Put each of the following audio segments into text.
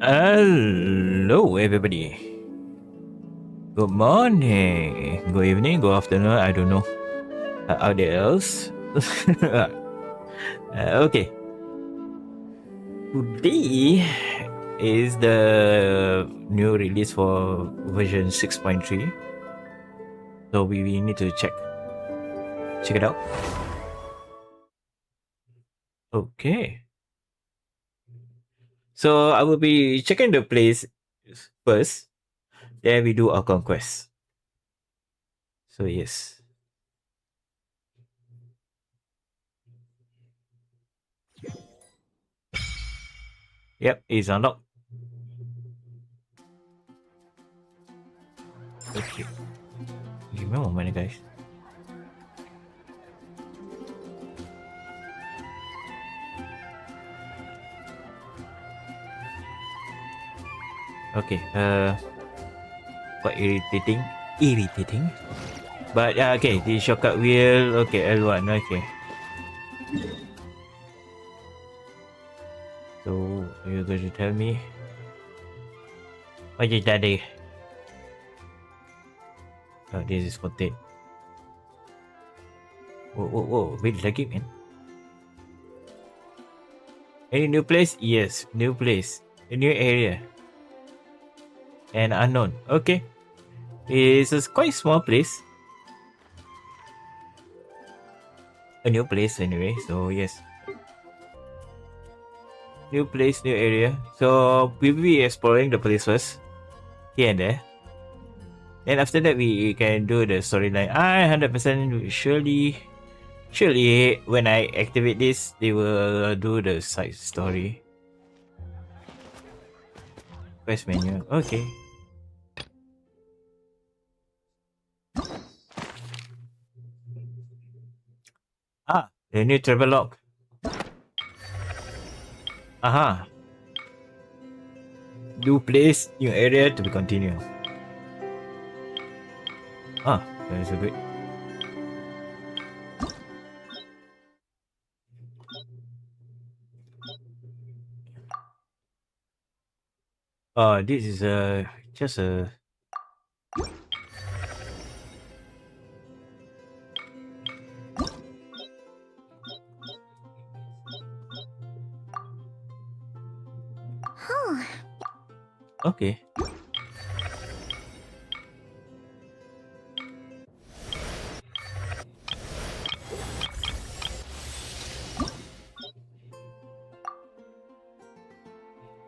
Hello, everybody. Good morning, good evening, good afternoon. I don't know. Out there else. Okay. Today is the new release for version 6.3. So we need to check it out. Okay. So I will be checking the place first. Then we do our conquest. So yes. Yep, it's unlocked. Okay. Give me a moment, guys. Okay. Quite irritating. But okay, the shortcut wheel. Okay, L1. Okay. So you're going to tell me what is that? Oh, this is content. Whoa! Wait, like it, man. Any new place? Yes, new place, a new area, and unknown. Okay, it's a quite small place. A new place anyway. So yes, new place, new area. So we'll be exploring the place first, here and there. And after that, we can do the storyline. I 100% surely when I activate this, they will do the side story. Quest menu. Okay. The new travel log. Aha. New place, new area to be continued. That is a good. This is just a. Okay.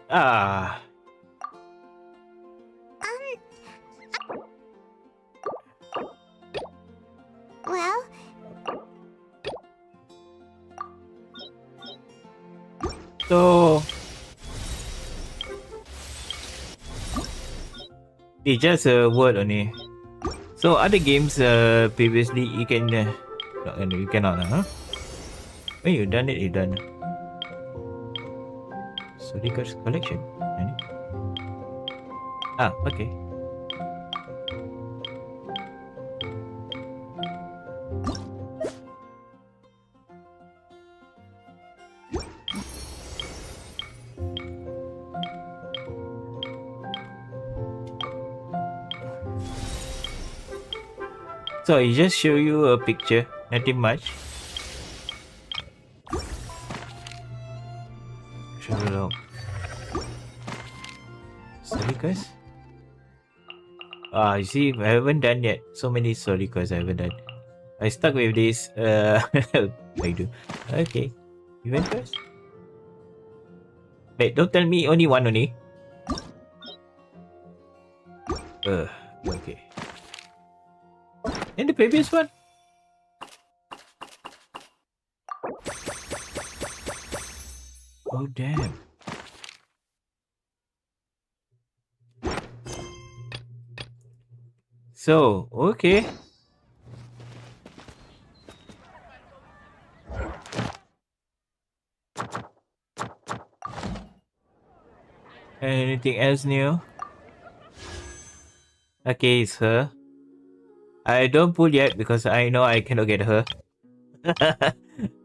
Ah. Well, So it's just a word only. So other games previously you can no, you cannot huh? When you done it, you done. So Rico's collection. Okay. So it just show you a picture, nothing much. Travel log. Sorry guys. You see, I haven't done yet. So many sorry guys I haven't done. I stuck with this. I do. Okay. Event first. Wait, don't tell me only one only. Okay. And the previous one? Oh damn. So, okay. Anything else new? Okay, it's her. I don't pull yet because I know I cannot get her.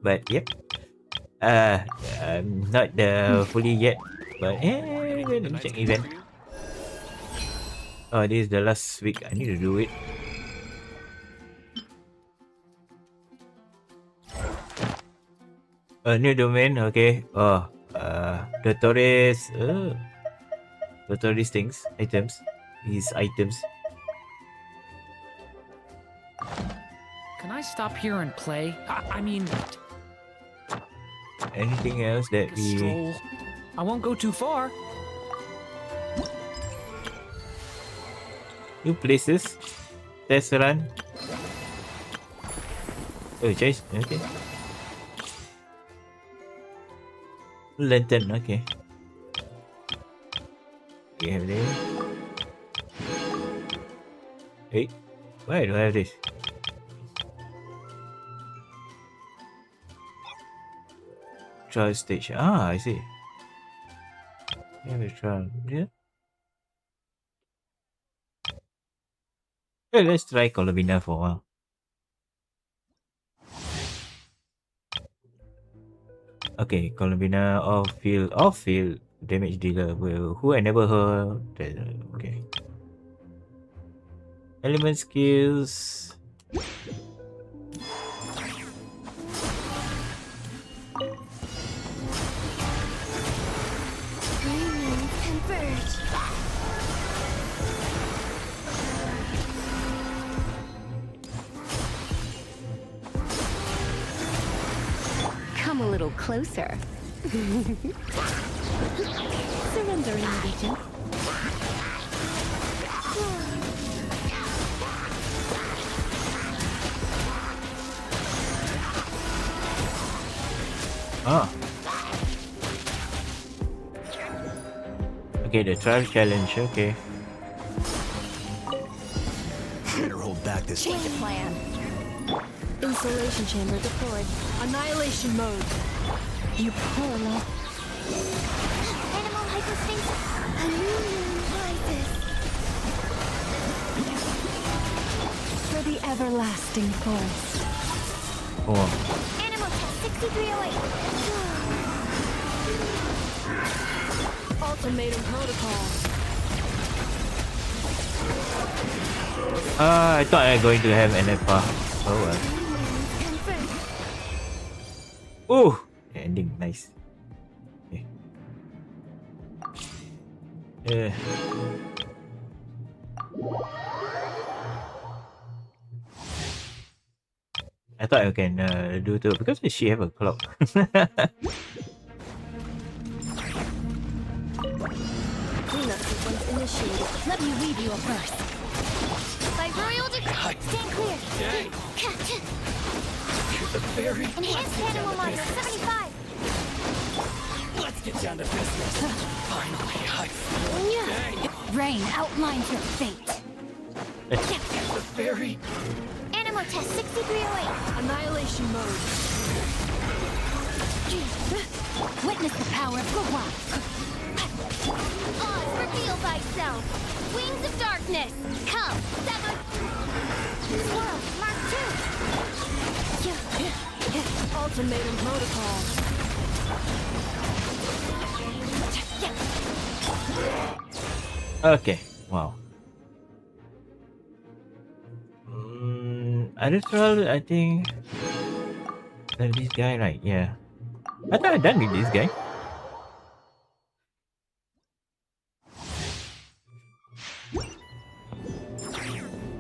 But yep. I'm not fully yet. But Wait, let me check event. Oh, this is the last week. I need to do it. A new domain, okay. Oh, the tourist, things, items, these items. Can I stop here and play? I mean, Anything else that a we? stroll. I won't go too far. New places, test run. Oh, chase, okay. Lantern, okay. We have this. Hey, why do I have this? Trial stage. Ah, I see. Have a trial. Yeah. Hey, let's try Columbina for a while. Okay, Columbina off field damage dealer. Well, who I never heard. Okay. Element skills. Humans converge. Come a little closer. Surrendering allegiance. Ah. Okay, the trial challenge. Okay. Better hold back this Change of plan. Insulation chamber deployed. Annihilation mode. You poor love. Animal hypostasis. A new moon rises. For the everlasting forest. Oh. Animal test 6308. Ultimatum protocol. I thought I was going to have an FR. Oh well. Oh, ending nice. Okay. I thought I can do too because she have a clock. Cleanup sequence initiated. Let me weave you a verse. By royal decree, stand clear. Enhanced animal module 75. Let's get down to business. Finally, Rain outlines your fate. the fairy. Animal test 6308. Annihilation mode. Witness the power of Gua. Oz, reveal thyself. Wings of darkness. Come, sever. Swirl, mark 2. Ultimatum protocol. Okay. Wow. Other trial, I think. This guy, right? Yeah. I thought I done with this guy.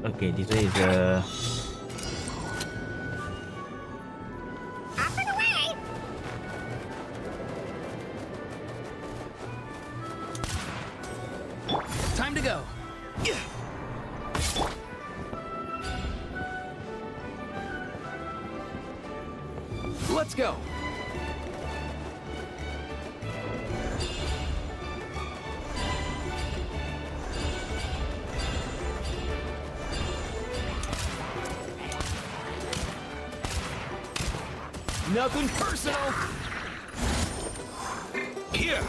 Okay, this one is Time to go. Let's go. Nothing personal. Here.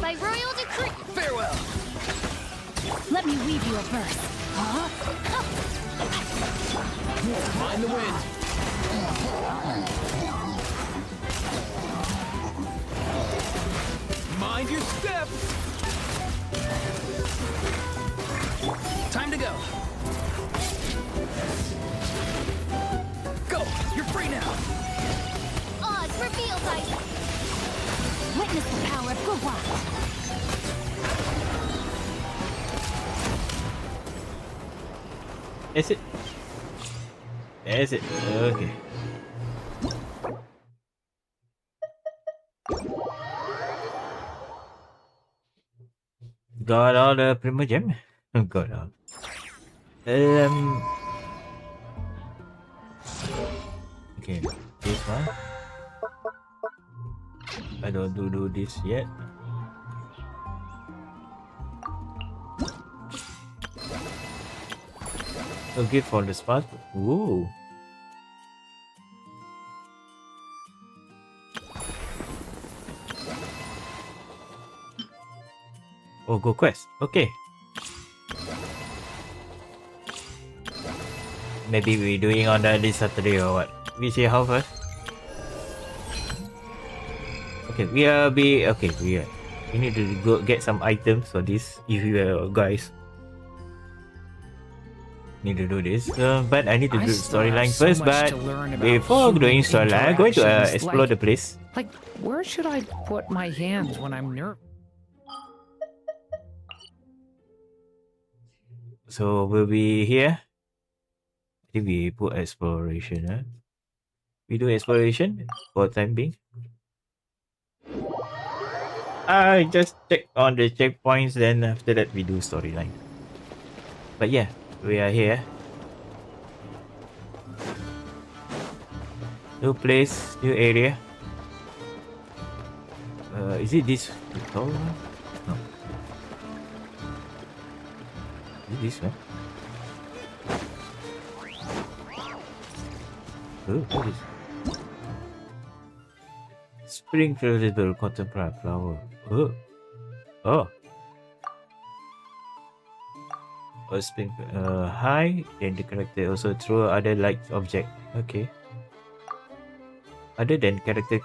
By royal decree. Farewell. Let me weave you a verse. Mind the wind. Mind your step. Witness the power of Gurwa. Is it? Is it? Okay. Got all the Primo Gem? Got all. Okay, this one. I don't do this yet. A gift for the spot. Ooh. Oh, go quest. Okay. Maybe we're doing on this Saturday or what? We see how first. Okay, we need to go get some items for this if you guys need to do this. But I need to do storyline first. But before doing storyline, I'm going to explore the place. Like, where should I put my hands when I'm nervous? So we'll be here. I think we put exploration. Huh? We do exploration for time being. I just check on the checkpoints, then after that we do storyline. But yeah, we are here. New place, new area. Is it this tall one? No. Is it this one? Oh, what is it? Spring fillable contemporary flower. Oh. Oh. Oh, spring. High. Then the character also throw other light object. Okay. Other than character,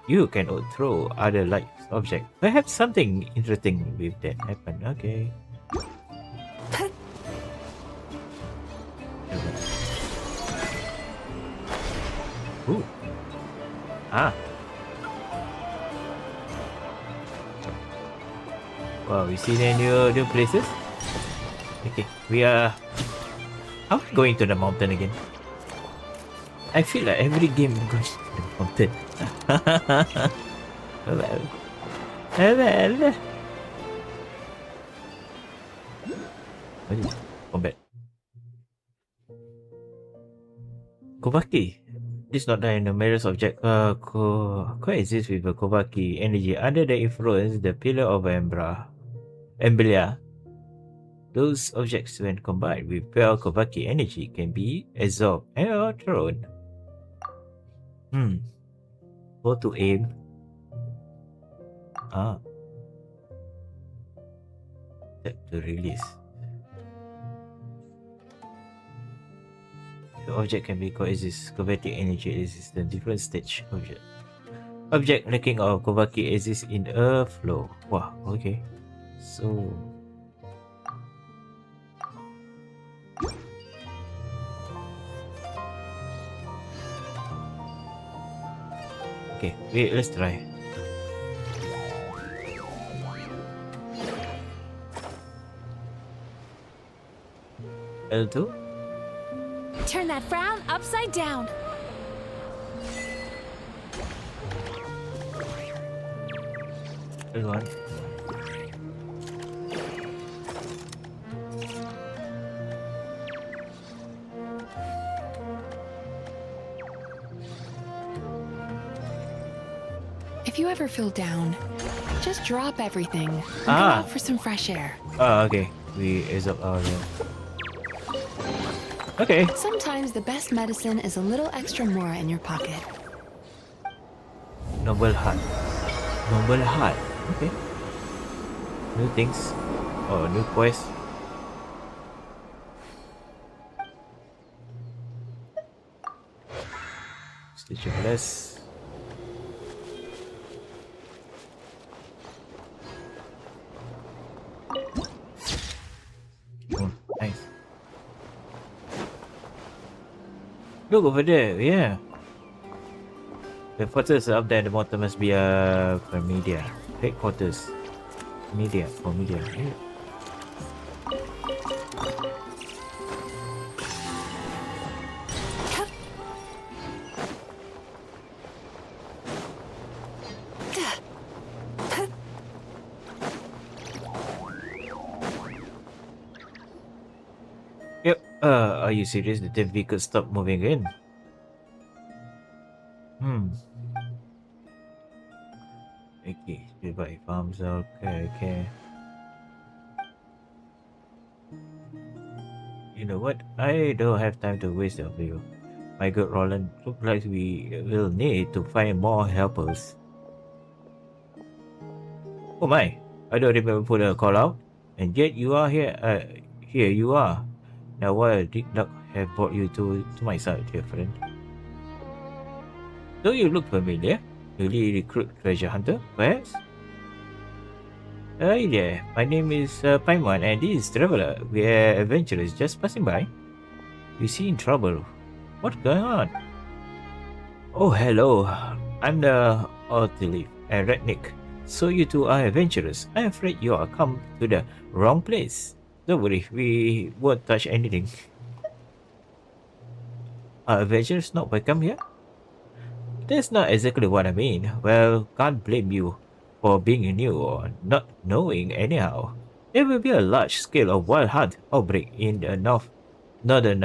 you can throw other light object. Perhaps something interesting with that happen. Okay. Ooh. Ah. Wow, we see the new places. Okay, we are. How are we going to the mountain again? I feel like every game goes to the mountain. Well. What is it? Combat. Kovaki. This not die numerous object coexist with a Kovaki energy under the influence the pillar of Emblia. Those objects when combined with pure Kovaki energy can be absorbed or thrown. Go to aim. Set to release. The object can be coexist Kovaki energy resistant different stage object. Object lacking of Kovaki exists in a flow. Wow, okay. So okay, wait, let's try. L2? Turn that frown upside down. L1. If you ever feel down, just drop everything and go out for some fresh air. Okay. We absorb our okay. Sometimes the best medicine is a little extra mora in your pocket. Noble heart. Noble heart. Okay. New things. Oh, new quest. Stitch of Bless. Oh, nice. Look over there, yeah. The fortress up there at the bottom must be for media. Headquarters. Media. For media. Yep. Are you serious? The vehicle stopped moving in. Okay, goodbye farms. Okay. You know what? I don't have time to waste on you. My good Roland, looks like we will need to find more helpers. Oh my! I don't remember putting a call out, and yet you are here. Here you are. Now, why did luck have brought you to my side, dear friend? Don't you look familiar? Newly recruit treasure hunter, perhaps? Hey there, my name is Paimon, and this is Traveler. We are adventurers just passing by. You seem in trouble. What's going on? Oh, hello. I'm the Ortelief and Rednick. So you two are adventurers. I'm afraid you are come to the wrong place. Don't worry, we won't touch anything. Are adventurers not welcome here? That's not exactly what I mean. Well, can't blame you for being new or not knowing anyhow. There will be a large scale of wild hunt outbreak in the northern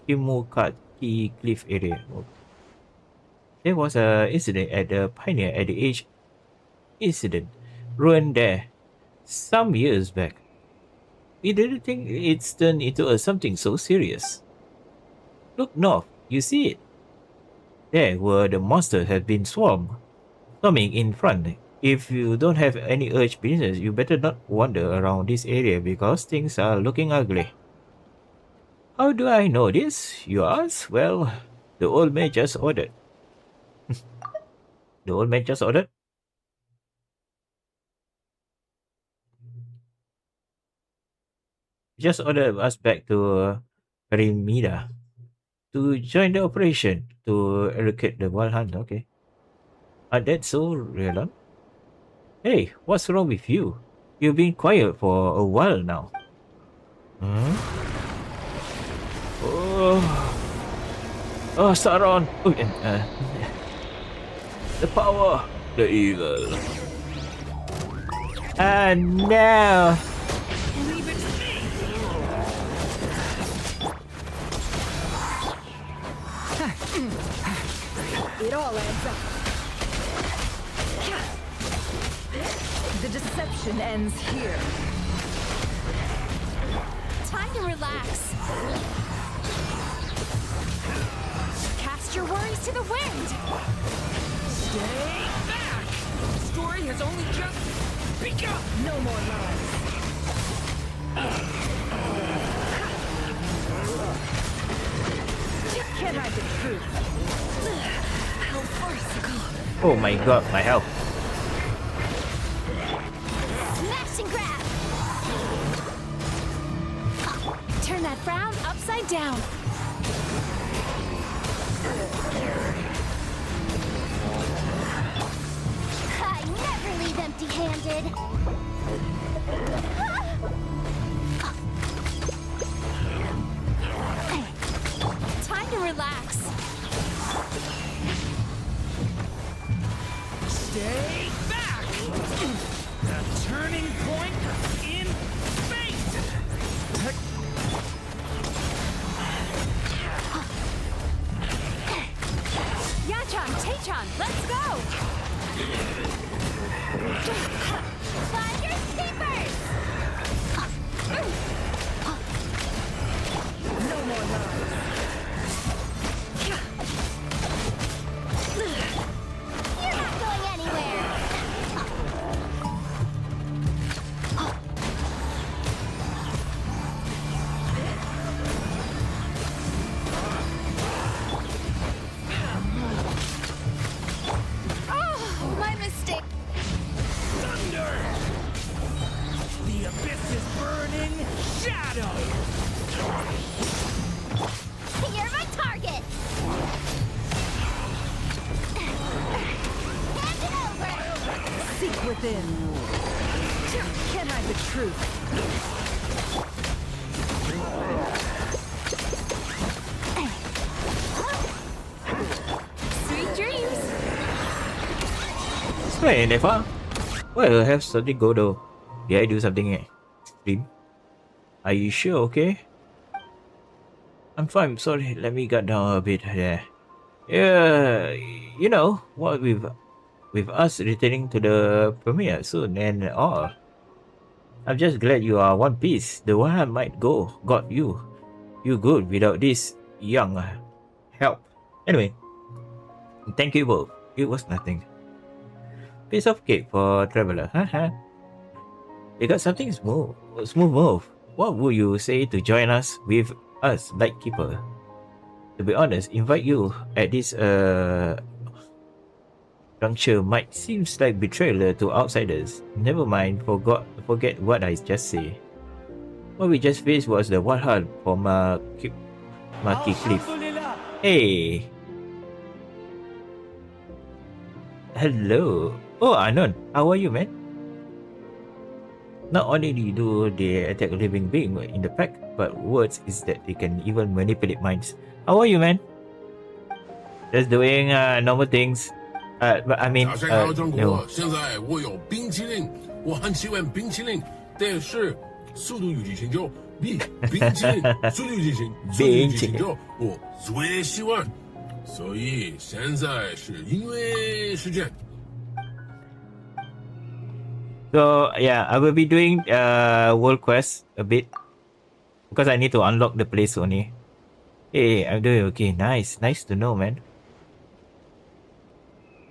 Kimukaki Cliff area. There was an incident at the Pioneer at the Age incident ruined there some years back. We didn't think it's turned into something so serious. Look north, you see it? There where the monsters have been swarming in front. If you don't have any urgent business, you better not wander around this area because things are looking ugly. How do I know this, you ask? Well, the old man just ordered. The old man just ordered? Just ordered us back to Perimida to join the operation to eradicate the wild hunt. Okay. Are that so, Raylan? Hey, what's wrong with you? You've been quiet for a while now. Huh? Oh, Sauron! Oh, the power, the evil. And now. It all adds up. The deception ends here. Time to relax. Cast your worries to the wind. Stay back! The story has only just begun! No more lies. You can't hide the truth. How farcical. Oh my god, my health. Smash and grab. Turn that frown upside down. I never leave empty-handed. Time to relax. Stay back! The turning point in fate! Yachan, Tachan, let's go! Find your keepers! No more lies. You're not going anywhere! Seek within. Can't hide the truth. Sweet dreams. It's not that far. Well, I have something go though. Did I do something extreme? Are you sure? Okay. I'm fine. Sorry. Let me get down a bit there. Yeah, you know what with us returning to the premiere soon and all. I'm just glad you are one piece. The one I might got you. You good without this young help. Anyway, thank you both. It was nothing. Piece of cake for traveler. Haha. You got something smooth move. What would you say to join us with us, Lightkeeper? To be honest, invite you at this juncture might seems like betrayal to outsiders. Never mind, forget what I just say. What we just faced was the wild hunt for Maki Cliff. Hey! Hello! Oh, Anon, how are you, man? Not only do they attack a living being in the pack, but words is that they can even manipulate minds. How are you, man? Just doing normal things. But I mean, 早上好，中国。 no. 现在我有冰淇淋，我很喜欢冰淇淋，但是速度与激情就比冰淇淋，速度与激情，速度与激情就我最喜欢。所以现在是因为时间。 So yeah, I will be doing world quest a bit because I need to unlock the place only. Hey, I'm doing okay. Nice to know, man.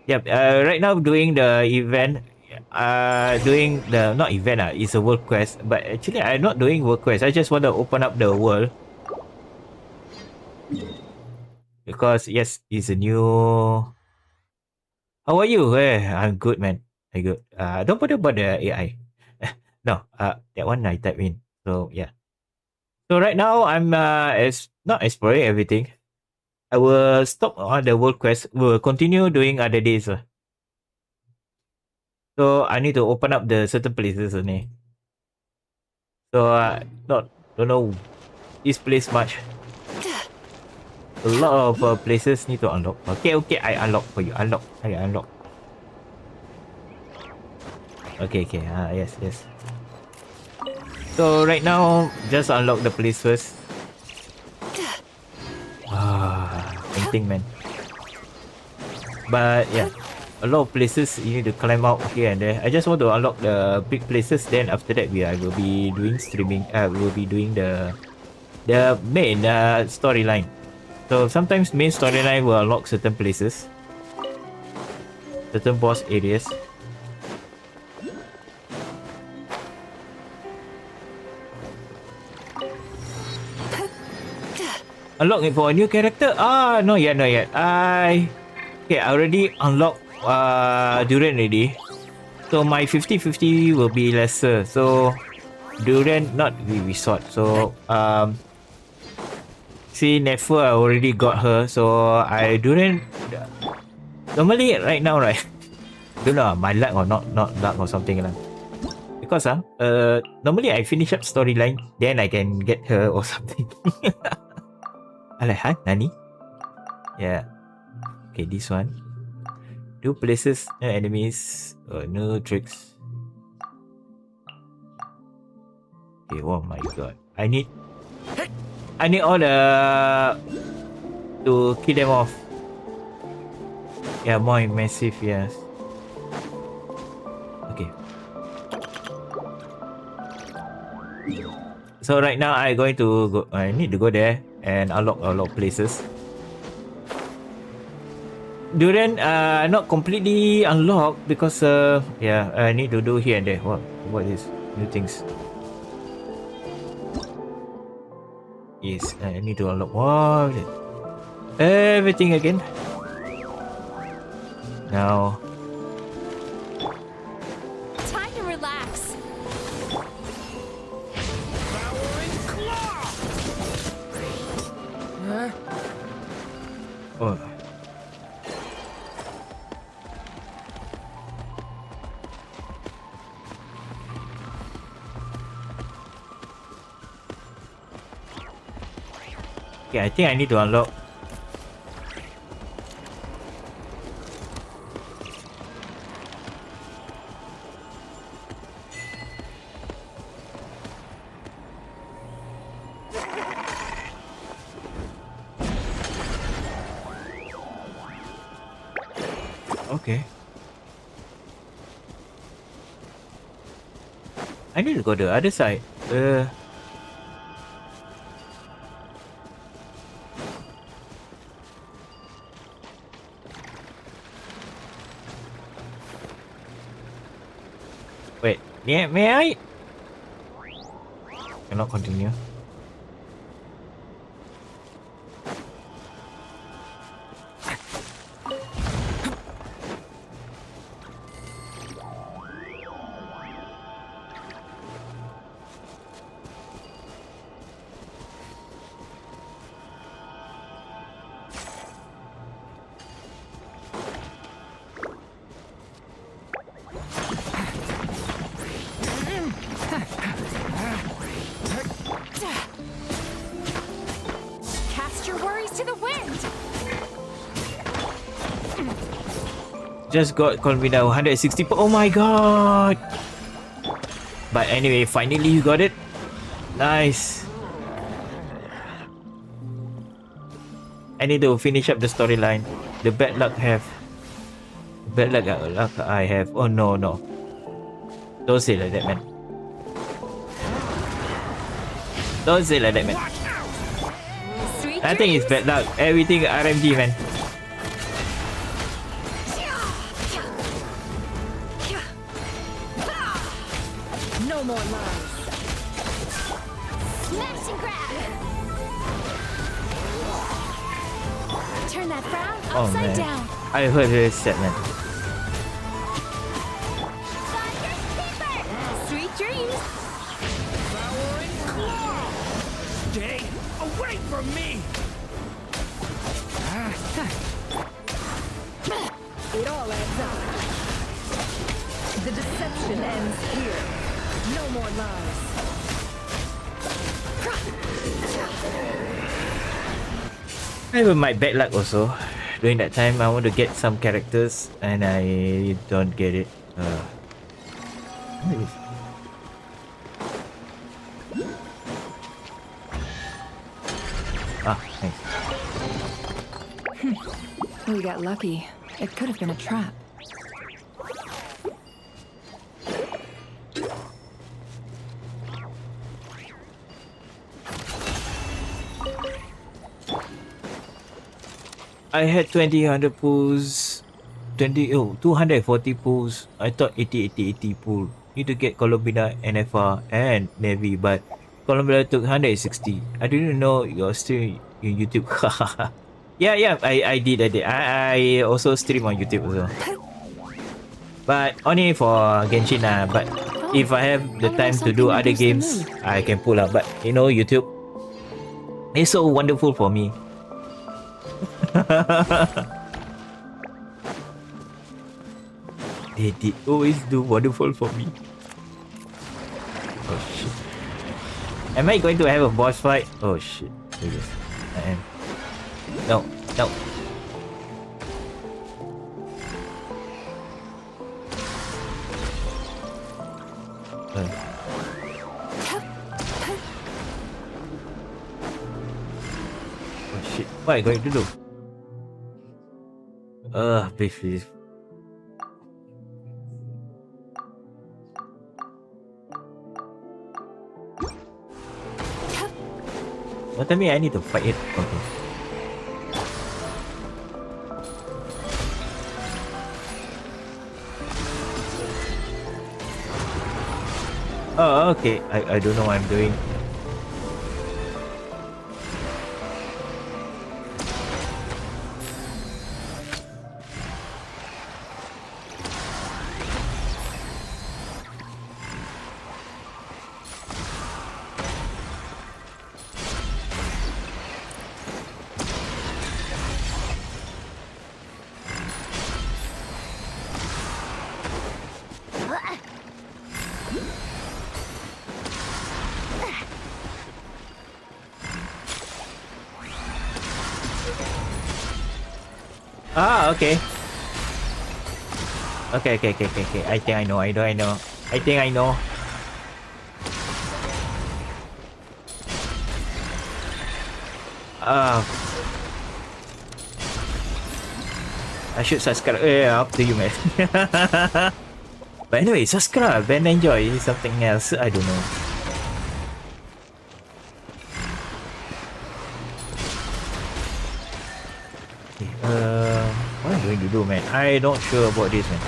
Yep. Right now doing the event. Doing the not event. It's a world quest. But actually, I'm not doing world quest. I just want to open up the world because yes, it's a new. How are you? I'm good, man. I good. Don't bother about the AI. No. That one I type in. So yeah. So right now I'm not exploring everything. I will stop on the world quest. We'll continue doing other days. So I need to open up the certain places only. So don't know this place much. A lot of places need to unlock. Okay, I unlock for you. I unlock. Okay. Yes. So right now, just unlock the place first. Anything, man. But yeah, a lot of places you need to climb out here and there. I just want to unlock the big places. Then after that, I will be doing streaming. We'll be doing the main storyline. So sometimes main storyline will unlock certain places, certain boss areas. Unlock it for a new character? Not yet. I already unlocked Durian already. So my 50-50 will be lesser. So Durian not be resort. So see Nefer I already got her. So I Durian normally right now, right? Don't know my luck or not luck or something lah. Because normally I finish up storyline, then I can get her or something. I like, huh? Nani? Yeah. Okay, this one. Two places, no enemies, no tricks. Okay, oh my god. I need all the to kill them off. Yeah, more massive, yes. Okay. So right now I going to go. I need to go there and unlock a lot of places. Durian not completely unlocked because yeah, I need to do here and there. What is new things? Yes, I need to unlock everything again. Now Time to relax. Okay, I think I need to unlock. Okay. I need to go to the other side. Wait, may I? Cannot continue. Cast your worries to the wind. Just got Colmina 160. Oh my god! But anyway, finally you got it. Nice. I need to finish up the storyline. The bad luck I have. Oh no. Don't say like that, man. Don't say like that, man. Sweet I think it's bad luck. Everything RMG, man. No more lies. Smash and grab. Turn that frown Oh upside man. down. I heard her sad, man. Sweet dreams. Devouring claw! Stay away from me! It all adds up. The deception ends here. No more lies. I have my bad luck also. During that time, I want to get some characters and I don't get it. What is this? Ah, nice. We got lucky. It could have been a trap. I had 200 pulls. 240 pulls. I thought 80 pull. Need to get Columbina, NFR, and Navy, but Columbina took 160. I didn't know you're still in YouTube. Yeah, I did. I also stream on YouTube as well. But only for Genshin but if I have the time to do other games, I can pull up. But you know, YouTube is so wonderful for me. They did always do wonderful for me. Oh shit. Am I going to have a boss fight? Oh shit. Yes, I am. No. Oh shit. What am I going to do? Please. What tell me I need to fight it? Okay. Oh, okay. I don't know what I'm doing. Ah, okay. Okay. I think I know. I think I know. I should subscribe. Yeah, up to you, man. But anyway, subscribe and enjoy something else. I don't know. Okay, what am I going to do, man? I not sure about this, man.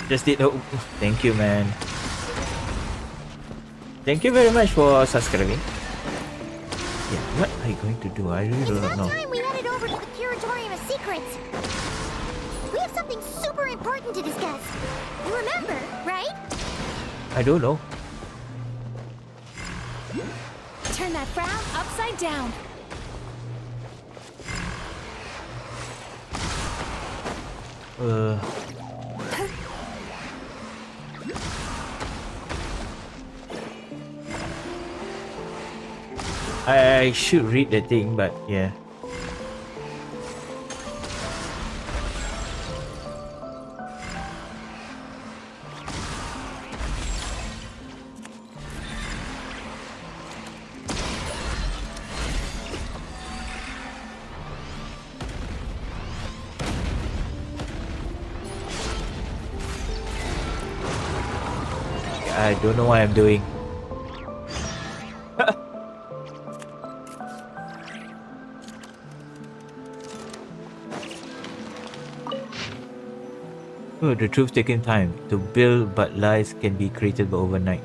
Just did. Oh, thank you, man. Thank you very much for subscribing. Yeah, what are you going to do? I really don't know. It's about time we headed over to the Curatorium of Secrets. We have something super important to discuss. You remember, right? I don't know. Turn that frown upside down. I should read the thing, but yeah. I don't know what I'm doing. Oh, the truth taking time to build, but lies can be created overnight.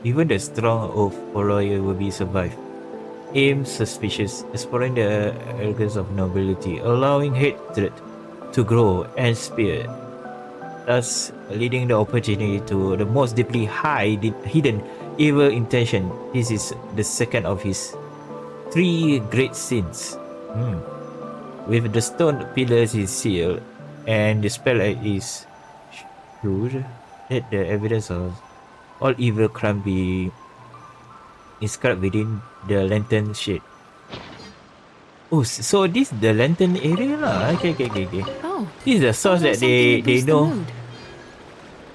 Even the strong of warrior will be survived. Aim suspicious, exploring the arrogance of nobility, allowing hatred to grow and spread, thus leading the opportunity to the most deeply hidden evil intention. This is the second of his 3 great sins. With the stone pillars is sealed, and the spell is sure that the evidence of all evil crime be inscribed within the lantern shade. Oh, so this is the lantern area lah. Okay. Oh, This is the source that something to they boost the know. mood.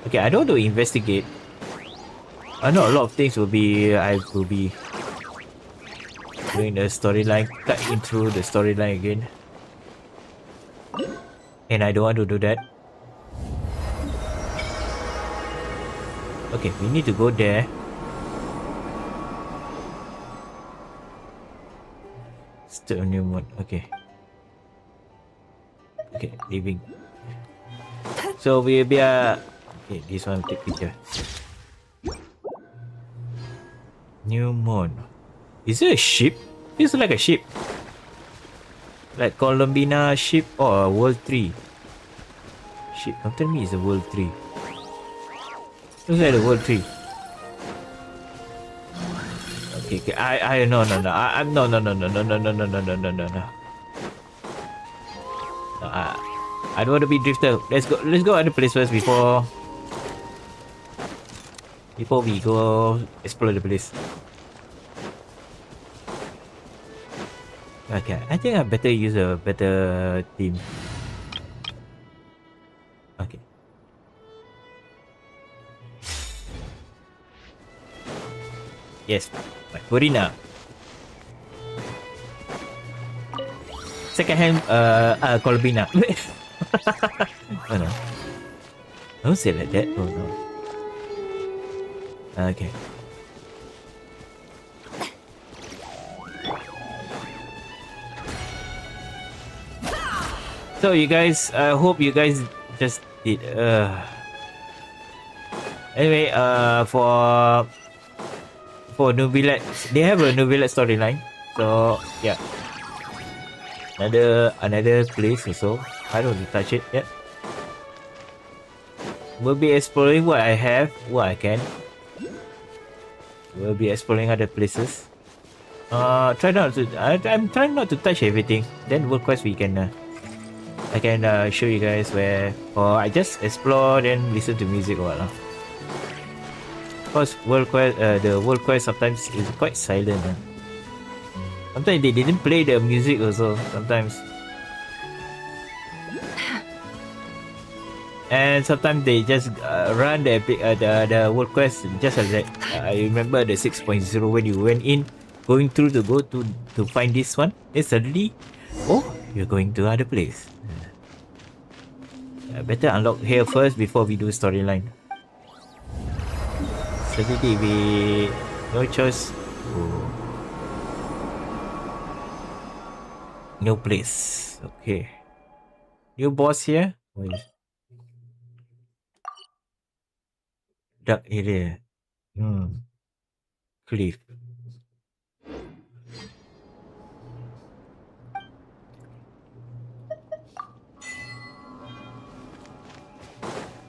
Okay, I don't want to investigate. I know a lot of things will be. I will be doing the storyline, cut in through the storyline again. And I don't want to do that. Okay, we need to go there. Still a new one. Okay. Okay, leaving. So we'll be okay, this one will take picture. New mode. Is it a ship? Feels like a ship. Like Columbina ship or World 3 ship. Don't tell me it's a World 3. Looks like the World 3. Okay. I no. I'm no. I don't want to be drifter. Let's go other place first before we go explore the place. Okay, I think I better use a better team. Okay. Yes, Purina. Second hand, Columbina. Oh no. Don't say like that. Oh no. Okay. So you guys, I hope you guys just did. Anyway, for Nubilet, they have a Nubilet storyline. So yeah, another place also. I don't want to touch it yet. We'll be exploring what I have, what I can. We'll be exploring other places. Try not to. I'm trying not to touch everything. Then world quest we can. I can show you guys where, or I just explore then listen to music or what. Because world quest, the world quest sometimes is quite silent. Sometimes they didn't play the music also. Sometimes. And sometimes they just run the world quest just as that. I remember the 6.0 when you went in, going through to go to find this one. Then suddenly, oh, you're going to other place. Better unlock here first before we do storyline. Suddenly we no choice. Oh. No place. Okay. New boss here. What is dark area. Cliff.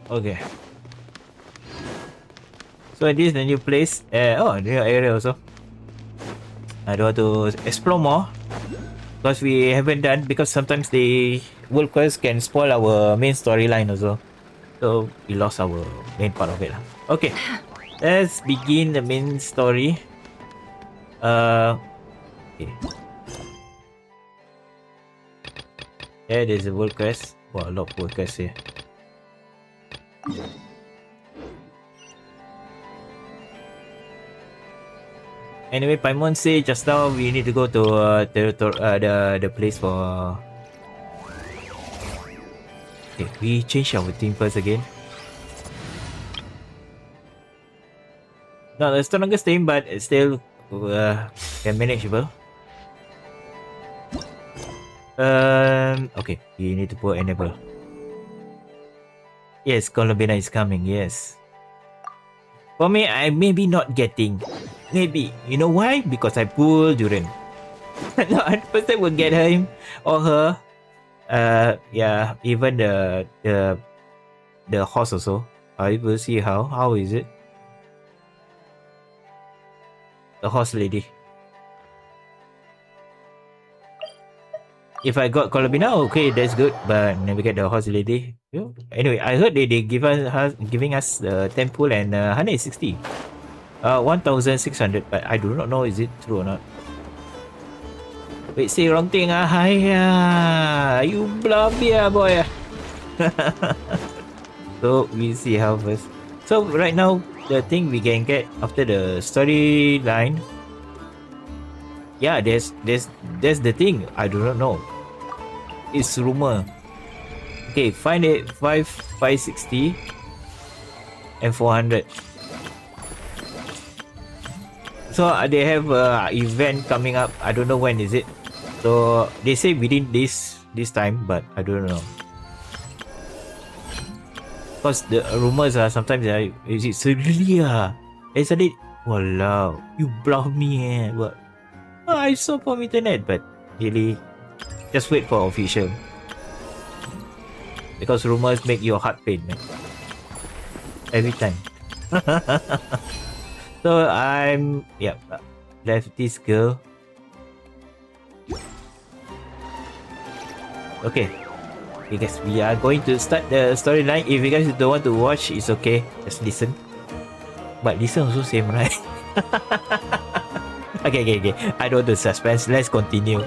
Okay. So this is the new place. New area also. I don't want to explore more because we haven't done, because sometimes the world quest can spoil our main storyline also. So we lost our main part of it. Okay. Let's begin the main story. Okay. Yeah, there's a world quest. Wow, a lot of world quests here. Anyway, Paimon say just now we need to go to the place for. Okay, we change our team first again. Not the strongest team, but it's still can manageable. Okay, you need to put enable. Yes, Columbina is coming. Yes. For me, I maybe not getting. Maybe. You know why? Because I pull Duran. No, 100% will get him or her. Yeah, even the horse also. I will see how. How is it? The horse lady. If I got Columbina, okay, that's good. But never get the horse lady. Yeah. Anyway, I heard they giving us 10 pull and 160. 1,600, but I do not know is it true or not. Wait, say wrong thing. Hiya, you bluff here, boy. So we see how first. So right now, the thing we can get after the storyline. Yeah, there's the thing. I do not know. It's rumor. Okay, find it 560 and 400. So they have event coming up. I don't know when is it. So they say within this time, but I don't know. Because the rumors are sometimes is it really It's a walao, you bluff me What? Oh, I saw from internet, but really, just wait for official. Because rumors make your heart pain, man. Every time. So I'm left this girl. Okay. Okay guys, we are going to start the storyline. If you guys don't want to watch, it's okay. Just listen. But listen also same, right? Okay. I don't do suspense. Let's continue.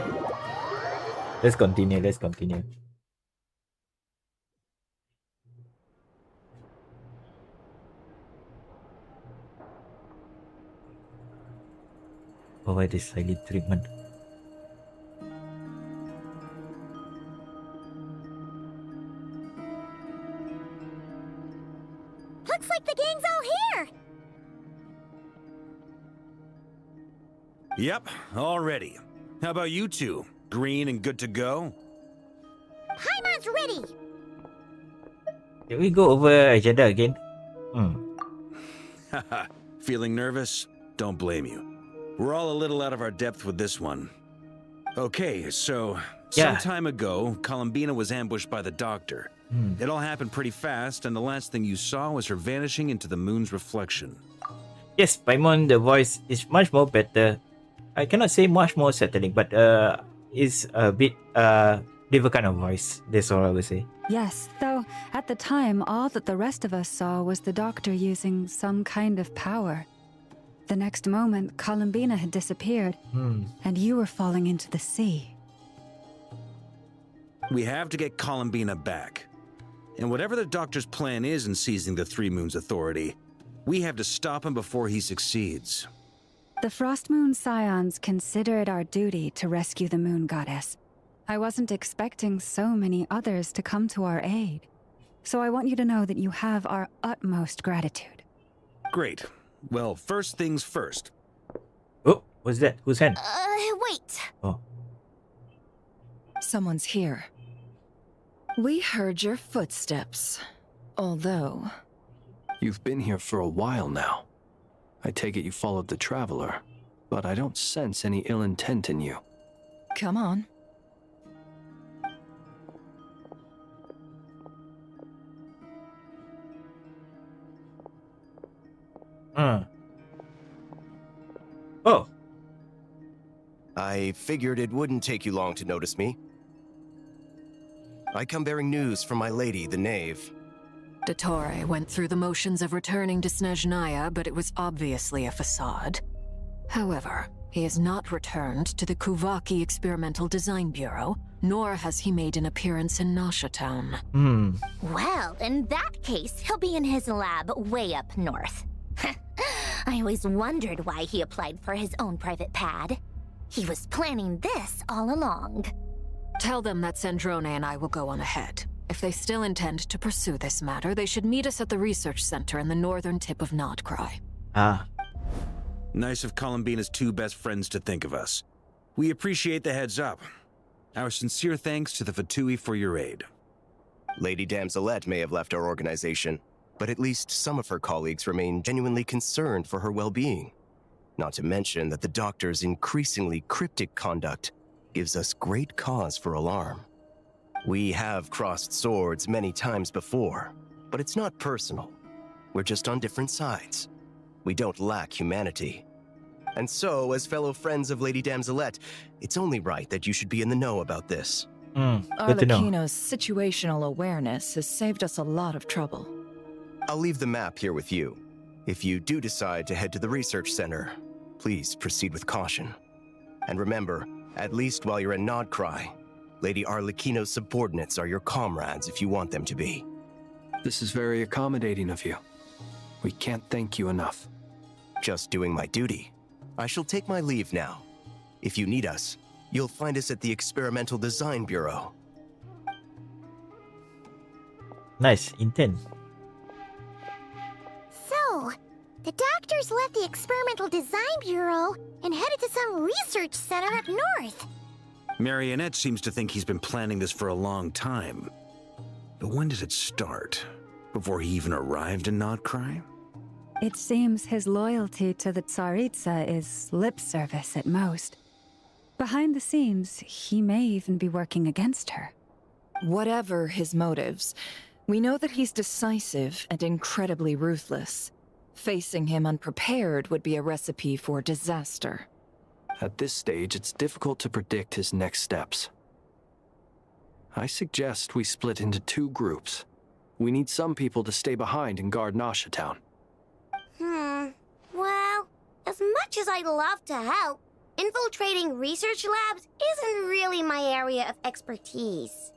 Provide this silent treatment. Looks like the gang's all here! Yep, all ready. How about you two? Green and good to go? Paimon's ready! Can we go over agenda again? Haha, feeling nervous? Don't blame you. We're all a little out of our depth with this one. Okay, so some time ago, Columbina was ambushed by the doctor. It all happened pretty fast, and the last thing you saw was her vanishing into the moon's reflection. Yes, Paimon, the voice is much more better. I cannot say much more settling, but it's a bit different kind of voice. That's all I would say. Yes, though at the time, all that the rest of us saw was the doctor using some kind of power. The next moment, Columbina had disappeared, and you were falling into the sea. We have to get Columbina back. And whatever the doctor's plan is in seizing the Three Moons Authority, we have to stop him before he succeeds. The Frost Moon Scions consider it our duty to rescue the Moon Goddess. I wasn't expecting so many others to come to our aid. So I want you to know that you have our utmost gratitude. Great. Well, first things first. Oh, what's that? Whose hand? Wait. Oh. Someone's here. We heard your footsteps. Although... You've been here for a while now. I take it you followed the Traveler, but I don't sense any ill intent in you. Come on. Oh. I figured it wouldn't take you long to notice me. I come bearing news from my lady, the Knave. Dottore went through the motions of returning to Snezhnaya, but it was obviously a facade. However, he has not returned to the Kuvaki Experimental Design Bureau, nor has he made an appearance in Nasha Town. Well, in that case, he'll be in his lab way up north. I always wondered why he applied for his own private pad. He was planning this all along. Tell them that Sandrone and I will go on ahead. If they still intend to pursue this matter, they should meet us at the research center in the northern tip of Nod-krai. Nice of Columbina's two best friends to think of us. We appreciate the heads up. Our sincere thanks to the Fatui for your aid. Lady Damselette may have left our organization, but at least some of her colleagues remain genuinely concerned for her well-being. Not to mention that the doctor's increasingly cryptic conduct gives us great cause for alarm. We have crossed swords many times before, but it's not personal. We're just on different sides. We don't lack humanity. And so, as fellow friends of Lady Damselette, it's only right that you should be in the know about this. Arlecchino's situational awareness has saved us a lot of trouble. I'll leave the map here with you. If you do decide to head to the research center, please proceed with caution. And remember, at least while you're in nod-krai, Lady Arlecchino's subordinates are your comrades if you want them to be. This is very accommodating of you. We can't thank you enough. Just doing my duty. I shall take my leave now. If you need us, you'll find us at the Experimental Design Bureau. Nice, intense. So, the doctors left the Experimental Design Bureau and headed to some research center up north. Marionette seems to think he's been planning this for a long time. But when did it start? Before he even arrived in nod-krai? It seems his loyalty to the Tsaritsa is lip service at most. Behind the scenes, he may even be working against her. Whatever his motives, we know that he's decisive and incredibly ruthless. Facing him unprepared would be a recipe for disaster. At this stage, it's difficult to predict his next steps. I suggest we split into two groups. We need some people to stay behind and guard Nasha Town. Well, as much as I'd love to help, infiltrating research labs isn't really my area of expertise.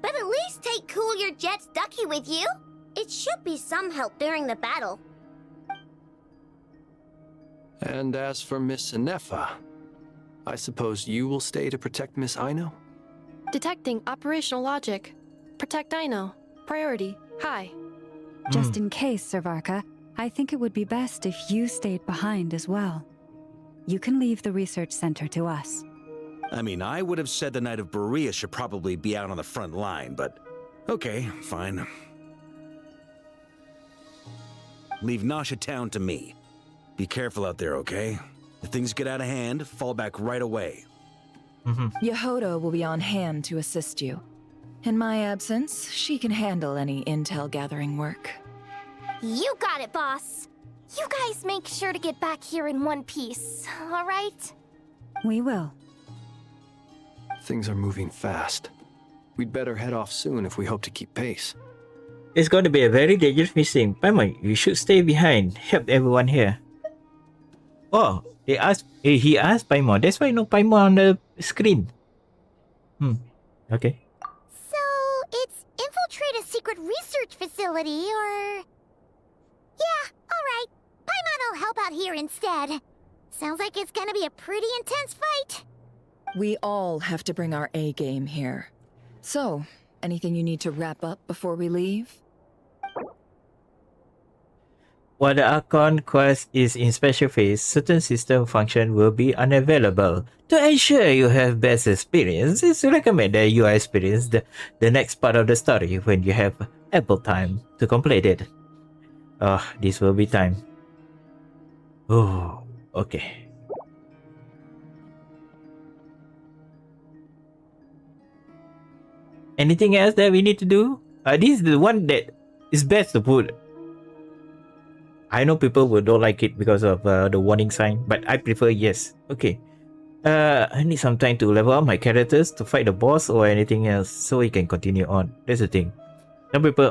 But at least take Cool Your Jet's Ducky with you. It should be some help during the battle. And as for Miss Inefa, I suppose you will stay to protect Miss Aino? Detecting operational logic. Protect Aino. Priority. High. Just in case, Servarka, I think it would be best if you stayed behind as well. You can leave the research center to us. I mean, I would have said the Knight of Berea should probably be out on the front line, but okay, fine. Leave Nasha Town to me. Be careful out there, okay? If things get out of hand, fall back right away. Yehoda will be on hand to assist you. In my absence, she can handle any intel gathering work. You got it, boss. You guys make sure to get back here in one piece, alright? We will. Things are moving fast. We'd better head off soon if we hope to keep pace. It's going to be a very dangerous mission. Paimon, you should stay behind. Help everyone here. Oh, he asked Paimon. That's why no Paimon on the screen. Okay. So, it's infiltrate a secret research facility, or... Yeah, alright. Paimon will help out here instead. Sounds like it's gonna be a pretty intense fight. We all have to bring our A game here. So, anything you need to wrap up before we leave? While the Archon quest is in special phase, certain system function will be unavailable. To ensure you have best experience, it's recommended that you experience the next part of the story when you have ample time to complete it. Oh, this will be time. Oh, okay. Anything else that we need to do? This is the one that is best to put. I know people don't like it because of the warning sign, but I prefer yes. Okay. I need some time to level up my characters to fight the boss or anything else so we can continue on. That's the thing. Some people,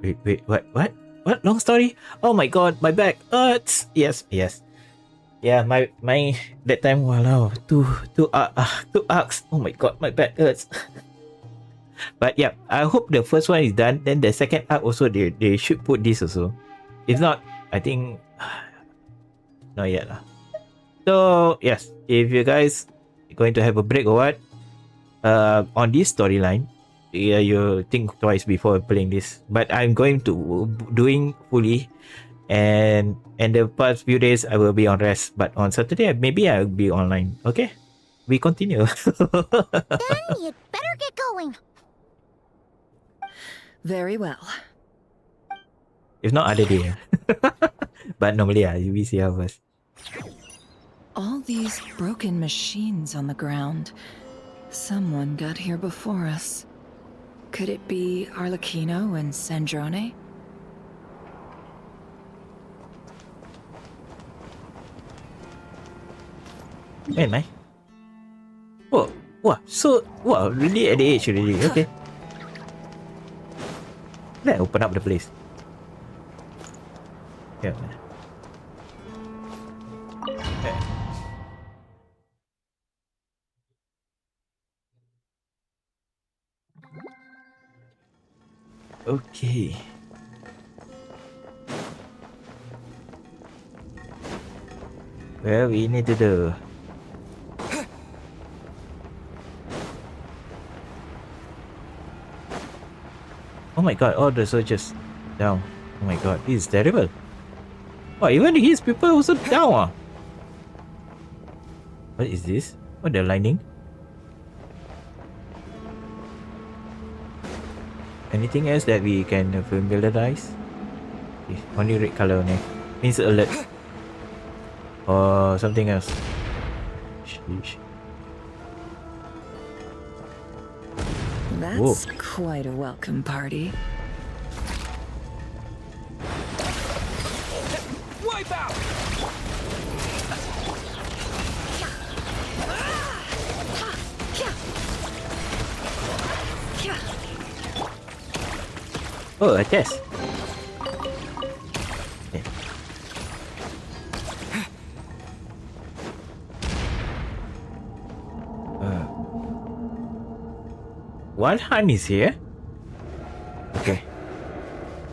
wait, what? What? Long story? Oh my god, my back hurts. Yes. Yeah, my that time, wow, two arcs. Oh my god, my back hurts. But yeah, I hope the first one is done. Then the second arc also, they should put this also. If not, I think not yet lah. So yes, if you guys are going to have a break or what, on this storyline, you think twice before playing this. But I'm going to doing fully, and the past few days I will be on rest. But on Saturday maybe I'll be online. Okay, we continue. Then you'd better get going. Very well. If not, other day. But normally, we see how first. All these broken machines on the ground. Someone got here before us. Could it be Arlecchino and Sandrone? Man. Oh, wow. So, wow, really at the age already. Okay. Let's open up the place. Yeah. Okay. Well, we need to do. Oh my god, all the soldiers down. Oh my god, this is terrible. Oh, even his people also down. What is this? What, the lining? Anything else that we can familiarize? Okay, only red color only. Means alert. Or something else. Sheesh. That's quite a welcome party. Wipe out! Oh, a test. Okay. Wild Hunt is here. Okay.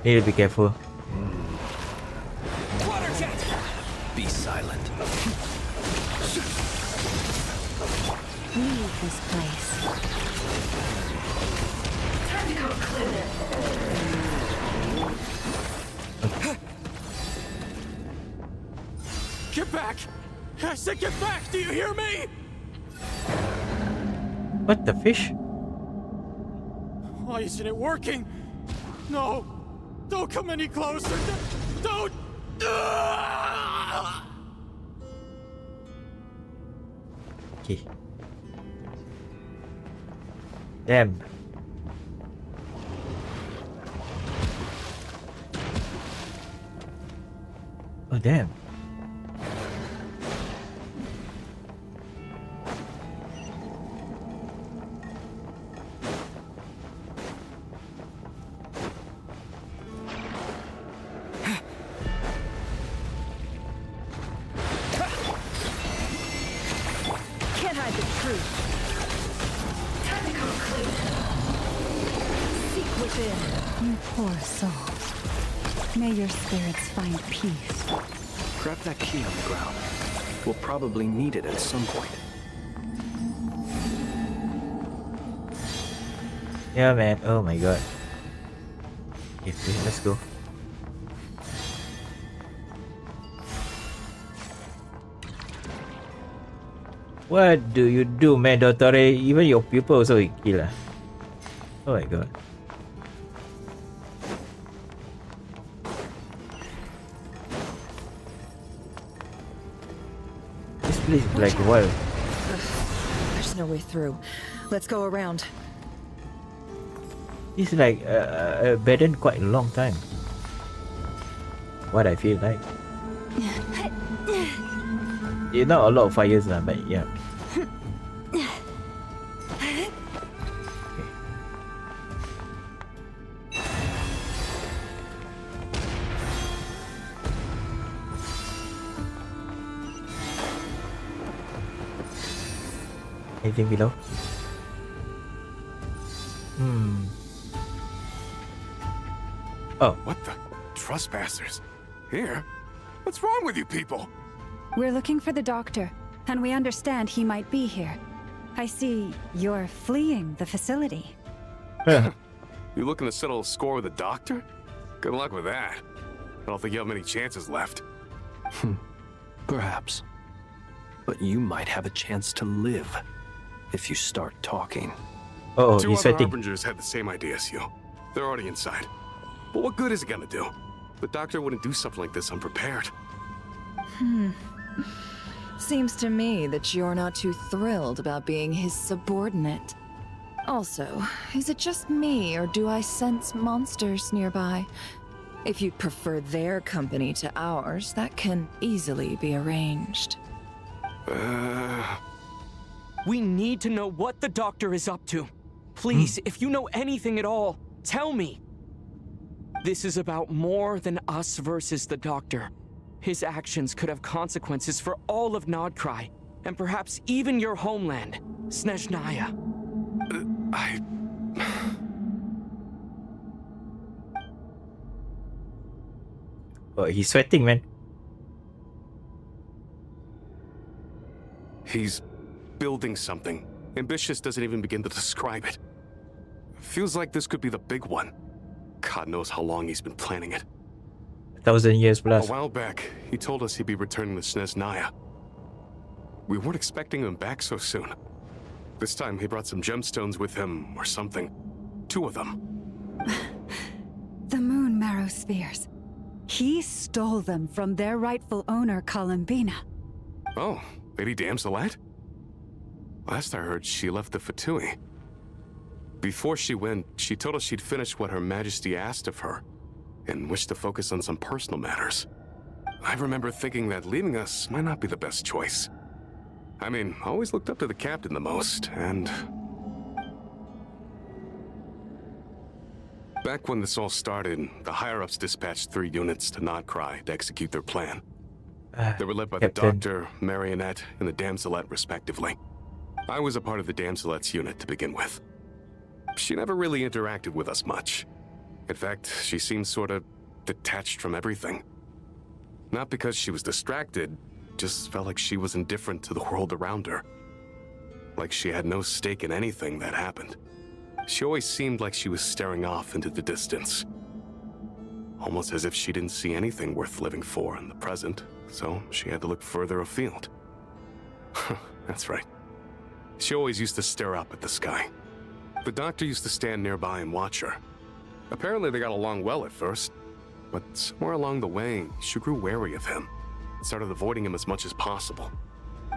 Need to be careful. Water jet! Be silent. Leave this place. Time to go clear it. Get back! I said get back! Do you hear me? What the fish? Why isn't it working? No! Don't come any closer! Don't! Okay. Damn. Oh, damn. Can't hide the truth. Time to conclude. Seek within. You poor souls. May your spirits find peace. Grab that key on the ground. We'll probably need it at some point. Yeah, man. Oh my god. Okay, let's go. What do you do, man, Dottore? Even your people also will kill. Oh my god. This place is like wild. There's no way through. Let's go around. It's like abandoned quite a long time. What I feel like. It's not a lot of fires, but yeah. Anything below? Oh. What the? Trespassers? Here? What's wrong with you people? We're looking for the doctor, and we understand he might be here. I see you're fleeing the facility. You looking to settle a score with the doctor? Good luck with that. I don't think you have many chances left. Perhaps. But you might have a chance to live if you start talking. Oh, Two he's other sweating. harbingers had the same idea as you. They're already inside. But what good is it gonna do? The doctor wouldn't do something like this unprepared. Seems to me that you're not too thrilled about being his subordinate. Also, is it just me, or do I sense monsters nearby? If you'd prefer their company to ours, that can easily be arranged. We need to know what the doctor is up to. Please, if you know anything at all, tell me. This is about more than us versus the doctor. His actions could have consequences for all of Nod-krai, and perhaps even your homeland, Snezhnaya. Oh, he's sweating, man. He's building something. Ambitious doesn't even begin to describe it. Feels like this could be the big one. God knows how long he's been planning it. 1,000 years plus. A while back, he told us he'd be returning to Snezhnaya. We weren't expecting him back so soon. This time he brought some gemstones with him, or something. 2 of them. The moon marrow spheres. He stole them from their rightful owner, Columbina. Oh, Lady Damselette? Last I heard, she left the Fatui. Before she went, she told us she'd finished what Her Majesty asked of her, and wished to focus on some personal matters. I remember thinking that leaving us might not be the best choice. I mean, I always looked up to the captain the most, and... Back when this all started, the higher-ups dispatched 3 units to Nod-krai to execute their plan. They were led by the Doctor, Marionette, and the Damselette, respectively. I was a part of the Damselette's unit to begin with. She never really interacted with us much. In fact, she seemed sort of detached from everything. Not because she was distracted, just felt like she was indifferent to the world around her. Like she had no stake in anything that happened. She always seemed like she was staring off into the distance. Almost as if she didn't see anything worth living for in the present, so she had to look further afield. That's right. She always used to stare up at the sky. The doctor used to stand nearby and watch her. Apparently they got along well at first, but somewhere along the way, she grew wary of him and started avoiding him as much as possible.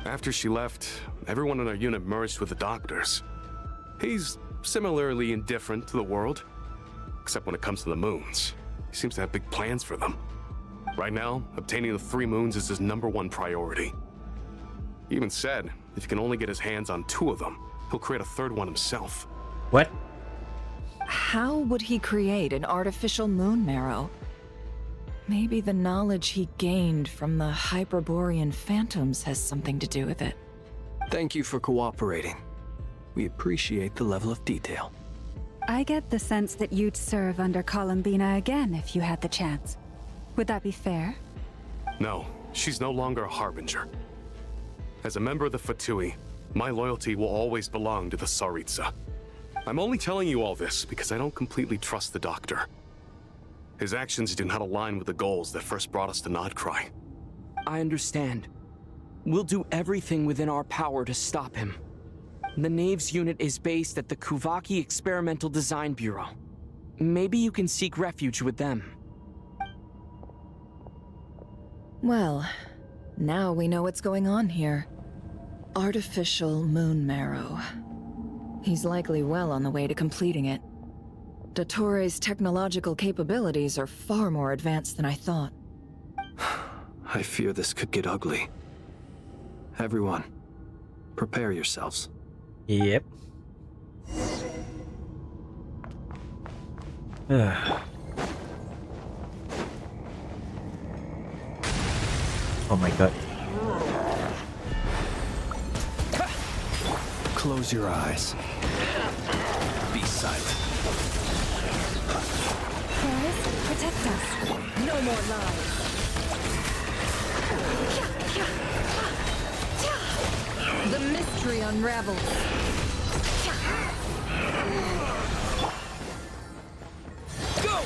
After she left, everyone in our unit merged with the doctors. He's similarly indifferent to the world, except when it comes to the moons. He seems to have big plans for them. Right now, obtaining the 3 moons is his #1 priority. He even said if he can only get his hands on 2 of them, he'll create a 3rd one himself. What? How would he create an artificial moon marrow? Maybe the knowledge he gained from the Hyperborean phantoms has something to do with it. Thank you for cooperating. We appreciate the level of detail. I get the sense that you'd serve under Columbina again if you had the chance. Would that be fair? No, she's no longer a harbinger. As a member of the Fatui, my loyalty will always belong to the Tsaritsa. I'm only telling you all this because I don't completely trust the Doctor. His actions do not align with the goals that first brought us to nod-krai. I understand. We'll do everything within our power to stop him. The Knaves unit is based at the Kuvaki Experimental Design Bureau. Maybe you can seek refuge with them. Well, now we know what's going on here. Artificial moon marrow. He's likely well on the way to completing it. Dottore's technological capabilities are far more advanced than I thought. I fear this could get ugly. Everyone, prepare yourselves. Yep. Oh my god. Close your eyes. Be silent. Paris, protect us. No more lies. The mystery unravels. Go!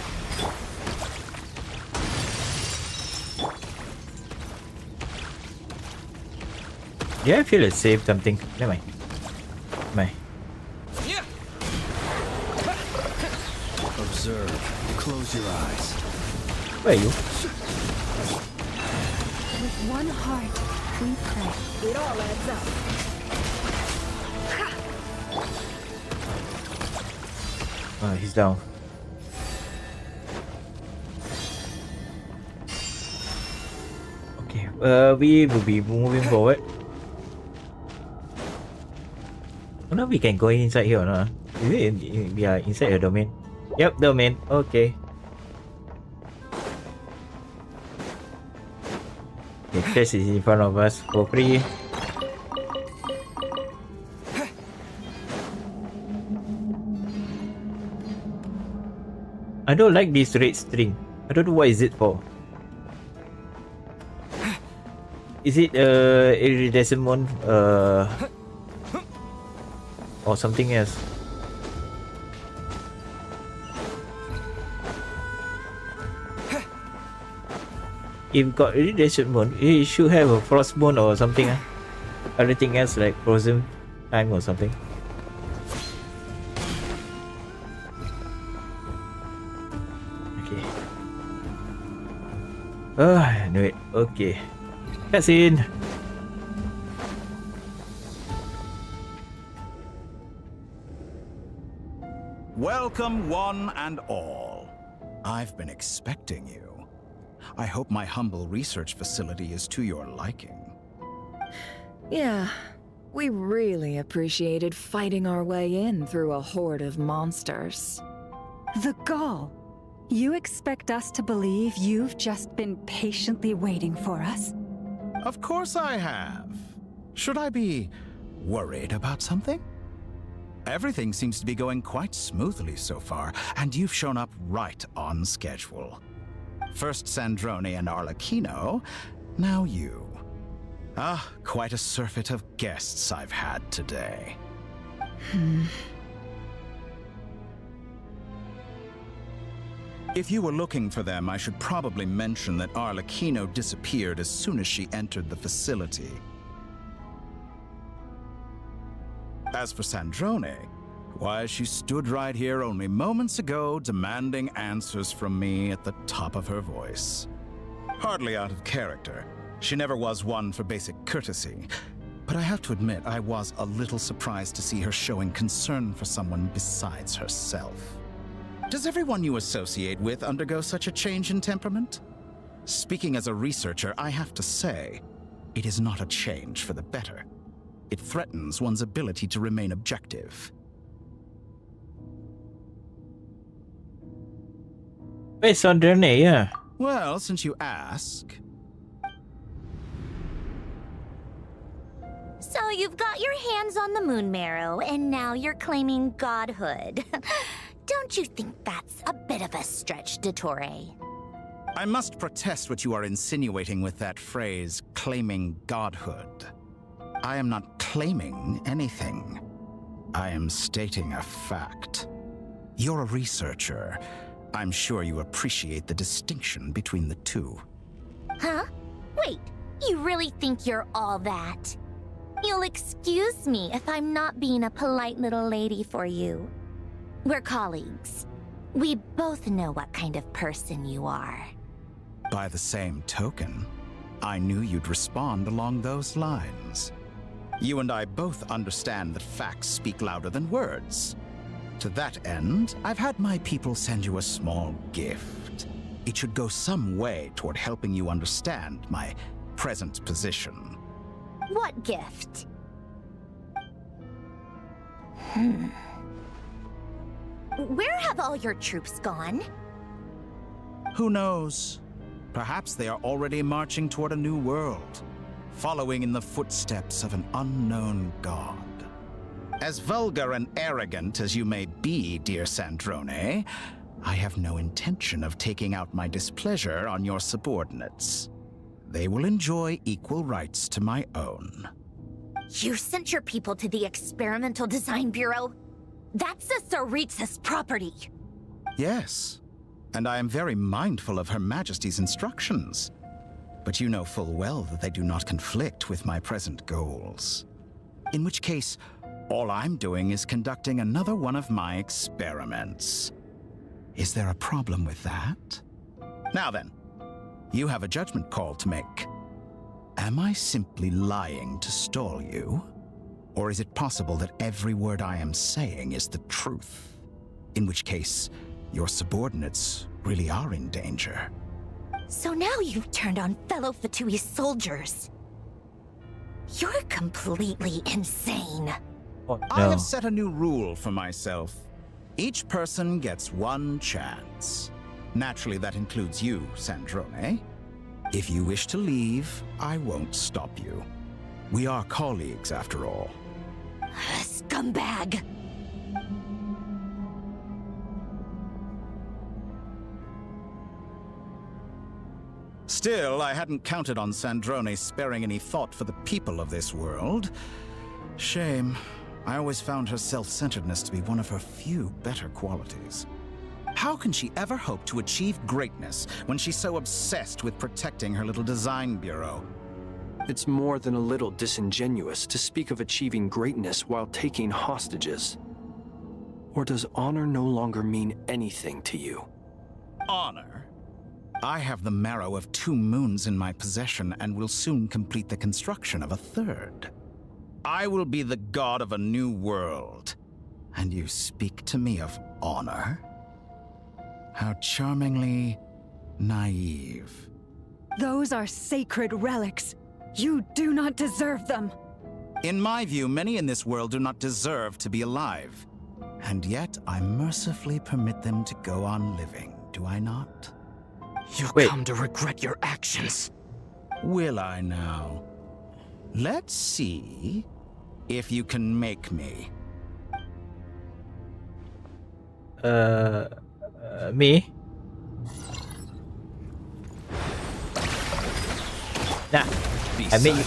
Yeah, I feel it saved something. Never mind. Observe. Close your eyes. Where are you? With one heart, we pray. It all adds up. Oh, he's down. Okay, we will be moving forward. Oh, now we can go inside here or not? Is it we are inside the domain? Yep, domain. Okay. The chest is in front of us for free. I don't like this red string. I don't know what is it for. Is it iridescent or something else? If got iridescent moon, it should have a frost moon or something. Everything else like frozen time or something. Okay. Oh, I knew it. Okay. Cutscene. Welcome, one and all. I've been expecting you. I hope my humble research facility is to your liking. Yeah, we really appreciated fighting our way in through a horde of monsters. The gall. You expect us to believe you've just been patiently waiting for us? Of course I have. Should I be worried about something? Everything seems to be going quite smoothly so far, and you've shown up right on schedule. First Sandrone and Arlecchino, now you. Ah, quite a surfeit of guests I've had today. If you were looking for them, I should probably mention that Arlecchino disappeared as soon as she entered the facility. As for Sandrone, why, she stood right here only moments ago demanding answers from me at the top of her voice. Hardly out of character. She never was one for basic courtesy. But I have to admit, I was a little surprised to see her showing concern for someone besides herself. Does everyone you associate with undergo such a change in temperament? Speaking as a researcher, I have to say, it is not a change for the better. It threatens one's ability to remain objective. Based on their name, yeah. Well, since you ask. So you've got your hands on the moon marrow, and now you're claiming godhood. Don't you think that's a bit of a stretch, Dottore? I must protest what you are insinuating with that phrase, claiming godhood. I am not claiming anything. I am stating a fact. You're a researcher. I'm sure you appreciate the distinction between the two. Huh? Wait, you really think you're all that? You'll excuse me if I'm not being a polite little lady for you. We're colleagues. We both know what kind of person you are. By the same token, I knew you'd respond along those lines. You and I both understand that facts speak louder than words. To that end, I've had my people send you a small gift. It should go some way toward helping you understand my present position. What gift? Where have all your troops gone? Who knows? Perhaps they are already marching toward a new world, following in the footsteps of an unknown god. As vulgar and arrogant as you may be, dear Sandrone, I have no intention of taking out my displeasure on your subordinates. They will enjoy equal rights to my own. You sent your people to the Experimental Design Bureau? That's a Tsaritsa's property. Yes, and I am very mindful of Her Majesty's instructions. But you know full well that they do not conflict with my present goals. In which case, all I'm doing is conducting another one of my experiments. Is there a problem with that? Now then, you have a judgment call to make. Am I simply lying to stall you? Or is it possible that every word I am saying is the truth? In which case, your subordinates really are in danger. So now you've turned on fellow Fatui soldiers. You're completely insane. Oh, no. I have set a new rule for myself. Each person gets one chance. Naturally, that includes you, Sandrone. If you wish to leave, I won't stop you. We are colleagues, after all. Scumbag! Still, I hadn't counted on Sandrone sparing any thought for the people of this world. Shame. I always found her self-centeredness to be one of her few better qualities. How can she ever hope to achieve greatness when she's so obsessed with protecting her little design bureau? It's more than a little disingenuous to speak of achieving greatness while taking hostages. Or does honor no longer mean anything to you? Honor? I have the marrow of 2 moons in my possession and will soon complete the construction of a 3rd. I will be the god of a new world. And you speak to me of honor? How charmingly naive. Those are sacred relics. You do not deserve them. In my view, many in this world do not deserve to be alive. And yet, I mercifully permit them to go on living, do I not? You'll come to regret your actions. Will I now? Let's see if you can make me. Me? Nah, I made you.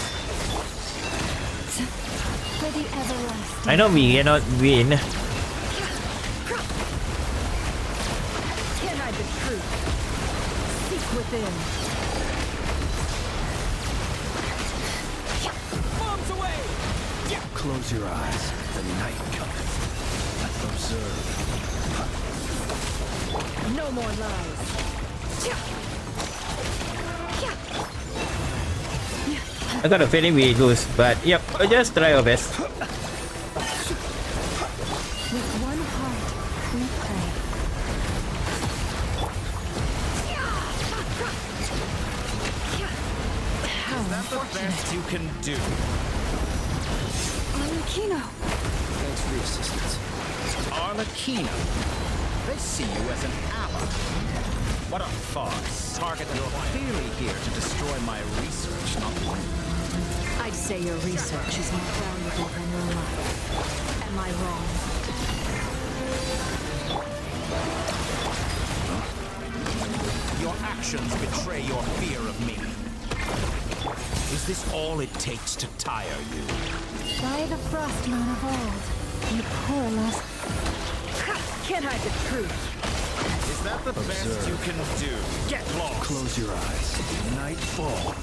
For the everlasting. I know we cannot win. Can't hide the truth. Seek within. Bombs away! Close your eyes. The night cometh. Observe. No more lies. I got a feeling we lose, but yep, we'll just try our best. With one heart, we pray. that the best you can do? Arlecchino. Thanks for the assistance. Arlecchino. They see you as an ally. What a farce. Target, you're clearly here to destroy my research, not mine. I'd say your research is more valuable than your life. Am I wrong? Your actions betray your fear of me. Is this all it takes to tire you? By the frost moon of old, you poor lost. Can't hide the truth. Is that the best you can do? Get lost! Close your eyes. Nightfall.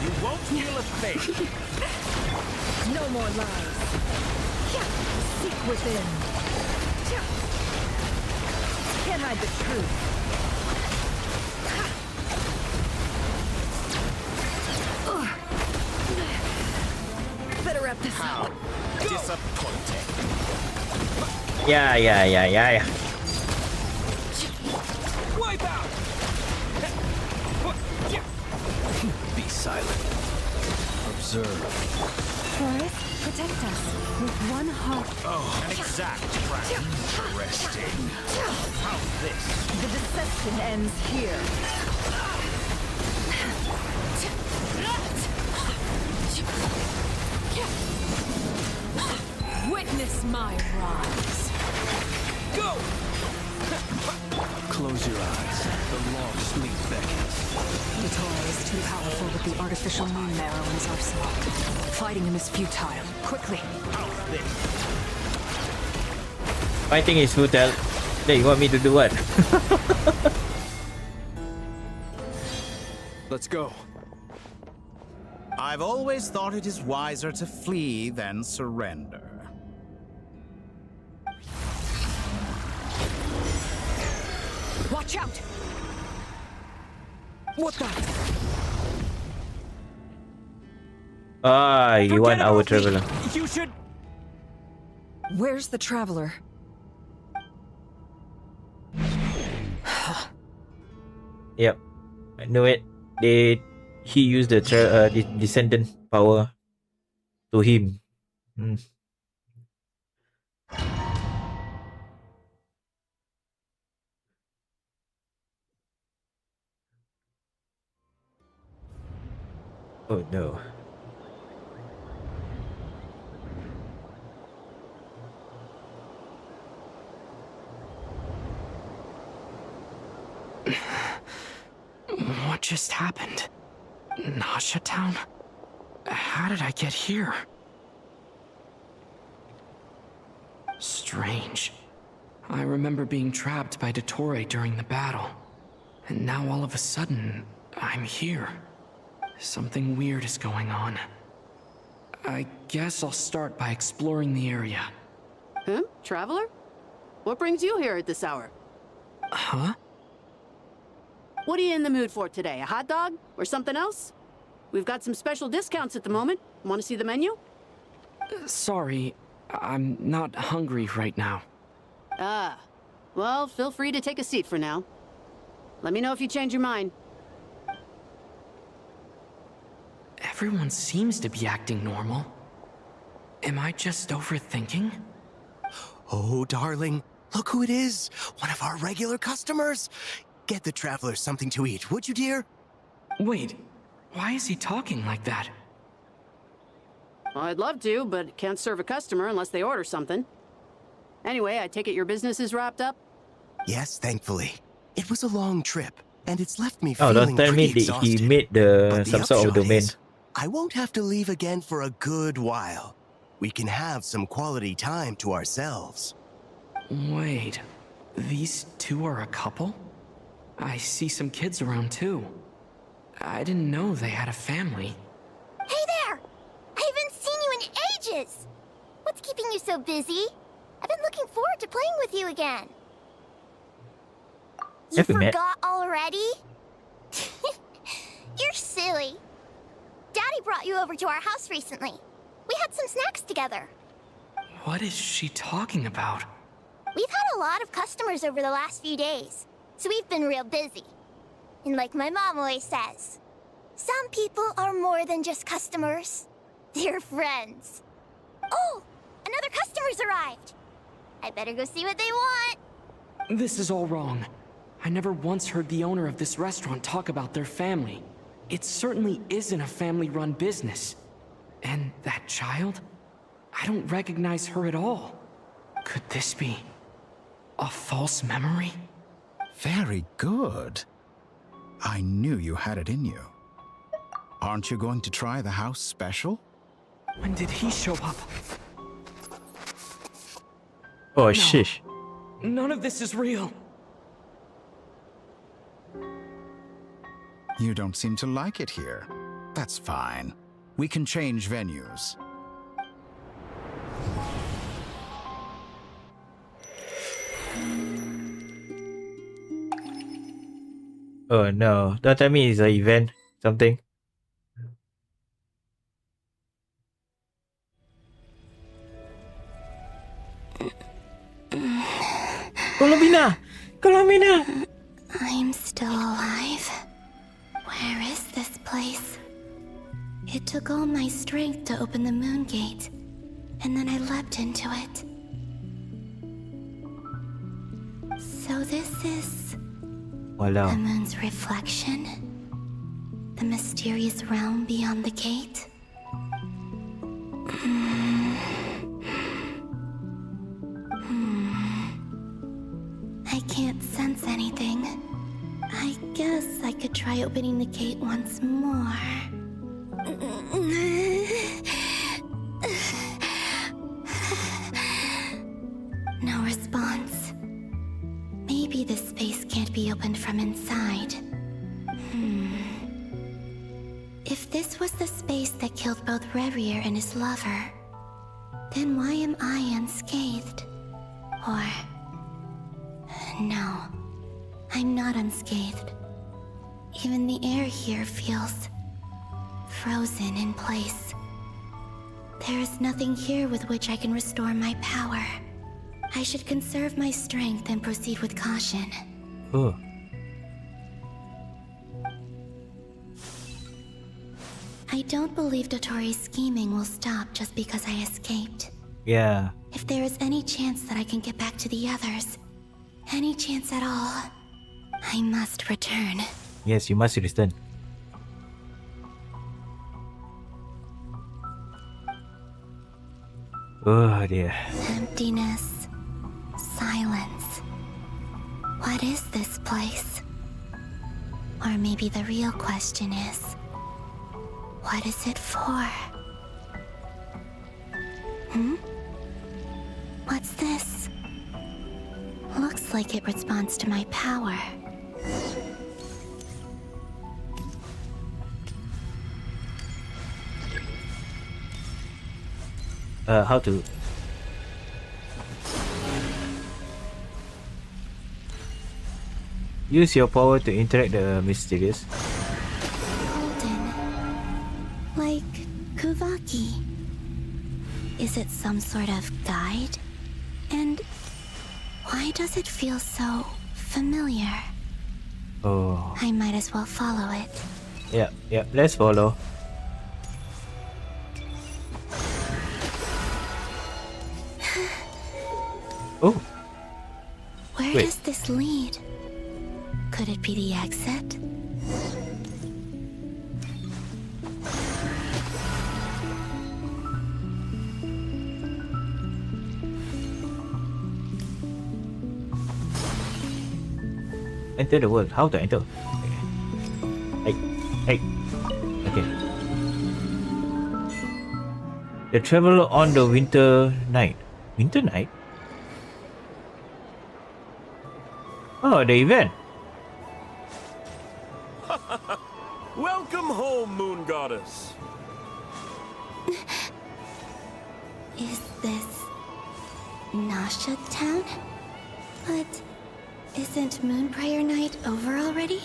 You won't feel a thing. No more lies. Seek within. Can't hide the truth. Better wrap this up. Disappointing. Yeah. Wipe out! Be silent. Observe. Forest, protect us with one heart. Oh, an exact track. Interesting. How's this? The deception ends here. Witness my rise. Go! Close your eyes. The long sleep beckons. Detour is too powerful with the artificial moon marrow in his arsenal. Fighting him is futile. Quickly. How's this? Fighting is futile. Hey, you want me to do what? Let's go. I've always thought it is wiser to flee than surrender. Watch out! What the? Ah, you want our traveler. You should... Where's the traveler? Yep, I knew it. He used the descendant power to him. Oh no. What just happened? Nasha Town? How did I get here? Strange. I remember being trapped by Dottore during the battle. And now all of a sudden, I'm here. Something weird is going on. I guess I'll start by exploring the area. Huh? Traveler? What brings you here at this hour? Huh? What are you in the mood for today? A hot dog? Or something else? We've got some special discounts at the moment. Want to see the menu? Sorry, I'm not hungry right now. Ah. Well, feel free to take a seat for now. Let me know if you change your mind. Everyone seems to be acting normal. Am I just overthinking? Oh, darling, look who it is. One of our regular customers. Get the traveler something to eat, would you, dear? Wait, why is he talking like that? Well, I'd love to, but can't serve a customer unless they order something. Anyway, I take it your business is wrapped up? Yes, thankfully. It was a long trip, and it's left me Oh, feeling don't tell me pretty that he exhausted. made But some sort of upshot domain. is, I won't have to leave again for a good while. We can have some quality time to ourselves. Wait, these two are a couple? I see some kids around too. I didn't know they had a family. Hey there! I haven't seen you in ages! What's keeping you so busy? I've been looking forward to playing with you again. You Have we met? forgot already? You're silly. Daddy brought you over to our house recently. We had some snacks together. What is she talking about? We've had a lot of customers over the last few days, so we've been real busy. And like my mom always says, some people are more than just customers. They're friends. Oh, another customer's arrived. I better go see what they want. This is all wrong. I never once heard the owner of this restaurant talk about their family. It certainly isn't a family-run business. And that child? I don't recognize her at all. Could this be a false memory? Very good. I knew you had it in you. Aren't you going to try the house special? When did he show up? Oh, shish. None of this is real. You don't seem to like it here. That's fine. We can change venues. Oh no, don't tell me it's an event, something. Colombina! Colombina! I'm still alive. Where is this place? It took all my strength to open the moon gate, and then I leapt into it. So this is Wow. the moon's reflection? The mysterious realm beyond the gate? I can't sense anything. I guess I could try opening the gate once more. No response. Maybe this space can't be opened from inside. If this was the space that killed both Revier and his lover, then why am I unscathed? Or... no, I'm not unscathed. Even the air here feels frozen in place. There is nothing here with which I can restore my power. I should conserve my strength and proceed with caution. Oh. I don't believe Dotori's scheming will stop just because I escaped. Yeah. If there is any chance that I can get back to the others, any chance at all, I must return. Yes, you must return. Oh dear. Emptiness. Silence. What is this place? Or maybe the real question is, what is it for? What's this? Looks like it responds to my power. How to... Use your power to interact the mysterious. Golden. Like Kuvaki. Is it some sort of guide? And why does it feel so familiar? Oh. I might as well follow it. Yeah, let's follow. Oh. Where Wait. does this lead? Could it be the exit? Enter the world. How to enter? Hey. Okay. The travel on the winter night. Winter night? Oh, the event. Welcome home, Moon Goddess. Is this Nasha Town? But isn't Moonbriar Night over already?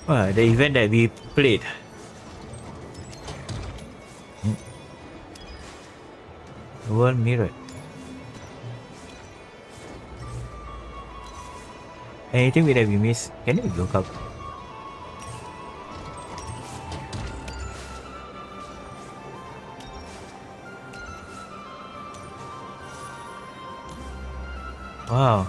The event that we played. World mirror. Anything that we miss? Can we look up? Wow.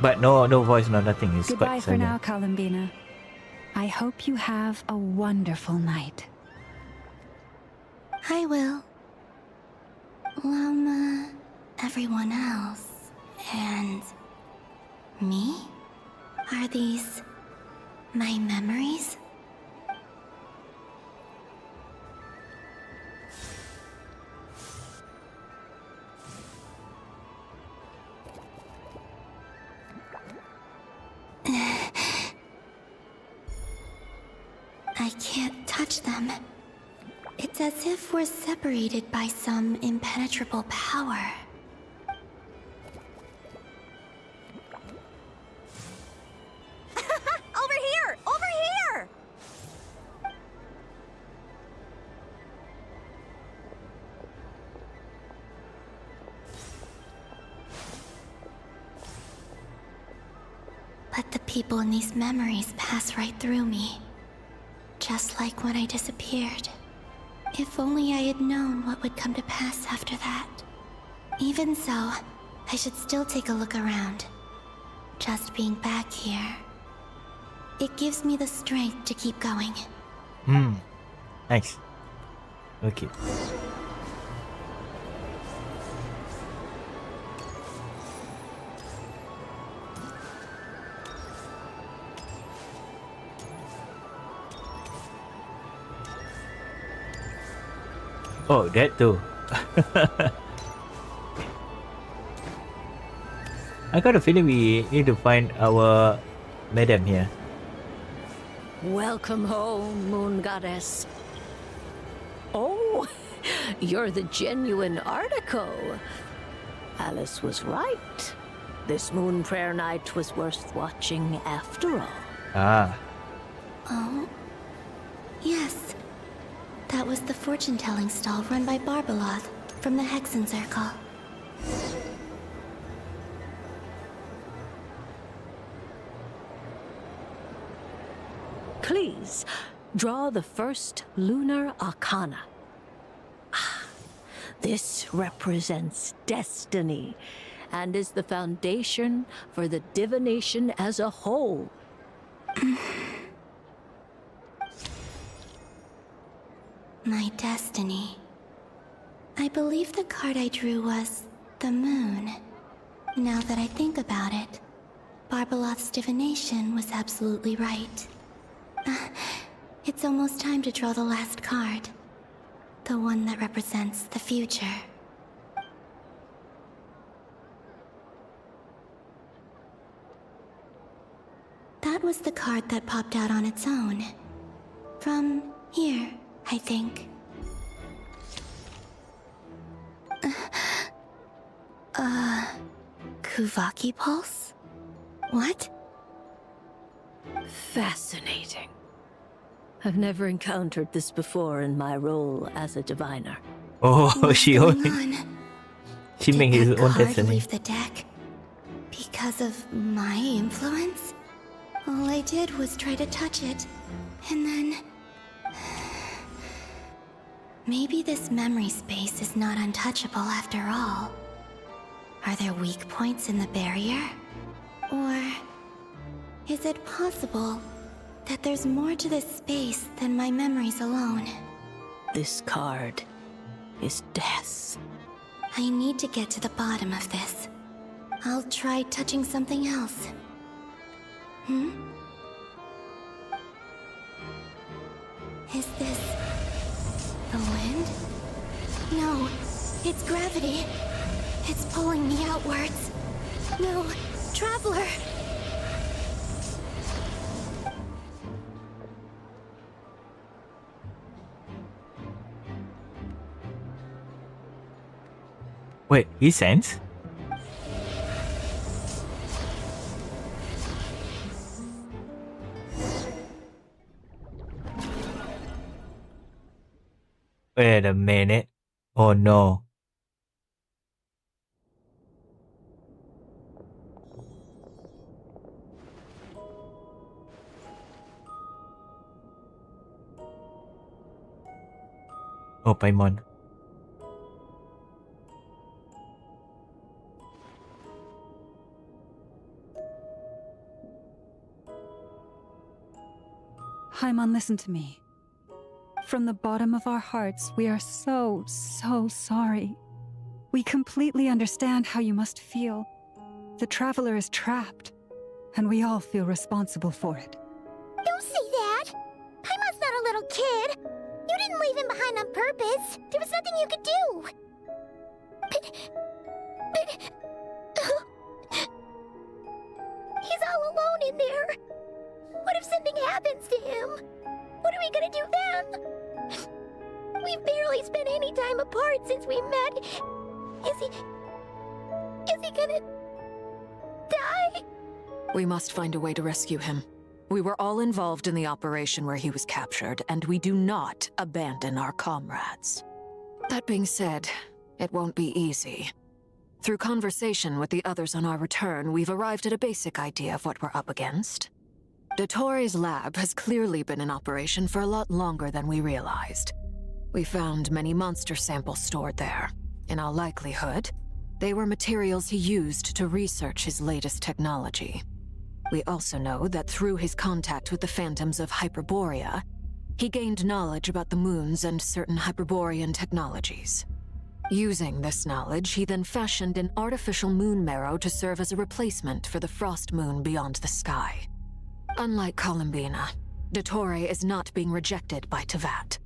But no voice, no nothing. It's Goodbye quite for silent. now, Columbina. I hope you have a wonderful night. I will. Everyone else. And me? Are these my memories? I can't touch them. It's as if we're separated by some impenetrable power. Over here! Over here! But the people in these memories pass right through me. Just like when I disappeared. If only I had known what would come to pass after that. Even so, I should still take a look around. Just being back here. It gives me the strength to keep going. Nice. Okay. Oh, that too. I got a feeling we need to find our madam here. Welcome home, Moon Goddess. Oh, you're the genuine article. Alice was right. This moon prayer night was worth watching after all. Ah. Oh? Yes. That was the fortune-telling stall run by Barbeloth from the Hexen Circle. Please, draw the first lunar arcana. This represents destiny and is the foundation for the divination as a whole. My destiny. I believe the card I drew was the moon. Now that I think about it, Barbeloth's divination was absolutely right. It's almost time to draw the last card. The one that represents the future. That was the card that popped out on its own. From here, I think. Kuvaki Pulse? What? Fascinating. I've never encountered this before in my role as a diviner. Oh, What's she going only on? she made his Did own that card destiny. leave the deck because of my influence? All I did was try to touch it, and then... Maybe this memory space is not untouchable after all. Are there weak points in the barrier? Or is it possible that there's more to this space than my memories alone? This card is death. I need to get to the bottom of this. I'll try touching something else. Is this the wind? No, it's gravity. It's pulling me outwards. No, Traveler! Wait, he sends? Wait a minute. Oh no. Oh, Paimon. Paimon, listen to me. From the bottom of our hearts, we are so sorry. We completely understand how you must feel. The Traveler is trapped, and we all feel responsible for it. Don't say that! Paimon's not a little kid! You didn't leave him behind on purpose! There was nothing you could do! He's all alone in there! What if something happens to him? What are we gonna do then? We've barely spent any time apart since we met. Is he gonna die? We must find a way to rescue him. We were all involved in the operation where he was captured, and we do not abandon our comrades. That being said, it won't be easy. Through conversation with the others on our return, we've arrived at a basic idea of what we're up against. Dottoro's lab has clearly been in operation for a lot longer than we realized. We found many monster samples stored there. In all likelihood, they were materials he used to research his latest technology. We also know that through his contact with the phantoms of Hyperborea, he gained knowledge about the moons and certain Hyperborean technologies. Using this knowledge, he then fashioned an artificial moon marrow to serve as a replacement for the frost moon beyond the sky. Unlike Columbina, Dottore is not being rejected by Teyvat.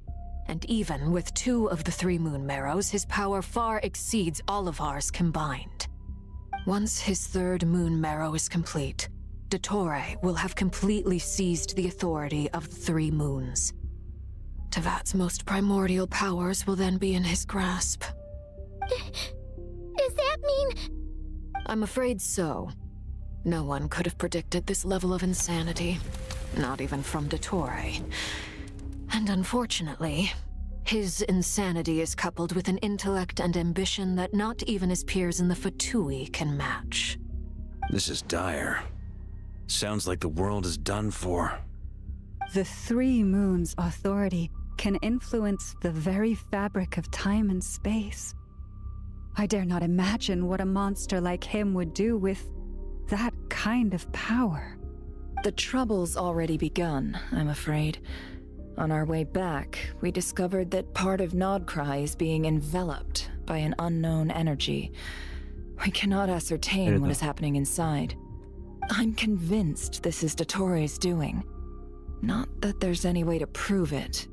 And even with 2 of the 3 moon marrows, his power far exceeds all of ours combined. Once his 3rd moon marrow is complete, Dottore will have completely seized the authority of the 3 moons. Teyvat's most primordial powers will then be in his grasp. Does that mean... I'm afraid so. No one could have predicted this level of insanity. Not even from Dottore. And unfortunately, his insanity is coupled with an intellect and ambition that not even his peers in the Fatui can match. This is dire. Sounds like the world is done for. The 3 moons' authority can influence the very fabric of time and space. I dare not imagine what a monster like him would do with that kind of power. The trouble's already begun, I'm afraid. On our way back, we discovered that part of nod-krai is being enveloped by an unknown energy. We cannot ascertain what is happening inside. I'm convinced this is Dottore's doing. Not that there's any way to prove it.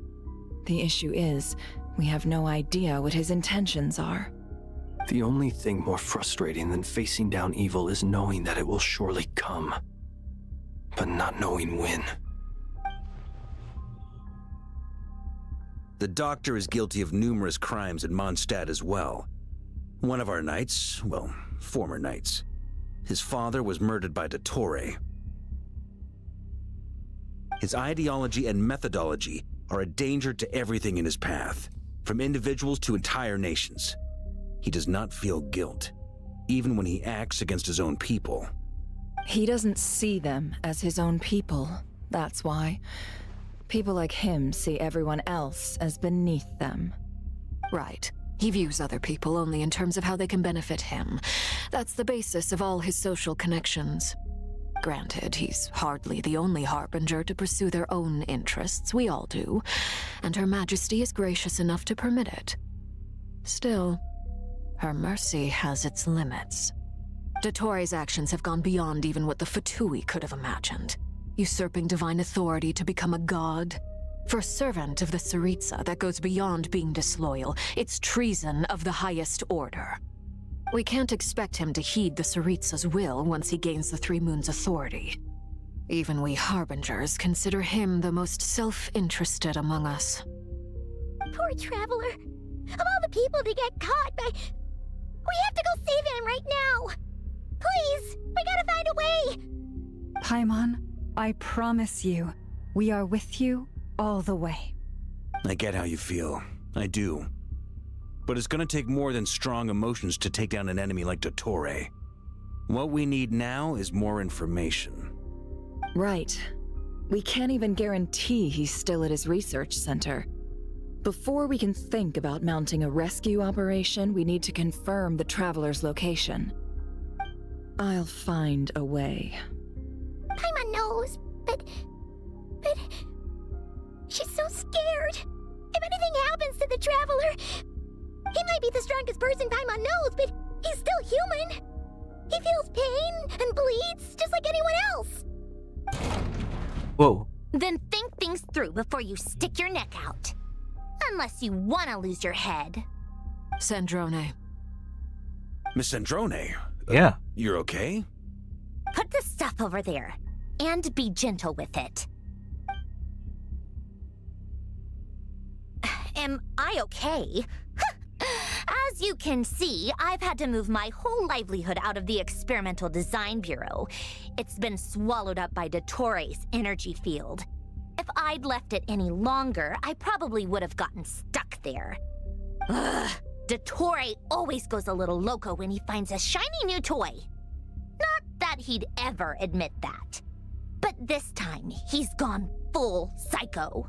The issue is, we have no idea what his intentions are. The only thing more frustrating than facing down evil is knowing that it will surely come, but not knowing when. The Doctor is guilty of numerous crimes in Mondstadt as well. One of our knights, well, former knights, his father was murdered by Dottore. His ideology and methodology are a danger to everything in his path, from individuals to entire nations. He does not feel guilt, even when he acts against his own people. He doesn't see them as his own people, that's why. People like him see everyone else as beneath them. Right. He views other people only in terms of how they can benefit him. That's the basis of all his social connections. Granted, he's hardly the only harbinger to pursue their own interests. We all do. And Her Majesty is gracious enough to permit it. Still, her mercy has its limits. Dottore's actions have gone beyond even what the Fatui could have imagined. Usurping divine authority to become a god. For a servant of the Tsaritsa, that goes beyond being disloyal. It's treason of the highest order. We can't expect him to heed the Tsaritsa's will once he gains the 3 moons' authority. Even we harbingers consider him the most self-interested among us. Poor Traveler. Of all the people to get caught by... We have to go save him right now! Please! We gotta find a way! Paimon, I promise you, we are with you all the way. I get how you feel. I do. But it's gonna take more than strong emotions to take down an enemy like Dottore. What we need now is more information. Right. We can't even guarantee he's still at his research center. Before we can think about mounting a rescue operation, we need to confirm the Traveler's location. I'll find a way. Paimon knows, but... She's so scared. If anything happens to the Traveler... He might be the strongest person Paimon knows, but he's still human. He feels pain and bleeds just like anyone else. Whoa. Then think things through before you stick your neck out. Unless you want to lose your head. Sandrone. Miss Sandrone? Yeah. You're okay? Put the stuff over there. And be gentle with it. Am I okay? As you can see, I've had to move my whole livelihood out of the Experimental Design Bureau. It's been swallowed up by Dottore's energy field. If I'd left it any longer, I probably would have gotten stuck there. Ugh, Dottore always goes a little loco when he finds a shiny new toy. Not that he'd ever admit that. But this time, he's gone full psycho.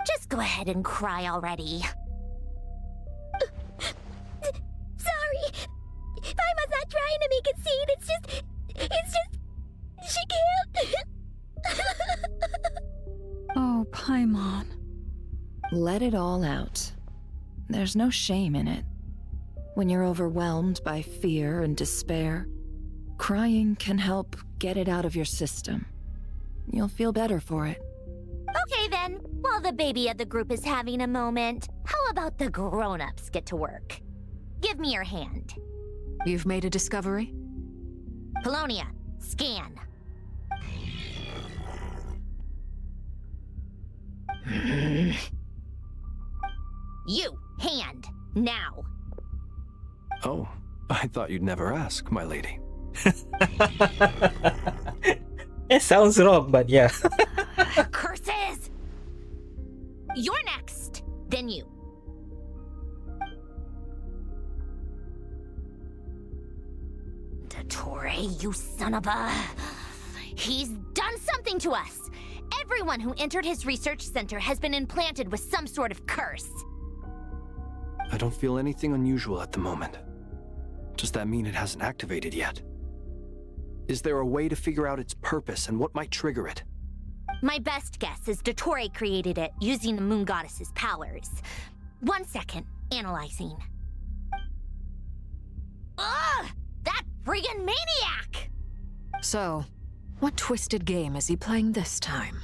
Just go ahead and cry already. Sorry. Paimon's not trying to make it scene. It's just... She can't. Oh, Paimon. Let it all out. There's no shame in it. When you're overwhelmed by fear and despair, crying can help get it out of your system. You'll feel better for it. Okay then, while the baby of the group is having a moment, how about the grown-ups get to work? Give me your hand. You've made a discovery? Polonia, scan. You, hand, now. Oh, I thought you'd never ask, my lady. It sounds wrong, but yeah. Curses! You're next, then you. Dottore, you son of a... He's done something to us! Everyone who entered his research center has been implanted with some sort of curse. I don't feel anything unusual at the moment. Does that mean it hasn't activated yet? Is there a way to figure out its purpose and what might trigger it? My best guess is Dottore created it using the Moon Goddess's powers. 1 second, analyzing. Ugh! That friggin' maniac! So, what twisted game is he playing this time?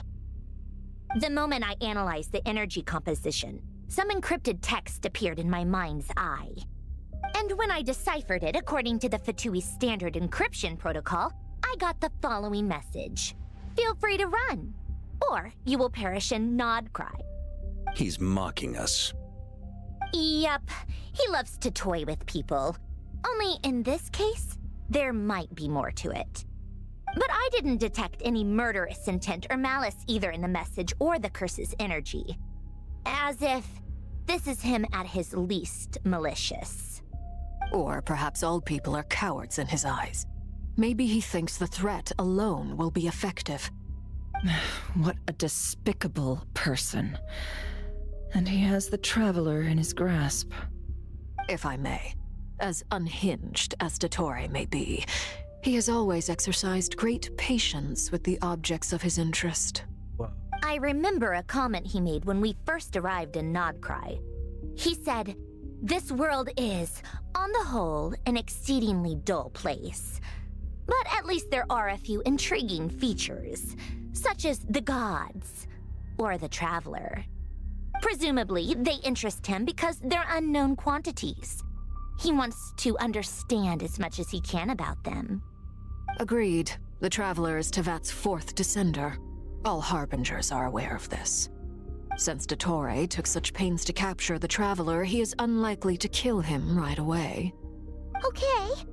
The moment I analyzed the energy composition, some encrypted text appeared in my mind's eye. And when I deciphered it according to the Fatui standard encryption protocol, I got the following message. Feel free to run, or you will perish in nod-krai. He's mocking us. Yep, he loves to toy with people. Only in this case, there might be more to it. But I didn't detect any murderous intent or malice either in the message or the curse's energy. As if this is him at his least malicious. Or perhaps all people are cowards in his eyes. Maybe he thinks the threat alone will be effective. What a despicable person. And he has the Traveler in his grasp. If I may, as unhinged as Dottore may be, he has always exercised great patience with the objects of his interest. I remember a comment he made when we first arrived in nod-krai. He said, "This world is, on the whole, an exceedingly dull place. But at least there are a few intriguing features, such as the gods, or the Traveler. Presumably, they interest him because they're unknown quantities. He wants to understand as much as he can about them." Agreed. The Traveler is Tevat's fourth descender. All Harbingers are aware of this. Since Dottore took such pains to capture the Traveler, he is unlikely to kill him right away. Okay,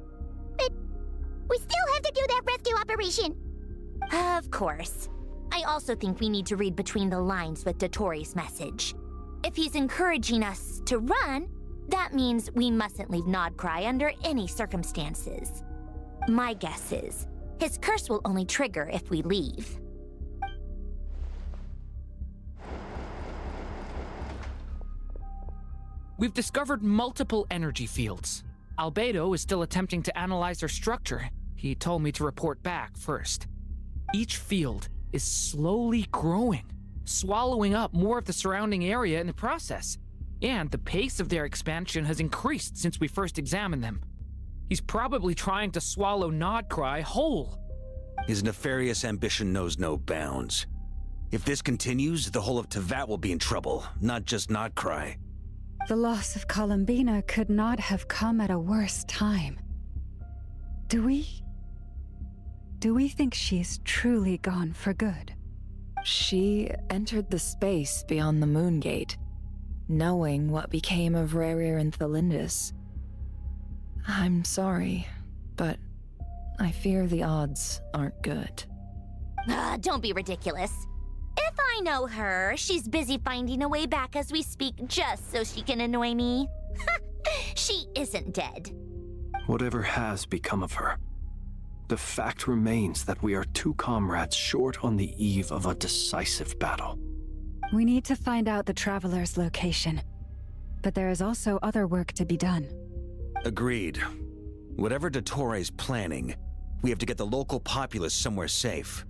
but we still have to do that rescue operation. Of course. I also think we need to read between the lines with Dotori's message. If he's encouraging us to run, that means we mustn't leave nod-krai under any circumstances. My guess is, his curse will only trigger if we leave. We've discovered multiple energy fields. Albedo is still attempting to analyze their structure. He told me to report back first. Each field is slowly growing, swallowing up more of the surrounding area in the process. And the pace of their expansion has increased since we first examined them. He's probably trying to swallow nod-krai whole. His nefarious ambition knows no bounds. If this continues, the whole of Teyvat will be in trouble, not just nod-krai. The loss of Columbina could not have come at a worse time. Do we think she's truly gone for good? She entered the space beyond the Moon Gate, knowing what became of Rerir and Thelindis. I'm sorry, but I fear the odds aren't good. Don't be ridiculous. If I know her, she's busy finding a way back as we speak just so she can annoy me. She isn't dead. Whatever has become of her, the fact remains that we are two comrades short on the eve of a decisive battle. We need to find out the Traveler's location, but there is also other work to be done. Agreed. Whatever Dottore planning, we have to get the local populace somewhere safe.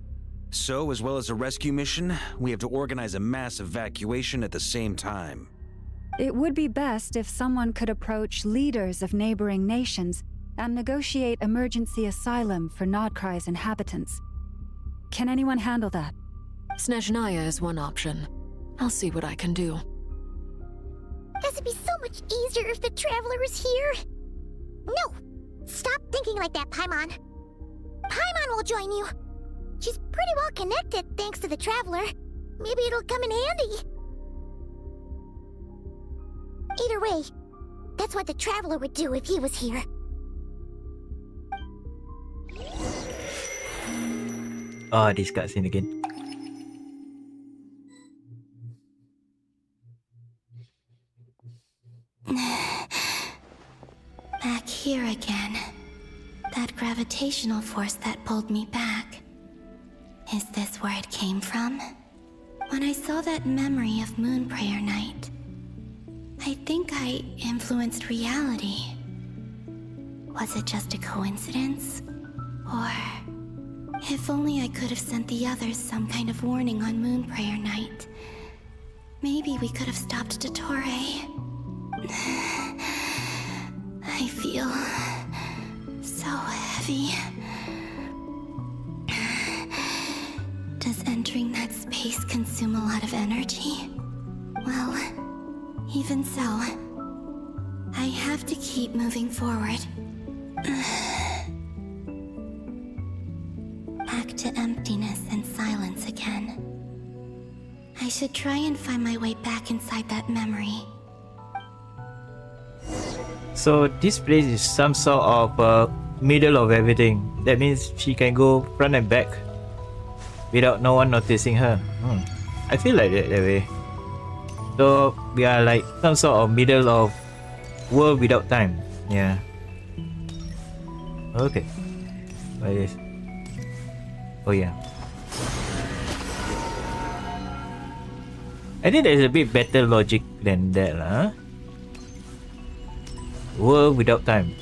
So, as well as a rescue mission, we have to organize a mass evacuation at the same time. It would be best if someone could approach leaders of neighboring nations and negotiate emergency asylum for nod-krai's inhabitants. Can anyone handle that? Snezhnaya is one option. I'll see what I can do. This would be so much easier if the Traveler was here. No! Stop thinking like that, Paimon. Paimon will join you. She's pretty well connected thanks to the Traveler. Maybe it'll come in handy. Either way, that's what the Traveler would do if he was here. Oh, this cutscene again. Back here again. That gravitational force that pulled me back. Is this where it came from? When I saw that memory of Moon Prayer Night, I think I influenced reality. Was it just a coincidence? Or... if only I could have sent the others some kind of warning on Moon Prayer Night. Maybe we could have stopped Dottore. I feel... so heavy. Does entering that space consume a lot of energy? Well, even so, I have to keep moving forward. Back to emptiness and silence again. I should try and find my way back inside that memory. So this place is some sort of middle of everything. That means she can go front and back without no one noticing her. I feel like that way. So we are like some sort of middle of world without time. Yeah. Okay. What is this? Oh yeah. I think there's a bit better logic than that, huh? World without time.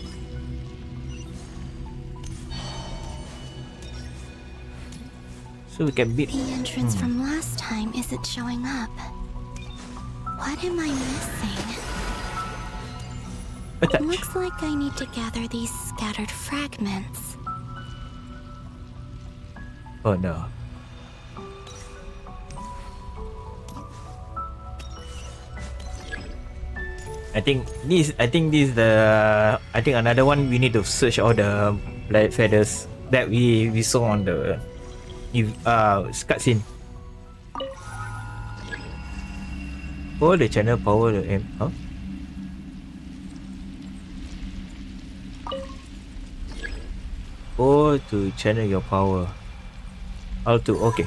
So we can beat. The entrance from last time isn't showing up. What am I missing? Looks like I need to gather these scattered fragments. Oh no. I think this another one we need to search all the black feathers that we saw on the cutscene. Oh, the channel power the aim. Huh? Oh, to channel your power. All2, okay.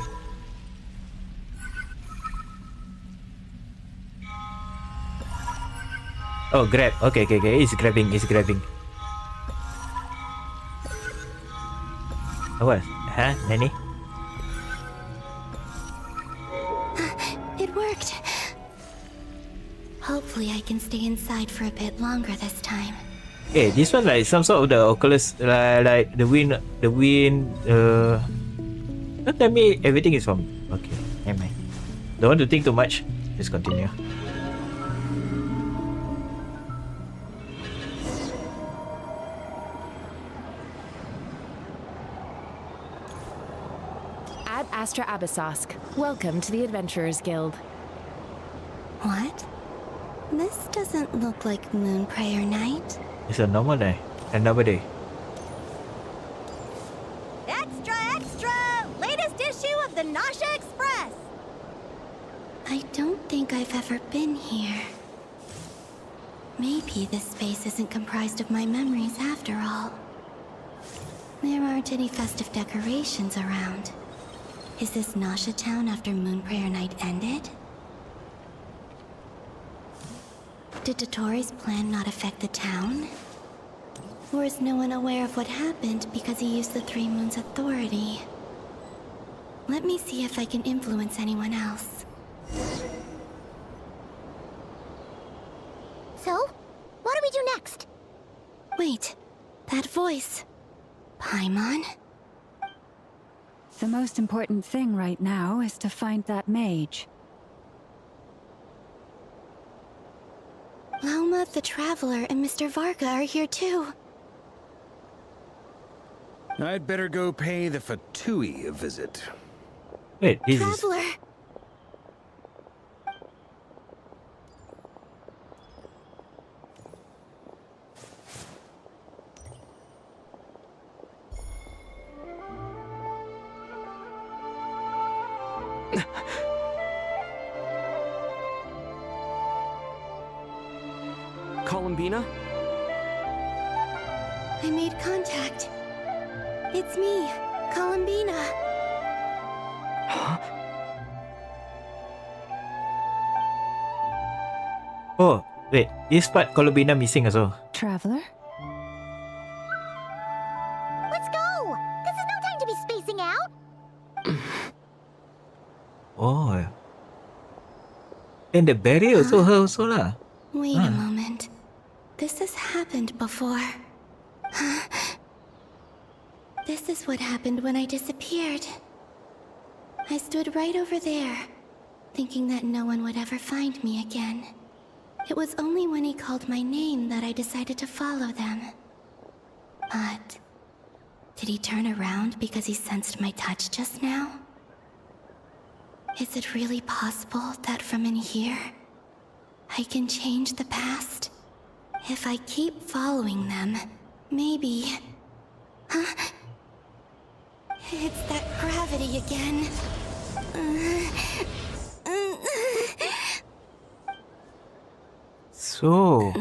Oh, grab. Okay. It's grabbing. Oh, what? Huh, Nanny? It worked. Hopefully I can stay inside for a bit longer this time. Okay, this one like some sort of the Oculus, like the wind. Don't tell me everything is from. Okay, never mind. Don't want to think too much. Just continue. Ad Astra Abyssosque. Welcome to the Adventurers Guild. What? This doesn't look like Moon Prayer Night. It's a normal day. Another day. Extra, extra! Latest issue of the Nausea Express! I don't think I've ever been here. Maybe this space isn't comprised of my memories after all. There aren't any festive decorations around. Is this Nausea Town after Moon Prayer Night ended? Did Dottoro's plan not affect the town? Or is no one aware of what happened because he used the Three Moons' authority? Let me see if I can influence anyone else. So, what do we do next? Wait, that voice. Paimon? The most important thing right now is to find that mage. Lauma the Traveler and Mr. Varga are here too. I'd better go pay the Fatui a visit. Wait, this is... Traveler! Columbina? I made contact. It's me, Columbina. Huh? Oh, wait. This part Columbina missing also. Traveler? Let's go! This is no time to be spacing out! Oh. And the barrier also her also lah. Wait a moment. This has happened before. This is what happened when I disappeared. I stood right over there, thinking that no one would ever find me again. It was only when he called my name that I decided to follow them. But did he turn around because he sensed my touch just now? Is it really possible that from in here, I can change the past? If I keep following them, maybe... It's that gravity again. So...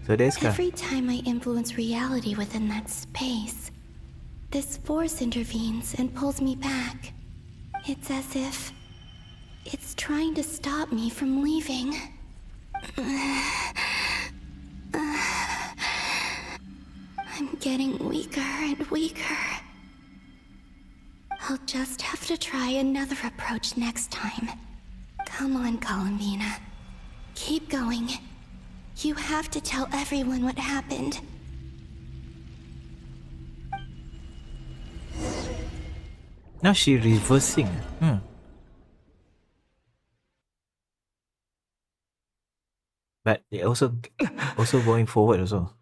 so there's... Every time I influence reality within that space, this force intervenes and pulls me back. It's as if... it's trying to stop me from leaving. I'm getting weaker and weaker. I'll just have to try another approach next time. Come on, Columbina. Keep going. You have to tell everyone what happened. Now she reversing. But they also going forward also.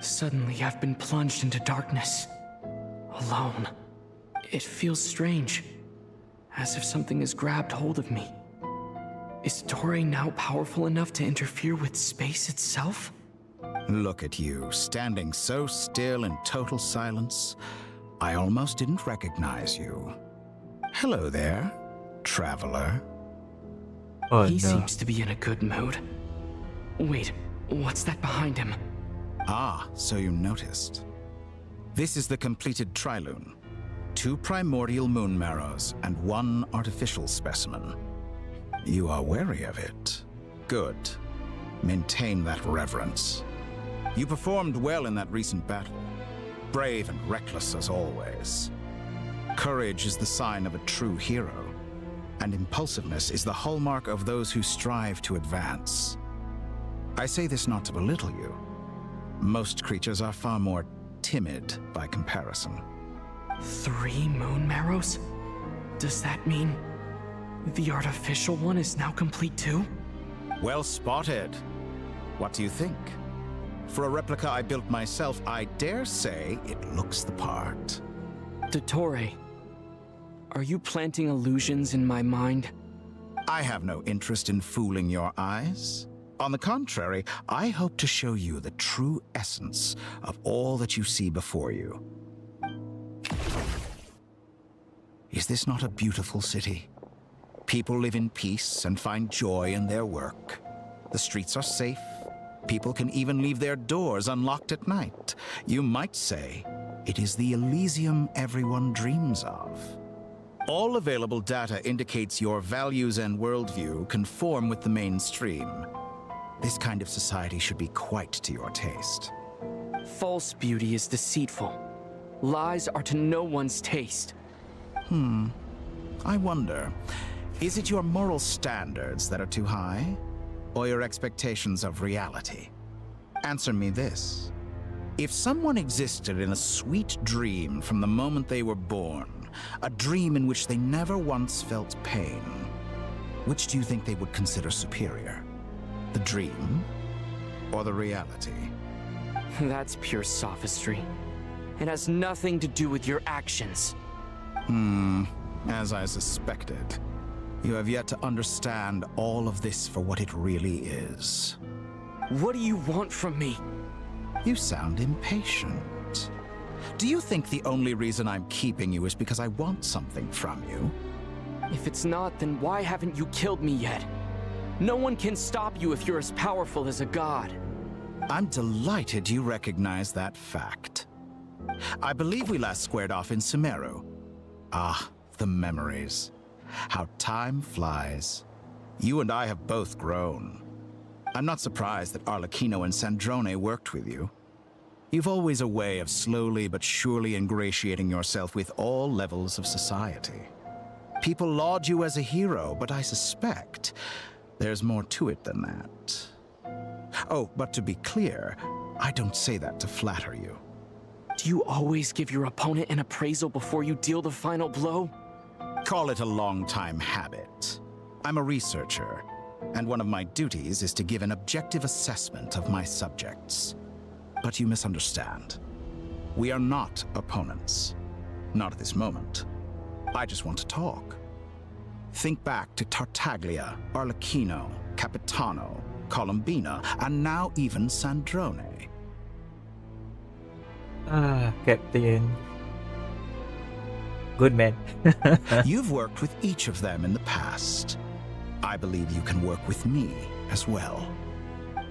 Suddenly I've been plunged into darkness. Alone. It feels strange. As if something has grabbed hold of me. Is Toray now powerful enough to interfere with space itself? Look at you, standing so still in total silence. I almost didn't recognize you. Hello there, traveler. Oh, he no. seems to be in a good mood. Wait, what's that behind him? Ah, so you noticed. This is the completed trilune. 2 primordial moon marrows and 1 artificial specimen. You are wary of it. Good. Maintain that reverence. You performed well in that recent battle. Brave and reckless as always. Courage is the sign of a true hero, and impulsiveness is the hallmark of those who strive to advance. I say this not to belittle you. Most creatures are far more timid by comparison. 3 moon marrows? Does that mean the artificial one is now complete too? Well spotted. What do you think? For a replica I built myself, I dare say it looks the part. Dottore, are you planting illusions in my mind? I have no interest in fooling your eyes. On the contrary, I hope to show you the true essence of all that you see before you. Is this not a beautiful city? People live in peace and find joy in their work. The streets are safe. People can even leave their doors unlocked at night. You might say it is the Elysium everyone dreams of. All available data indicates your values and worldview conform with the mainstream. This kind of society should be quite to your taste. False beauty is deceitful. Lies are to no one's taste. I wonder, is it your moral standards that are too high? Or your expectations of reality? Answer me this. If someone existed in a sweet dream from the moment they were born, a dream in which they never once felt pain, which do you think they would consider superior? The dream or the reality? That's pure sophistry. It has nothing to do with your actions. As I suspected. You have yet to understand all of this for what it really is. What do you want from me? You sound impatient. Do you think the only reason I'm keeping you is because I want something from you? If it's not, then why haven't you killed me yet? No one can stop you if you're as powerful as a god. I'm delighted you recognize that fact. I believe we last squared off in Sumeru. Ah, the memories. How time flies. You and I have both grown. I'm not surprised that Arlecchino and Sandrone worked with you. You've always a way of slowly but surely ingratiating yourself with all levels of society. People laud you as a hero, but I suspect there's more to it than that. Oh, but to be clear, I don't say that to flatter you. Do you always give your opponent an appraisal before you deal the final blow? Call it a long-time habit. I'm a researcher, and one of my duties is to give an objective assessment of my subjects. But you misunderstand. We are not opponents. Not at this moment. I just want to talk. Think back to Tartaglia, Arlecchino, Capitano, Colombina, and now even Sandrone. Captain. Good man. You've worked with each of them in the past. I believe you can work with me as well.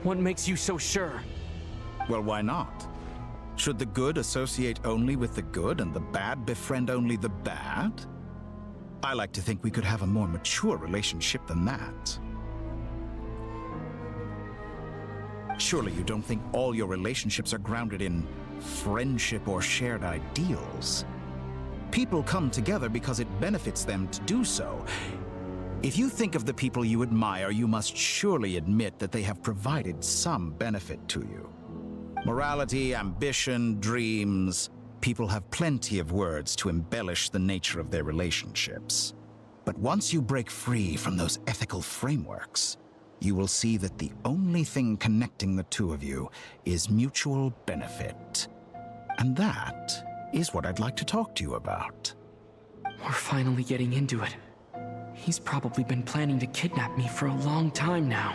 What makes you so sure? Well, why not? Should the good associate only with the good and the bad befriend only the bad? I like to think we could have a more mature relationship than that. Surely you don't think all your relationships are grounded in friendship or shared ideals? People come together because it benefits them to do so. If you think of the people you admire, you must surely admit that they have provided some benefit to you. Morality, ambition, dreams. People have plenty of words to embellish the nature of their relationships. But once you break free from those ethical frameworks, you will see that the only thing connecting the two of you is mutual benefit. And that is what I'd like to talk to you about. We're finally getting into it. He's probably been planning to kidnap me for a long time now.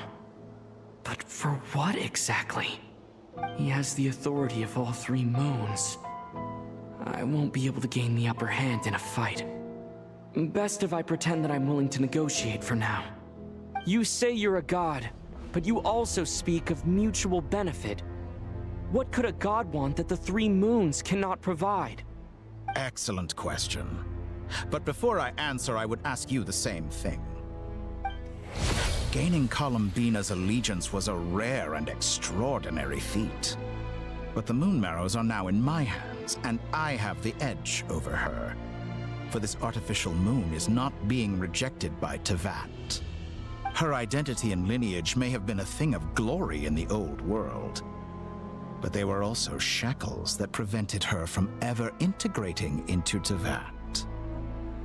But for what exactly? He has the authority of all 3 moons. I won't be able to gain the upper hand in a fight. Best if I pretend that I'm willing to negotiate for now. You say you're a god, but you also speak of mutual benefit. What could a god want that the 3 moons cannot provide? Excellent question. But before I answer, I would ask you the same thing. Gaining Columbina's allegiance was a rare and extraordinary feat. But the Moon Marrows are now in my hands, and I have the edge over her. For this artificial moon is not being rejected by Teyvat. Her identity and lineage may have been a thing of glory in the old world, but they were also shackles that prevented her from ever integrating into Teyvat.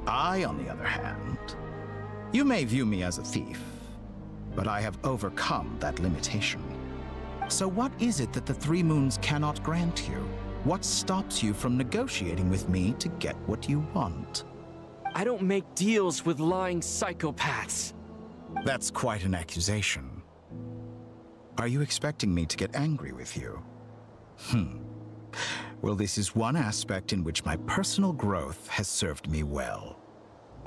I, on the other hand, you may view me as a thief, but I have overcome that limitation. So what is it that the 3 moons cannot grant you? What stops you from negotiating with me to get what you want? I don't make deals with lying psychopaths. That's quite an accusation. Are you expecting me to get angry with you? Well, this is one aspect in which my personal growth has served me well.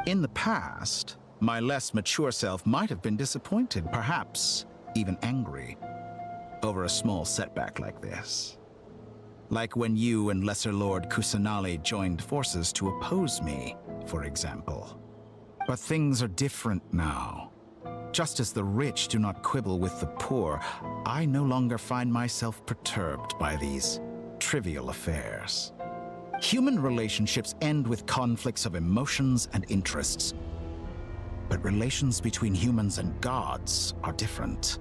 In the past, my less mature self might have been disappointed, perhaps even angry, over a small setback like this. Like when you and Lesser Lord Kusanali joined forces to oppose me, for example. But things are different now. Just as the rich do not quibble with the poor, I no longer find myself perturbed by these trivial affairs. Human relationships end with conflicts of emotions and interests. But relations between humans and gods are different.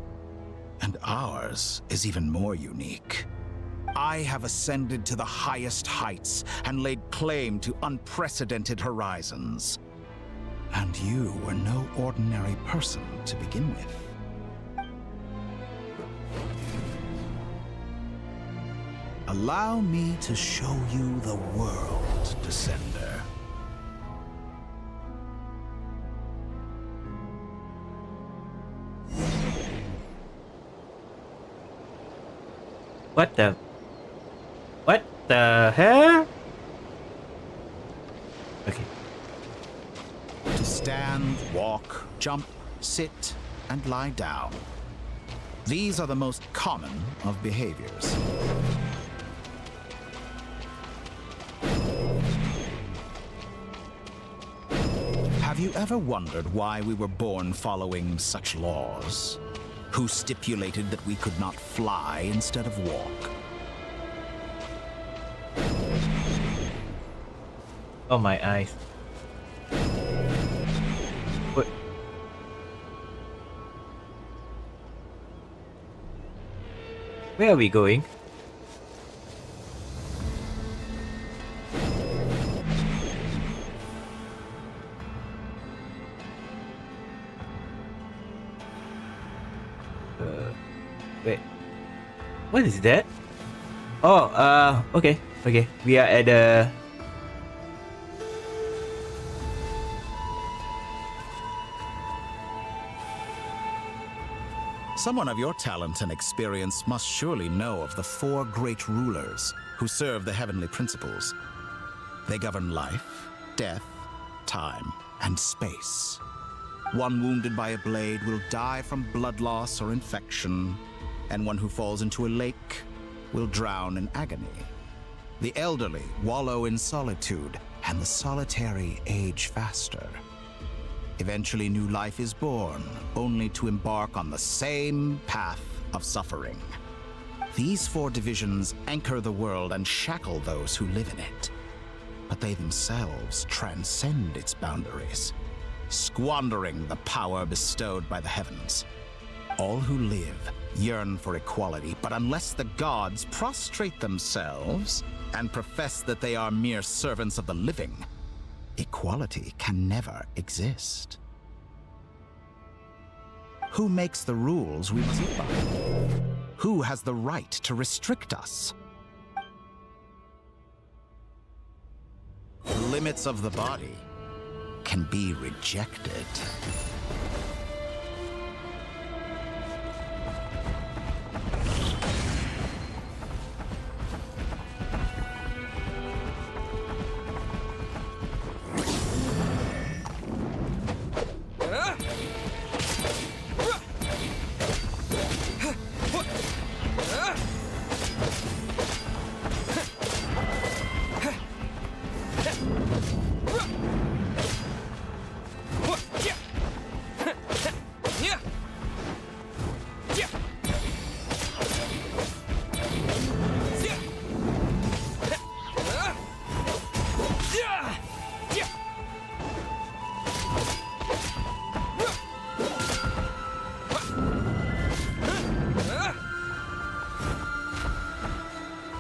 And ours is even more unique. I have ascended to the highest heights and laid claim to unprecedented horizons. And you were no ordinary person to begin with. Allow me to show you the world, Descender. What the hell? Okay. To stand, walk, jump, sit, and lie down. These are the most common of behaviors. Have you ever wondered why we were born following such laws? Who stipulated that we could not fly instead of walk? Oh, my eyes. What? Where are we going? Wait. What is that? Oh, okay. Okay. We are at the... Someone of your talent and experience must surely know of the 4 great rulers who serve the heavenly principles. They govern life, death, time, and space. One wounded by a blade will die from blood loss or infection, and one who falls into a lake will drown in agony. The elderly wallow in solitude, and the solitary age faster. Eventually, new life is born, only to embark on the same path of suffering. These 4 divisions anchor the world and shackle those who live in it. But they themselves transcend its boundaries, squandering the power bestowed by the heavens. All who live yearn for equality, but unless the gods prostrate themselves and profess that they are mere servants of the living, equality can never exist. Who makes the rules we must live by? Who has the right to restrict us? The limits of the body can be rejected.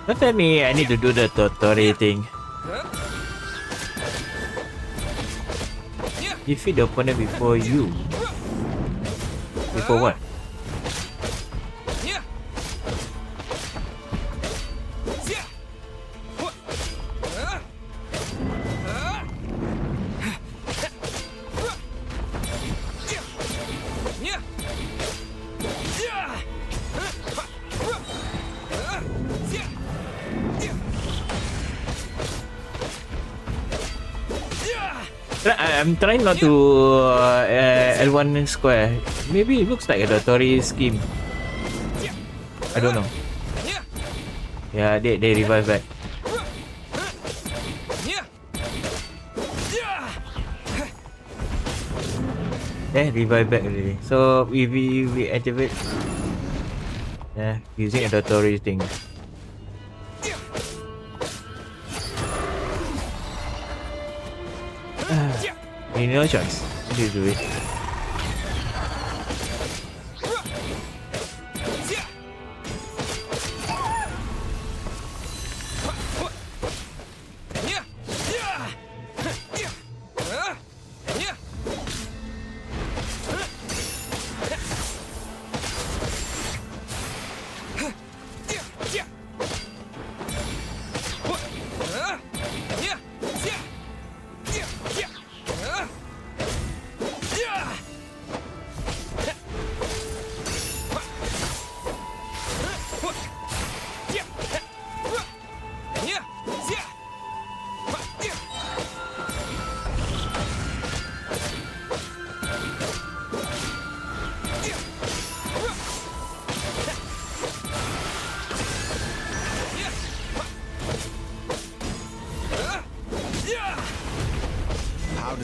Don't tell me I need to do the Totori thing. Defeat the opponent before you. Before what? I'm trying not to L1 square. Maybe it looks like a Totori scheme. I don't know. Yeah, they revive back. Revive back already. So we activate. Yeah, using a Totori thing. No choice. You do it.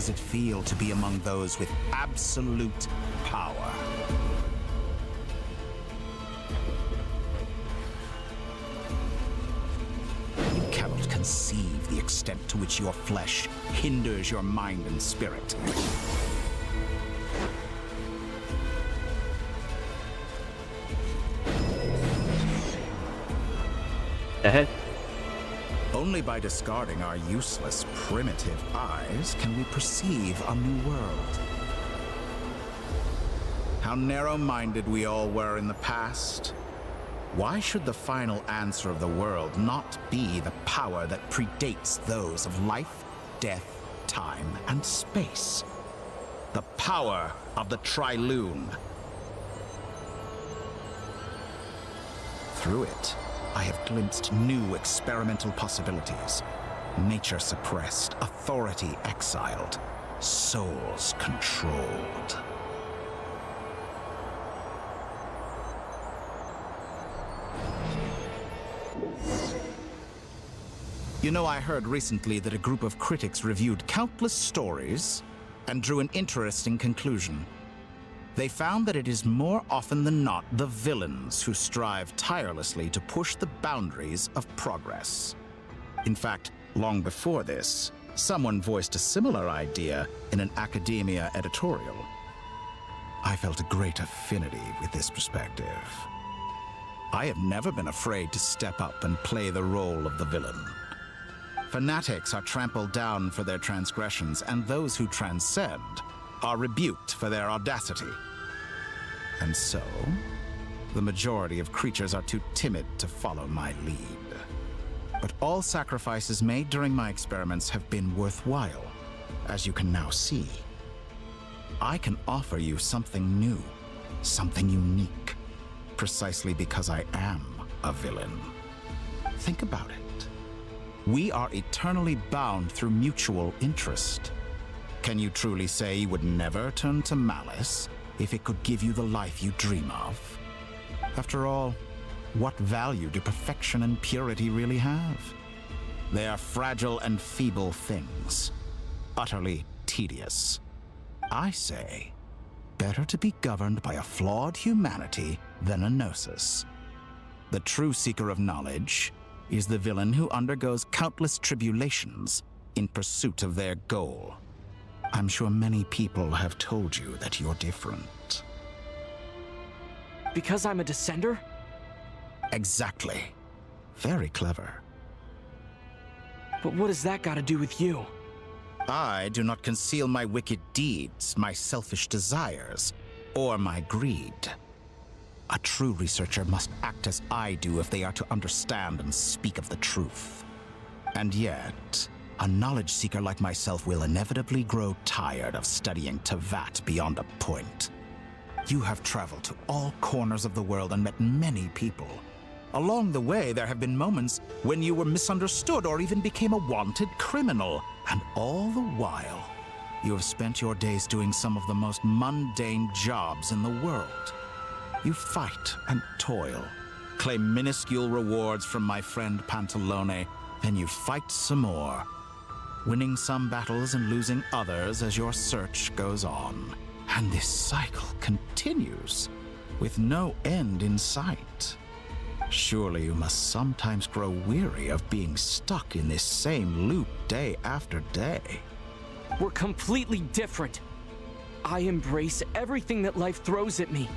does it feel to be among those with absolute power? You cannot conceive the extent to which your flesh hinders your mind and spirit. Ahead. Only by discarding our useless, primitive eyes can we perceive a new world. How narrow-minded we all were in the past. Why should the final answer of the world not be the power that predates those of life, death, time, and space? The power of the Trilune. Through it, I have glimpsed new experimental possibilities. Nature suppressed, authority exiled, souls controlled. You know, I heard recently that a group of critics reviewed countless stories and drew an interesting conclusion. They found that it is more often than not the villains who strive tirelessly to push the boundaries of progress. In fact, long before this, someone voiced a similar idea in an academia editorial. I felt a great affinity with this perspective. I have never been afraid to step up and play the role of the villain. Fanatics are trampled down for their transgressions, and those who transcend are rebuked for their audacity. And so, the majority of creatures are too timid to follow my lead. But all sacrifices made during my experiments have been worthwhile, as you can now see. I can offer you something new, something unique, precisely because I am a villain. Think about it. We are eternally bound through mutual interest. Can you truly say you would never turn to malice if it could give you the life you dream of? After all, what value do perfection and purity really have? They are fragile and feeble things, utterly tedious. I say, better to be governed by a flawed humanity than a gnosis. The true seeker of knowledge is the villain who undergoes countless tribulations in pursuit of their goal. I'm sure many people have told you that you're different. Because I'm a descender? Exactly. Very clever. But what does that got to do with you? I do not conceal my wicked deeds, my selfish desires, or my greed. A true researcher must act as I do if they are to understand and speak of the truth. And yet, a knowledge seeker like myself will inevitably grow tired of studying Teyvat beyond a point. You have traveled to all corners of the world and met many people. Along the way, there have been moments when you were misunderstood or even became a wanted criminal. And all the while, you have spent your days doing some of the most mundane jobs in the world. You fight and toil, claim minuscule rewards from my friend Pantalone, then you fight some more, winning some battles and losing others as your search goes on. And this cycle continues, with no end in sight. Surely you must sometimes grow weary of being stuck in this same loop day after day. We're completely different. I embrace everything that life throws at me.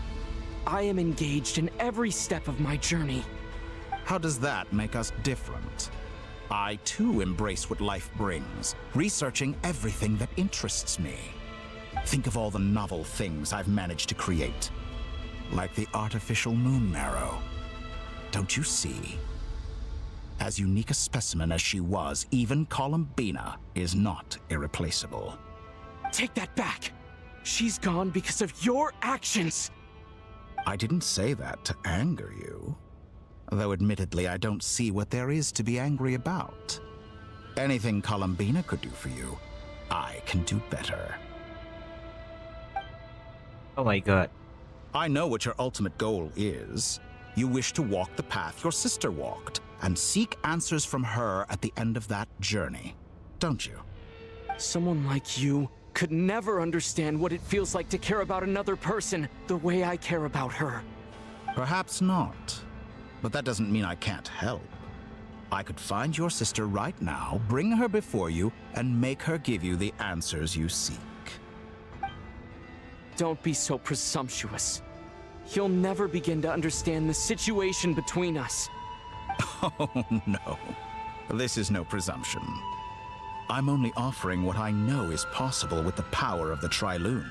I am engaged in every step of my journey. How does that make us different? I too embrace what life brings, researching everything that interests me. Think of all the novel things I've managed to create, like the artificial moon marrow. Don't you see? As unique a specimen as she was, even Columbina is not irreplaceable. Take that back! She's gone because of your actions! I didn't say that to anger you. Though admittedly, I don't see what there is to be angry about. Anything Columbina could do for you, I can do better. Oh my god. I know what your ultimate goal is. You wish to walk the path your sister walked, and seek answers from her at the end of that journey, don't you? Someone like you could never understand what it feels like to care about another person the way I care about her. Perhaps not, but that doesn't mean I can't help. I could find your sister right now, bring her before you, and make her give you the answers you seek. Don't be so presumptuous. You'll never begin to understand the situation between us. Oh, no. This is no presumption. I'm only offering what I know is possible with the power of the Tri-Lune.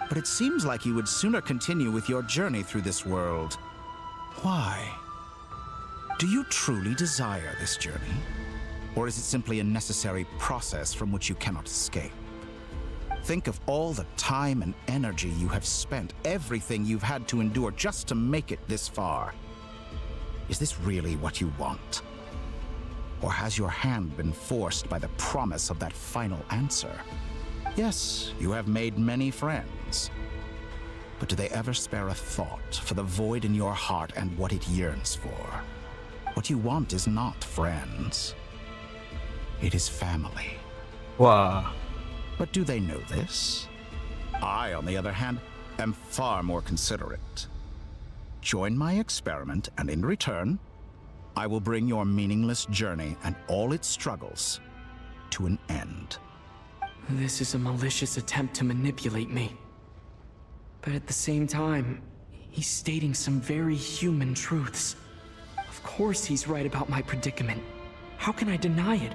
But it seems like you would sooner continue with your journey through this world. Why? Do you truly desire this journey? Or is it simply a necessary process from which you cannot escape? Think of all the time and energy you have spent, everything you've had to endure just to make it this far. Is this really what you want? Or has your hand been forced by the promise of that final answer? Yes, you have made many friends. But do they ever spare a thought for the void in your heart and what it yearns for? What you want is not friends. It is family. Wow. But do they know this? I, on the other hand, am far more considerate. Join my experiment, and in return, I will bring your meaningless journey and all its struggles to an end. This is a malicious attempt to manipulate me. But at the same time, he's stating some very human truths. Of course he's right about my predicament. How can I deny it?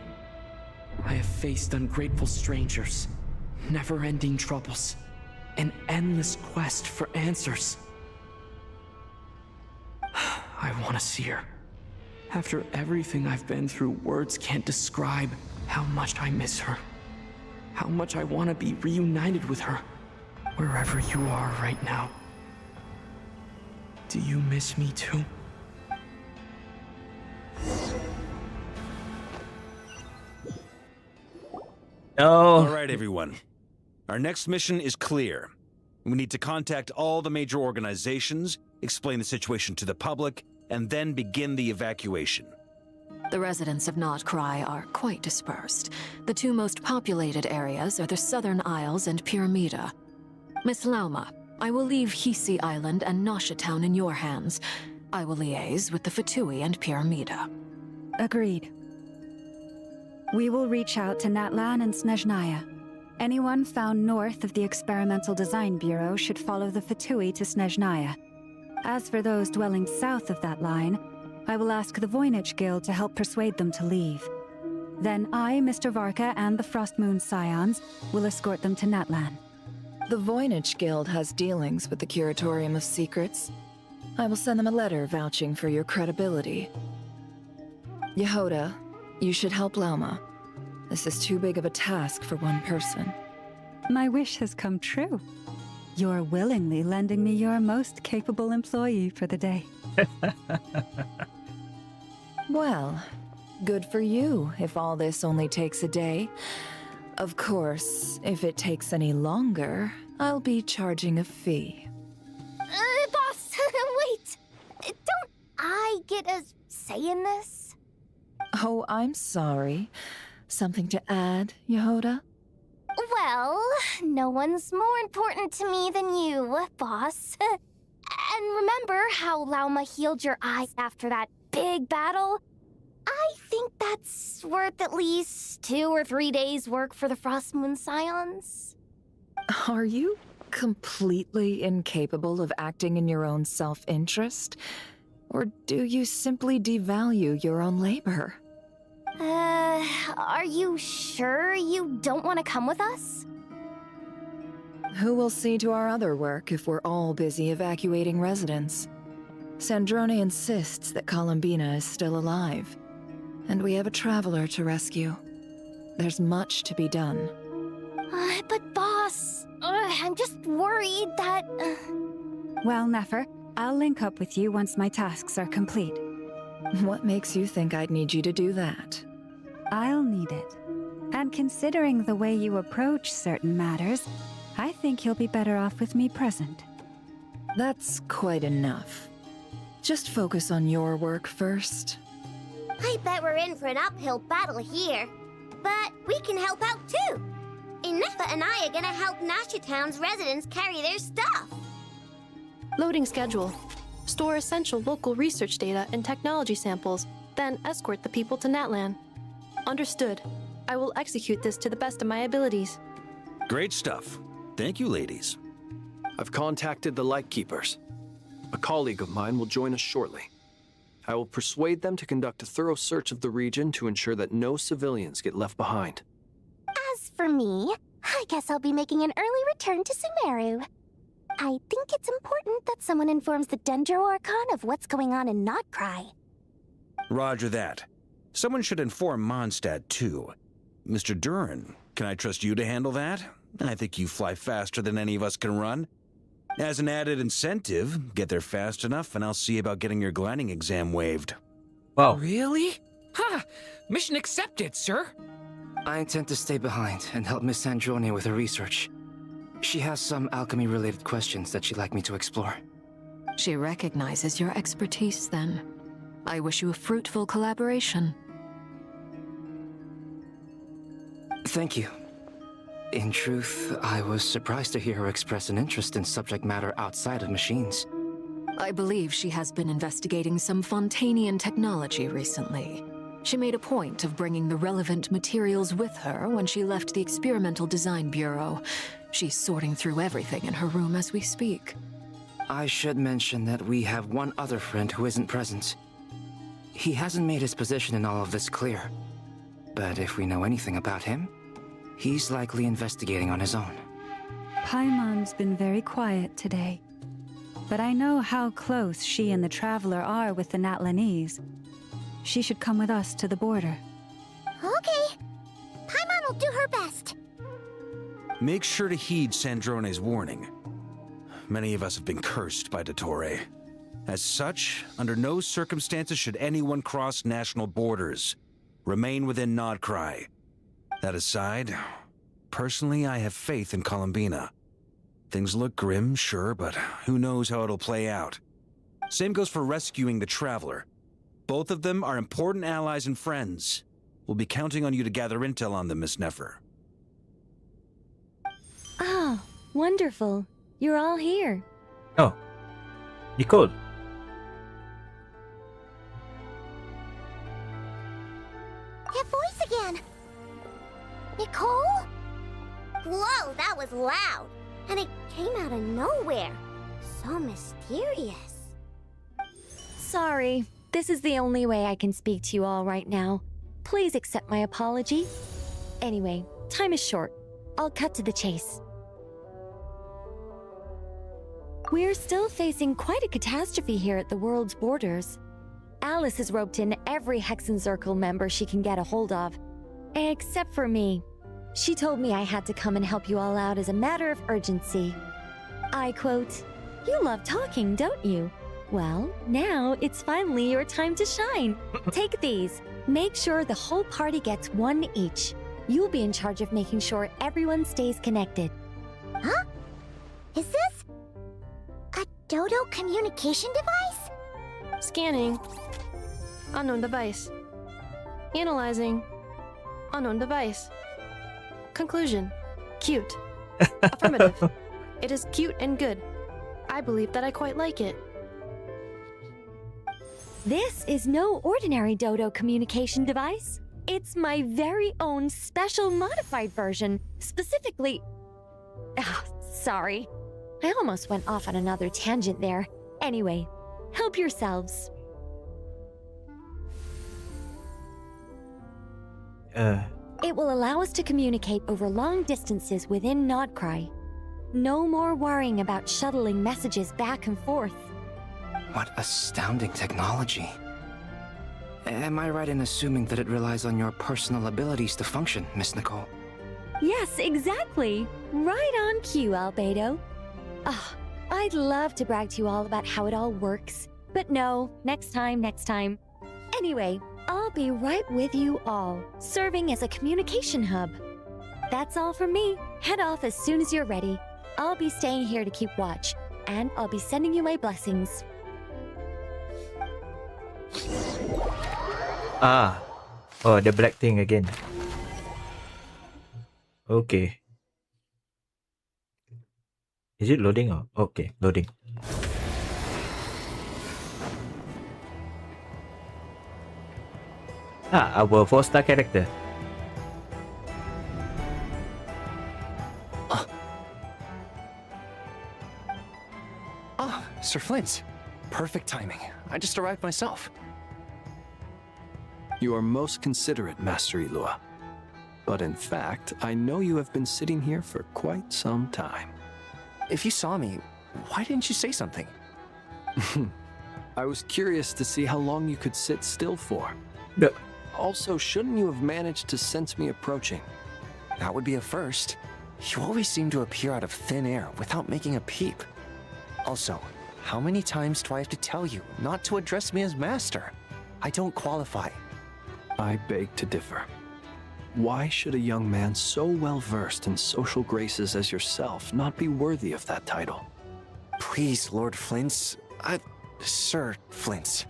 I have faced ungrateful strangers, never-ending troubles, an endless quest for answers. I want to see her. After everything I've been through, words can't describe how much I miss her. How much I want to be reunited with her, wherever you are right now. Do you miss me too? No. All right, everyone. Our next mission is clear. We need to contact all the major organizations, explain the situation to the public, and then begin the evacuation. The residents of nod-krai are quite dispersed. The two most populated areas are the Southern Isles and Pyramida. Miss Lauma, I will leave Hisi Island and Nasha Town in your hands. I will liaise with the Fatui and Pyramida. Agreed. We will reach out to Natlan and Snezhnaya. Anyone found north of the Experimental Design Bureau should follow the Fatui to Snezhnaya. As for those dwelling south of that line, I will ask the Voynich Guild to help persuade them to leave. Then I, Mr. Varka, and the Frostmoon Scions will escort them to Natlan. The Voynich Guild has dealings with the Curatorium of Secrets. I will send them a letter vouching for your credibility. Yehoda, you should help Lauma. This is too big of a task for one person. My wish has come true. You're willingly lending me your most capable employee for the day. Well, good for you if all this only takes a day. Of course, if it takes any longer, I'll be charging a fee. Boss, wait! Don't I get a say in this? Oh, I'm sorry. Something to add, Yehoda? Well, no one's more important to me than you, boss. And remember how Lauma healed your eyes after that big battle? I think that's worth at least 2 or 3 days' work for the Frostmoon Scions. Are you completely incapable of acting in your own self-interest? Or do you simply devalue your own labor? Are you sure you don't want to come with us? Who will see to our other work if we're all busy evacuating residents? Sandrone insists that Columbina is still alive, and we have a traveler to rescue. There's much to be done. But boss, I'm just worried that... Well, Nefer, I'll link up with you once my tasks are complete. What makes you think I'd need you to do that? I'll need it. And considering the way you approach certain matters, I think you'll be better off with me present. That's quite enough. Just focus on your work first. I bet we're in for an uphill battle here. But we can help out too. Inefa and I are gonna help Nasha Town's residents carry their stuff. Loading schedule. Store essential local research data and technology samples, then escort the people to Natlan. Understood. I will execute this to the best of my abilities. Great stuff. Thank you, ladies. I've contacted the Lightkeepers. A colleague of mine will join us shortly. I will persuade them to conduct a thorough search of the region to ensure that no civilians get left behind. As for me, I guess I'll be making an early return to Sumeru. I think it's important that someone informs the Dendro Archon of what's going on in nod-krai. Roger that. Someone should inform Mondstadt, too. Mr. Duran, can I trust you to handle that? I think you fly faster than any of us can run. As an added incentive, get there fast enough and I'll see about getting your gliding exam waived. Wow. Really? Ha! Mission accepted, sir! I intend to stay behind and help Miss Sandrone with her research. She has some alchemy-related questions that she'd like me to explore. She recognizes your expertise, then. I wish you a fruitful collaboration. Thank you. In truth, I was surprised to hear her express an interest in subject matter outside of machines. I believe she has been investigating some Fontanian technology recently. She made a point of bringing the relevant materials with her when she left the Experimental Design Bureau. She's sorting through everything in her room as we speak. I should mention that we have one other friend who isn't present. He hasn't made his position in all of this clear. But if we know anything about him, he's likely investigating on his own. Paimon's been very quiet today. But I know how close she and the Traveler are with the Natlanese. She should come with us to the border. Okay. Paimon will do her best. Make sure to heed Sandrone's warning. Many of us have been cursed by Dottore. As such, under no circumstances should anyone cross national borders. Remain within nod-krai. That aside, personally I have faith in Columbina. Things look grim, sure, but who knows how it'll play out. Same goes for rescuing the Traveler. Both of them are important allies and friends. We'll be counting on you to gather intel on them, Miss Nefer. Oh, wonderful. You're all here. Oh, Nicole. That voice again. Nicole? Whoa, that was loud. And it came out of nowhere. So mysterious. Sorry. This is the only way I can speak to you all right now. Please accept my apology. Anyway, time is short. I'll cut to the chase. We're still facing quite a catastrophe here at the world's borders. Alice has roped in every Hexenzirkel member she can get a hold of. Except for me. She told me I had to come and help you all out as a matter of urgency. I quote, "You love talking, don't you? Well, now it's finally your time to shine. Take these. Make sure the whole party gets one each. You'll be in charge of making sure everyone stays connected." Huh? Is this a Dodo communication device? Scanning. Unknown device. Analyzing. Unknown device. Conclusion. Cute. Affirmative. It is cute and good. I believe that I quite like it. This is no ordinary Dodo communication device. It's my very own special modified version, specifically... sorry. I almost went off on another tangent there. Anyway, help yourselves. It will allow us to communicate over long distances within nod-krai. No more worrying about shuttling messages back and forth. What astounding technology. Am I right in assuming that it relies on your personal abilities to function, Miss Nicole? Yes, exactly. Right on cue, Albedo. I'd love to brag to you all about how it all works. But no, next time. Anyway, I'll be right with you all, serving as a communication hub. That's all from me. Head off as soon as you're ready. I'll be staying here to keep watch, and I'll be sending you my blessings. Oh, the black thing again. Okay. Is it loading? Or okay, loading. Our 4-star character. Sir Flint. Perfect timing. I just arrived myself. You are most considerate, Master Ilua. But in fact, I know you have been sitting here for quite some time. If you saw me, why didn't you say something? I was curious to see how long you could sit still for. Also, shouldn't you have managed to sense me approaching? That would be a first. You always seem to appear out of thin air without making a peep. Also, how many times do I have to tell you not to address me as master? I don't qualify. I beg to differ. Why should a young man so well versed in social graces as yourself not be worthy of that title? Please, Lord Flint's... Sir Flint's.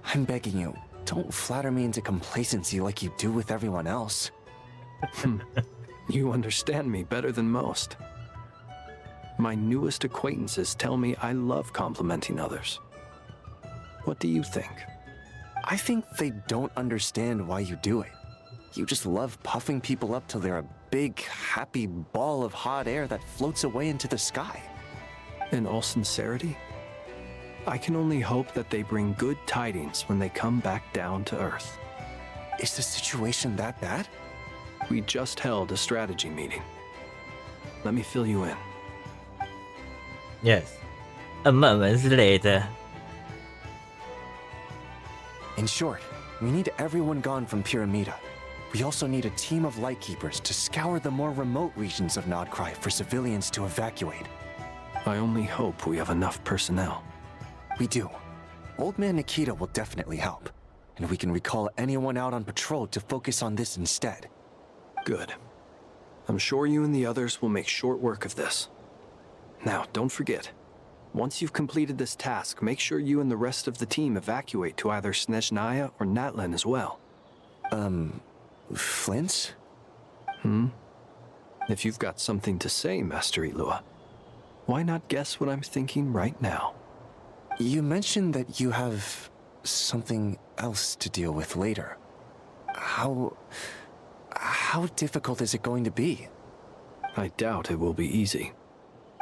I'm begging you, don't flatter me into complacency like you do with everyone else. You understand me better than most. My newest acquaintances tell me I love complimenting others. What do you think? I think they don't understand why you do it. You just love puffing people up till they're a big, happy ball of hot air that floats away into the sky. In all sincerity, I can only hope that they bring good tidings when they come back down to Earth. Is the situation that bad? We just held a strategy meeting. Let me fill you in. Yes. A moment later. In short, we need everyone gone from Pyramida. We also need a team of lightkeepers to scour the more remote regions of nod-krai for civilians to evacuate. I only hope we have enough personnel. We do. Old Man Nikita will definitely help, and we can recall anyone out on patrol to focus on this instead. Good. I'm sure you and the others will make short work of this. Now, don't forget, once you've completed this task, make sure you and the rest of the team evacuate to either Snezhnaya or Natlan as well. Flint? If you've got something to say, Master Ilua, why not guess what I'm thinking right now? You mentioned that you have something else to deal with later. How difficult is it going to be? I doubt it will be easy.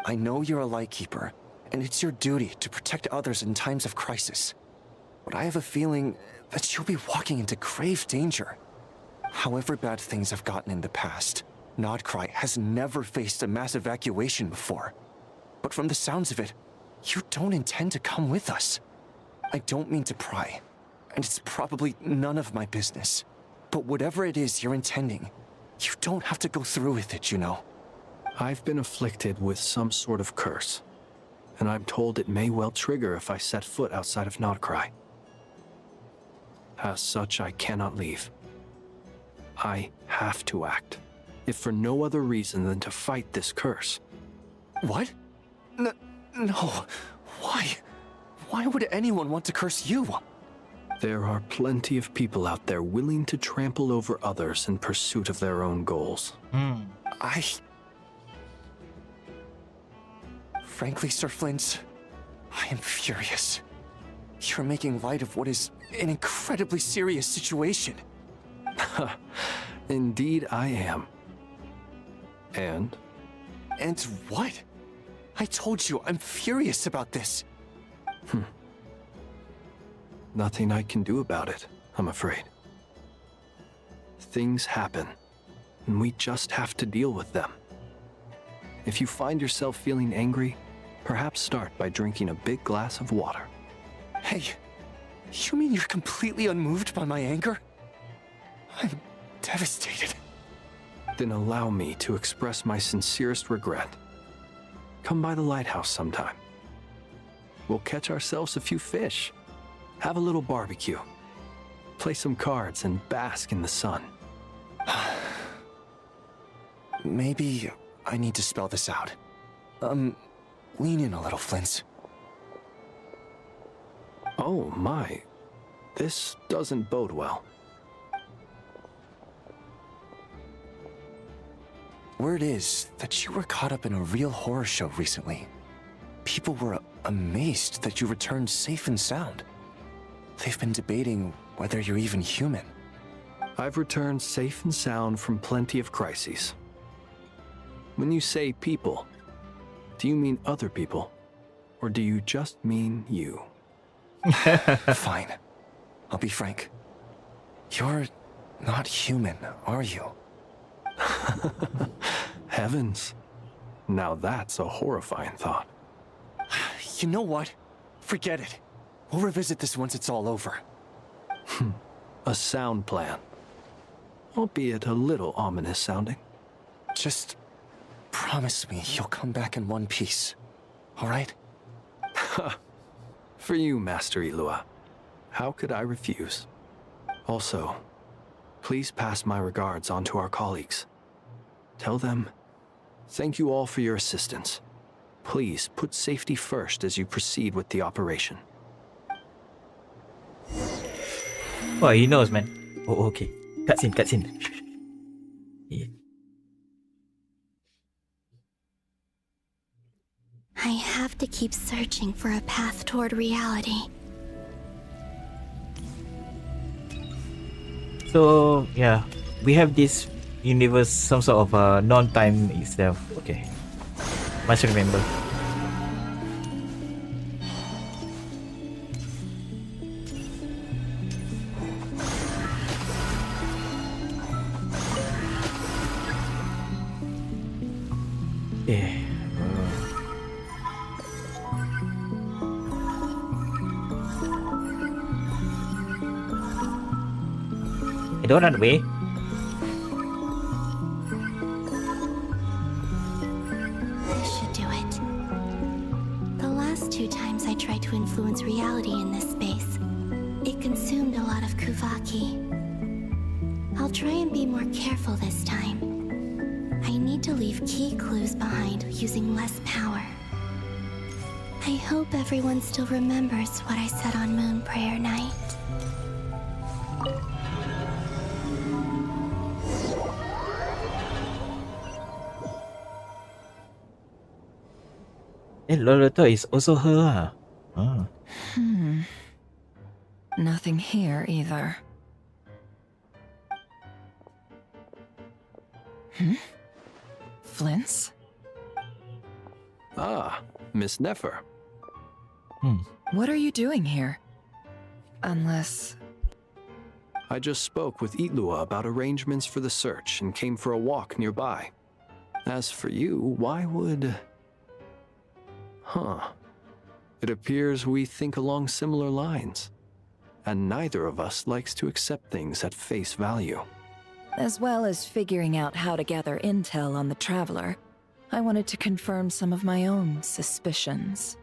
I know you're a lightkeeper, and it's your duty to protect others in times of crisis. but I have a feeling that she'll be walking into grave danger. However bad things have gotten in the past, nod-krai has never faced a mass evacuation before. But from the sounds of it, you don't intend to come with us. I don't mean to pry, and it's probably none of my business. But whatever it is you're intending, you don't have to go through with it, you know. I've been afflicted with some sort of curse, and I'm told it may well trigger if I set foot outside of nod-krai. As such, I cannot leave. I have to act, if for no other reason than to fight this curse. What? No. Why? Why would anyone want to curse you? There are plenty of people out there willing to trample over others in pursuit of their own goals. Frankly, Sir Flint, I am furious. You're making light of what is an incredibly serious situation. Indeed I am. And? And what? I told you, I'm furious about this. Nothing I can do about it, I'm afraid. Things happen, and we just have to deal with them. If you find yourself feeling angry, perhaps start by drinking a big glass of water. Hey, you mean you're completely unmoved by my anger? I'm devastated. Then allow me to express my sincerest regret. Come by the lighthouse sometime. We'll catch ourselves a few fish, have a little barbecue, play some cards, and bask in the sun. Maybe I need to spell this out. Lean in a little, Flint. Oh my, this doesn't bode well. Word is that you were caught up in a real horror show recently. People were amazed that you returned safe and sound. They've been debating whether you're even human. I've returned safe and sound from plenty of crises. When you say people, do you mean other people? Or do you just mean you? Fine. I'll be frank. You're not human, are you? Heavens. Now that's a horrifying thought. You know what? Forget it. We'll revisit this once it's all over. A sound plan. Albeit a little ominous sounding. Just promise me you'll come back in one piece. All right? For you, Master Ilua. How could I refuse? Also, please pass my regards on to our colleagues. Tell them, thank you all for your assistance. Please put safety first as you proceed with the operation. Oh, he knows, man. Oh, okay. Cutscene. Yeah. I have to keep searching for a path toward reality. So, yeah. We have this universe, some sort of non-time itself. Okay. Must remember. Yeah. Don't run away. This should do it. The last 2 times I tried to influence reality in this space, it consumed a lot of Kuvaki. I'll try and be more careful this time. I need to leave key clues behind using less power. I hope everyone still remembers what I said on Moon Prayer Night. And Loretta is also her. Nothing here either. Flint's? Ah, Miss Nefer. What are you doing here? Unless... I just spoke with Itlua about arrangements for the search and came for a walk nearby. As for you, why would... Huh. It appears we think along similar lines. And neither of us likes to accept things at face value. As well as figuring out how to gather intel on the Traveler, I wanted to confirm some of my own suspicions.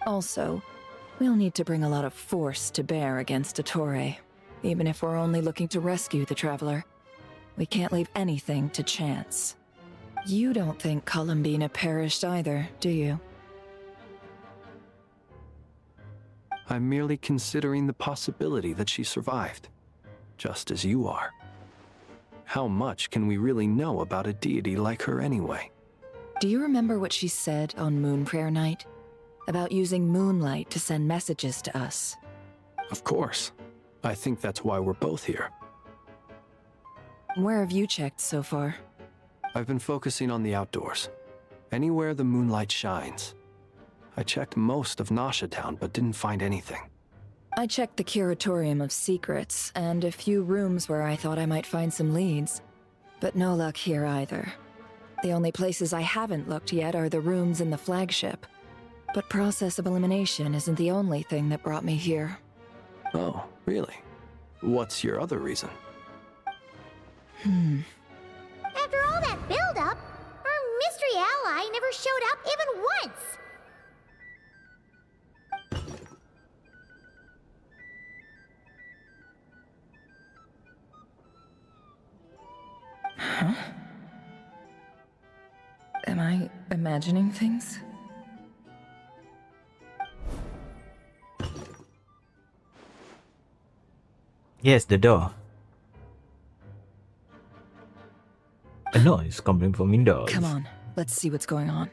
Also, we'll need to bring a lot of force to bear against Ettore, even if we're only looking to rescue the Traveler. We can't leave anything to chance. You don't think Columbina perished either, do you? I'm merely considering the possibility that she survived, just as you are. How much can we really know about a deity like her anyway? Do you remember what she said on Moon Prayer Night? About using moonlight to send messages to us? Of course. I think that's why we're both here. Where have you checked so far? I've been focusing on the outdoors. Anywhere the moonlight shines. I checked most of Nasha Town, but didn't find anything. I checked the Curatorium of Secrets, and a few rooms where I thought I might find some leads. But no luck here either. The only places I haven't looked yet are the rooms in the flagship. But process of elimination isn't the only thing that brought me here. Oh, really? What's your other reason? After all that build-up, our mystery ally never showed up even once! Huh? Am I imagining things? Yes, the door. A noise coming from indoors. Come on, let's see what's going on.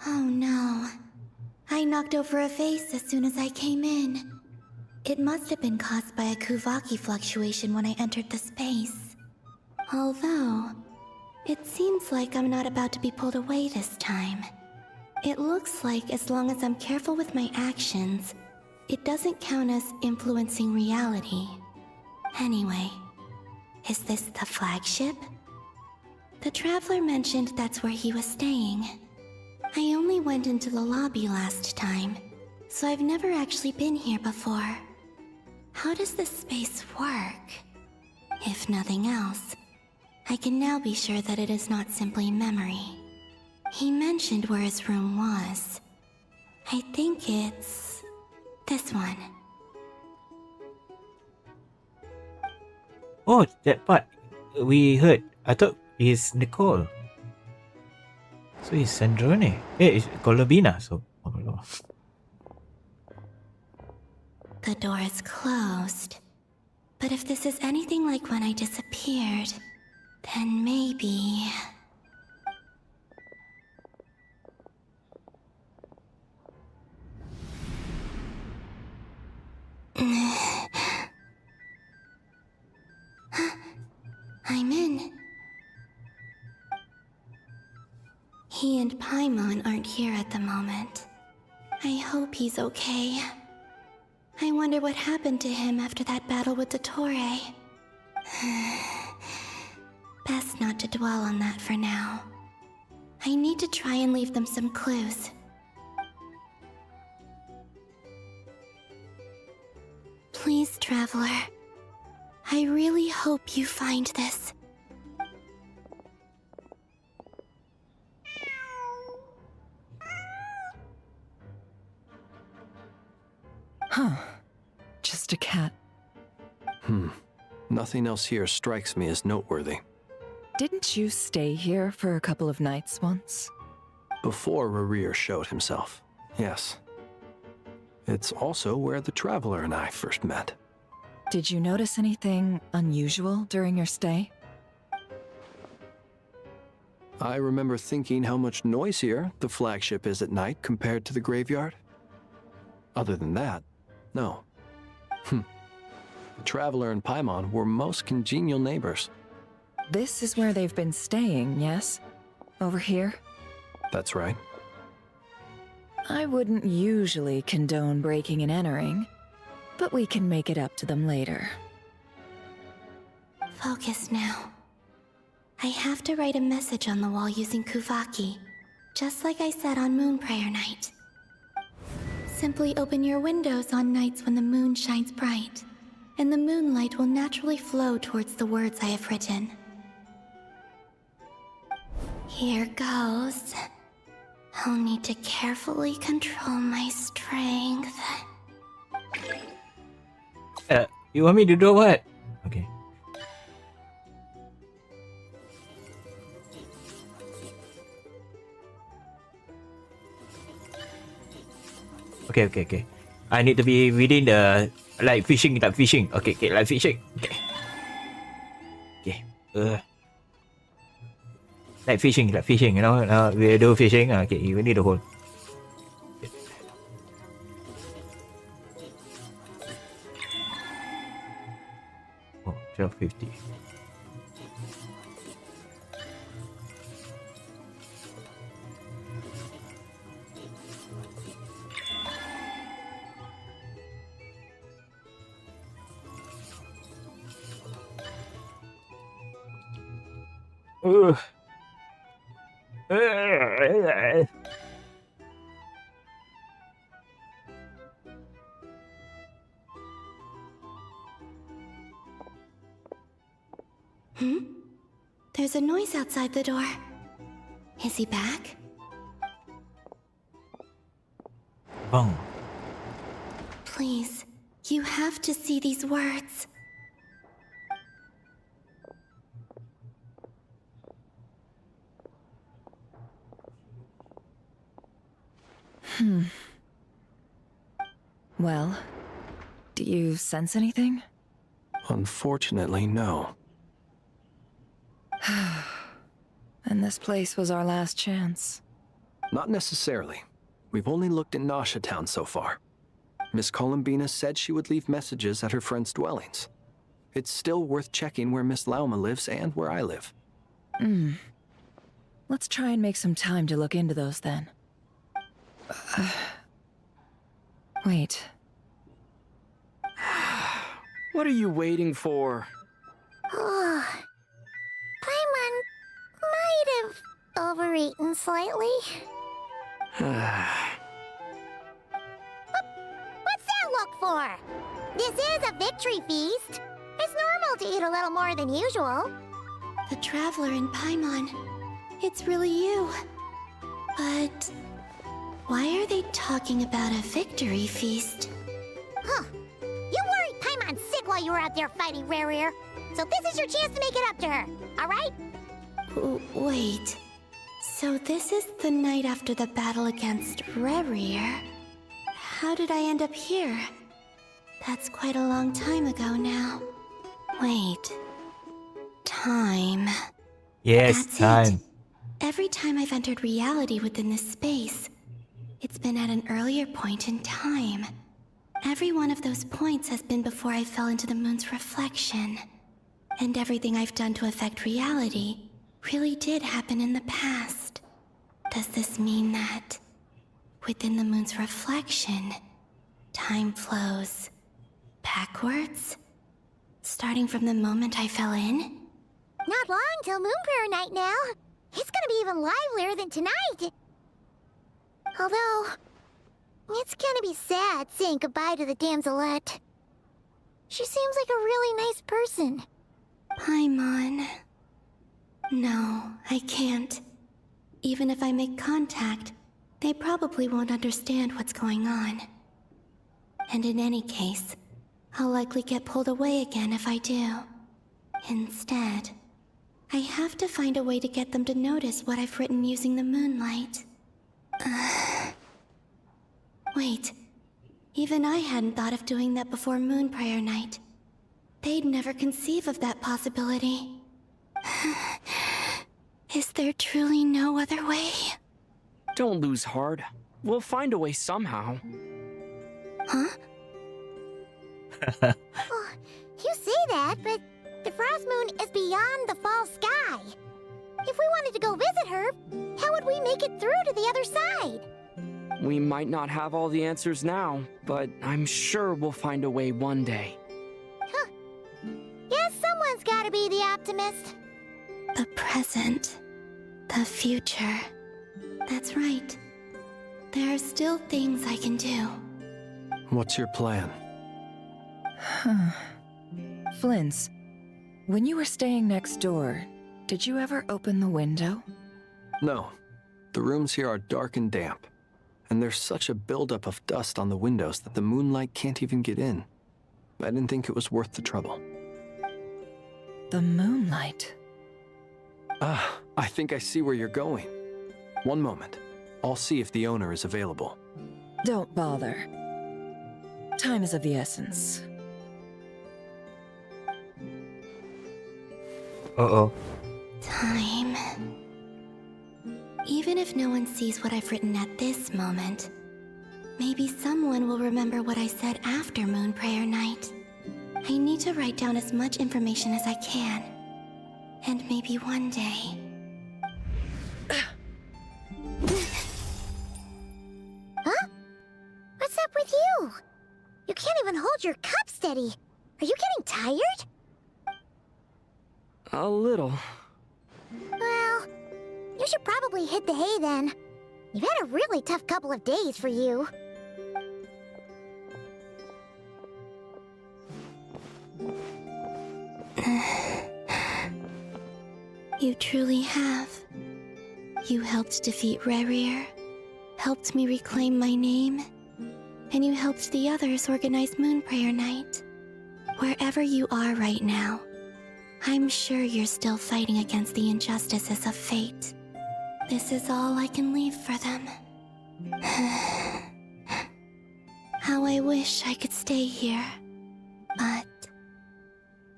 Oh no. I knocked over a vase as soon as I came in. It must have been caused by a Kuvaki fluctuation when I entered the space. Although, it seems like I'm not about to be pulled away this time. It looks like as long as I'm careful with my actions, it doesn't count as influencing reality. Anyway, is this the flagship? The Traveler mentioned that's where he was staying. I only went into the lobby last time, so I've never actually been here before. How does this space work? If nothing else, I can now be sure that it is not simply memory. He mentioned where his room was. I think it's... this one. Oh, that part we heard. I thought it's Nicole. So it's Sandrone. It's Columbina. So, oh my god. The door is closed. But if this is anything like when I disappeared, then maybe... I'm in. He and Paimon aren't here at the moment. I hope he's okay. I wonder what happened to him after that battle with Ettore. Best not to dwell on that for now. I need to try and leave them some clues. Please, Traveler. I really hope you find this. Huh. Just a cat. Nothing else here strikes me as noteworthy. Didn't you stay here for a couple of nights once? Before Rerir showed himself, yes. It's also where the Traveler and I first met. Did you notice anything unusual during your stay? I remember thinking how much noisier the flagship is at night compared to the graveyard. Other than that, no. The Traveler and Paimon were most congenial neighbors. This is where they've been staying, yes? Over here? That's right. I wouldn't usually condone breaking and entering, but we can make it up to them later. Focus now. I have to write a message on the wall using Kuvaki, just like I said on Moon Prayer Night. Simply open your windows on nights when the moon shines bright, and the moonlight will naturally flow towards the words I have written. Here goes. I'll need to carefully control my strength. You want me to do what? Okay. Okay. I need to be within the like fishing. Okay, like fishing. Okay. Like fishing, you know. We do fishing. Okay, you need to hold. Oh, 1250. There's a noise outside the door. Is he back? Bong. Please, you have to see these words. Well, do you sense anything? Unfortunately, no. And this place was our last chance. Not necessarily. We've only looked in Nasha Town so far. Miss Columbina said she would leave messages at her friends' dwellings. It's still worth checking where Miss Lauma lives and where I live. Let's try and make some time to look into those then. Wait. What are you waiting for? Oh, Paimon might have overeaten slightly. What's that look for? This is a victory feast. It's normal to eat a little more than usual. The Traveler in Paimon. It's really you. But why are they talking about a victory feast? Huh. You worried Paimon sick while you were out there fighting Rare, so this is your chance to make it up to her, alright? Wait. So this is the night after the battle against Rare. How did I end up here? That's quite a long time ago now. Wait. Time. Yes, That's time. it. Every time I've entered reality within this space, it's been at an earlier point in time. Every one of those points has been before I fell into the moon's reflection. And everything I've done to affect reality really did happen in the past. Does this mean that within the moon's reflection, time flows backwards? Starting from the moment I fell in? Not long till Moon Prayer Night now. It's gonna be even livelier than tonight. Although, it's gonna be sad saying goodbye to the damselette. She seems like a really nice person. Paimon. No, I can't. Even if I make contact, they probably won't understand what's going on. And in any case, I'll likely get pulled away again if I do. Instead, I have to find a way to get them to notice what I've written using the moonlight. Wait, even I hadn't thought of doing that before Moon Prayer Night. They'd never conceive of that possibility. Is there truly no other way? Don't lose heart. We'll find a way somehow. Huh? Oh, you say that, but the Frost Moon is beyond the fall sky. If we wanted to go visit her, how would we make it through to the other side? We might not have all the answers now, but I'm sure we'll find a way one day. Yes, someone's gotta be the optimist. The present. The future. That's right. There are still things I can do. What's your plan? Flint's, when you were staying next door, did you ever open the window? No. The rooms here are dark and damp. And there's such a buildup of dust on the windows that the moonlight can't even get in. I didn't think it was worth the trouble. The moonlight? Ah, I think I see where you're going. One moment. I'll see if the owner is available. Don't bother. Time is of the essence. Uh-oh. Time. Even if no one sees what I've written at this moment, maybe someone will remember what I said after Moon Prayer Night. I need to write down as much information as I can. And maybe one day... Huh? What's up with you? You can't even hold your cup steady. Are you getting tired? A little. Well, you should probably hit the hay then. You've had a really tough couple of days for you. You truly have. You helped defeat Rerir, helped me reclaim my name, and you helped the others organize Moon Prayer Night. Wherever you are right now, I'm sure you're still fighting against the injustices of fate. This is all I can leave for them. How I wish I could stay here. But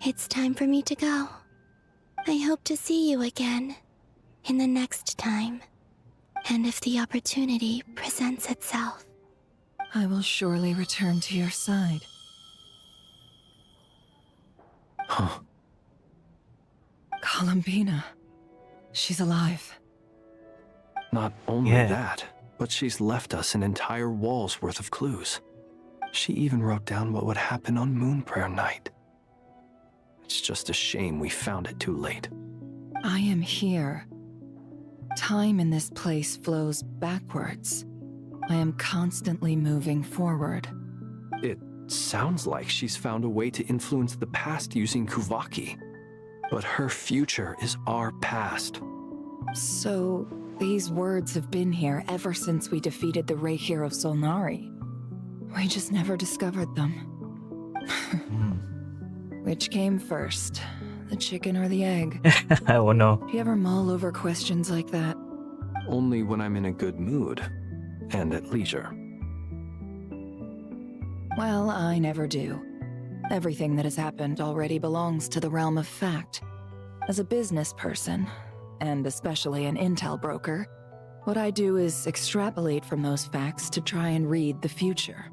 it's time for me to go. I hope to see you again in the next time. And if the opportunity presents itself. I will surely return to your side. Huh. Columbina. She's alive. Not only that, but she's left us an entire wall's worth of clues. She even wrote down what would happen on Moon Prayer Night. It's just a shame we found it too late. I am here. Time in this place flows backwards. I am constantly moving forward. It sounds like she's found a way to influence the past using Kuvaki. But her future is our past. So, these words have been here ever since we defeated the Reikir of Solnari. We just never discovered them. Which came first, the chicken or the egg? Oh no. Do you ever mull over questions like that? Only when I'm in a good mood, and at leisure. Well, I never do. Everything that has happened already belongs to the realm of fact. As a business person, and especially an intel broker, what I do is extrapolate from those facts to try and read the future.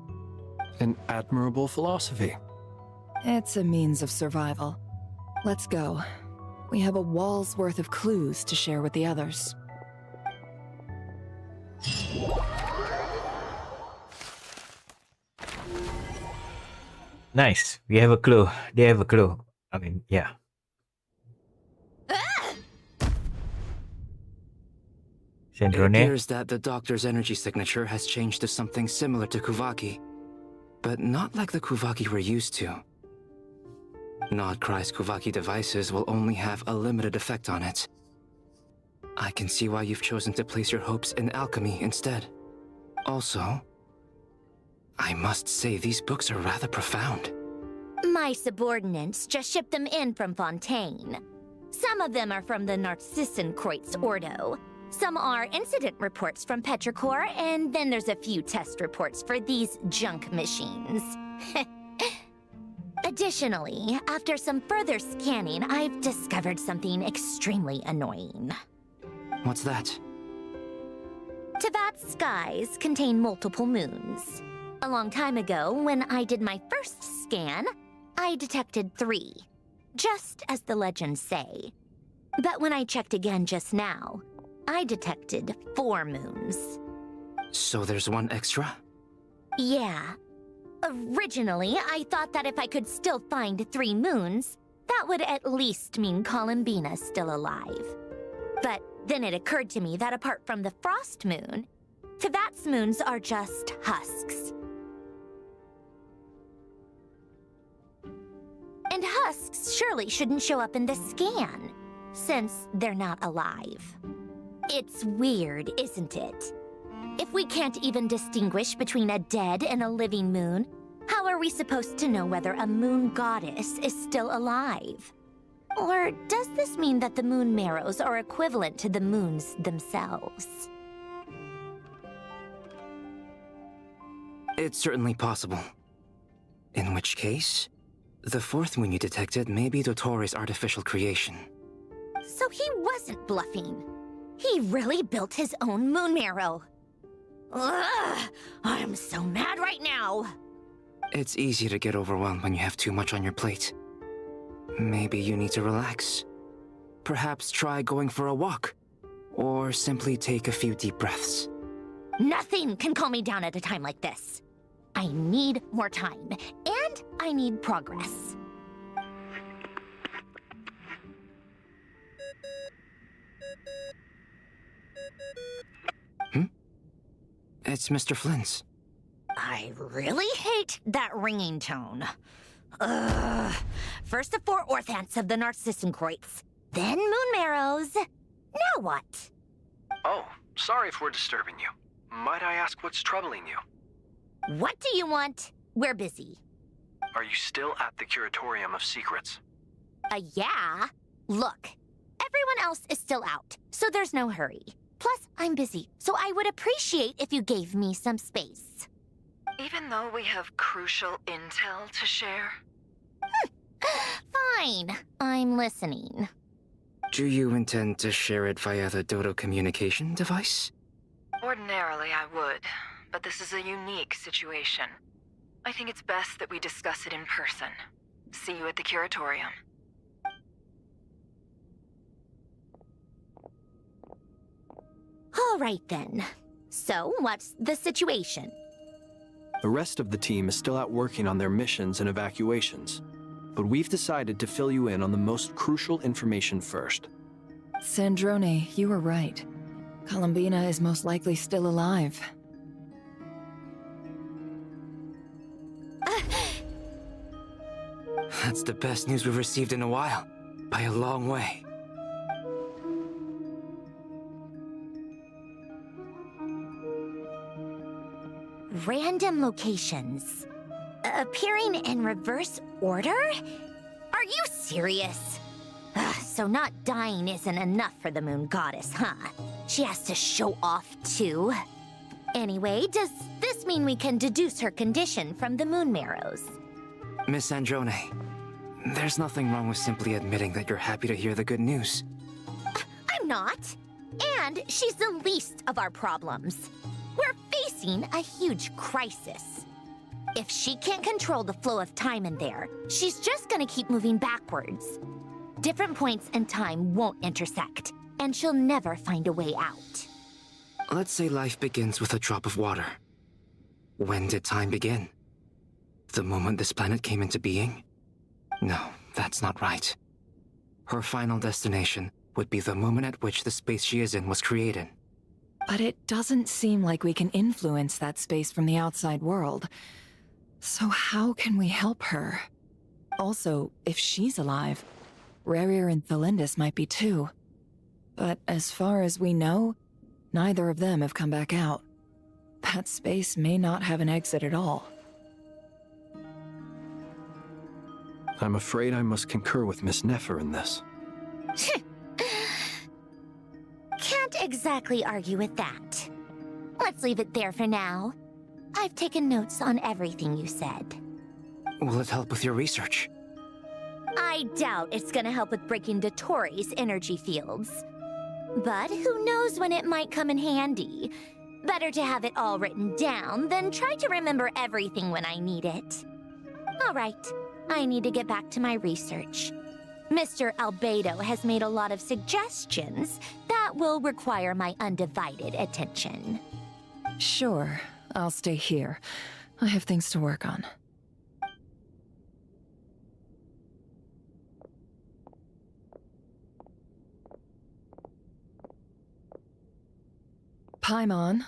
An admirable philosophy. It's a means of survival. Let's go. We have a wall's worth of clues to share with the others. Nice. We have a clue. They have a clue. I mean, yeah. It appears that the doctor's energy signature has changed to something similar to Kuvaki, but not like the Kuvaki we're used to. Nod-krai's Kuvaki devices will only have a limited effect on it. I can see why you've chosen to place your hopes in alchemy instead. Also, I must say these books are rather profound. My subordinates just shipped them in from Fontaine. Some of them are from the Narcissenkreuz Ordo. Some are incident reports from Petrichor, and then there's a few test reports for these junk machines. Additionally, after some further scanning, I've discovered something extremely annoying. What's that? Teyvat's skies contain multiple moons. A long time ago, when I did my first scan, I detected 3, just as the legends say. But when I checked again just now, I detected 4 moons. So there's one extra? Yeah. Originally, I thought that if I could still find 3 moons, that would at least mean Columbina's still alive. But then it occurred to me that apart from the Frost Moon, Tevat's moons are just husks. And husks surely shouldn't show up in the scan, since they're not alive. It's weird, isn't it? If we can't even distinguish between a dead and a living moon, how are we supposed to know whether a moon goddess is still alive? Or does this mean that the moon marrows are equivalent to the moons themselves? It's certainly possible. In which case, the 4th moon you detected may be Dottores' artificial creation. So he wasn't bluffing. He really built his own moon marrow. Ugh! I'm so mad right now! It's easy to get overwhelmed when you have too much on your plate. Maybe you need to relax. Perhaps try going for a walk. Or simply take a few deep breaths. Nothing can calm me down at a time like this. I need more time, and I need progress. It's Mr. Flynn's. I really hate that ringing tone. Ugh. First the 4 orthants of the Narcissenkreuz, then moon marrows. Now what? Oh, sorry if we're disturbing you. Might I ask what's troubling you? What do you want? We're busy. Are you still at the Curatorium of Secrets? Yeah. Look, everyone else is still out, so there's no hurry. Plus, I'm busy, so I would appreciate if you gave me some space. Even though we have crucial intel to share? Fine. I'm listening. Do you intend to share it via the Dodo communication device? Ordinarily, I would, but this is a unique situation. I think it's best that we discuss it in person. See you at the Curatorium. All right, then. So, what's the situation? The rest of the team is still out working on their missions and evacuations, but we've decided to fill you in on the most crucial information first. Sandrone, you were right. Columbina is most likely still alive. That's the best news we've received in a while, by a long way. Random locations. Appearing in reverse order? Are you serious? So not dying isn't enough for the moon goddess, huh? She has to show off too. Anyway, does this mean we can deduce her condition from the moon marrows? Miss Androne, there's nothing wrong with simply admitting that you're happy to hear the good news. I'm not. And she's the least of our problems. We're facing a huge crisis. If she can't control the flow of time in there, she's just gonna keep moving backwards. Different points in time won't intersect, and she'll never find a way out. Let's say life begins with a drop of water. When did time begin? The moment this planet came into being? No, that's not right. Her final destination would be the moment at which the space she is in was created. But it doesn't seem like we can influence that space from the outside world. So how can we help her? Also, if she's alive, Rerir and Thalindus might be too. But as far as we know, neither of them have come back out. That space may not have an exit at all. I'm afraid I must concur with Miss Nefer in this. Can't exactly argue with that. Let's leave it there for now. I've taken notes on everything you said. Will it help with your research? I doubt it's gonna help with breaking Dottores' energy fields. But who knows when it might come in handy. Better to have it all written down than try to remember everything when I need it. All right, I need to get back to my research. Mr. Albedo has made a lot of suggestions that will require my undivided attention. Sure, I'll stay here. I have things to work on. Paimon,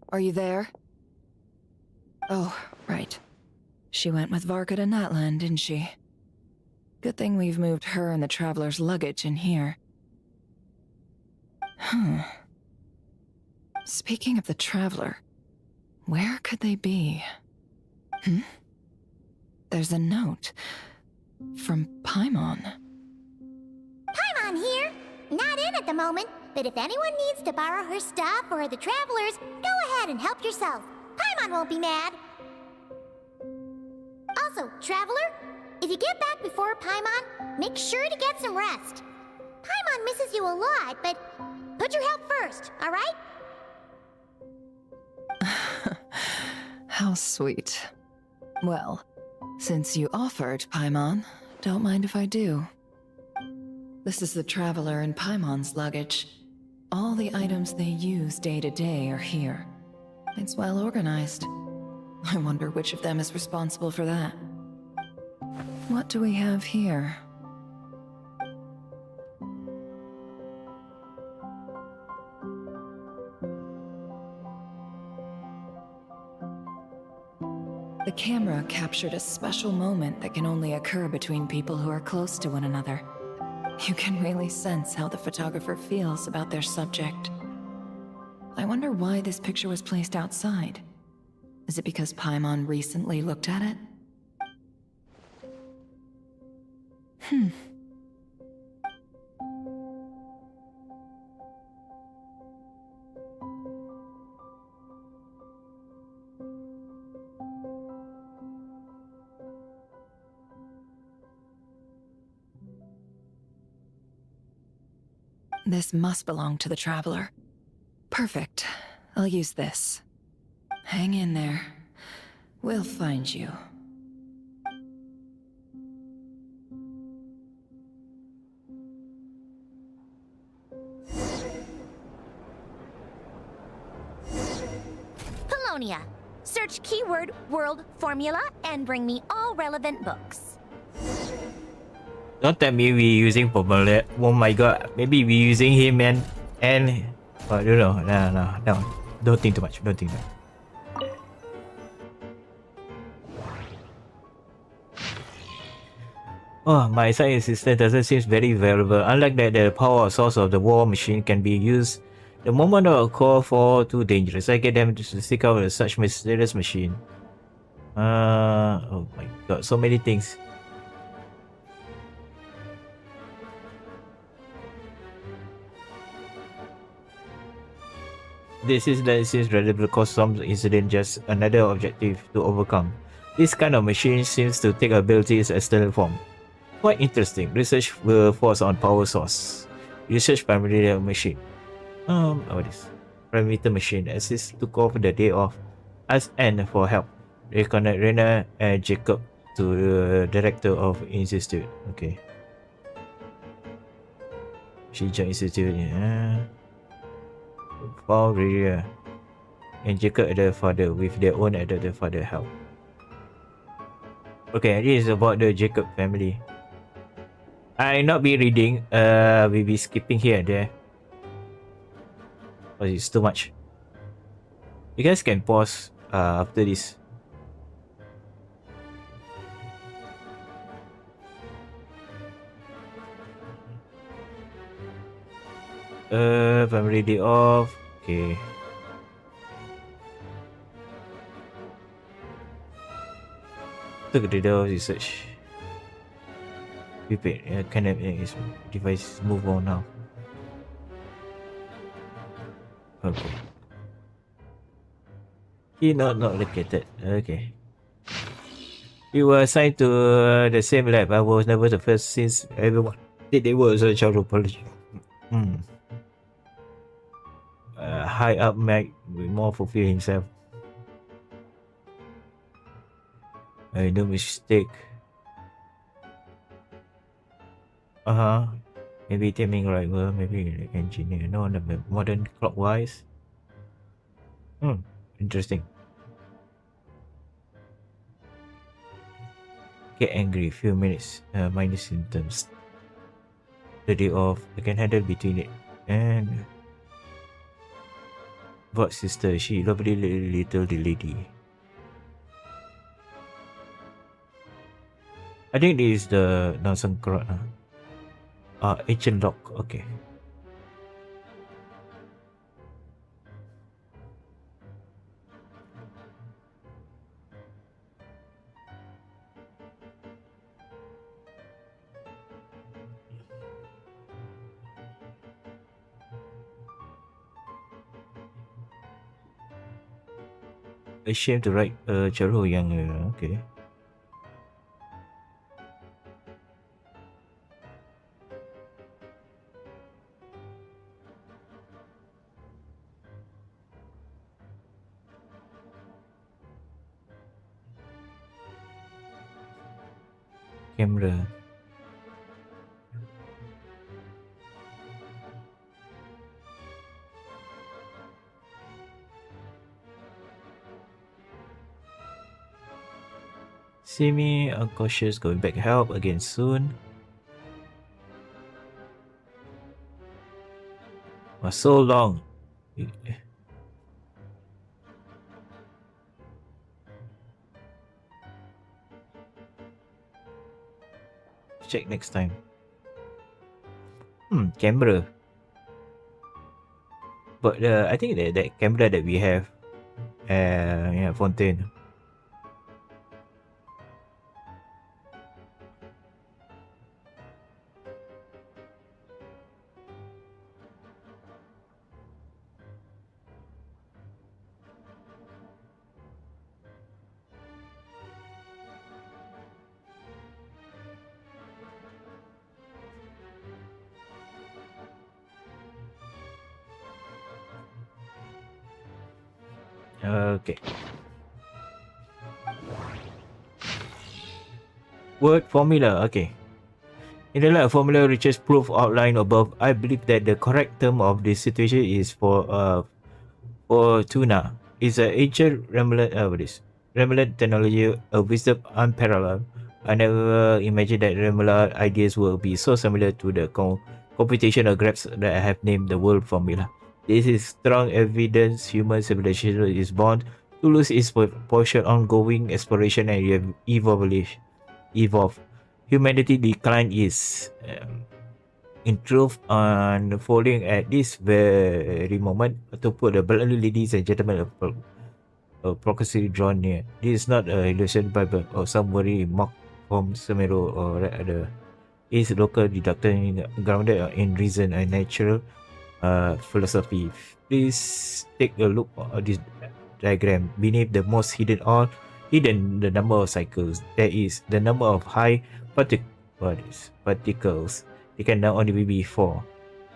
are you there? Oh, right. She went with Varka to Natlan, didn't she? Good thing we've moved her and the Traveler's luggage in here. Speaking of the Traveler, where could they be? There's a note from Paimon. Paimon here. Not in at the moment, but if anyone needs to borrow her stuff or the Travelers, go ahead and help yourself. Paimon won't be mad. Also, Traveler, if you get back before Paimon, make sure to get some rest. Paimon misses you a lot, but put your health first, alright? How sweet. Well, since you offered, Paimon, don't mind if I do. This is the Traveler and Paimon's luggage. All the items they use day to day are here. It's well organized. I wonder which of them is responsible for that. What do we have here? The camera captured a special moment that can only occur between people who are close to one another. You can really sense how the photographer feels about their subject. I wonder why this picture was placed outside. Is it because Paimon recently looked at it? This must belong to the Traveler. Perfect. I'll use this. Hang in there. We'll find you. Paulownia. Search keyword world formula and bring me all relevant books. Don't tell me we're using Pomelo. Oh my god. Maybe we're using him and I don't know. No. Don't think too much. Don't think that. Oh, my science system doesn't seem very valuable. Unlike that, the power source of the war machine can be used the moment of a call for too dangerous. I get them to seek out such mysterious machine. Oh my god, so many things. This seems relevant because some incident just another objective to overcome. This kind of machine seems to take abilities external form. Quite interesting. Research will focus on power source. Research parameter machine. What is parameter machine? Assist took off the day off. Ask Anne for help. Reconnect Rena and Jacob to the director of institute. Okay. She joined institute. Yeah. Paul Rhea and Jacob the father with their own adopted father help. Okay, this is about the Jacob family. I not be reading. We be skipping here and there. Oh, it's too much. You guys can pause after this. Family day off. Okay. Took the day off research. Prepaid. Kind of device move on now. Okay. He not located. Okay. We were assigned to the same lab. I was never the first since everyone did they were a child apology. High up Mac will more fulfill himself. No mistake. Maybe timing right, well, maybe like engineer. No, on the modern clockwise. Interesting. Get angry, few minutes, minor symptoms. The day off, I can handle between it. And what sister? She lovely little lady. I think this is the nod-krai. Ancient lock. Okay. Ashamed to write Charo yang okay. Camera. See me unconscious, going back help again soon. For so long. Check next time. Camera. But I think that camera that we have, yeah, Fontaine. Okay. Word formula. Okay. In the light of formula reaches proof outlined above, I believe that the correct term of this situation is for tuna. It's an ancient Remoulade technology, a wisdom unparalleled. I never imagined that Remoulade ideas will be so similar to the computational graphs that I have named the world formula. This is strong evidence human civilization is bound to lose its portion ongoing exploration and evolve. Humanity decline is in truth unfolding at this very moment. To put the bluntly, ladies and gentlemen, a prophecy drawn near. This is not a illusion Bible or some worry mock from Semero or other. It is local deduction grounded in reason and natural philosophy. Please take a look at this diagram. Beneath the most hidden the number of cycles. There is the number of high particles. It can now only be 4.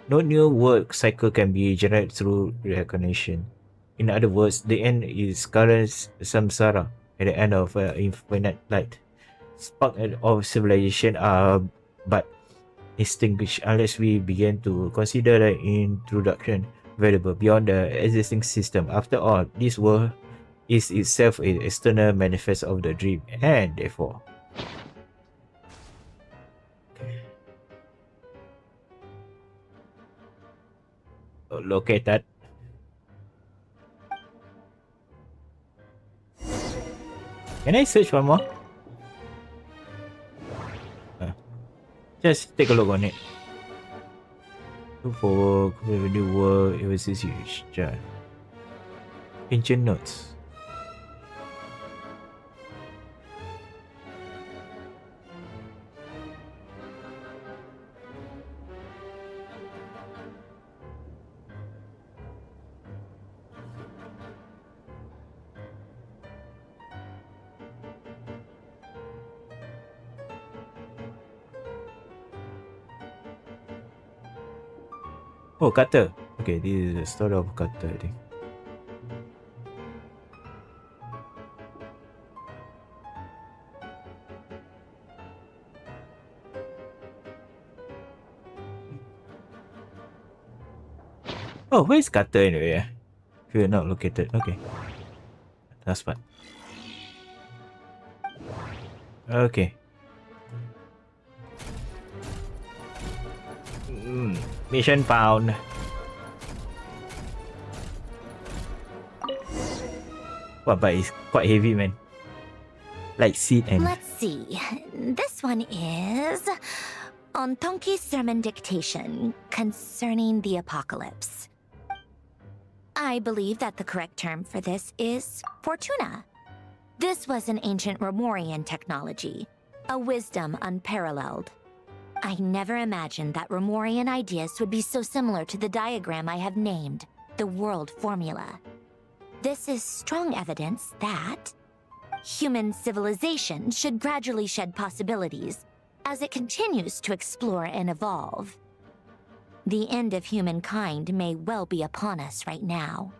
No new word cycle can be generated through recognition. In other words, the end is current samsara at the end of infinite light. Spark of civilization are but extinguished unless we begin to consider the introduction available beyond the existing system. After all, this world is itself an external manifest of the dream, and therefore locate that. Can I search one more? Just take a look on it. Look for new world overseas use. Ancient notes. Oh, cutter. Okay, this is the story of cutter, I think. Oh, where's cutter anyway? If you're not located. Okay. last part. Okay. Mission found. Wow, but it's quite heavy, man. Like seed and... Let's see. This one is on Tonki's sermon dictation concerning the apocalypse. I believe that the correct term for this is Fortuna. This was an ancient Romorian technology, a wisdom unparalleled. I never imagined that Romorian ideas would be so similar to the diagram I have named, the World Formula. This is strong evidence that human civilization should gradually shed possibilities as it continues to explore and evolve. The end of humankind may well be upon us right now.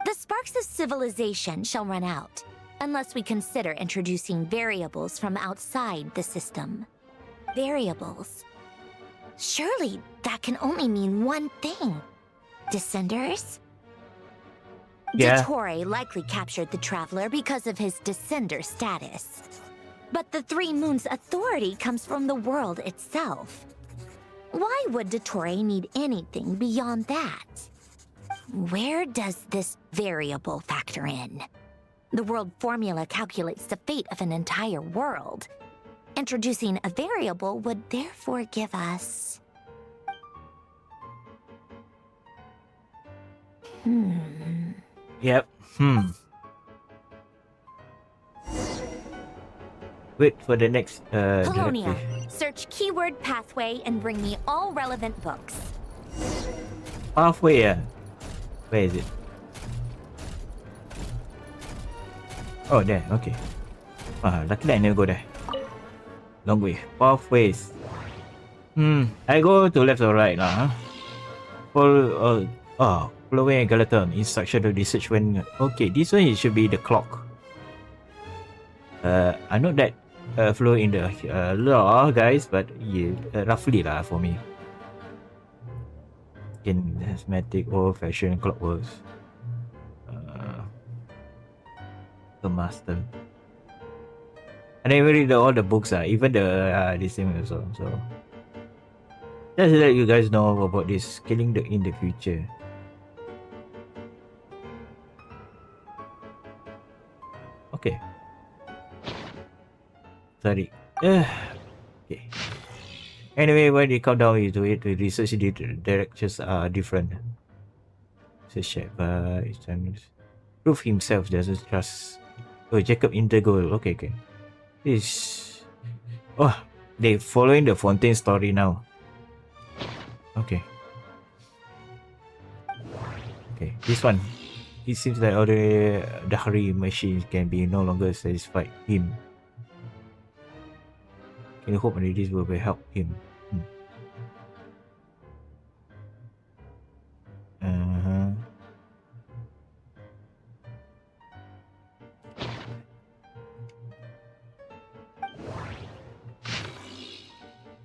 The sparks of civilization shall run out, unless we consider introducing variables from outside the system. Variables. Surely that can only mean one thing. Descenders? Yeah. Dottore likely captured the Traveler because of his descender status. But the Three Moons' authority comes from the world itself. Why would Dottore need anything beyond that? Where does this variable factor in? The world formula calculates the fate of an entire world. Introducing a variable would therefore give us... Yep. Wait for the next Polonia, directive. search keyword pathway and bring me all relevant books. Pathway, yeah. Where is it? Oh, there. Okay. Luckily I never go there. Long way. Pathways. I go to left or right now, huh? Following a skeleton instruction to research when... Okay, this one it should be the clock. I know that flow in the law, guys, but yeah, roughly lah for me. In asthmatic, old-fashioned clockworks. The master. I never read all the books, even the this thing also. So just let you guys know about this killing in the future. Okay. Sorry. Okay. Anyway, when you come down into it, the research directors are different. So Shepard is trying to prove himself doesn't trust. Oh, Jacob Intergo. Okay. This. Oh, they following the Fontaine story now. Okay. Okay, this one. It seems like all the Dahri machines can be no longer satisfied him. Can you hope that this will help him?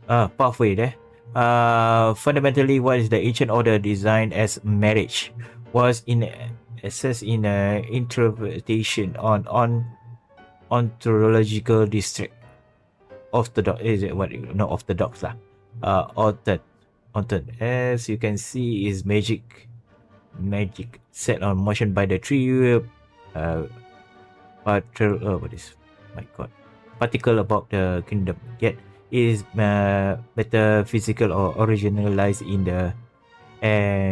Pathway there. Fundamentally, what is the ancient order designed as marriage was in assessed in interpretation on ontological district. Orthodox is it what? Not orthodox lah. Orthodox. As you can see, is magic set on motion by the three particle about the kingdom. Yet is metaphysical or originalized in the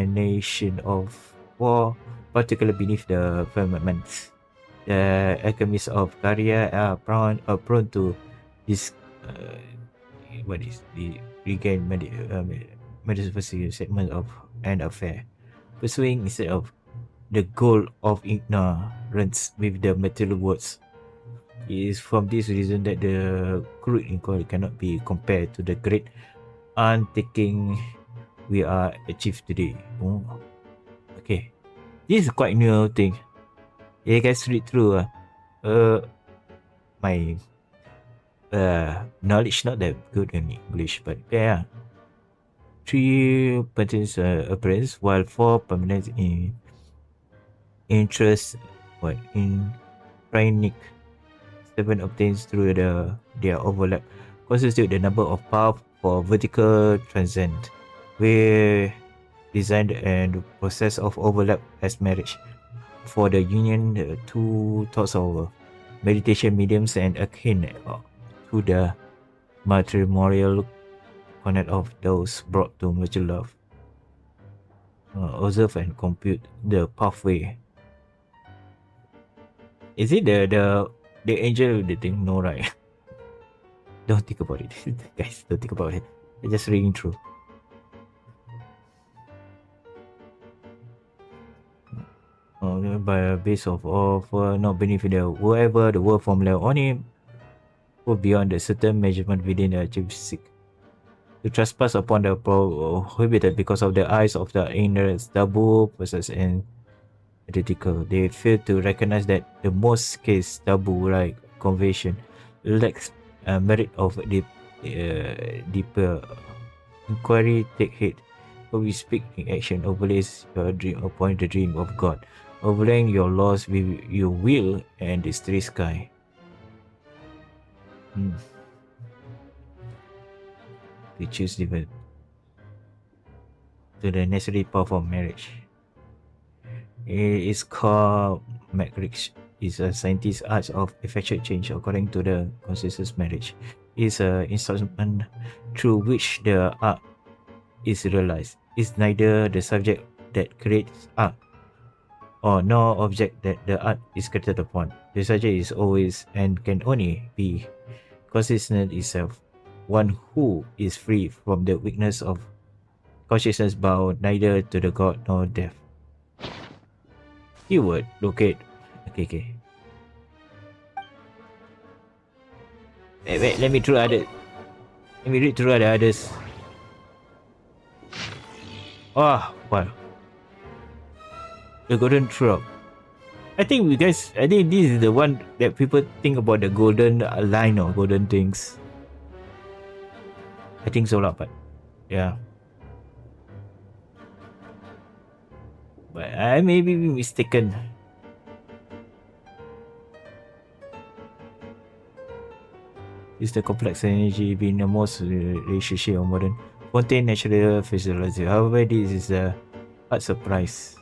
nation of war, particularly beneath the firmaments. The alchemists of Caria are prone to this. What is the regain metaphysical segment of an affair, pursuing instead of the goal of ignorance with the material words. It is from this reason that the crude inquiry cannot be compared to the great undertaking we are achieved today. Okay, this is quite new thing. You guys read through. My knowledge not that good in English, but yeah. 3 patterns appearance while 4 permanent in interest in Trinic 7 obtains through their overlap constitute the number of paths for vertical transcend. We designed and process of overlap as marriage. For the union, the two thoughts of meditation mediums and akin to the matrimonial connect of those brought to mutual love. Observe and compute the pathway. Is it the angel the thing? No, right? Don't think about it, guys. Don't think about it. I'm just reading through. By a base of offer, not benefit whoever the word formula only go beyond the certain measurement within the achievement. To trespass upon the prohibited because of the eyes of the ignorance, taboo, possess and critical. They fail to recognize that the most case taboo like convention lacks merit of deeper inquiry take heed. When we speak in action, overlays your dream upon the dream of God, overlaying your laws with your will and the starry sky. We choose different to the necessary path of marriage. It is called marriage. Is a scientist's art of effectual change according to the consensus marriage. Is an instrument through which the art is realized. Is neither the subject that creates art or nor object that the art is created upon. The subject is always and can only be consciousness itself, one who is free from the weakness of consciousness, bound neither to the god nor death. Keyword locate. Okay. Wait, let me read through the others. Oh, wow. The golden trope. I think this is the one that people think about, the golden line or golden things. I think so lah, but yeah. But I may be mistaken. Is the complex energy being the most relationship of modern contain natural physiology. However, this is a art surprise.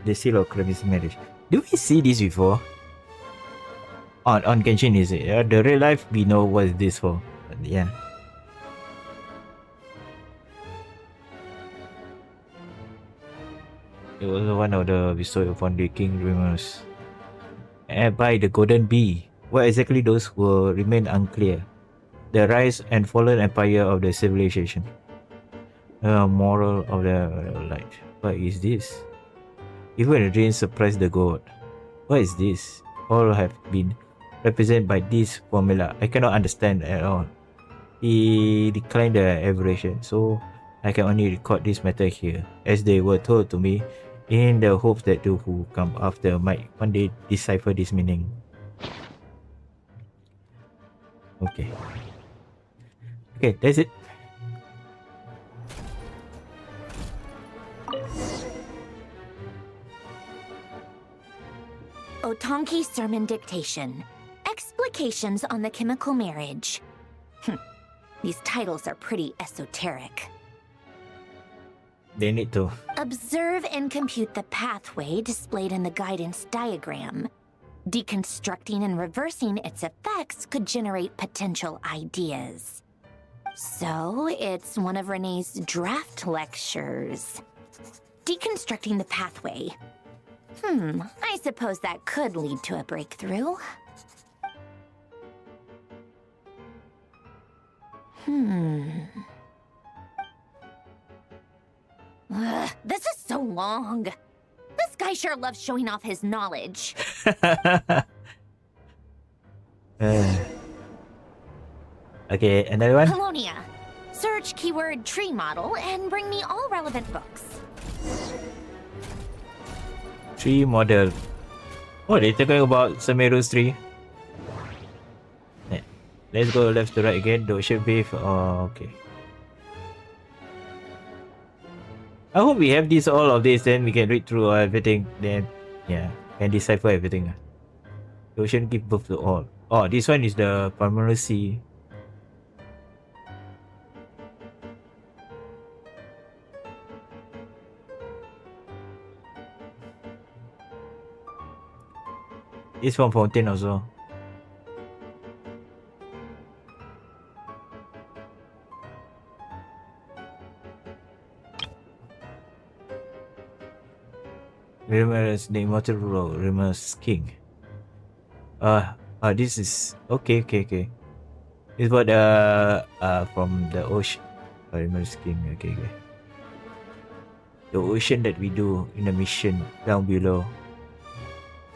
The seal of Kramis marriage. Do we see this before? On Genshin, is it? The real life we know what is this for. But yeah. It was one of the bestowed upon the king rumors. And by the golden bee. What exactly those will remain unclear. The rise and fallen empire of the civilization. Moral of the light. What is this? Even the dream surprised the god. What is this? All have been represented by this formula. I cannot understand at all. He declined the aberration, so I can only record this matter here, as they were told to me, in the hopes that those who come after might one day decipher this meaning. Okay, that's it. Otanki Sermon Dictation. Explications on the Chemical Marriage. These titles are pretty esoteric. They need to Observe and compute the pathway displayed in the guidance diagram. Deconstructing and reversing its effects could generate potential ideas. So, it's one of Renee's draft lectures. Deconstructing the pathway. I suppose that could lead to a breakthrough. This is so long. This guy sure loves showing off his knowledge. Okay, another one? Colonia. Search keyword tree model and bring me all relevant books. Tree model. Oh, they're talking about Semeru's tree. Let's go left to right again. The ocean wave. Oh, okay. I hope we have this, all of this, then we can read through everything. Then, yeah, can decipher everything. The ocean give birth to all. Oh, this one is the primary sea. It's from Fountain also. Remembrance, the immortal ruler, Remembrance King. This is okay. It's about from the ocean. Remembrance King. Okay. The ocean that we do in the mission down below.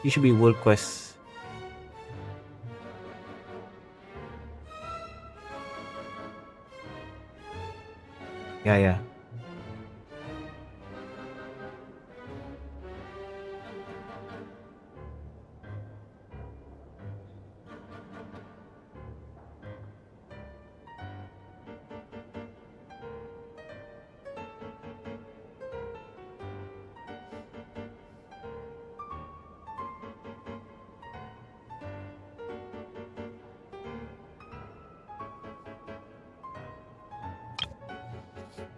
It should be world quest. Yeah.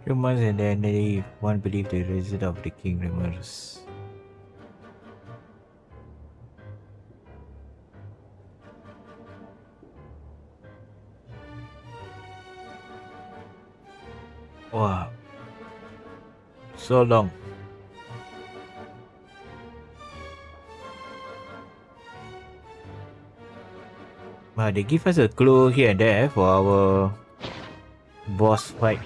Humans and then one believe the resident of the king remembers. Wow. So long. They give us a clue here and there for our boss fight.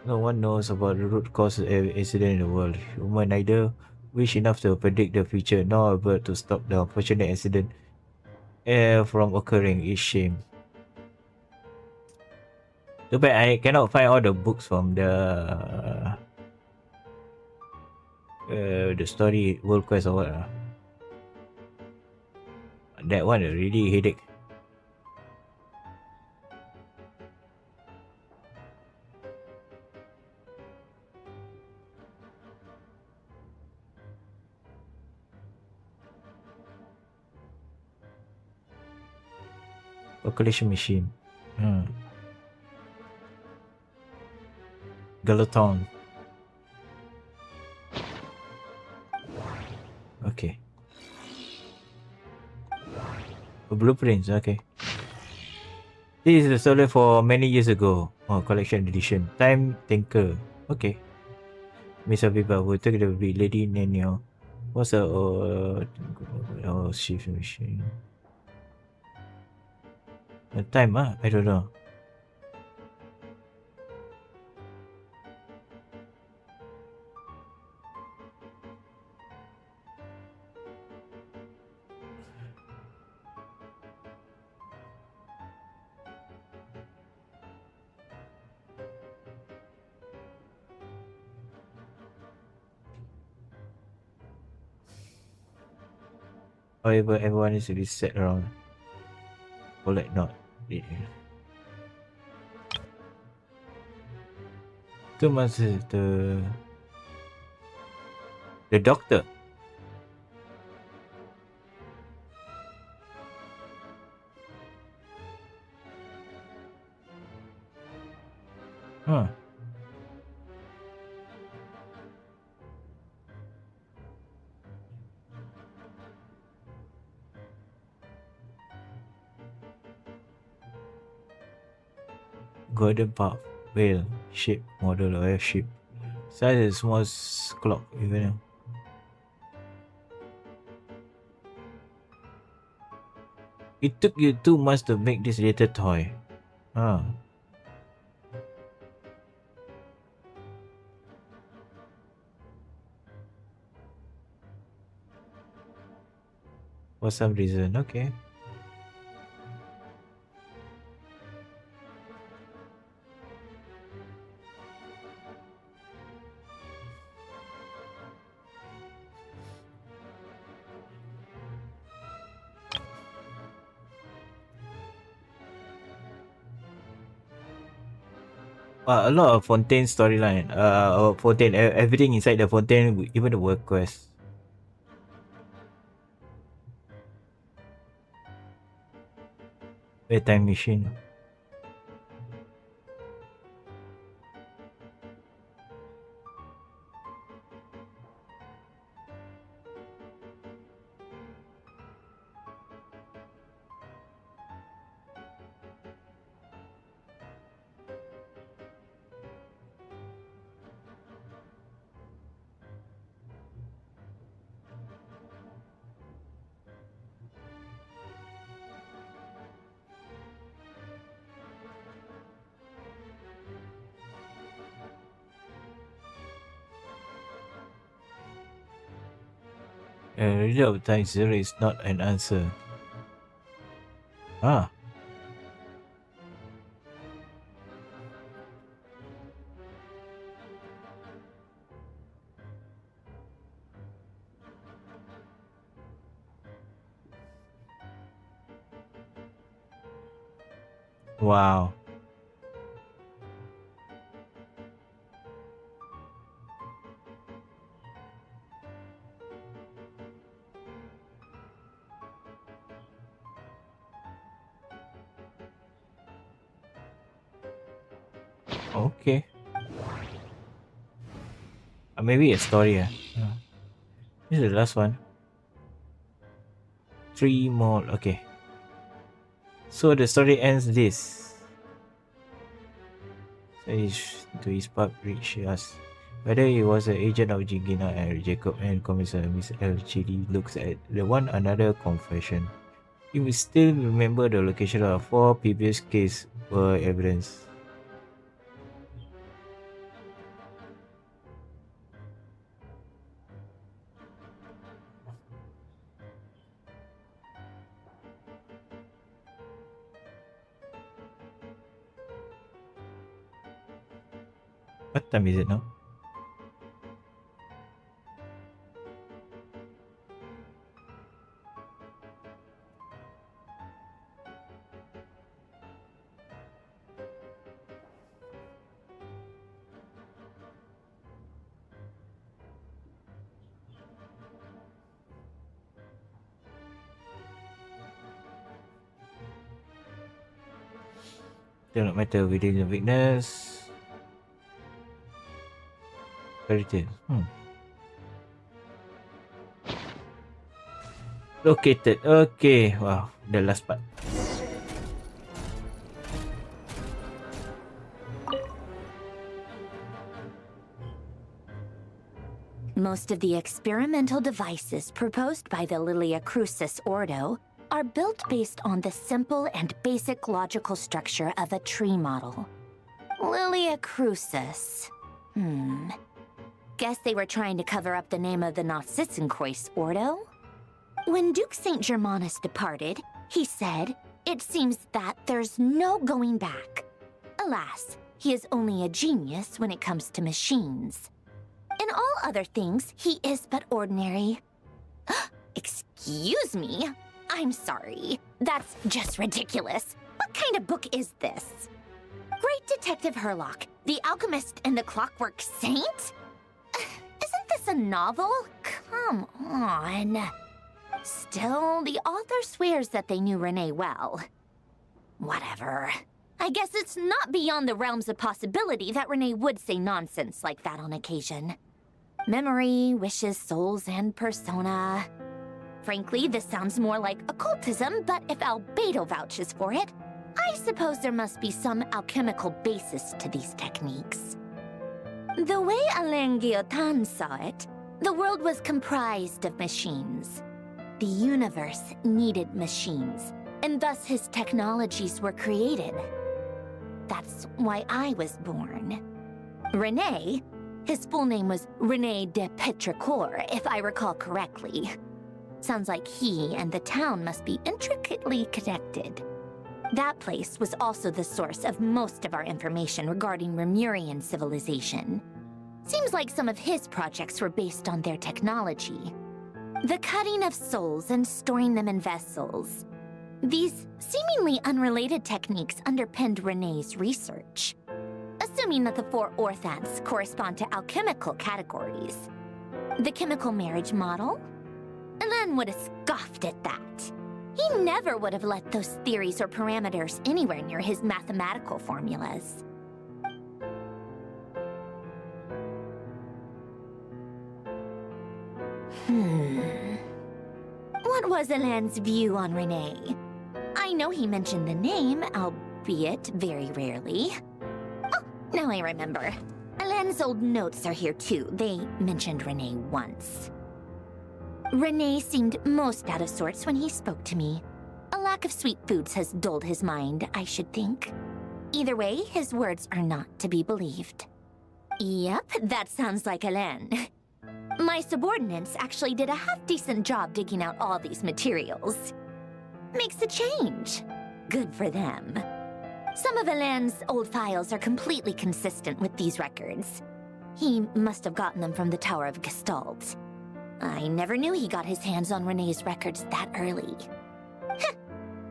No one knows about the root cause of every incident in the world. Humans neither wish enough to predict the future nor able to stop the unfortunate incident from occurring. Is shame. Too bad I cannot find all the books from the story world quest or what. That one really headache. Calculation machine. Galaton. Okay. Blueprints, okay. This is a story for many years ago. Oh, collection edition. Time Thinker. Okay. Miss Abiba will take the lady Nenio. What's a shift machine? The time, I don't know. However, everyone is to be set around. Collect not. 2 months is the doctor. Huh. Golden path, whale, ship, model of airship. Size is small clock, even. It took you 2 months to make this little toy. For some reason, okay. A lot of Fontaine storyline. Fontaine, everything inside the Fontaine, even the work quest. A time machine. Result of time 0 is not an answer. Ah. Wow. Okay. Maybe a story. This is the last one. 3 more. Okay. So the story ends this. To his pub reach us. Whether he was an agent of Gina and Jacob and Commissar Miss L. Chidi looks at the one another confession. He will still remember the location of 4 previous cases were evidence. What time is it now? Do not matter within the weakness. Fairy Located. Okay. Wow. The last part. Most of the experimental devices proposed by the Lilia Crucis Ordo are built based on the simple and basic logical structure of a tree model. Lilia Crucis. Guess they were trying to cover up the name of the Narcissenkois Ordo? When Duke St. Germanus departed, he said, "It seems that there's no going back." Alas, he is only a genius when it comes to machines. In all other things, he is but ordinary. Excuse me? I'm sorry. That's just ridiculous. What kind of book is this? Great Detective Herlock, the Alchemist and the Clockwork Saint? Isn't this a novel? Come on. Still, the author swears that they knew Renee well. Whatever. I guess it's not beyond the realms of possibility that Renee would say nonsense like that on occasion. Memory, wishes, souls, and persona. Frankly, this sounds more like occultism, but if Albedo vouches for it, I suppose there must be some alchemical basis to these techniques. The way Alain Guillotin saw it, the world was comprised of machines. The universe needed machines, and thus his technologies were created. That's why I was born. Renee, his full name was René de Petrichor, if I recall correctly. Sounds like he and the town must be intricately connected. That place was also the source of most of our information regarding Remurian civilization. Seems like some of his projects were based on their technology. The cutting of souls and storing them in vessels. These seemingly unrelated techniques underpinned René's research. Assuming assuming that the 4 orthants correspond to alchemical categories. The chemical marriage model? Alen would have scoffed at that. He never would have let those theories or parameters anywhere near his mathematical formulas. What was Alan's view on Renee? I know he mentioned the name, albeit very rarely. Oh, now I remember. Alan's old notes are here too. They mentioned Renee once. Renee seemed most out of sorts when he spoke to me. A lack of sweet foods has dulled his mind, I should think. Either way, his words are not to be believed. Yep, that sounds like Alan. My subordinates actually did a half-decent job digging out all these materials. Makes a change. Good for them. Some of Alan's old files are completely consistent with these records. He must have gotten them from the Tower of Gestalt. I never knew he got his hands on Renee's records that early.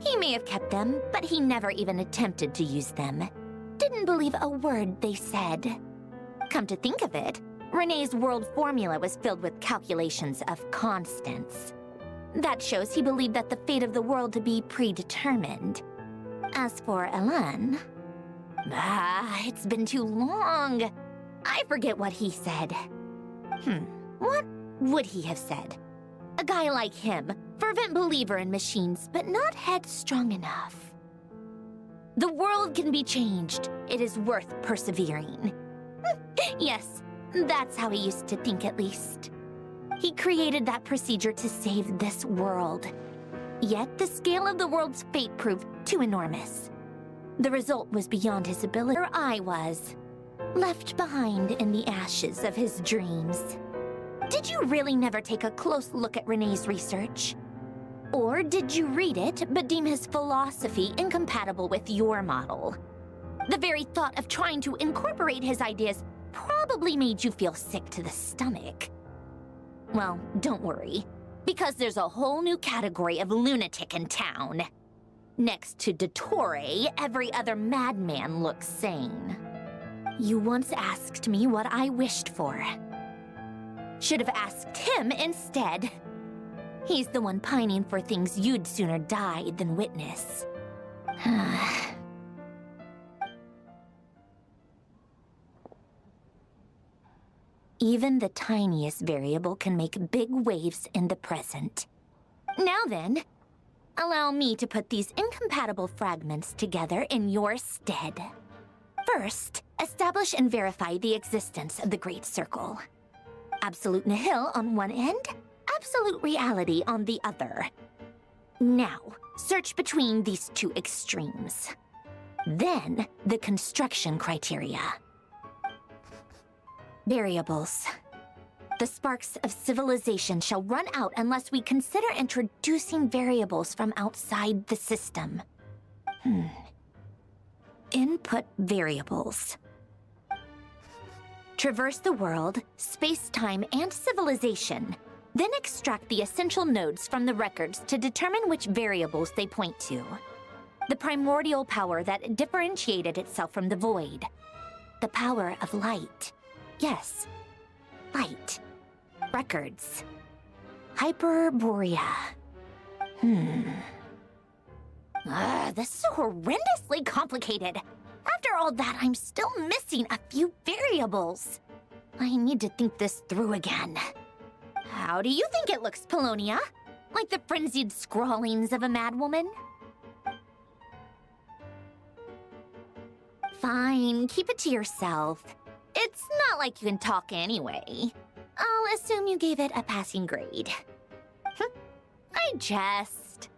He may have kept them, but he never even attempted to use them. Didn't believe a word they said. Come to think of it, Renee's world formula was filled with calculations of constants. That shows he believed that the fate of the world to be predetermined. As for Alan... it's been too long. I forget what he said. What would he have said? A guy like him, fervent believer in machines, but not headstrong enough. The world can be changed. It is worth persevering. Yes, that's how he used to think at least. He created that procedure to save this world. Yet the scale of the world's fate proved too enormous. The result was beyond his ability. Or I was, left behind in the ashes of his dreams. Did you really never take a close look at Renee's research? Or did you read it but deem his philosophy incompatible with your model? The very thought of trying to incorporate his ideas probably made you feel sick to the stomach. Well, don't worry, because there's a whole new category of lunatic in town. Next to Dottore, every other madman looks sane. You once asked me what I wished for. Should have asked him instead. He's the one pining for things you'd sooner die than witness. Even the tiniest variable can make big waves in the present. Now then, allow me to put these incompatible fragments together in your stead. First, establish and verify the existence of the Great Circle. Absolute nihil on one end, absolute reality on the other. Now, search between these two extremes. Then, the construction criteria. Variables. The sparks of civilization shall run out unless we consider introducing variables from outside the system. Input variables. Traverse the world, space-time, and civilization. Then extract the essential nodes from the records to determine which variables they point to. The primordial power that differentiated itself from the void. The power of light. Yes, light. Records. Hyperborea. This is horrendously complicated. After all that, I'm still missing a few variables. I need to think this through again. How do you think it looks, Polonia? Like the frenzied scrawlings of a madwoman? Fine, keep it to yourself. It's not like you can talk anyway. I'll assume you gave it a passing grade. I jest.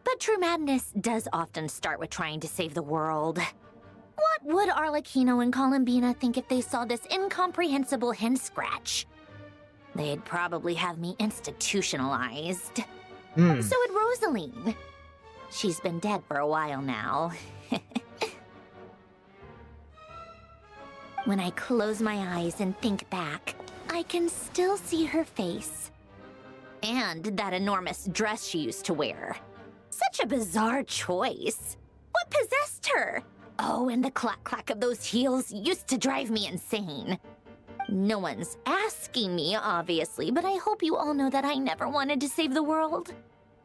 But true madness does often start with trying to save the world. What would Arlecchino and Columbina think if they saw this incomprehensible hen scratch? They'd probably have me institutionalized. So would Rosaline. She's been dead for a while now. When I close my eyes and think back, I can still see her face. And that enormous dress she used to wear. Such a bizarre choice. What possessed her? Oh, Oh, and the clack-clack of those heels used to drive me insane. No one's asking me, obviously, but I hope you all know that I never wanted to save the world.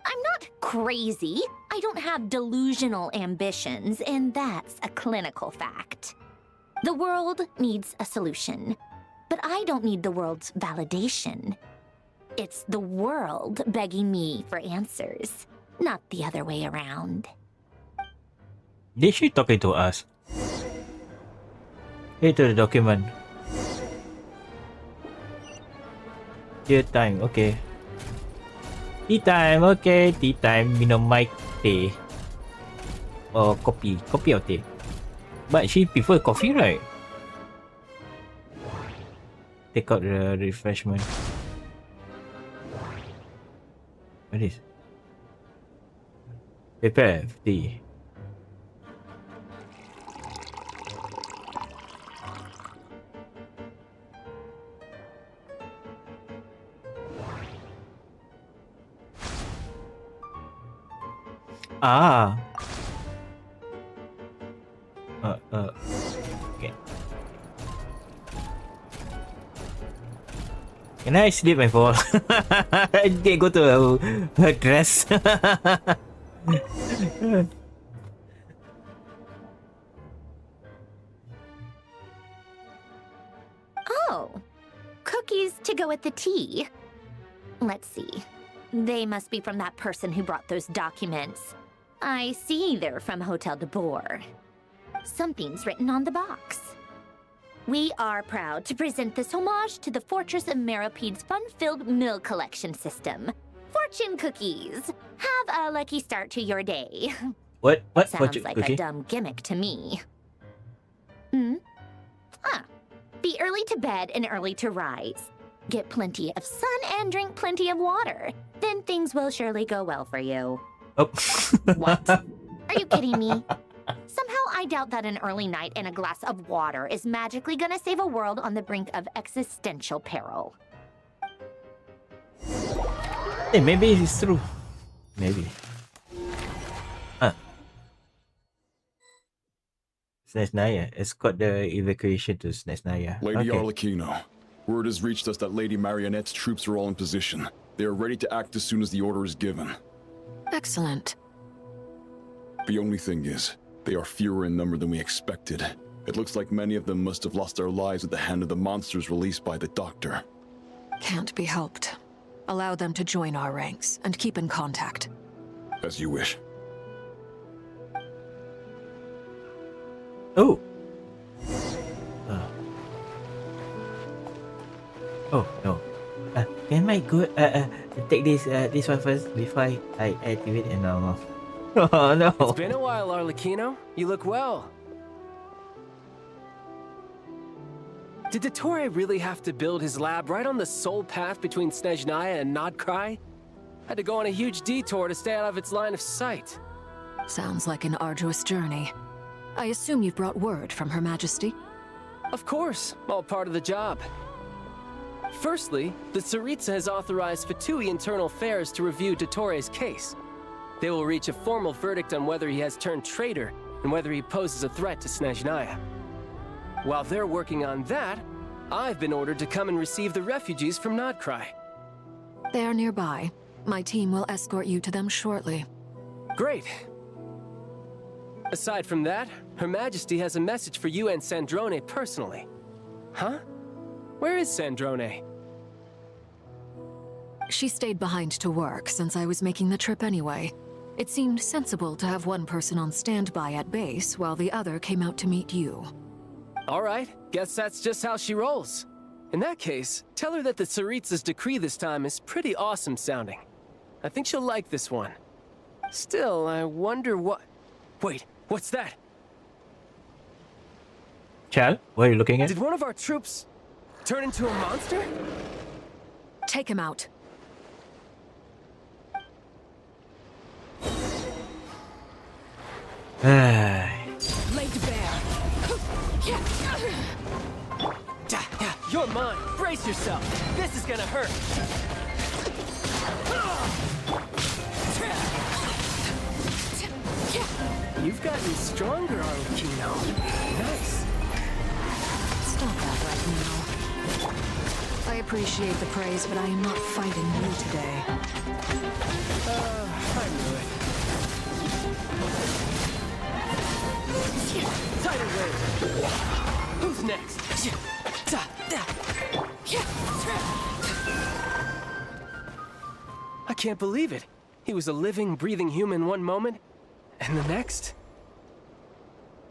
I'm not crazy. I don't have delusional ambitions, and that's a clinical fact. The world needs a solution, but I don't need the world's validation. It's the world begging me for answers, not the other way around. Is she talking to us? Here to the document. Tea time, okay. Tea time, okay. Tea time, minum mic tea. Or coffee. Coffee or tea? But she prefer coffee, right? Take out the refreshment. What is? Prepare tea. Ah. Okay. Can I sleep and fall? I can go to her dress. Oh, cookies to go with the tea. Let's see. They must be from that person who brought those documents. I see they're from Hotel de Boer. Something's written on the box. We are proud to present this homage to the Fortress of Meropede's fun-filled meal collection system. Fortune cookies. Have a lucky start to your day. What? Sounds like a dumb gimmick to me. Be early to bed and early to rise. Get plenty of sun and drink plenty of water. Then things will surely go well for you. Oh. What? Are you kidding me? Somehow I doubt that an early night and a glass of water is magically gonna save a world on the brink of existential peril. Hey, maybe it's true. Maybe. Snezhnaya. Escort the evacuation to Snezhnaya. Lady Okay. Arlecchino, word has reached us that Lady Marionette's troops are all in position. They are ready to act as soon as the order is given. Excellent. The only thing is, they are fewer in number than we expected. It looks like many of them must have lost their lives at the hand of the monsters released by the Doctor. Can't be helped. Allow them to join our ranks and keep in contact. As you wish. Oh. Oh no. Can I go? Take this one first before I activate and now. Oh no. It's been a while, Arlecchino. You look well. Did Dottore really have to build his lab right on the sole path between Snezhnaya and nod-krai? Had to go on a huge detour to stay out of its line of sight. Sounds like an arduous journey. I assume you've brought word from Her Majesty? Of course, all part of the job. Firstly, the Tsaritsa has authorized Fatui Internal Affairs to review Dottore's case. They will reach a formal verdict on whether he has turned traitor and whether he poses a threat to Snezhnaya. While they're working on that, I've been ordered to come and receive the refugees from nod-krai. They are nearby. My team will escort you to them shortly. Great. Aside from that, Her Majesty has a message for you and Sandrone personally. Huh? Where is Sandrone? She stayed behind to work since I was making the trip anyway. It seemed sensible to have one person on standby at base while the other came out to meet you. All right, guess that's just how she rolls. In that case, tell her that the Tsaritsa's decree this time is pretty awesome sounding. I think she'll like this one. Still, I wonder what... Wait, what's that? Chal, what are you looking at? Did one of our troops turn into a monster? Take him out. Laid to bear. You're mine. Brace yourself. This is gonna hurt. You've You've gotten stronger, Arlecchino. Nice. Stop that right now. I appreciate the praise, but I am not fighting you today. I knew it. Tidal wave. Who's next? I can't believe it. He was a living, breathing human one moment, and the next?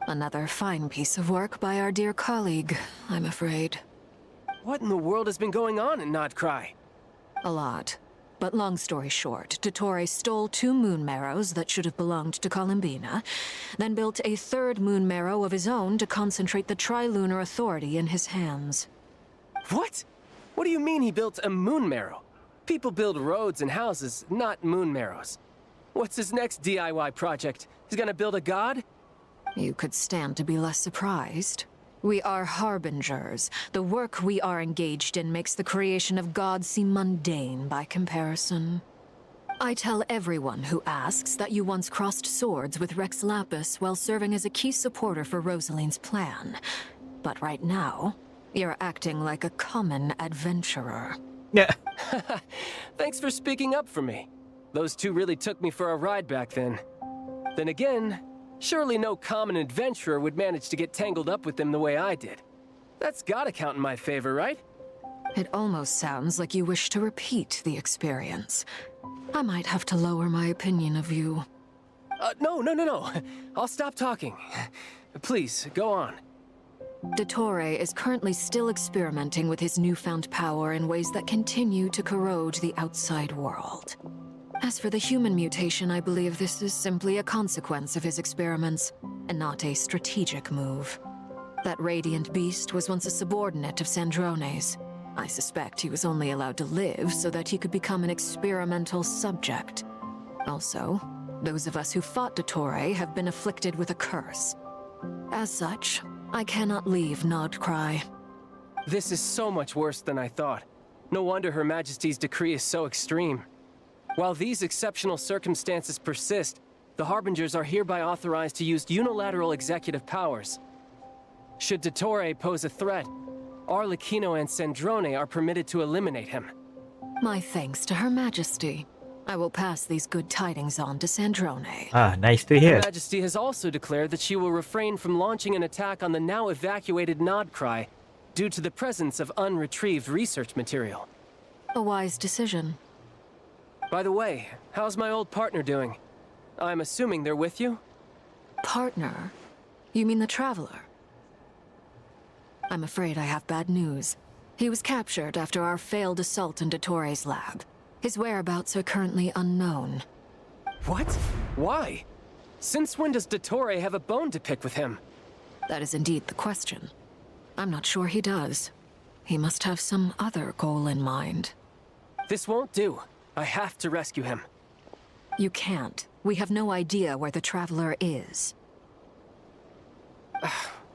Another fine piece of work by our dear colleague, I'm afraid. What in the world has been going on in nod-krai? A lot. But long story short, Dottore stole 2 moon marrows that should have belonged to Columbina, then built a 3rd moon marrow of his own to concentrate the Tri-Lunar Authority in his hands. What? What do you mean he built a moon marrow? People build roads and houses, not moon marrows. What's his next DIY project? He's gonna build a god? You could stand to be less surprised. We are harbingers. The work we are engaged in makes the creation of gods seem mundane by comparison. I tell everyone who asks that you once crossed swords with Rex Lapis while serving as a key supporter for Rosaline's plan. But right now, you're acting like a common adventurer. Yeah. Thanks for speaking up for me. Those 2 really took me for a ride back then. Then again, surely no common adventurer would manage to get tangled up with them the way I did. That's gotta count in my favor, right? It almost sounds like you wish to repeat the experience. I might have to lower my opinion of you. No. I'll stop talking. Please, go on. Dottore is currently still experimenting with his newfound power in ways that continue to corrode the outside world. As for the human mutation, I believe this is simply a consequence of his experiments, and not a strategic move. That radiant beast was once a subordinate of Sandrone's. I suspect he was only allowed to live so that he could become an experimental subject. Also, those of us who fought Dottore have been afflicted with a curse. As such, I cannot leave nod-krai. This is so much worse than I thought. No wonder Her Majesty's decree is so extreme. While these exceptional circumstances persist, the Harbingers are hereby authorized to use unilateral executive powers. Should Dottore pose a threat, Arlecchino and Sandrone are permitted to eliminate him. My thanks to Her Majesty. I will pass these good tidings on to Sandrone. Ah, nice to hear. Her Majesty has also declared that she will refrain from launching an attack on the now evacuated nod-krai due to the presence of unretrieved research material. A wise decision. By the way, how's my old partner doing? I'm assuming they're with you? Partner? You mean the Traveler? I'm afraid I have bad news. He was captured after our failed assault in Dottore's lab. His whereabouts are currently unknown. What? Why? Since when does Dottore have a bone to pick with him? That is indeed the question. I'm not sure he does. He must have some other goal in mind. This won't do. I have to rescue him. You can't. We have no idea where the Traveler is.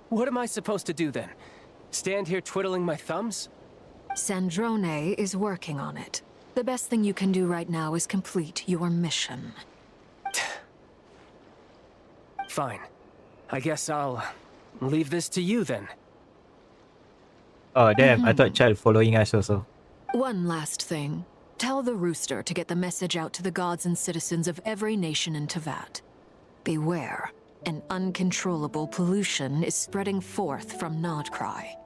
What am I supposed to do then? Stand here twiddling my thumbs? Sandrone is working on it. The best thing you can do right now is complete your mission. Fine. I guess I'll leave this to you then. Oh damn, I thought Chad following us also. One last thing. Tell the Rooster to get the message out to the gods and citizens of every nation in Teyvat. Beware. An uncontrollable pollution is spreading forth from nod-krai.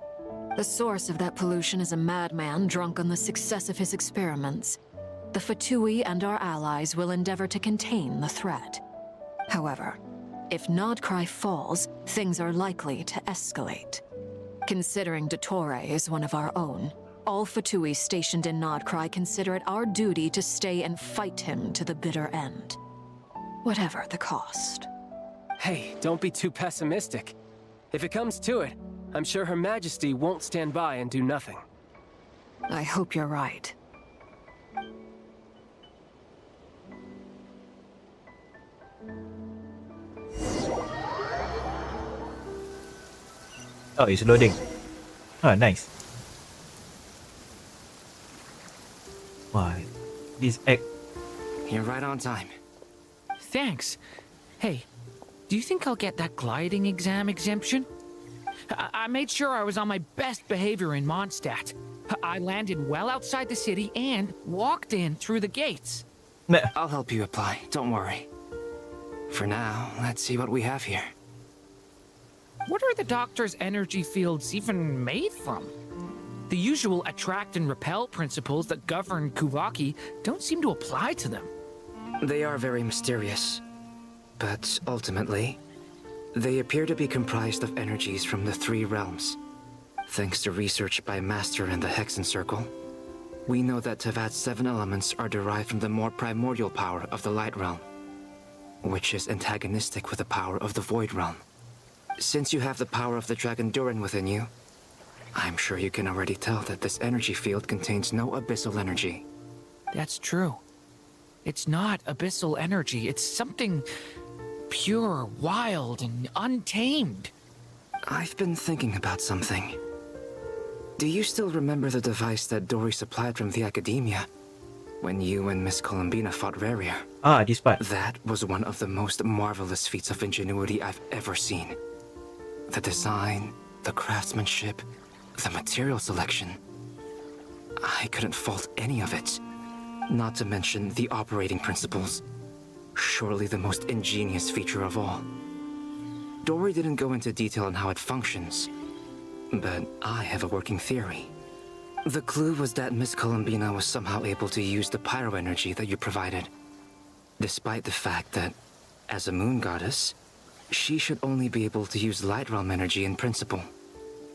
The source of that pollution is a madman drunk on the success of his experiments. The Fatui and our allies will endeavor to contain the threat. However, if nod-krai falls, things are likely to escalate. Considering Dottore is one of our own, all Fatui stationed in nod-krai consider it our duty to stay and fight him to the bitter end. Whatever the cost. Hey, don't be too pessimistic. If it comes to it, I'm sure Her Majesty won't stand by and do nothing. I hope you're right. Oh, it's loading. Oh, nice. Why? This egg. You're right on time. Thanks. Hey, Do you think I'll get that gliding exam exemption? I made sure I was on my best behavior in Mondstadt. I landed well outside the city and walked in through the gates. I'll help you apply, don't worry. For now, let's see what we have here. What are the Doctor's energy fields even made from? The usual attract and repel principles that govern Kuvaki don't seem to apply to them. They are very mysterious, but ultimately, they appear to be comprised of energies from the 3 realms. Thanks to research by Master in the Hexen Circle, we know that Tevat's 7 elements are derived from the more primordial power of the Light Realm, which is antagonistic with the power of the Void Realm. Since you have the power of the Dragon Durin within you, I'm sure you can already tell that this energy field contains no abyssal energy. That's true. It's not abyssal energy, it's something pure, wild, and untamed. I've been thinking about something. Do you still remember the device that Dory supplied from the Academia when you and Miss Columbina fought Rarier? Ah, this part. That was one of the most marvelous feats of ingenuity I've ever seen. The design, the craftsmanship, the material selection. I couldn't fault any of it. Not to mention the operating principles. Surely the most ingenious feature of all. Dory didn't go into detail on how it functions, but I have a working theory. The clue was that Miss Columbina was somehow able to use the pyro energy that you provided, despite the fact that, as a moon goddess, she should only be able to use Light Realm energy in principle.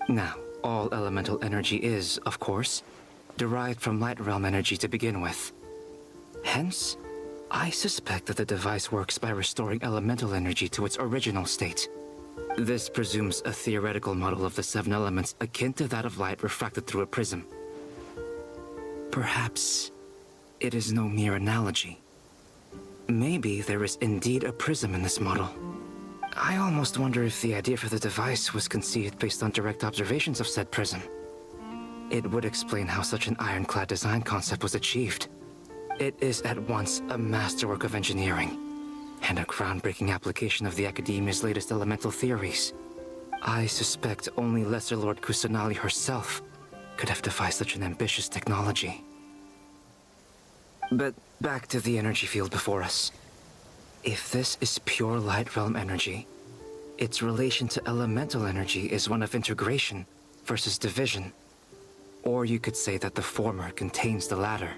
Now, all elemental energy is, of course, derived from Light Realm energy to begin with. Hence, I suspect that the device works by restoring elemental energy to its original state. This presumes a theoretical model of the 7 elements akin to that of light refracted through a prism. Perhaps it is no mere analogy. Maybe there is indeed a prism in this model. I almost wonder if the idea for the device was conceived based on direct observations of said prism. It would explain how such an ironclad design concept was achieved. It is at once a masterwork of engineering and a groundbreaking application of the Academia's latest elemental theories. I suspect only Lesser Lord Kusanali herself could have devised such an ambitious technology. But back to the energy field before us. If this is pure Light Realm energy, its relation to elemental energy is one of integration versus division. Or you could say that the former contains the latter.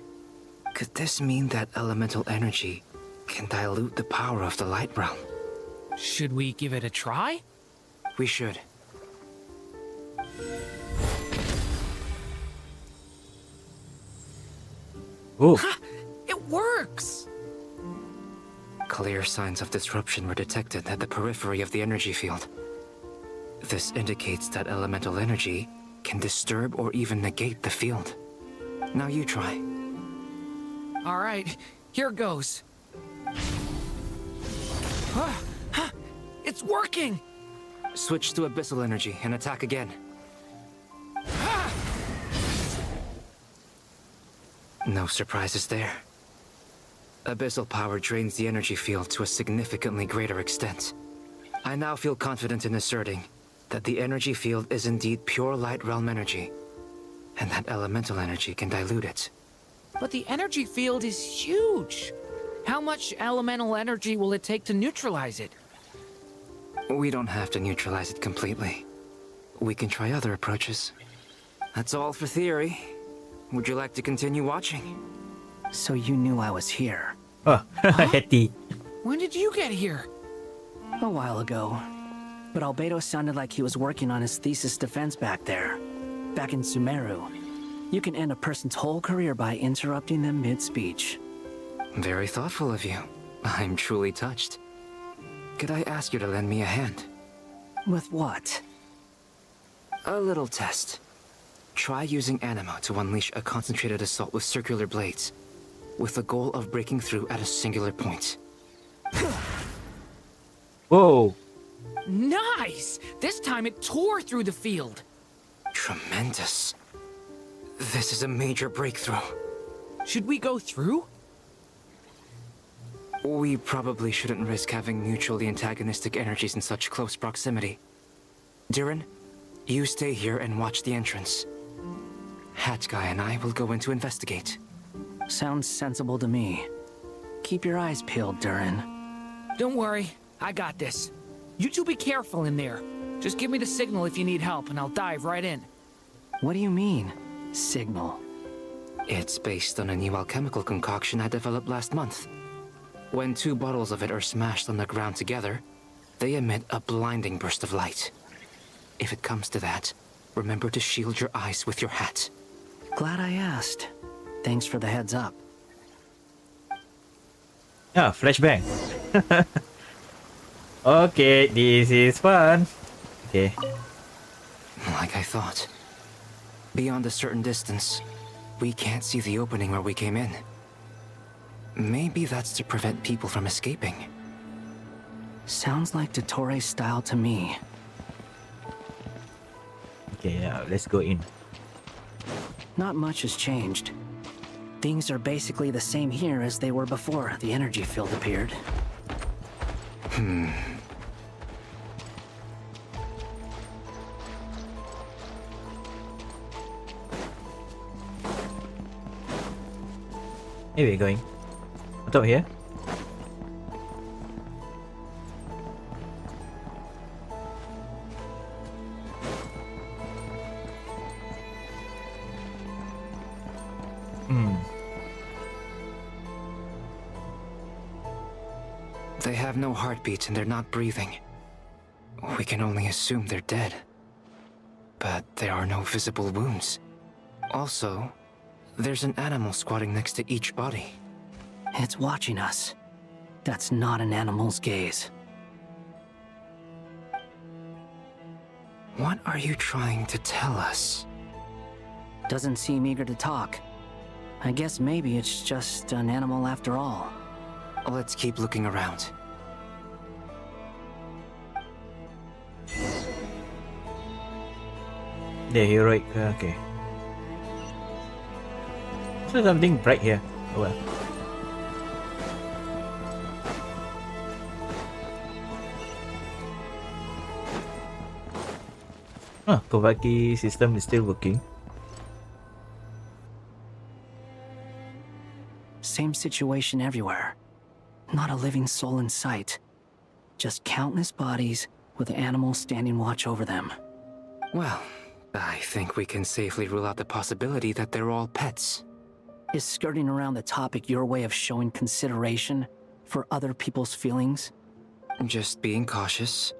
Could this mean that elemental energy can dilute the power of the Light Realm? Should we give it a try? We should. Ooh. Ha! It works! Clear signs of disruption were detected at the periphery of the energy field. This indicates that elemental energy can disturb or even negate the field. Now you try. All right, here goes. It's working! Switch to abyssal energy and attack again. No surprises there. Abyssal power drains the energy field to a significantly greater extent. I now feel confident in asserting that the energy field is indeed pure Light Realm energy, and that elemental energy can dilute it. But the energy field is huge! How much elemental energy will it take to neutralize it? We don't have to neutralize it completely. We can try other approaches. That's all for theory. Would you like to continue watching? So you knew I was here. Oh, Hetty. When did you get here? A while ago. But Albedo sounded like he was working on his thesis defense back there. Back in Sumeru. You can end a person's whole career by interrupting them mid-speech. Very thoughtful of you. I'm truly touched. Could I ask you to lend me a hand? With what? A little test. Try using Animo to unleash a concentrated assault with circular blades, with the goal of breaking through at a singular point. Whoa! Nice! This time it tore through the field. Tremendous. This is a major breakthrough. Should we go through? We probably shouldn't risk having mutually antagonistic energies in such close proximity. Durin, you stay here and watch the entrance. Hat Guy and I will go in to investigate. Sounds sensible to me. Keep your eyes peeled, Durin. Don't worry, I got this. You two be careful in there. Just give me the signal if you need help, and I'll dive right in. What do you mean, signal? It's based on a new alchemical concoction I developed last month. When 2 bottles of it are smashed on the ground together, they emit a blinding burst of light. If it comes to that, remember to shield your eyes with your hat. Glad I asked. Thanks for the heads up. Ah, flashbang. Okay, this is fun. Okay. Like I thought. Beyond a certain distance, we can't see the opening where we came in. Maybe that's to prevent people from escaping. Sounds like Dottore style to me. Okay, let's go in. Not much has changed. Things are basically the same here as they were before the energy field appeared. Where are we going? On top here? They have no heartbeats and they're not breathing. We can only assume they're dead. But there are no visible wounds. Also, there's an animal squatting next to each body. It's watching us. That's not an animal's gaze. What are you trying to tell us? Doesn't seem eager to talk. I guess maybe it's just an animal after all. Let's keep looking around. The heroic, okay. So something bright here. Oh well. Kovaci system is still working. Same situation everywhere. Not a living soul in sight. Just countless bodies with animals standing watch over them. Well, I think we can safely rule out the possibility that they're all pets. Is skirting around the topic your way of showing consideration for other people's feelings? Just being cautious.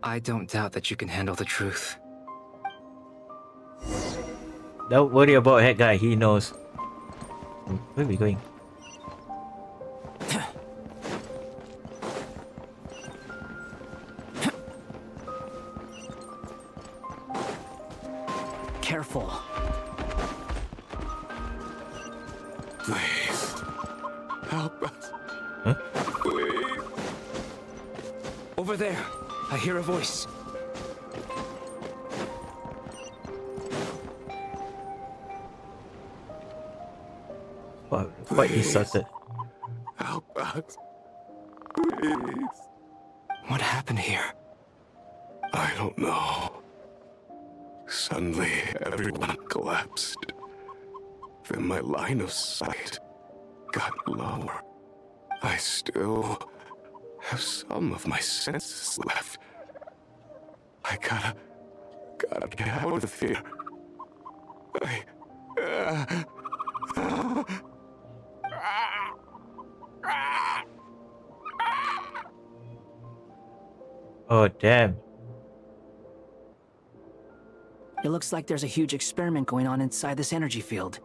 I don't doubt that you can handle the truth. Don't worry about that guy, he knows. Where are we going? Careful. Please. Help us. Huh? Please. Over there, I hear a voice. Quite distorted. Help us. Please. What happened here? I don't know. Suddenly, everyone collapsed. Then my line of sight got lower. I still have some of my senses left. I gotta get out of here. Oh, damn. It looks like there's a huge experiment going on inside this energy field.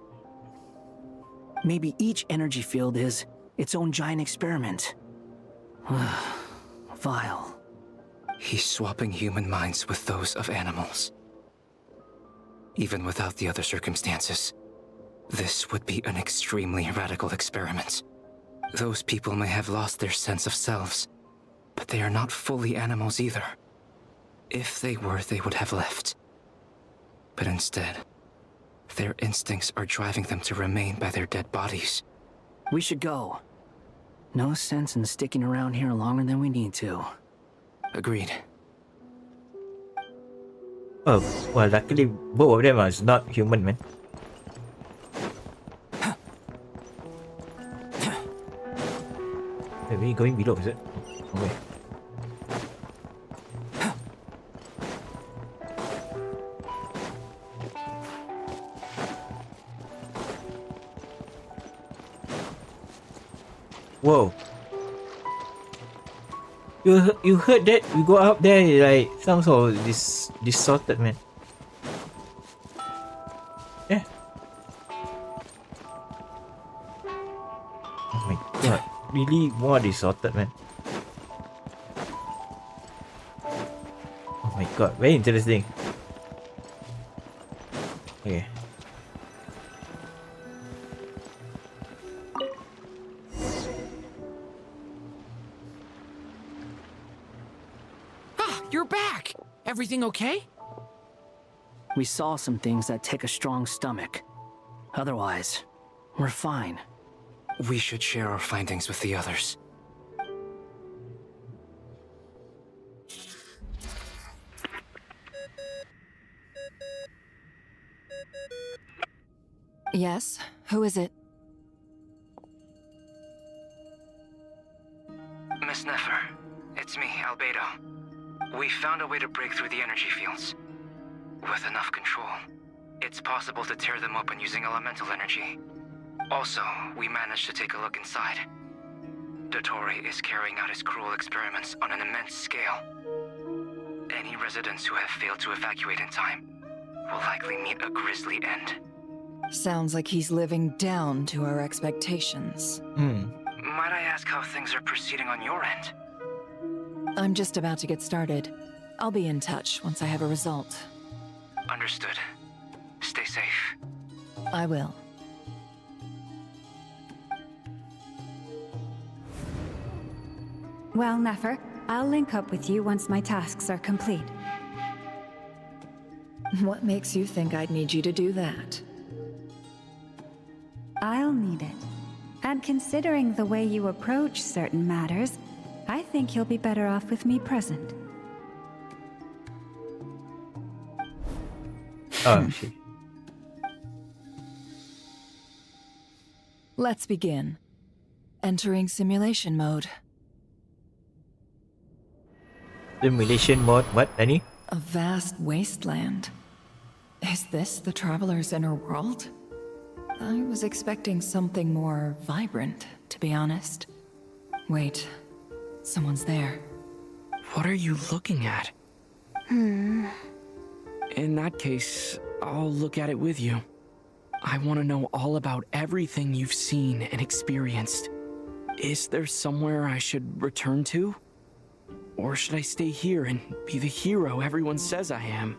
Maybe each energy field is its own giant experiment. Vile. He's swapping human minds with those of animals. Even without the other circumstances, this would be an extremely radical experiment. Those people may have lost their sense of selves, but they are not fully animals either. If they were, they would have left. But instead, their instincts are driving them to remain by their dead bodies. We should go. No sense in sticking around here longer than we need to. Agreed. Oh, well, luckily both of them are not human, man. Wait, we going below, is it? Okay. Whoa. You heard that? We go up there like some sort of distorted, man. Yeah. Oh my god. Really more distorted, man. Oh my god. Very interesting. Okay. You're back! Everything okay? We saw some things that take a strong stomach. Otherwise, we're fine. We should share our findings with the others. Yes? Who is it? Miss Nefer, it's me, Albedo. We found a way to break through the energy fields. With enough control, it's possible to tear them open using elemental energy. Also, we managed to take a look inside. Dottore is carrying out his cruel experiments on an immense scale. Any residents who have failed to evacuate in time will likely meet a grisly end. Sounds like he's living down to our expectations. Might I ask how things are proceeding on your end? I'm just about to get started. I'll be in touch once I have a result. Understood. Stay safe. I will. Well, Nefer, I'll link up with you once my tasks are complete. What makes you think I'd need you to do that? I'll need it. And considering the way you approach certain matters, I think you'll be better off with me present. Oh, shit. Let's begin. Entering simulation mode. Simulation mode? What, Danny? A vast wasteland. Is this the Traveler's inner world? I was expecting something more vibrant, to be honest. Wait, someone's there. What are you looking at? In that case, I'll look at it with you. I want to know all about everything you've seen and experienced. Is there somewhere I should return to? Or should I stay here and be the hero everyone says I am?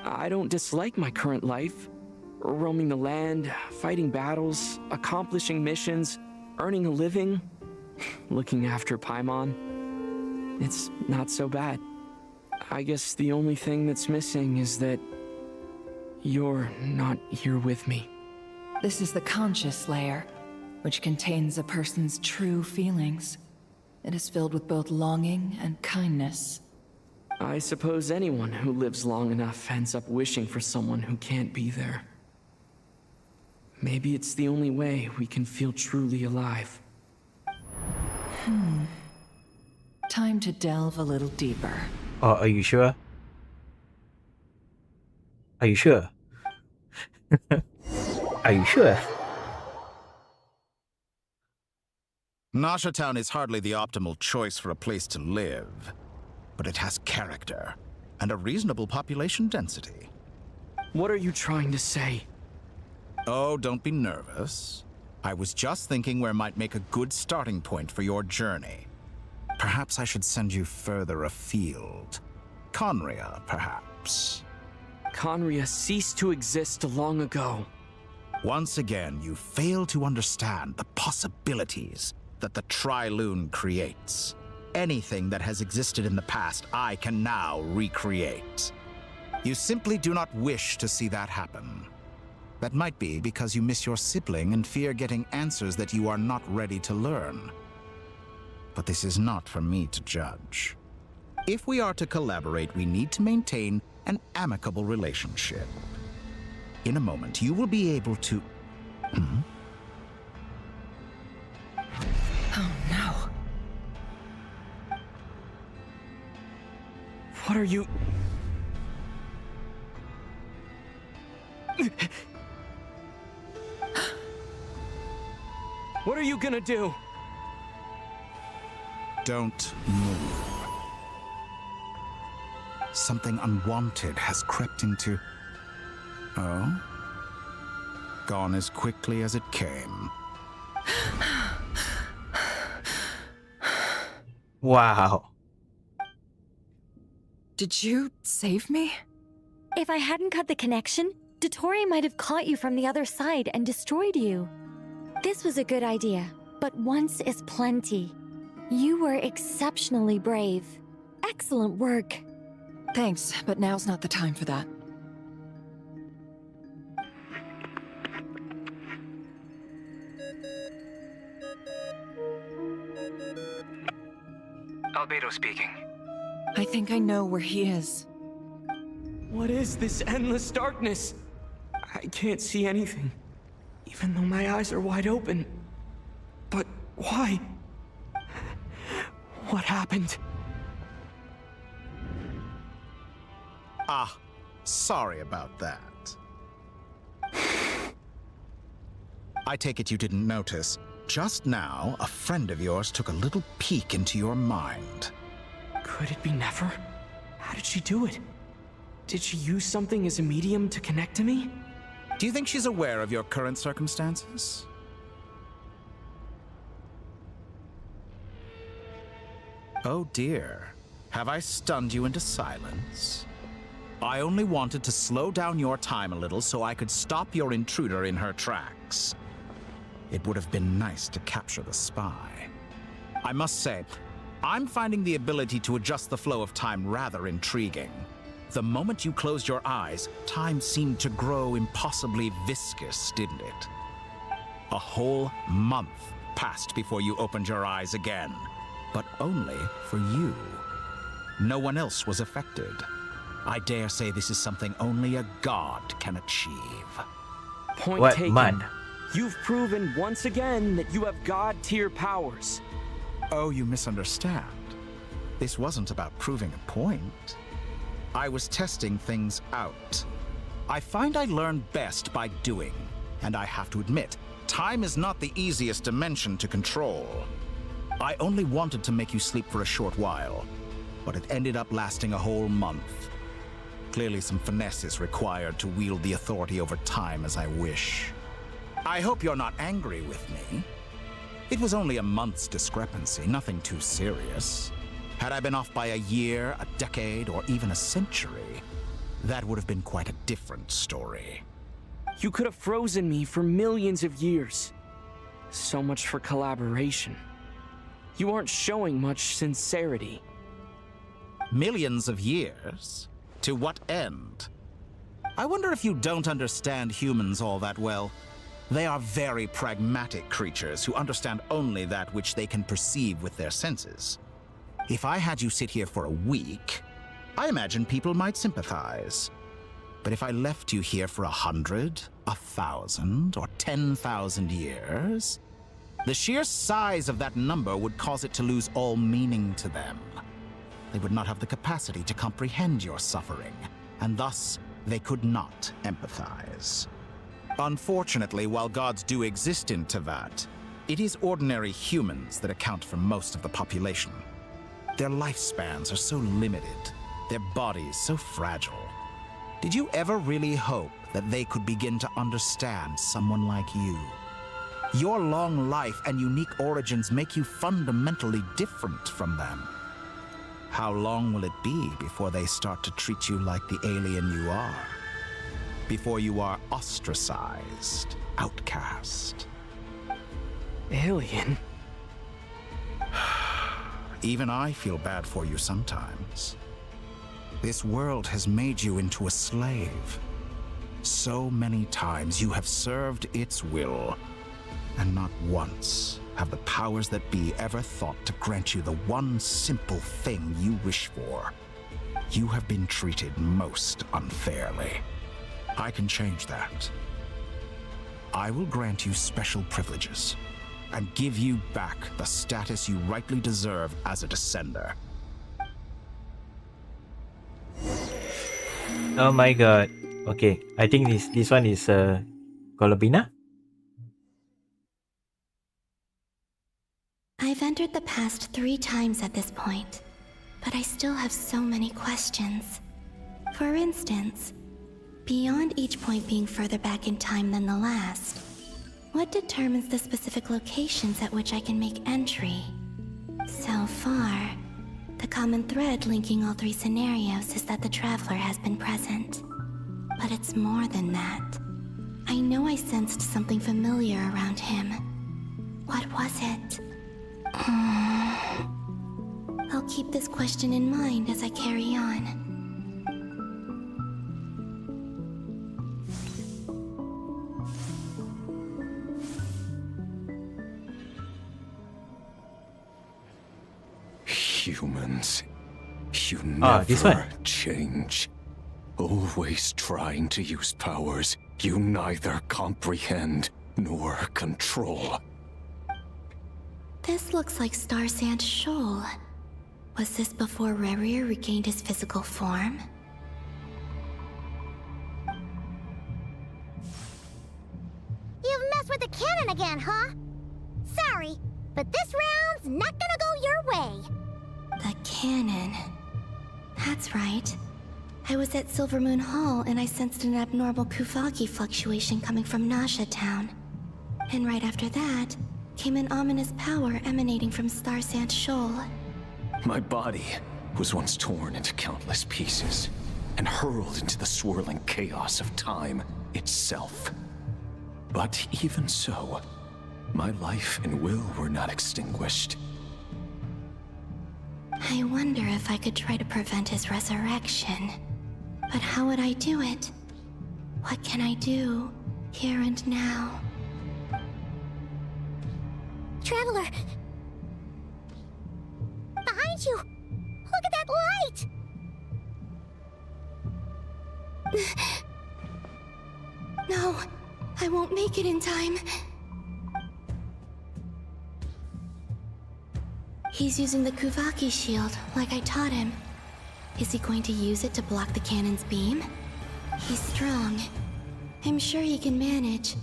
I don't dislike my current life. Roaming the land, fighting battles, accomplishing missions, earning a living, looking after Paimon. It's not so bad. I guess the only thing that's missing is that you're not here with me. This is the conscious layer, which contains a person's true feelings. It is filled with both longing and kindness. I suppose anyone who lives long enough ends up wishing for someone who can't be there. Maybe it's the only way we can feel truly alive. Time to delve a little deeper. Oh, are you sure? Are you sure? Are you sure? Nasha Town is hardly the optimal choice for a place to live, but it has character and a reasonable population density. What are you trying to say? Oh, don't be nervous. I was just thinking where might make a good starting point for your journey. Perhaps I should send you further afield. Conria, perhaps. Conria ceased to exist long ago. Once again, you fail to understand the possibilities that the Tri-Lune creates. Anything that has existed in the past, I can now recreate. You simply do not wish to see that happen. That might be because you miss your sibling and fear getting answers that you are not ready to learn. but this is not for me to judge. If we are to collaborate, we need to maintain an amicable relationship. In a moment, you will be able to... Oh no. What are you... What are you gonna do? Don't move. Something unwanted has crept into... Oh? Gone as quickly as it came. Wow. Did you save me? If I hadn't cut the connection, Dottore might have caught you from the other side and destroyed you. This was a good idea, but once is plenty. You were exceptionally brave. Excellent work. Thanks, but now's not the time for that. Albedo speaking. I think I know where he is. What is this endless darkness? I can't see anything, even though my eyes are wide open. But why? What happened? Ah, sorry about that. I take it you didn't notice. Just now, a friend of yours took a little peek into your mind. Could it be Nefer? How did she do it? Did she use something as a medium to connect to me? Do you think she's aware of your current circumstances? Oh dear. Have I stunned you into silence? I only wanted to slow down your time a little so I could stop your intruder in her tracks. It would have been nice to capture the spy. I must say, I'm finding the ability to adjust the flow of time rather intriguing. The moment you closed your eyes, time seemed to grow impossibly viscous, didn't it? A whole month passed before you opened your eyes again, but only for you. No one else was affected. I dare say this is something only a god can achieve. Point What taken. man? You've proven once again that you have god-tier powers. Oh, you misunderstand. This wasn't about proving a point. I was testing things out. I find I learn best by doing, and I have to admit, time is not the easiest dimension to control. I only wanted to make you sleep for a short while, but it ended up lasting a whole month. Clearly some finesse is required to wield the authority over time as I wish. I hope you're not angry with me. It was only a month's discrepancy, nothing too serious. Had I been off by a year, a decade, or even a century, that would have been quite a different story. You could have frozen me for millions of years. So much for collaboration. You aren't showing much sincerity. Millions of years? To what end? I wonder if you don't understand humans all that well. They are very pragmatic creatures who understand only that which they can perceive with their senses. If I had you sit here for a week, I imagine people might sympathize. But if I left you here for 100, 1,000, or 10,000 years, the sheer size of that number would cause it to lose all meaning to them. They would not have the capacity to comprehend your suffering, and thus they could not empathize. Unfortunately, while gods do exist in Tevat, it is ordinary humans that account for most of the population. Their lifespans are so limited, their bodies so fragile. Did you ever really hope that they could begin to understand someone like you? Your long life and unique origins make you fundamentally different from them. How long will it be before they start to treat you like the alien you are? Before you are ostracized, outcast? Alien? Even I feel bad for you sometimes. This world has made you into a slave. So many times you have served its will, and not once have the powers that be ever thought to grant you the one simple thing you wish for, you have been treated most unfairly. I can change that. I will grant you special privileges and give you back the status you rightly deserve as a descender. Oh my god. Okay, I think this one is Columbina. I've entered the past 3 times at this point, but I still have so many questions. For instance, beyond each point being further back in time than the last, what determines the specific locations at which I can make entry? So far, the common thread linking all 3 scenarios is that the Traveler has been present. But it's more than that. I know I sensed something familiar around him. What was it? I'll keep this question in mind as I carry on. Humans, you this one. never change. Always trying to use powers you neither comprehend nor control. This looks like Star Sand Shoal. Was this before Rerir regained his physical form? You've messed with the cannon again, huh? Sorry, but this round's not gonna go your way. The cannon. That's right. I was at Silver Moon Hall and I sensed an abnormal Kuvagi fluctuation coming from Nasha Town. And right after that, came an ominous power emanating from Star Sand Shoal. My body was once torn into countless pieces and hurled into the swirling chaos of time itself. But even so, my life and will were not extinguished. I wonder if I could try to prevent his resurrection. But how would I do it? What can I do, here and now? Traveler! Behind you! Look at that light! No, I won't make it in time. He's using the Kuvaki shield, like I taught him. Is he going to use it to block the cannon's beam? He's strong. I'm sure he can manage.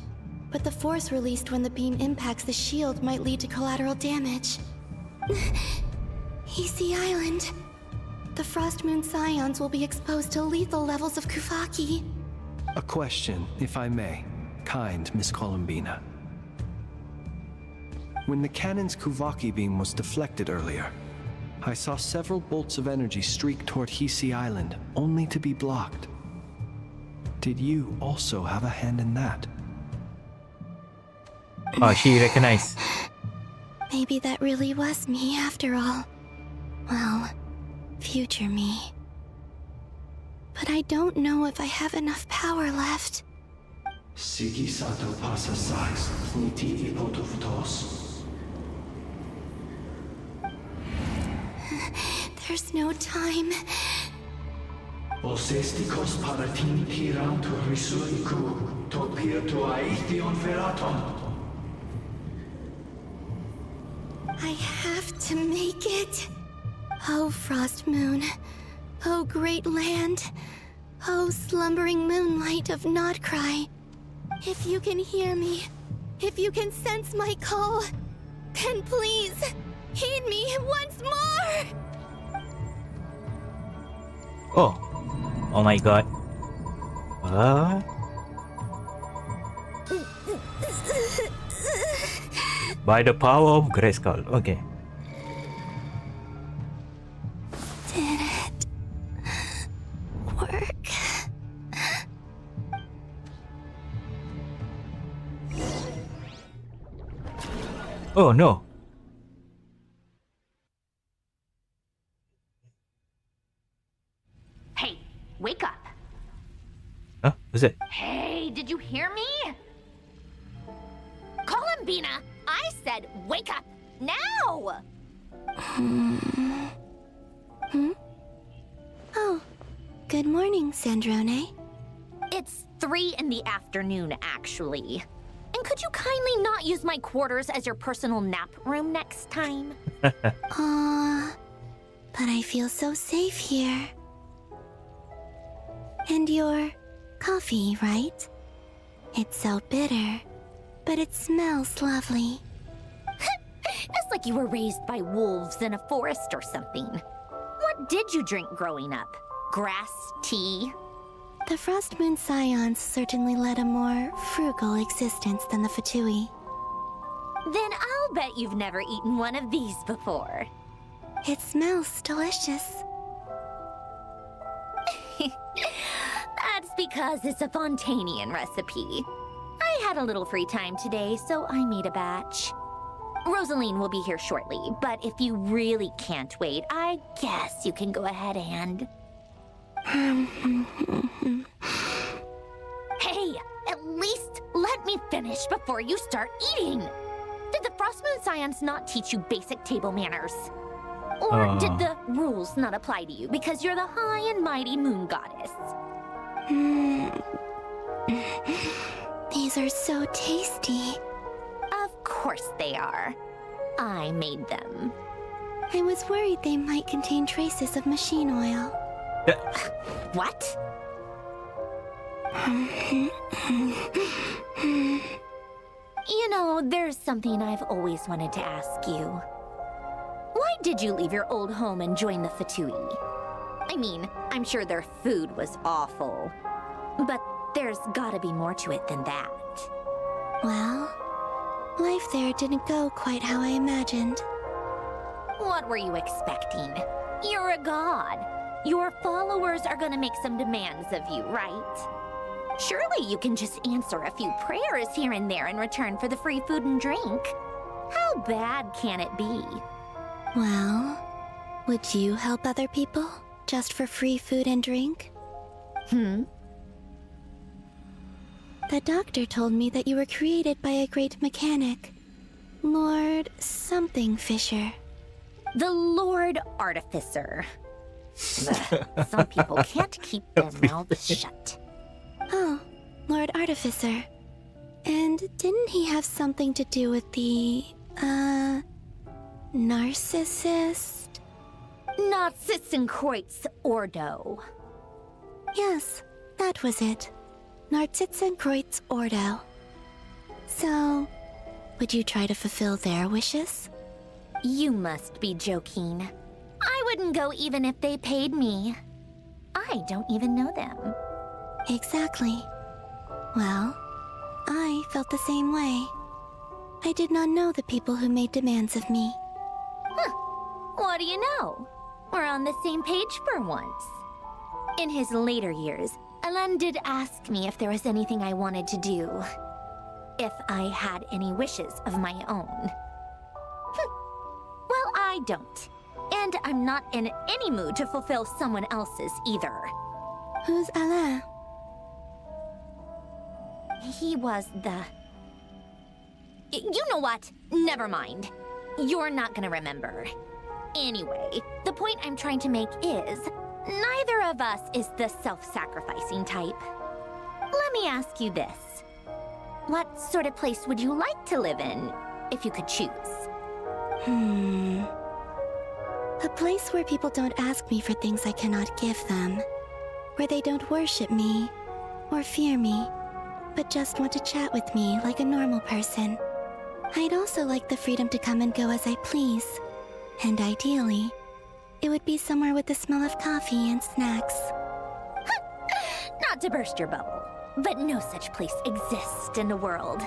But the force released when the beam impacts the shield might lead to collateral damage. EC Island. The Frost Moon Scions will be exposed to lethal levels of Kuvaki. A question, if I may. Kind Miss Columbina. When the cannon's Kuvaki beam was deflected earlier, I saw several bolts of energy streak toward Hisi Island, only to be blocked. Did you also have a hand in that? Oh, she recognized. Maybe that really was me after all. Well, future me. But I don't know if I have enough power left. Sigi sato pasa sais, niti ipotofutos. There's no time. Osestikos paratin tiran to risuiku, to pirto aithion feraton. I have to make it. Oh, Frost Moon. Oh, great land. Oh, slumbering moonlight of nod-krai. If you can hear me, if you can sense my call, then please, heed me once more! Oh my god. By the power of Grayskull. Okay. Did it work? Oh no. Hey, wake up. Huh? What's it? Hey, did you hear me? Columbina, I I said wake up! Now! Oh, good morning, Sandrone. It's 3 in the afternoon, actually. And could you kindly not use my quarters as your personal nap room next time? Aw, but I feel so safe here. And your coffee, right? It's so bitter, but it smells lovely. It's like you were raised by wolves in a forest or something. What did you drink growing up? Grass tea? The Frost Moon Scions certainly led a more frugal existence than the Fatui. Then I'll bet you've never eaten one of these before. It smells delicious. That's because it's a Fontanian recipe. I had a little free time today, so I made a batch. Rosaline will be here shortly, but if you really can't wait, I guess you can go ahead and... Hey, at least let me finish before you start eating! Did the Frost Moon Scions not teach you basic table manners? Or did the rules not apply to you because you're the high and mighty moon goddess? These are so tasty. Of course they are. I made them. I was worried they might contain traces of machine oil. What? You know, there's something I've always wanted to ask you. Why did you leave your old home and join the Fatui? I mean, I'm sure their food was awful. But there's gotta be more to it than that. Well, life there didn't go quite how I imagined. What were you expecting? You're a god. Your followers are gonna make some demands of you, right? Surely you can just answer a few prayers here and there in return for the free food and drink. How bad can it be? Well, would you help other people just for free food and drink? The doctor told me that you were created by a great mechanic, Lord something Fisher. The Lord Artificer. Some people can't keep their mouths shut. Oh, Lord Artificer. And didn't he have something to do with the, narcissist? Narcissenkreuz Ordo. Yes, that was it. Narcissenkreuz Ordo. So, would you try to fulfill their wishes? You must be joking. I wouldn't go even if they paid me. I don't even know them. Exactly. Well, I felt the same way. I did not know the people who made demands of me. What do you know? We're on the same page for once. In his later years, Elen did ask me if there was anything I wanted to do. If I had any wishes of my own. Well, I don't. And I'm not in any mood to fulfill someone else's either. Who's Alain? He was the... You know what? Never mind. You're not gonna remember. Anyway, the point I'm trying to make is, neither of us is the self-sacrificing type. Let me ask you this. What sort of place would you like to live in, if you could choose? A place where people don't ask me for things I cannot give them. Where they don't worship me, or fear me, but just want to chat with me like a normal person. I'd also like the freedom to come and go as I please. And ideally, it would be somewhere with the smell of coffee and snacks. Not to burst your bubble, but no such place exists in the world.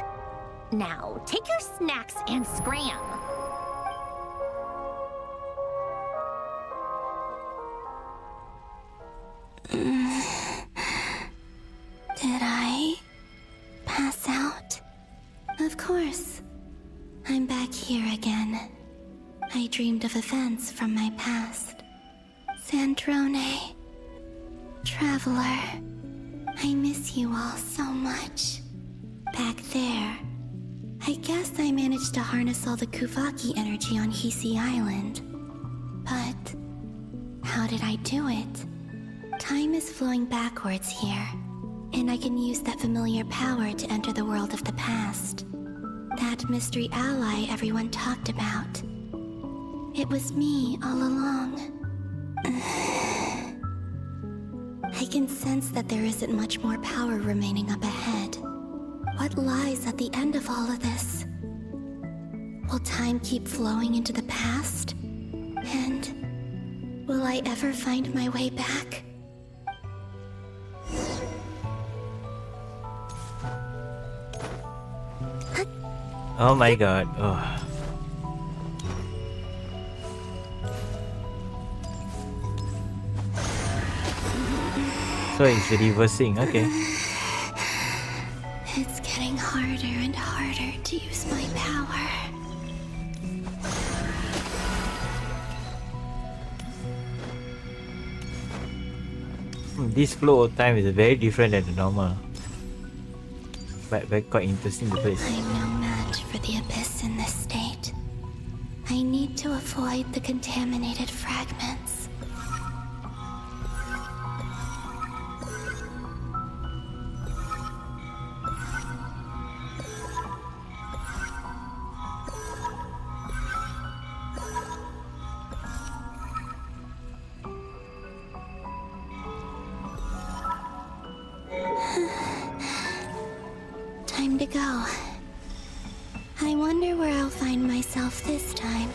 Now, take your snacks and scram. Did I pass out? Of course. I'm back here again. I dreamed of events from my past. Sandrone. Traveler. I miss you all so much. Back there. I guess I managed to harness all the Kuvaki energy on Hisi Island. But how did I do it? Time is flowing backwards here, and I can use that familiar power to enter the world of the past. That mystery ally everyone talked about. It was me all along. I can sense that there isn't much more power remaining up ahead. What lies at the end of all of this? Will time keep flowing into the past? And will I ever find my way back? Oh my god. Oh. So it's reversing, okay. It's getting harder and harder to use my power. This flow of time is very different than the normal. But very quite interesting to play. I'm no match for the Abyss in this state. I need to avoid the contaminated fragments. Time to go. I wonder where I'll find myself this time.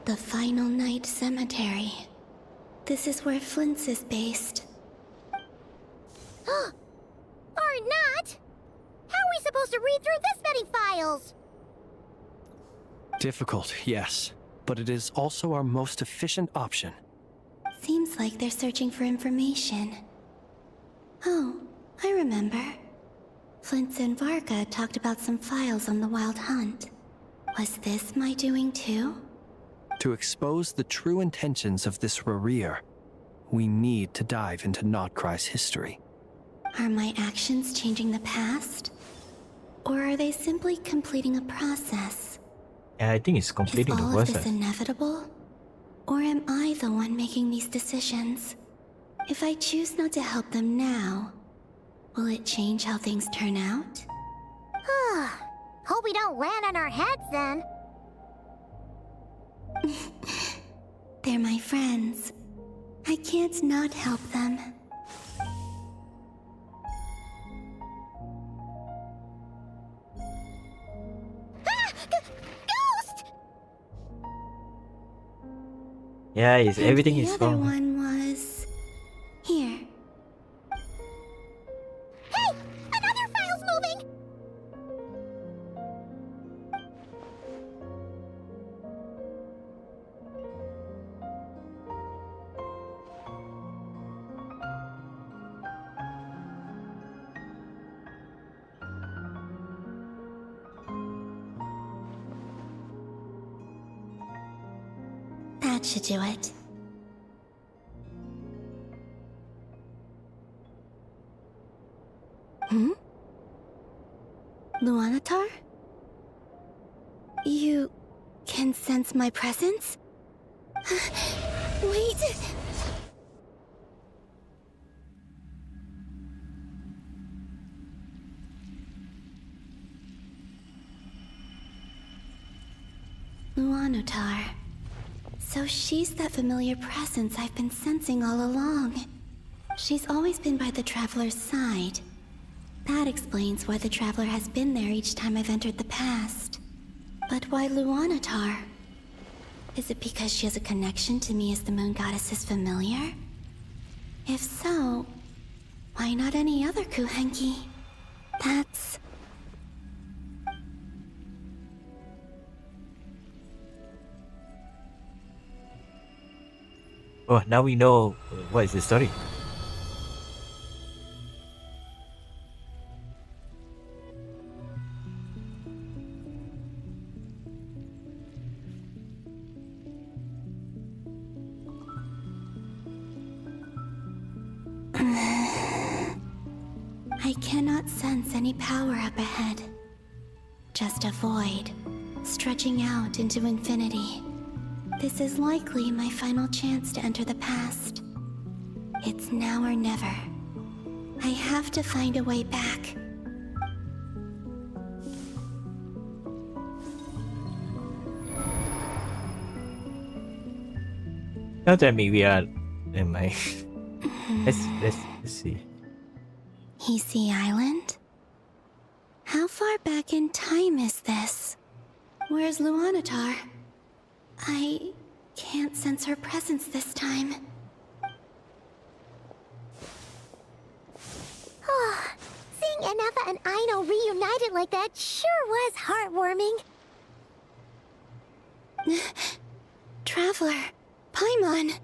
The Final Night Cemetery. This is where Flint's is based. Or not? How are we supposed to read through this many files? Difficult, yes. But it is also our most efficient option. Seems like they're searching for information. Oh, I remember. Flint and Varga talked about some files on the Wild Hunt. Was this my doing too? To expose the true intentions of this Rerir, we need to dive into nod-krai's history. Are my actions changing the past? Or are they simply completing a process? I think it's completing Is the all of process. this inevitable? Or am I the one making these decisions? If I choose not to help them now, will it change how things turn out? Hope we don't land on our heads then. They're my friends. I can't not help them. Yeah, it's, And everything the is other wrong. one was... here. Hey! Another file's moving! That should do it. Luanatar? You can sense my presence? Wait! Luanatar. So she's that familiar presence I've been sensing all along. She's always been by the Traveler's side. That explains why the Traveler has been there each time I've entered the past. But why Luanatar? Is it because she has a connection to me as the Moon Goddess's familiar? If so, why not any other Kuhenki? That's... Oh, now we know what is the story. not sense any power up ahead. Just a void, stretching out into infinity. This is likely my final chance to enter the past. It's now or never. I have to find a way back. Don't tell me we are. Never mind. Let's see. Easy Island? How far back in time is this? Where's Luanatar? I can't sense her presence this time. Oh, seeing Anafa and Aino reunited like that sure was heartwarming. Traveler, Paimon.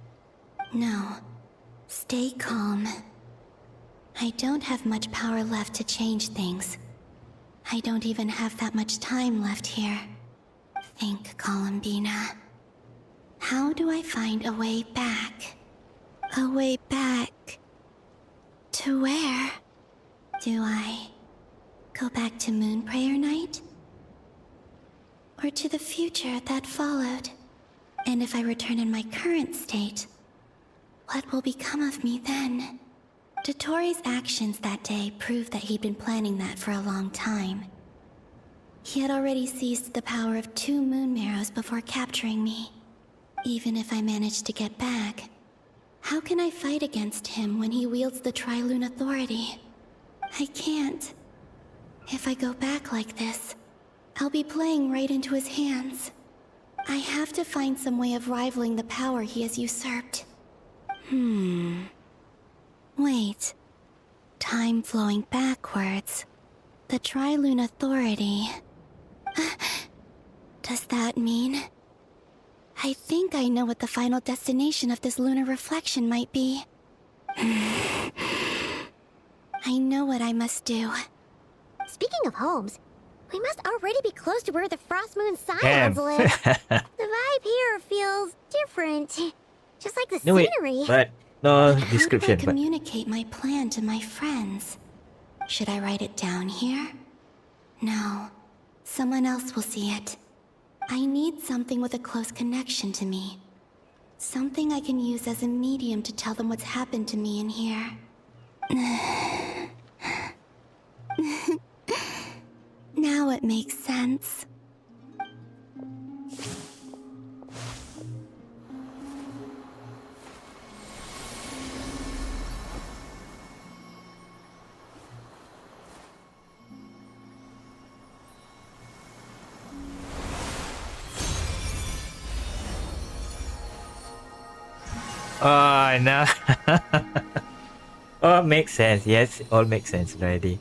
No, stay calm. I don't have much power left to change things. I don't even have that much time left here. Think, Columbina. How do I find a way back? A way back... to where? Do I go back to Moonprayer Night? Or to the future that followed? And if I return in my current state, what will become of me then? Dotori's actions that day proved that he'd been planning that for a long time. He had already seized the power of 2 moon marrows before capturing me. Even if I managed to get back, how can I fight against him when he wields the Tri-Lune Authority? I can't. If I go back like this, I'll be playing right into his hands. I have to find some way of rivaling the power he has usurped. Wait. Time flowing backwards. The Tri-Lune Authority. Does that mean... I think I know what the final destination of this lunar reflection might be. I know what I must do. Speaking of homes, we must already be close to where the Frost Moon Scions live. The vibe here feels different. Just like the scenery. But no description. How do I communicate my plan to my friends? Should I write it down here? No. Someone else will see it. I need something with a close connection to me. Something I can use as a medium to tell them what's happened to me in here. Now it makes sense. Oh, no. Oh, makes sense. Yes, all makes sense already.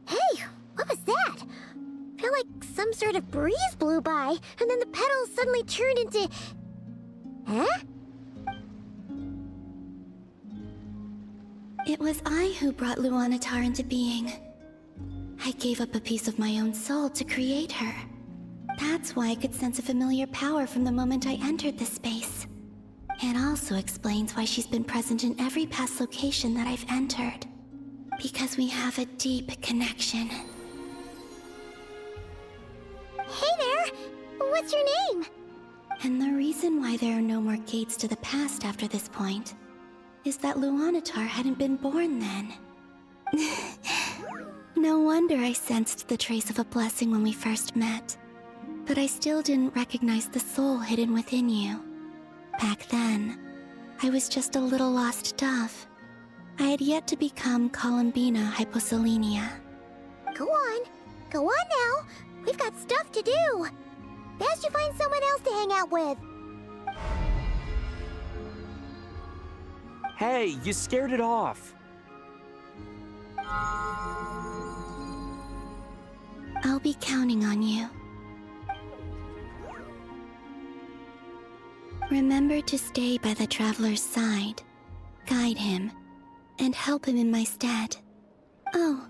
Hey, what was that? Felt like some sort of breeze blew by, and then the petals suddenly turned into... Huh? It was I who brought Luanatar into being. I gave up a piece of my own soul to create her. That's why I could sense a familiar power from the moment I entered this space. It also explains why she's been present in every past location that I've entered. Because we have a deep connection. Hey there! What's your name? And the reason why there are no more gates to the past after this point is that Luanatar hadn't been born then. No wonder I sensed the trace of a blessing when we first met. But I still didn't recognize the soul hidden within you. Back then, I was just a little lost dove. I had yet to become Columbina Hyposelenia. Go on now. We've got stuff to do. Best you find someone else to hang out with. Hey, you scared it off. I'll be counting on you. Remember to stay by the traveler's side, guide him, and help him in my stead. Oh,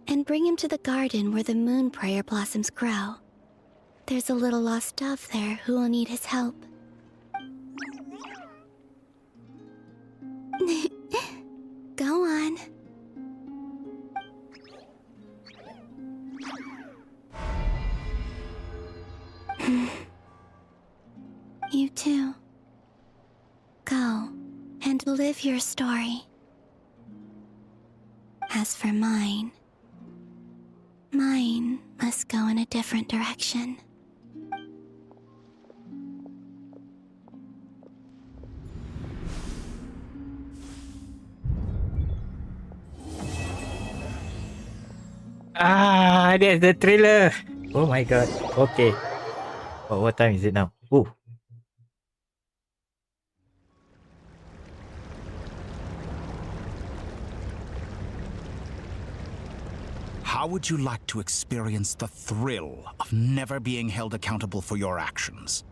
and bring him to the garden where the moon prayer blossoms grow. There's a little lost dove there who will need his help. Go on. live your story. As for mine must go in a different direction. Ah, that's the trailer. Oh my god. Okay. Oh, what time is it now? Oh. How would you like to experience the thrill of never being held accountable for your actions?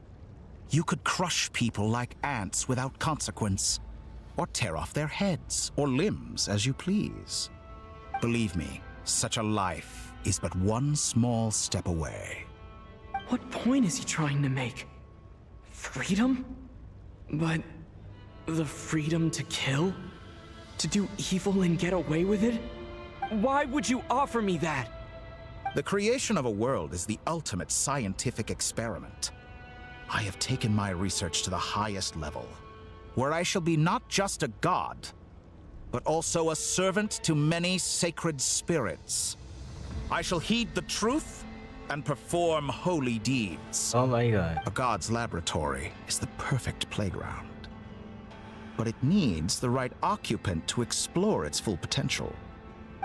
You could crush people like ants without consequence, or tear off their heads or limbs as you please. Believe me, such a life is but one small step away. What point is he trying to make? Freedom? But the freedom to kill? To do evil and get away with it? Why would you offer me that? The creation of a world is the ultimate scientific experiment. I have taken my research to the highest level, where I shall be not just a god, but also a servant to many sacred spirits. I shall heed the truth and perform holy deeds. Oh my god. A god's laboratory is the perfect playground. But it needs the right occupant to explore its full potential.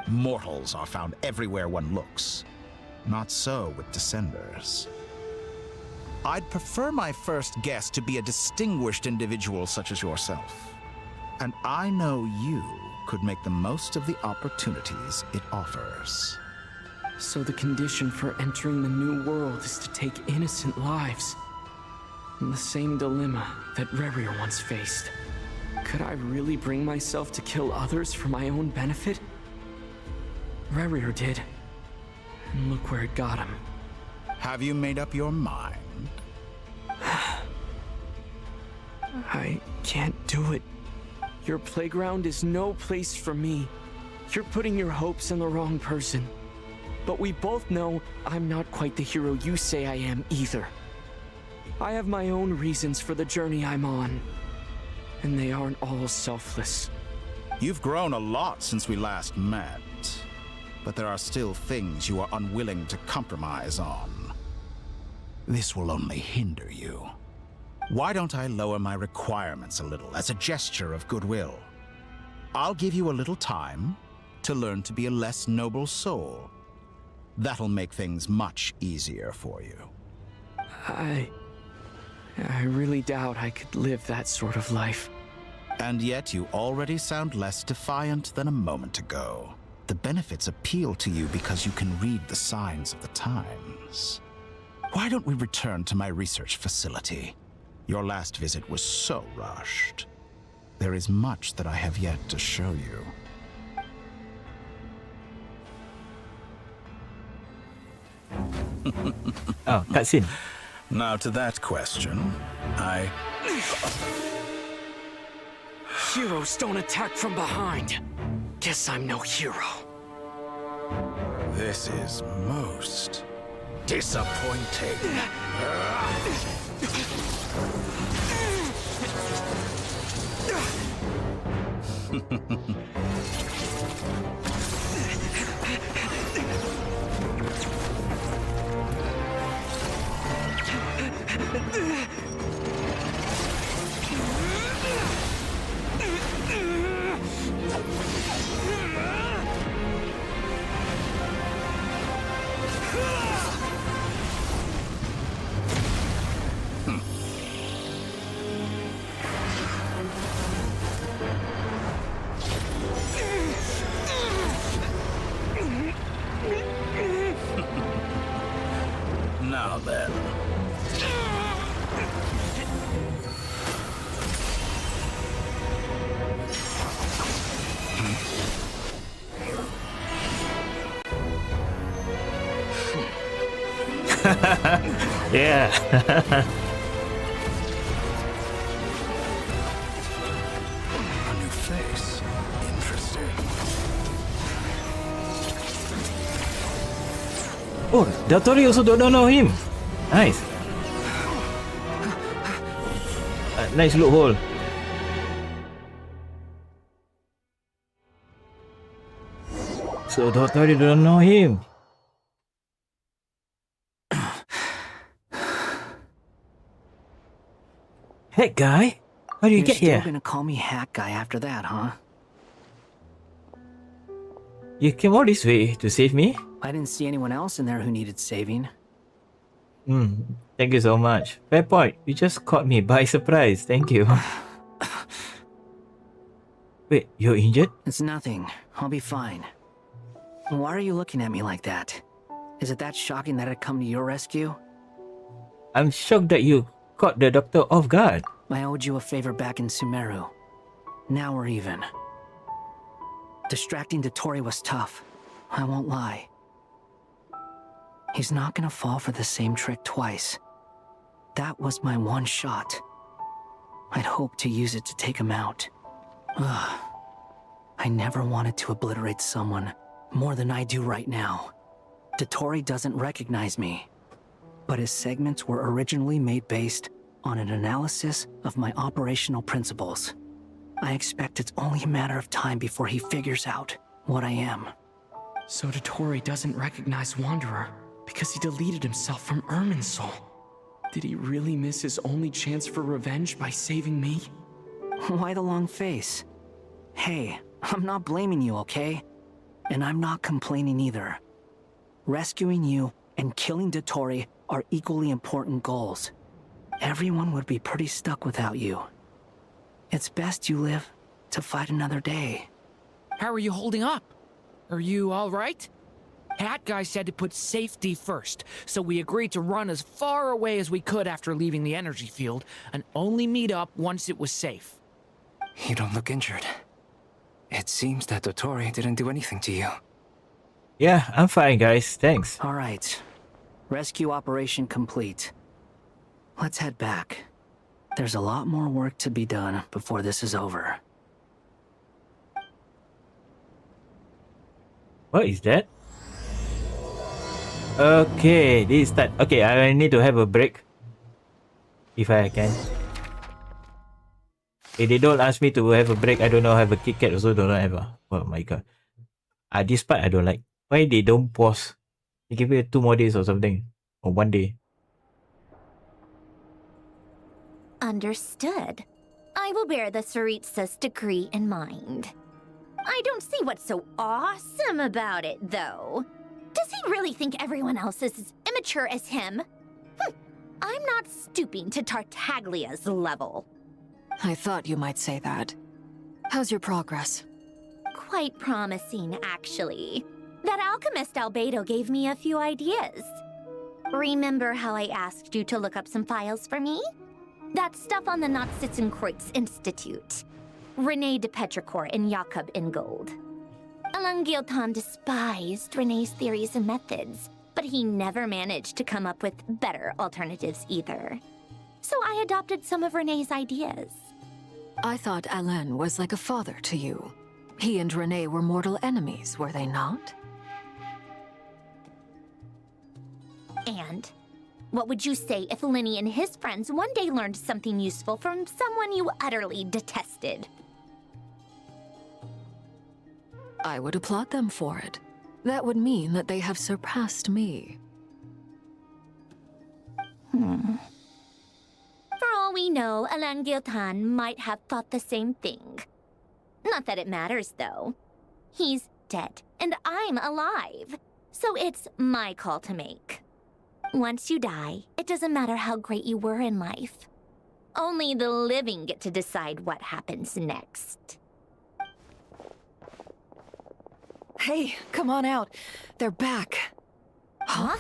Mortals are found everywhere one looks. Not so with Descenders. I'd prefer my first guest to be a distinguished individual such as yourself. And I know you could make the most of the opportunities it offers. So the condition for entering the new world is to take innocent lives. The same dilemma that Rerir once faced. Could I really bring myself to kill others for my own benefit? Rerir did. And look where it got him. Have you made up your mind? I can't do it. Your playground is no place for me. You're putting your hopes in the wrong person. But we both know I'm not quite the hero you say I am either. I have my own reasons for the journey I'm on. And they aren't all selfless. You've grown a lot since we last met. But there are still things you are unwilling to compromise on. This will only hinder you. Why don't I lower my requirements a little as a gesture of goodwill? I'll give you a little time to learn to be a less noble soul. That'll make things much easier for you. I really doubt I could live that sort of life. And yet you already sound less defiant than a moment ago. The benefits appeal to you because you can read the signs of the times. Why don't we return to my research facility? Your last visit was so rushed. There is much that I have yet to show you. Oh, cutscene. Now to that question, Heroes don't attack from behind. Guess I'm no hero. This is most disappointing. Now then. Yeah. A new face. Interesting. Oh, Datori also don't know him. Nice. Nice loophole. So Dotori don't know him. Hey guy, how do you You're get still here? gonna call me Hat Guy after that, huh? You came all this way to save me? I didn't see anyone else in there who needed saving. Thank you so much. Fair point. You just caught me by surprise. Thank you. Wait, you're injured? It's nothing. I'll be fine. Why are you looking at me like that? Is it that shocking that I'd come to your rescue? I'm shocked that you caught the doctor off guard. I owed you a favor back in Sumeru. Now we're even. Distracting Dotori was tough. I won't lie. He's not gonna fall for the same trick twice. That was my one shot. I'd hoped to use it to take him out. Ugh. I never wanted to obliterate someone more than I do right now. Dotori doesn't recognize me, but his segments were originally made based on an analysis of my operational principles. I expect it's only a matter of time before he figures out what I am. So Dotori doesn't recognize Wanderer because he deleted himself from Irminsul. Did he really miss his only chance for revenge by saving me? Why the long face? Hey, I'm not blaming you, okay? And I'm not complaining either. Rescuing you and killing Dotori are equally important goals. Everyone would be pretty stuck without you. It's best you live to fight another day. How are you holding up? Are you all right? Hat Guy said to put safety first, so we agreed to run as far away as we could after leaving the energy field and only meet up once it was safe. You don't look injured. It seems that Dotori didn't do anything to you. Yeah, I'm fine, guys. Thanks. All right. Rescue operation complete. Let's head back. There's a lot more work to be done before this is over. What is that? Okay, this start. Okay, I need to have a break. If I can. If they don't ask me to have a break, I don't know, have a Kit Kat also don't have a... Oh my god. This part I don't like. Why they don't pause? They give you 2 more days or something. Or 1 day. Understood. I will bear the Tsaritsa's decree in mind. I don't see what's so awesome about it, though. Does he really think everyone else is as immature as him? I'm not stooping to Tartaglia's level. I thought you might say that. How's your progress? Quite promising, actually. That alchemist Albedo gave me a few ideas. Remember how I asked you to look up some files for me? That stuff on the Nord-Sitzenkreuz Institute. René de Petrichor and Jakob Ingold. Alain Guilton despised René's theories and methods, but he never managed to come up with better alternatives either. So I adopted some of René's ideas. I thought Alain was like a father to you. He and René were mortal enemies, were they not? And what would you say if Linny and his friends one day learned something useful from someone you utterly detested? I would applaud them for it. That would mean that they have surpassed me. For all we know, Alain Guilton might have thought the same thing. Not that it matters, though. He's dead, and I'm alive. So it's my call to make. Once you die, it doesn't matter how great you were in life. Only the living get to decide what happens next. Hey, come on out. They're back. Huh?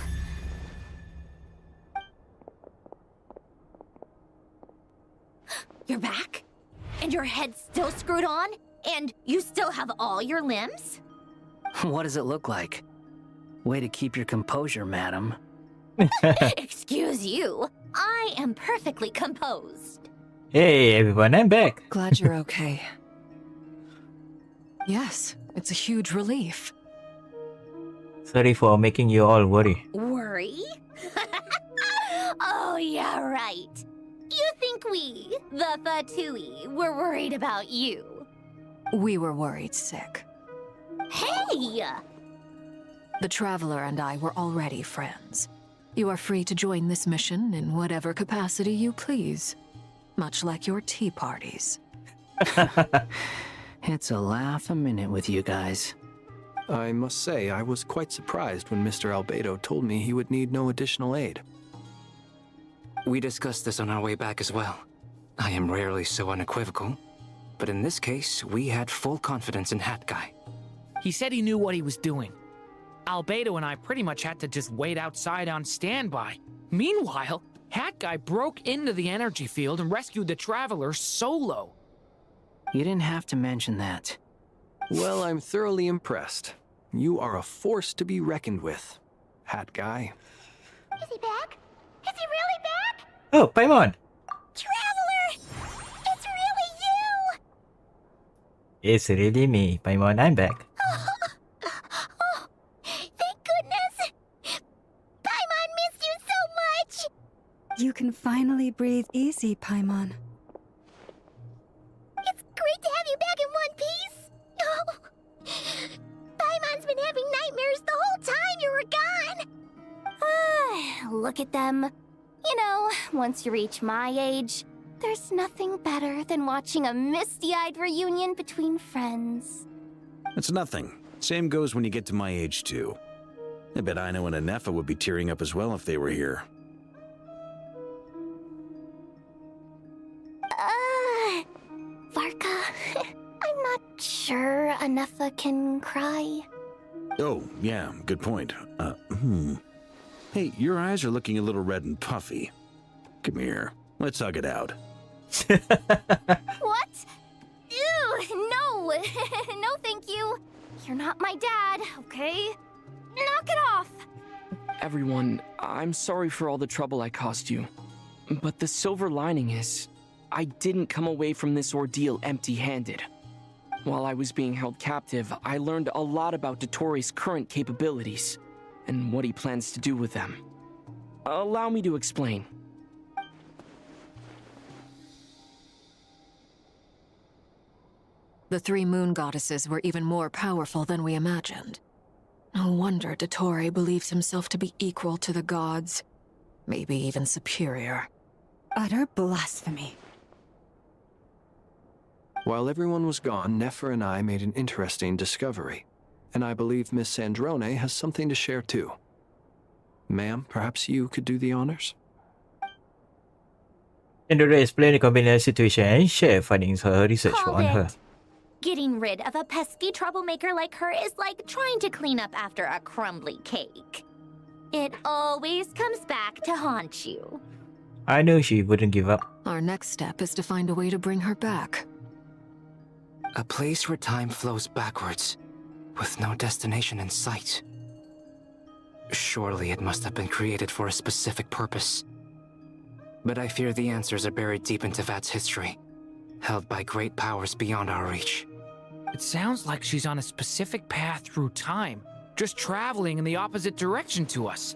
You're back? And your head's still screwed on? And you still have all your limbs? What does it look like? Way to keep your composure, madam. Excuse you. I am perfectly composed. Hey everyone, I'm back. Glad you're okay. Yes, it's a huge relief. Sorry for making you all worry. Worry? Oh, yeah, right. You think we, the Fatui, were worried about you? We were worried sick. Hey! The Traveler and I were already friends. You are free to join this mission in whatever capacity you please. Much like your tea parties. It's a laugh a minute with you guys. I must say, I was quite surprised when Mr. Albedo told me he would need no additional aid. We discussed this on our way back as well. I am rarely so unequivocal, but in this case, we had full confidence in Hat Guy. He said he knew what he was doing. Albedo and I pretty much had to just wait outside on standby. Meanwhile, Hat Guy broke into the energy field and rescued the Traveler solo. You didn't have to mention that. Well, I'm thoroughly impressed. You are a force to be reckoned with, Hat Guy. Is he back? Is he really back? Oh, Paimon! Traveler! It's really you! It's really me, Paimon. I'm back. Oh, thank goodness! Paimon missed you so much! You can finally breathe easy, Paimon. It's great to have you back in one piece! Oh, Paimon's been having nightmares the whole time you were gone! Look at them. You know, once you reach my age, there's nothing better than watching a misty-eyed reunion between friends. It's nothing. Same goes when you get to my age, too. I bet Ino and Anefa would be tearing up as well if they were here. Varka, I'm not sure Anefa can cry. Oh, yeah, good point. Hey, your eyes are looking a little red and puffy. Come here, let's hug it out. What? Ew, no! No, thank you. You're not my dad, okay? Knock it off! Everyone, I'm sorry for all the trouble I caused you. But the silver lining is, I didn't come away from this ordeal empty-handed. While I was being held captive, I learned a lot about Dottoro's current capabilities, and what he plans to do with them. Allow me to explain. The three moon goddesses were even more powerful than we imagined. No wonder Dottore believes himself to be equal to the gods. Maybe even superior. Utter blasphemy. While everyone was gone, Nefer and I made an interesting discovery. And I believe Miss Sandrone has something to share too. Ma'am, perhaps you could do the honors? Sandrone explained the convenient situation and shared findings of her research on her. Getting rid of a pesky troublemaker like her is like trying to clean up after a crumbly cake. It always comes back to haunt you. I knew she wouldn't give up. Our next step is to find a way to bring her back. A place where time flows backwards, with no destination in sight. Surely it must have been created for a specific purpose. But I fear the answers are buried deep in Tevat's history, held by great powers beyond our reach. It sounds like she's on a specific path through time, just traveling in the opposite direction to us.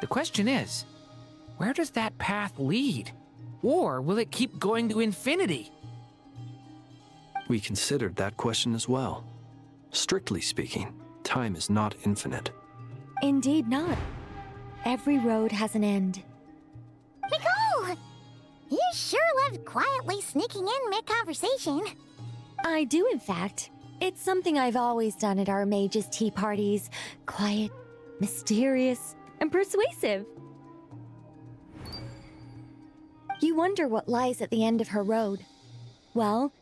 The question is, where does that path lead? Or will it keep going to infinity? We considered that question as well. Strictly speaking, time is not infinite. Indeed not. Every road has an end. Nicole! You sure loved quietly sneaking in mid-conversation. I do, in fact. It's something I've always done at our mages' tea parties. Quiet, mysterious, and persuasive. You wonder what lies at the end of her road. Well,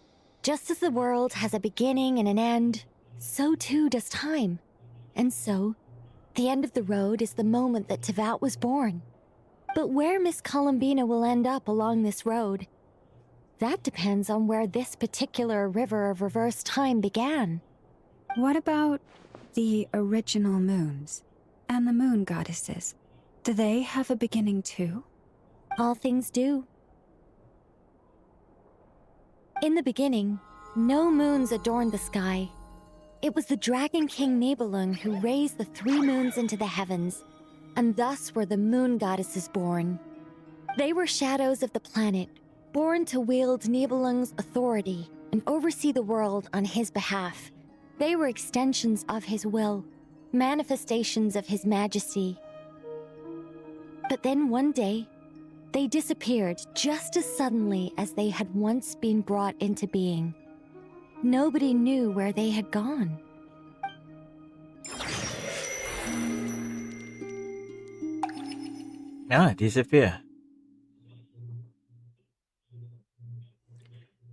just as the world has a beginning and an end, so too does time. And so, the end of the road is the moment that Tevat was born. But where Miss Columbina will end up along this road, that depends on where this particular river of reverse time began. What about the original moons and the moon goddesses? Do they have a beginning too? All things do. In the beginning, no moons adorned the sky. It was the Dragon King Nibelung who raised the three moons into the heavens, and thus were the moon goddesses born. They were shadows of the planet, born to wield Nibelung's authority and oversee the world on his behalf. They were extensions of his will, manifestations of His Majesty. But then one day, they disappeared just as suddenly as they had once been brought into being. Nobody knew where they had gone. Disappear.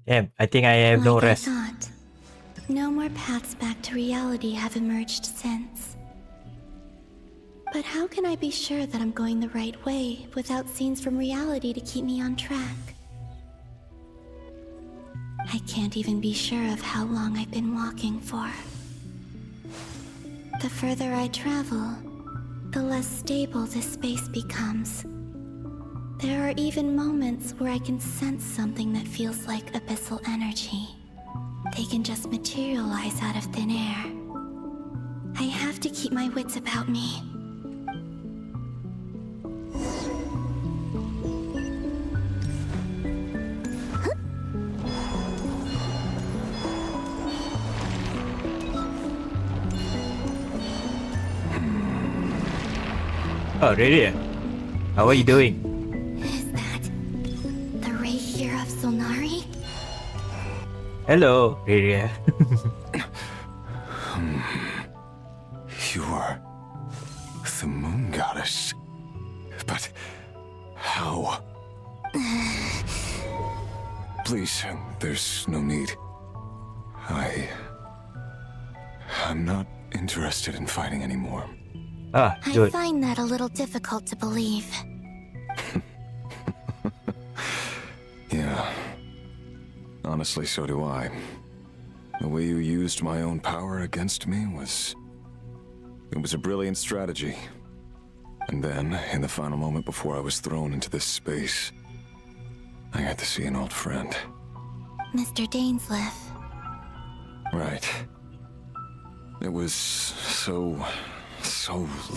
Damn, I think I have no Like I rest. thought, no more paths back to reality have emerged since. But how can I be sure that I'm going the right way without scenes from reality to keep me on track? I can't even be sure of how long I've been walking for. The further I travel, the less stable this space becomes. There are even moments where I can sense something that feels like abyssal energy. They can just materialize out of thin air. I have to keep my wits about me. Oh, really? How are you doing? Is that the ray here of Solnari? Hello, Riria. You are the moon goddess. But how? Please, there's no need. I'm not interested in fighting anymore. Ah, I good. find that a little difficult to believe. Yeah. Honestly, so do I. The way you used my own power against me was... It was a brilliant strategy. And then, in the final moment before I was thrown into this space, I got to see an old friend. Mr. Dainsleif. Right. It was so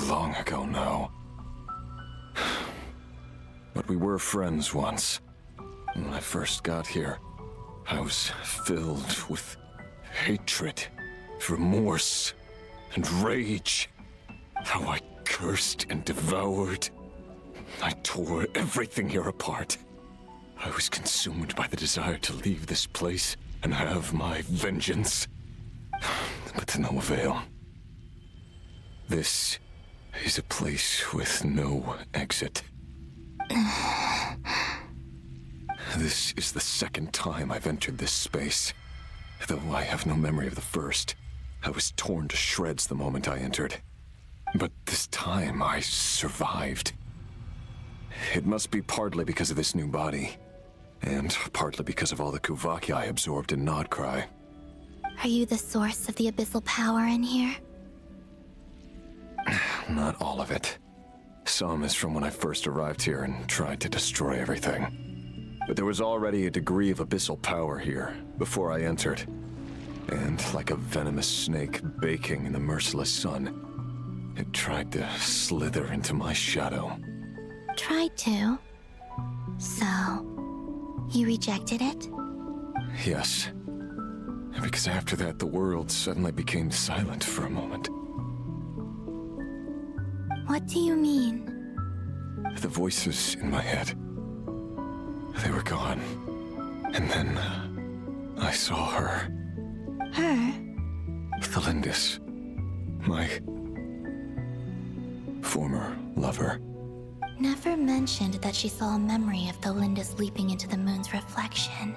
long ago now. But we were friends once. When I first got here, I was filled with hatred, remorse, and rage. How I cursed and devoured. I tore everything here apart. I was consumed by the desire to leave this place and have my vengeance. But to no avail. This is a place with no exit. This is the second time I've entered this space. Though I have no memory of the first. I was torn to shreds the moment I entered. But this time I survived. It must be partly because of this new body. And partly because of all the Kuvaki I absorbed in nod-krai. Are you the source of the abyssal power in here? Not all of it. Some is from when I first arrived here and tried to destroy everything. But there was already a degree of abyssal power here before I entered. And like a venomous snake baking in the merciless sun, it tried to slither into my shadow. Tried to? So, you rejected it? Yes. Because after that, the world suddenly became silent for a moment. What do you mean? The voices in my head, they were gone. And then, I saw her. Her? Thelindis. My former lover. Never mentioned that she saw a memory of Thelindis leaping into the moon's reflection.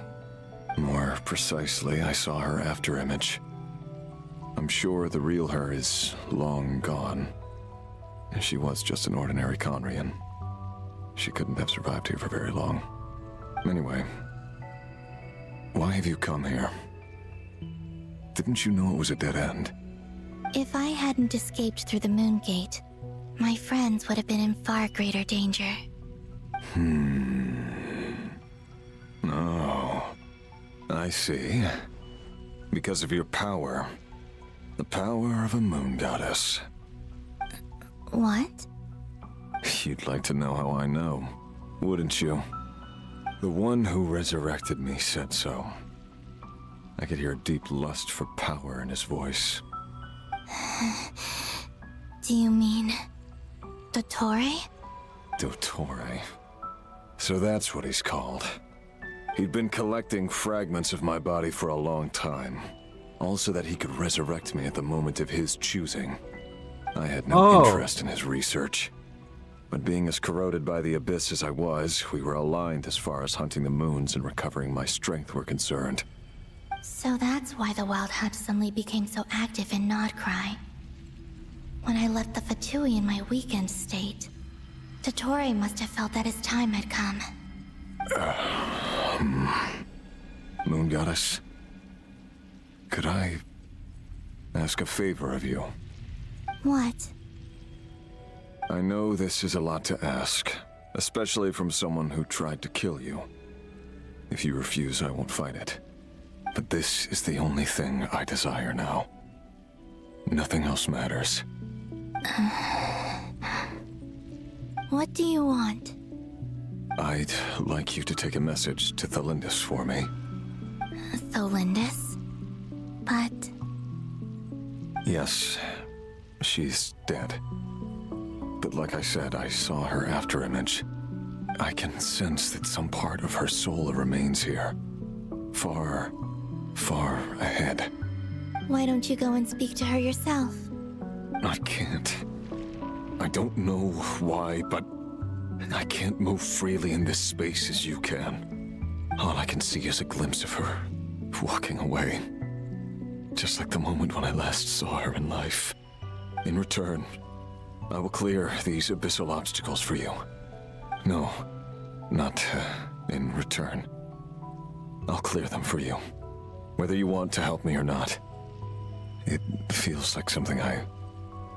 More precisely, I saw her afterimage. I'm sure the real her is long gone. She was just an ordinary Conrian. She couldn't have survived here for very long. Anyway, why have you come here? Didn't you know it was a dead end? If I hadn't escaped through the moon gate, my friends would have been in far greater danger. Oh, I see. Because of your power. The power of a moon goddess. What? You'd like to know how I know, wouldn't you? The one who resurrected me said so. I could hear a deep lust for power in his voice. Do you mean... Dottore? Dottore. So that's what he's called. He'd been collecting fragments of my body for a long time. All so that he could resurrect me at the moment of his choosing. I had no interest in his research. But being as corroded by the Abyss as I was, we were aligned as far as hunting the moons and recovering my strength were concerned. So that's why the Wild Hunt suddenly became so active in nod-krai. When I left the Fatui in my weakened state, Dottore must have felt that his time had come. Moon Goddess, could I ask a favor of you? What? I know this is a lot to ask, especially from someone who tried to kill you. If you refuse, I won't fight it. But this is the only thing I desire now. Nothing else matters. What do you want? I'd like you to take a message to Thelindis for me. Thelindis? But... Yes, she's dead. But like I said, I saw her afterimage. I can sense that some part of her soul remains here. Far, far ahead. Why don't you go and speak to her yourself? I can't. I don't know why, but I can't move freely in this space as you can. All I can see is a glimpse of her, walking away. Just like the moment when I last saw her in life. In return, I will clear these abyssal obstacles for you. No, not in return. I'll clear them for you. Whether you want to help me or not. It feels like something I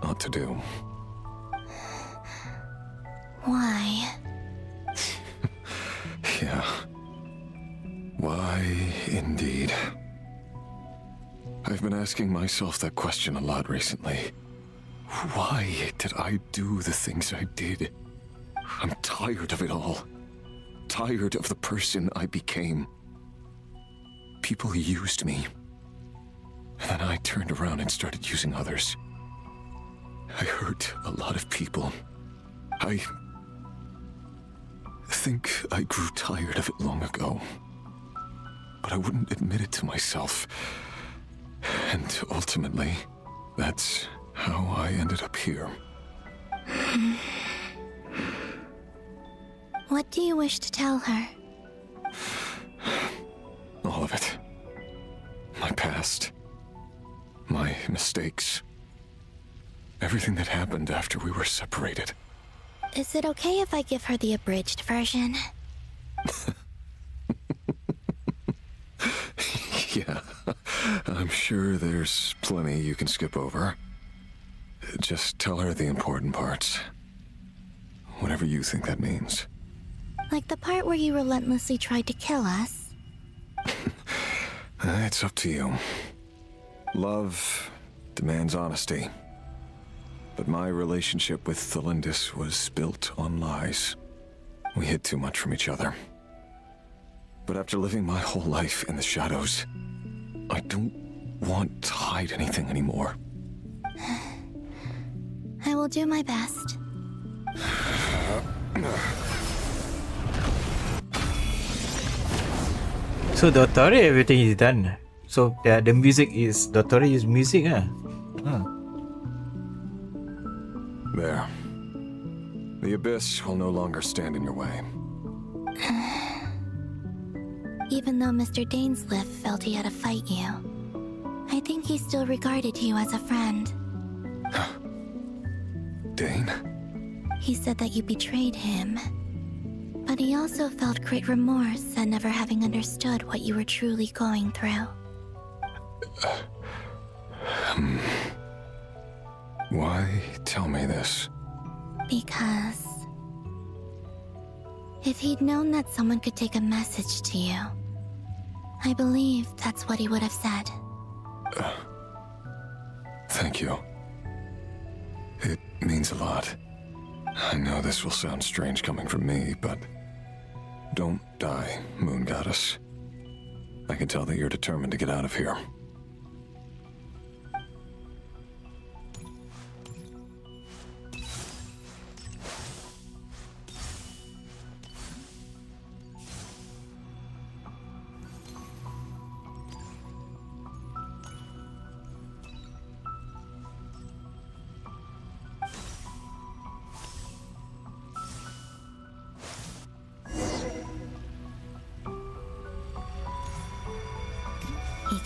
ought to do. Why? Yeah. Why, indeed. I've been asking myself that question a lot recently. Why did I do the things I did? I'm tired of it all. Tired of the person I became. People used me. And then I turned around and started using others. I hurt a lot of people. I think I grew tired of it long ago. But I wouldn't admit it to myself. And ultimately, that's how I ended up here. What do you wish to tell her? All of it. My past. My mistakes. Everything that happened after we were separated. Is it okay if I give her the abridged version? Yeah, I'm sure there's plenty you can skip over. Just tell her the important parts. Whatever you think that means. Like the part where you relentlessly tried to kill us? It's up to you. Love demands honesty. But my relationship with Thelindis was built on lies. We hid too much from each other. But after living my whole life in the shadows, I don't want to hide anything anymore. I will do my best. So Dottore, everything is done. So the music is Dottore's music, huh? There. The Abyss will no longer stand in your way. Even though Mr. Dainsliff felt he had to fight you, I think he still regarded you as a friend. Dane? He said that you betrayed him, but he also felt great remorse at never having understood what you were truly going through. Why tell me this? Because if he'd known that someone could take a message to you, I believe that's what he would have said. Thank you. It means a lot. I know this will sound strange coming from me, but don't die, Moon Goddess. I can tell that you're determined to get out of here.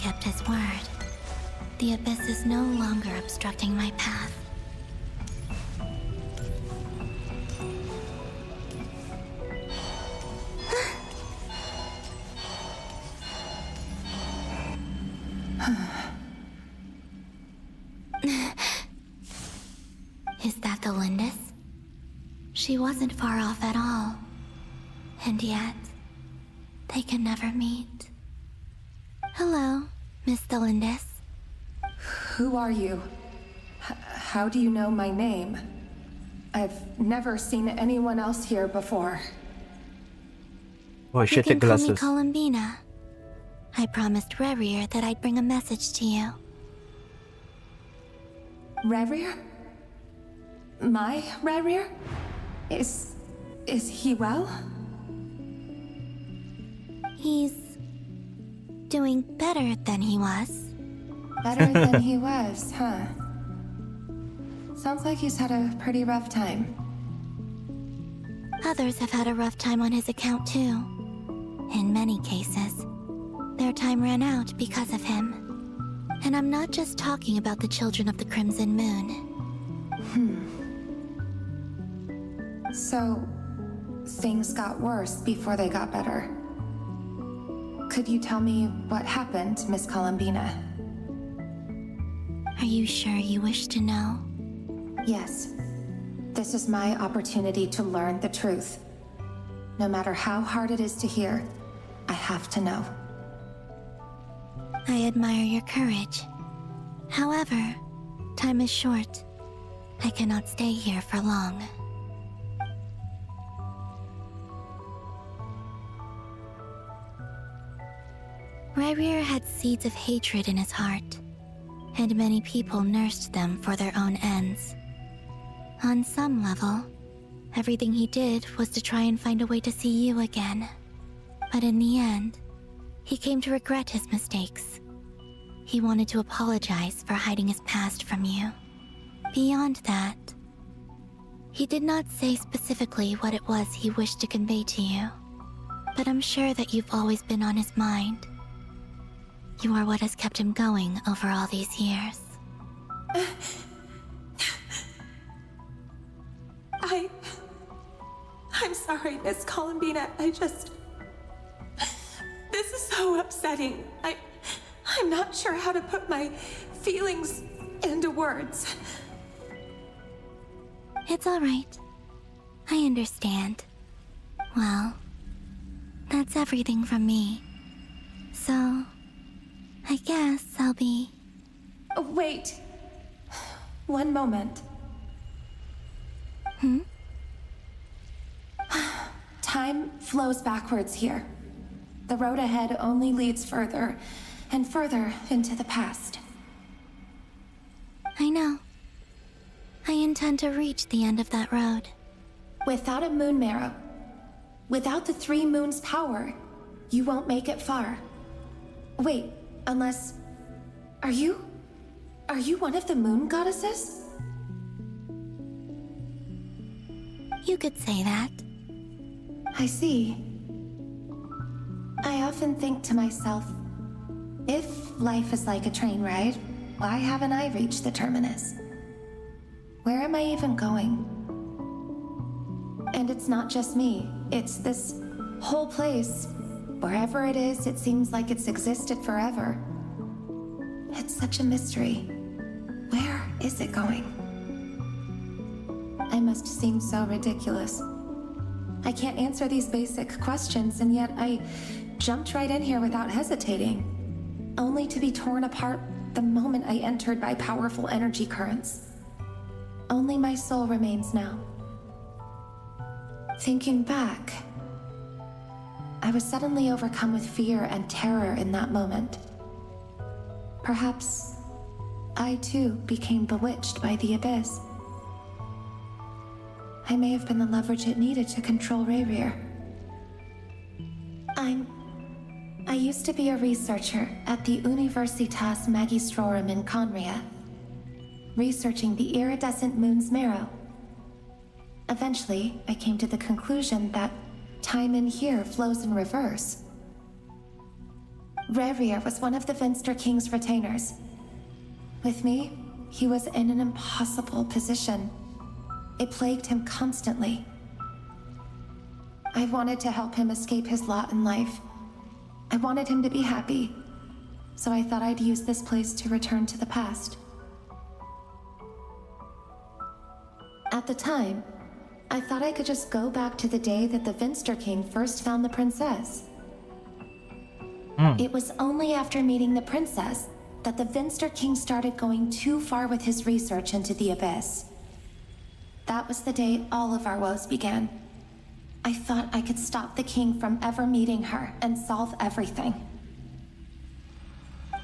kept his word. The abyss is no longer obstructing my path. Is that the Lindis? She wasn't far off at all. And yet, they can never meet. Hello, Miss the Lindis. Who are you? How do you know my name? I've never seen anyone else here before. Oh, You shit, the can call me glasses. Columbina. I promised Rerir that I'd bring a message to you. Rerir? My Rerir? Is he well? He's doing better than he was. Better than he was, huh? Sounds like he's had a pretty rough time. Others have had a rough time on his account too. In many cases, their time ran out because of him. And I'm not just talking about the children of the Crimson Moon. So, things got worse before they got better. Could you tell me what happened, Miss Columbina? Are you sure you wish to know? Yes. This is my opportunity to learn the truth. No matter how hard it is to hear, I have to know. I admire your courage. However, time is short. I cannot stay here for long. Rerir had seeds of hatred in his heart, and many people nursed them for their own ends. On some level, everything he did was to try and find a way to see you again. But in the end, he came to regret his mistakes. He wanted to apologize for hiding his past from you. Beyond that, he did not say specifically what it was he wished to convey to you, but I'm sure that you've always been on his mind. You are what has kept him going over all these years. I'm sorry, Miss Columbina. This is so upsetting. I'm not sure how to put my feelings into words. It's all right. I understand. Well, that's everything from me. So, I guess I'll be... Oh, wait. One moment. Time flows backwards here. The road ahead only leads further and further into the past. I know. I intend to reach the end of that road. Without a moon marrow, without the 3 moons' power, you won't make it far. Wait, unless... Are you one of the moon goddesses? You could say that. I see. I often think to myself, if life is like a train ride, why haven't I reached the terminus? Where am I even going? And it's not just me, it's this whole place. Wherever it is, it seems like it's existed forever. It's such a mystery. Where is it going? I must seem so ridiculous. I can't answer these basic questions, and yet I jumped right in here without hesitating, only to be torn apart the moment I entered by powerful energy currents. Only my soul remains now. Thinking back, I was suddenly overcome with fear and terror in that moment. Perhaps I too became bewitched by the abyss. I may have been the leverage it needed to control Rerir. I used to be a researcher at the Universitas Magistrorum in Conria, researching the iridescent moon's marrow. Eventually, I came to the conclusion that time in here flows in reverse. Rerir was one of the Finster King's retainers. With me, he was in an impossible position. It plagued him constantly. I wanted to help him escape his lot in life. I wanted him to be happy. So I thought I'd use this place to return to the past. At the time, I thought I could just go back to the day that the Finster King first found the princess. It was only after meeting the princess that the Finster King started going too far with his research into the Abyss. That was the day all of our woes began. I thought I could stop the king from ever meeting her and solve everything.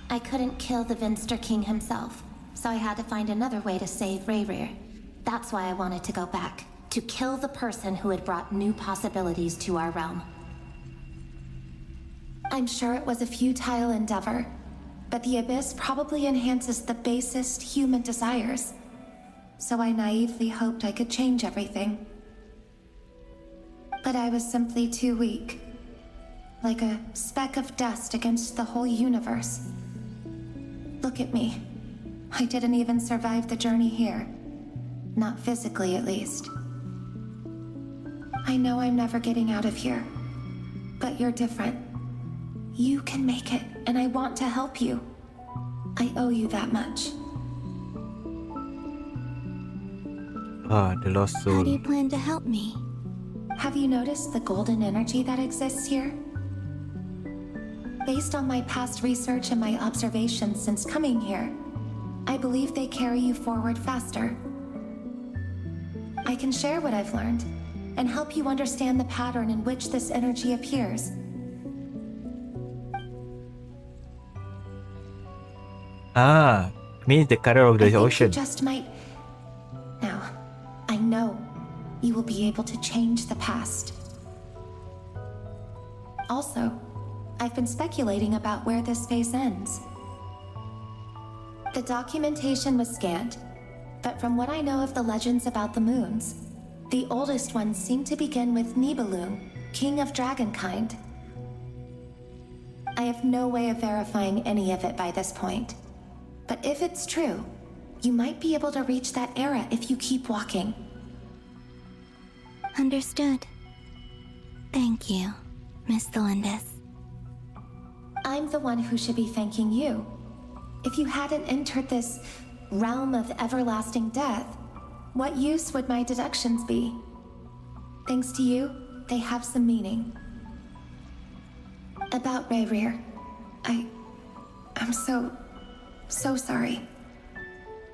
I couldn't kill the Finster King himself, so I had to find another way to save Rerir. That's why I wanted to go back, to kill the person who had brought new possibilities to our realm. I'm sure it was a futile endeavor, but the Abyss probably enhances the basest human desires. So I naively hoped I could change everything. But I was simply too weak. Like a speck of dust against the whole universe. Look at me. I didn't even survive the journey here. Not physically, at least. I know I'm never getting out of here. But you're different. You can make it, and I want to help you. I owe you that much. The lost soul. How do you plan to help me? Have you noticed the golden energy that exists here? Based on my past research and my observations since coming here, I believe they carry you forward faster. I can share what I've learned and help you understand the pattern in which this energy appears. Means the color of the ocean. You just might... Now, I know you will be able to change the past. Also, I've been speculating about where this phase ends. The documentation was scanned, but from what I know of the legends about the moons, the oldest ones seem to begin with Nibelung, king of dragonkind. I have no way of verifying any of it by this point. But if it's true, you might be able to reach that era if you keep walking. Understood. Thank you, Miss Delindis. I'm the one who should be thanking you. If you hadn't entered this realm of everlasting death, what use would my deductions be? Thanks to you, they have some meaning. About Rerir, I'm so sorry.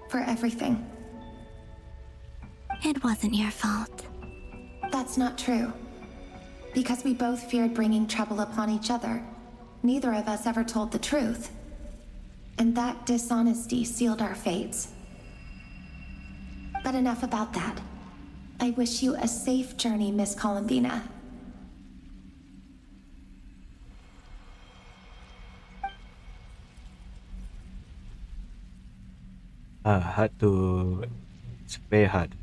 For everything. It wasn't your fault. That's not true. Because we both feared bringing trouble upon each other, neither of us ever told the truth. And that dishonesty sealed our fates. But enough about that. I wish you a safe journey, Miss Columbina. Hard to... It's very hard.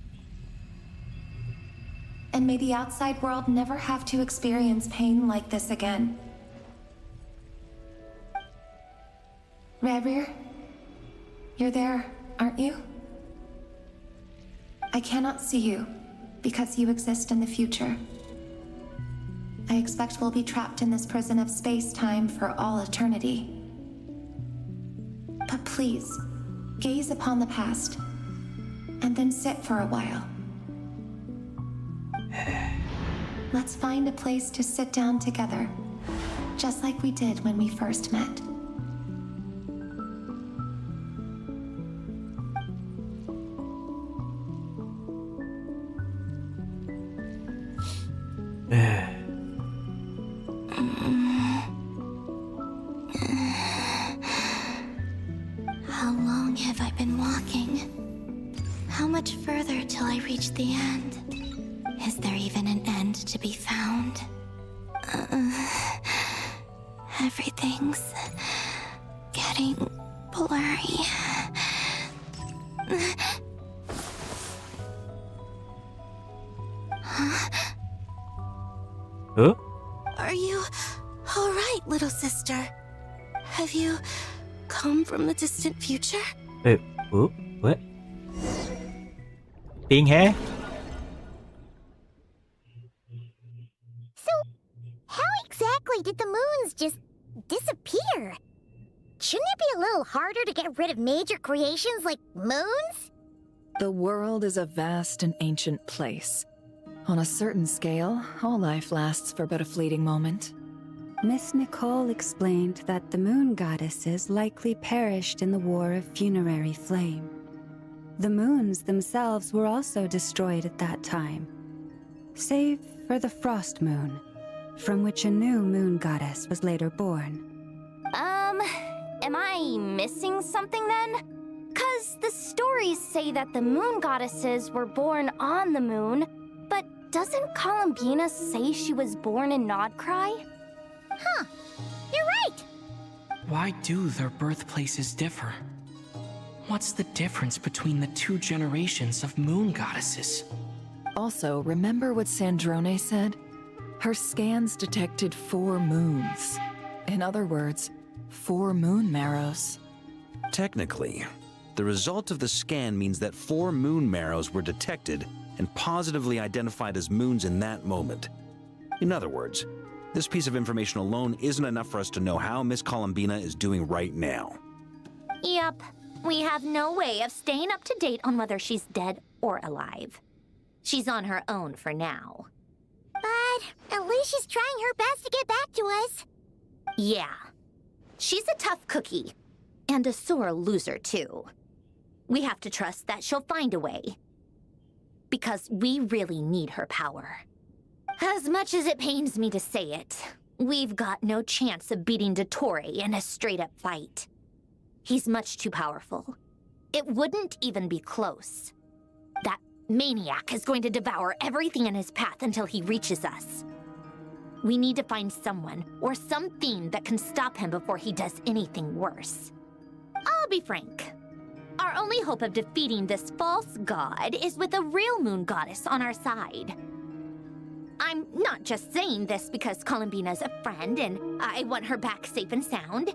And may the outside world never have to experience pain like this again. Rerir, you're there, aren't you? I cannot see you, because you exist in the future. I expect we'll be trapped in this prison of space-time for all eternity. But please, gaze upon the past, and then sit for a while. Let's find a place to sit down together, just like we did when we first met. How long have I been walking? How much further till I reach the end? Is there even an end to be found? Everything's getting blurry. Huh? Are you all right, little sister? Have you come from the distant future? Wait, what? Pink hair? So, how exactly did the moons just disappear? Shouldn't it be a little harder to get rid of major creations like moons? The world is a vast and ancient place. On a certain scale, all life lasts for but a fleeting moment. Miss Nicole explained that the moon goddesses likely perished in the War of Funerary Flame. The moons themselves were also destroyed at that time, save for the Frost Moon, from which a new moon goddess was later born. Am I missing something then? 'Cause the stories say that the moon goddesses were born on the moon, but doesn't Columbina say she was born in Nod-krai? Huh, you're right! Why do their birthplaces differ? What's the difference between the two generations of moon goddesses? Also, remember what Sandrone said? Her scans detected 4 moons. In other words, 4 moon marrows. Technically, the result of the scan means that 4 moon marrows were detected and positively identified as moons in that moment. In other words, this piece of information alone isn't enough for us to know how Miss Columbina is doing right now. Yep, we have no way of staying up to date on whether she's dead or alive. She's on her own for now. But at least she's trying her best to get back to us. Yeah. She's a tough cookie. And a sore loser, too. We have to trust that she'll find a way. Because we really need her power. As much as it pains me to say it, we've got no chance of beating Dottore in a straight-up fight. He's much too powerful. It wouldn't even be close. That maniac is going to devour everything in his path until he reaches us. We need to find someone or something that can stop him before he does anything worse. I'll be frank. Our only hope of defeating this false god is with a real moon goddess on our side. I'm not just saying this because Columbina's a friend and I want her back safe and sound.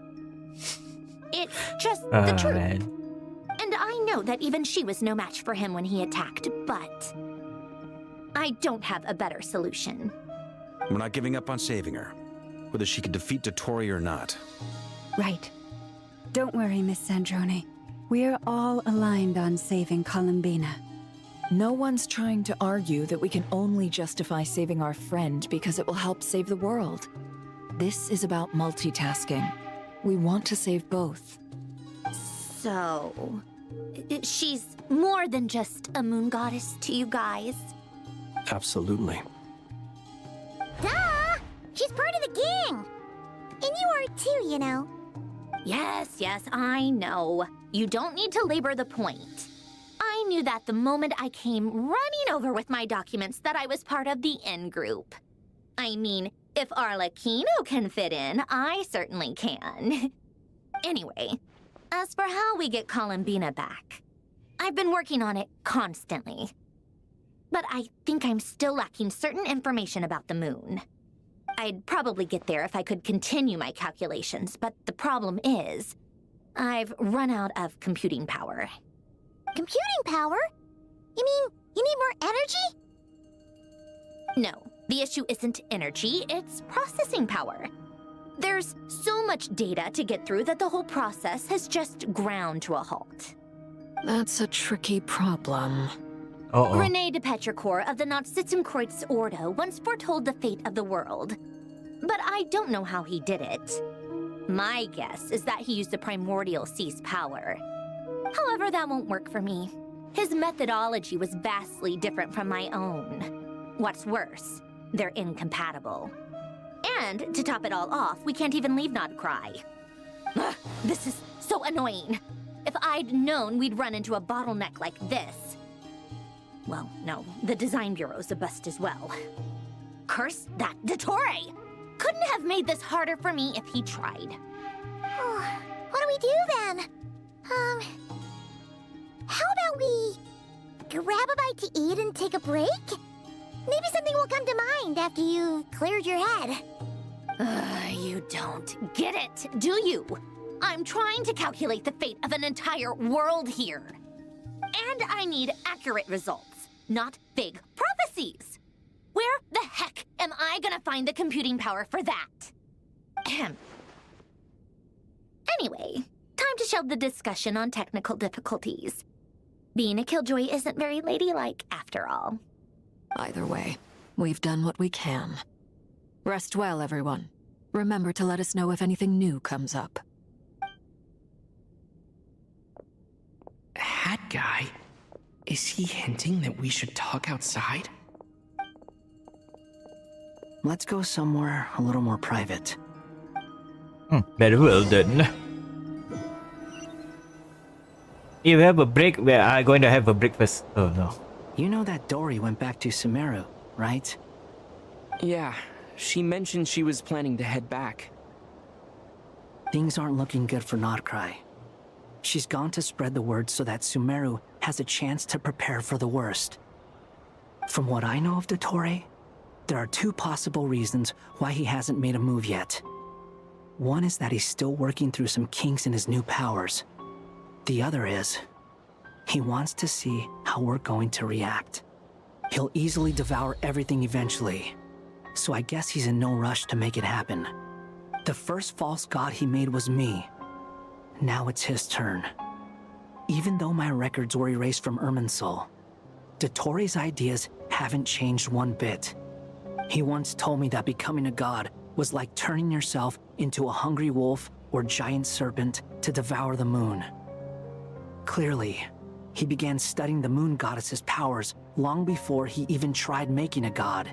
It's just the truth. Man. And I know that even she was no match for him when he attacked, but I don't have a better solution. We're not giving up on saving her, whether she can defeat Dottore or not. Right. Don't worry, Miss Sandrone. We're all aligned on saving Columbina. No one's trying to argue that we can only justify saving our friend because it will help save the world. This is about multitasking. We want to save both. So, she's more than just a moon goddess to you guys? Absolutely. Duh! She's part of the gang! And you are too, you know. Yes, I know. You don't need to labor the point. I knew that the moment I came running over with my documents that I was part of the in-group. I mean, if Arlecchino can fit in, I certainly can. Anyway, as for how we get Columbina back, I've been working on it constantly. But I think I'm still lacking certain information about the moon. I'd probably get there if I could continue my calculations, but the problem is, I've run out of computing power. Computing power? You mean you need more energy? No, the issue isn't energy, it's processing power. There's so much data to get through that the whole process has just ground to a halt. That's a tricky problem. René de Petrichor of the Nord-Kreuz Ordo once foretold the fate of the world. But I don't know how he did it. My guess is that he used the primordial sea's power. However, that won't work for me. His methodology was vastly different from my own. What's worse, they're incompatible. And to top it all off, we can't even leave nod-krai. Ugh, this is so annoying. If I'd known we'd run into a bottleneck like this. Well, no, the design bureau's a bust as well. Curse that Dottore! Couldn't have made this harder for me if he tried. What do we do then? How about we grab a bite to eat and take a break? Maybe something will come to mind after you've cleared your head. You don't get it, do you? I'm trying to calculate the fate of an entire world here. And I need accurate results, not big prophecies. Where the heck am I gonna find the computing power for that? Ahem. Anyway, time to shelve the discussion on technical difficulties. Being a killjoy isn't very ladylike, after all. Either way, we've done what we can. Rest well, everyone. Remember to let us know if anything new comes up. Hat guy? Is he hinting that we should talk outside? Let's go somewhere a little more private. Very well then. If we have a break, we are going to have a breakfast. Oh no. You know that Dory went back to Sumeru, right? Yeah, she mentioned she was planning to head back. Things aren't looking good for nod-krai. She's gone to spread the word so that Sumeru has a chance to prepare for the worst. From what I know of Dottore, there are two possible reasons why he hasn't made a move yet. One is that he's still working through some kinks in his new powers. The other is, he wants to see how we're going to react. He'll easily devour everything eventually, so I guess he's in no rush to make it happen. The first false god he made was me. Now it's his turn. Even though my records were erased from Irminsul, Dottore's ideas haven't changed one bit. He once told me that becoming a god was like turning yourself into a hungry wolf or giant serpent to devour the moon. Clearly, he began studying the moon goddess's powers long before he even tried making a god.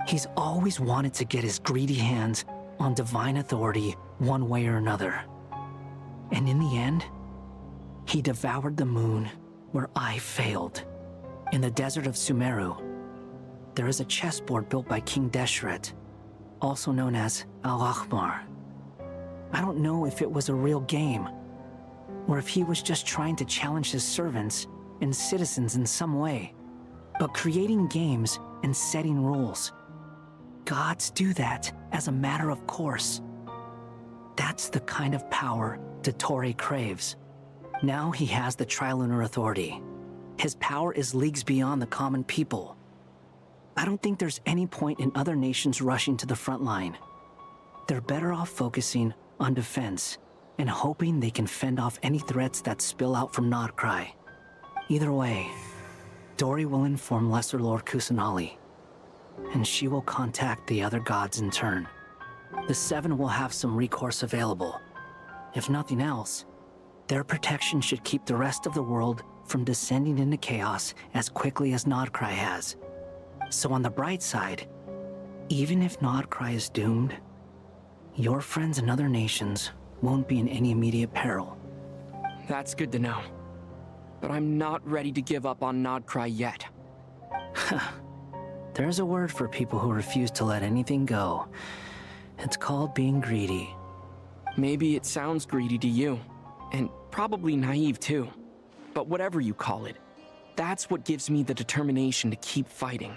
He's always wanted to get his greedy hands on divine authority one way or another. And in the end, he devoured the moon where I failed. In the desert of Sumeru, there is a chessboard built by King Deshret, also known as Al-Ahmar. I don't know if it was a real game, or if he was just trying to challenge his servants and citizens in some way. But creating games and setting rules, gods do that as a matter of course. That's the kind of power Dottore craves. Now he has the Trilunar Authority. His power is leagues beyond the common people. I don't think there's any point in other nations rushing to the front line. They're better off focusing on defense and hoping they can fend off any threats that spill out from nod-krai. Either way, Dory will inform Lesser Lord Kusanali, and she will contact the other gods in turn. The Seven will have some recourse available. If nothing else, their protection should keep the rest of the world from descending into chaos as quickly as nod-krai has. So on the bright side, even if nod-krai is doomed, your friends in other nations won't be in any immediate peril. That's good to know. But I'm not ready to give up on nod-krai yet. There's a word for people who refuse to let anything go. It's called being greedy. Maybe it sounds greedy to you, and probably naive too. But whatever you call it, that's what gives me the determination to keep fighting.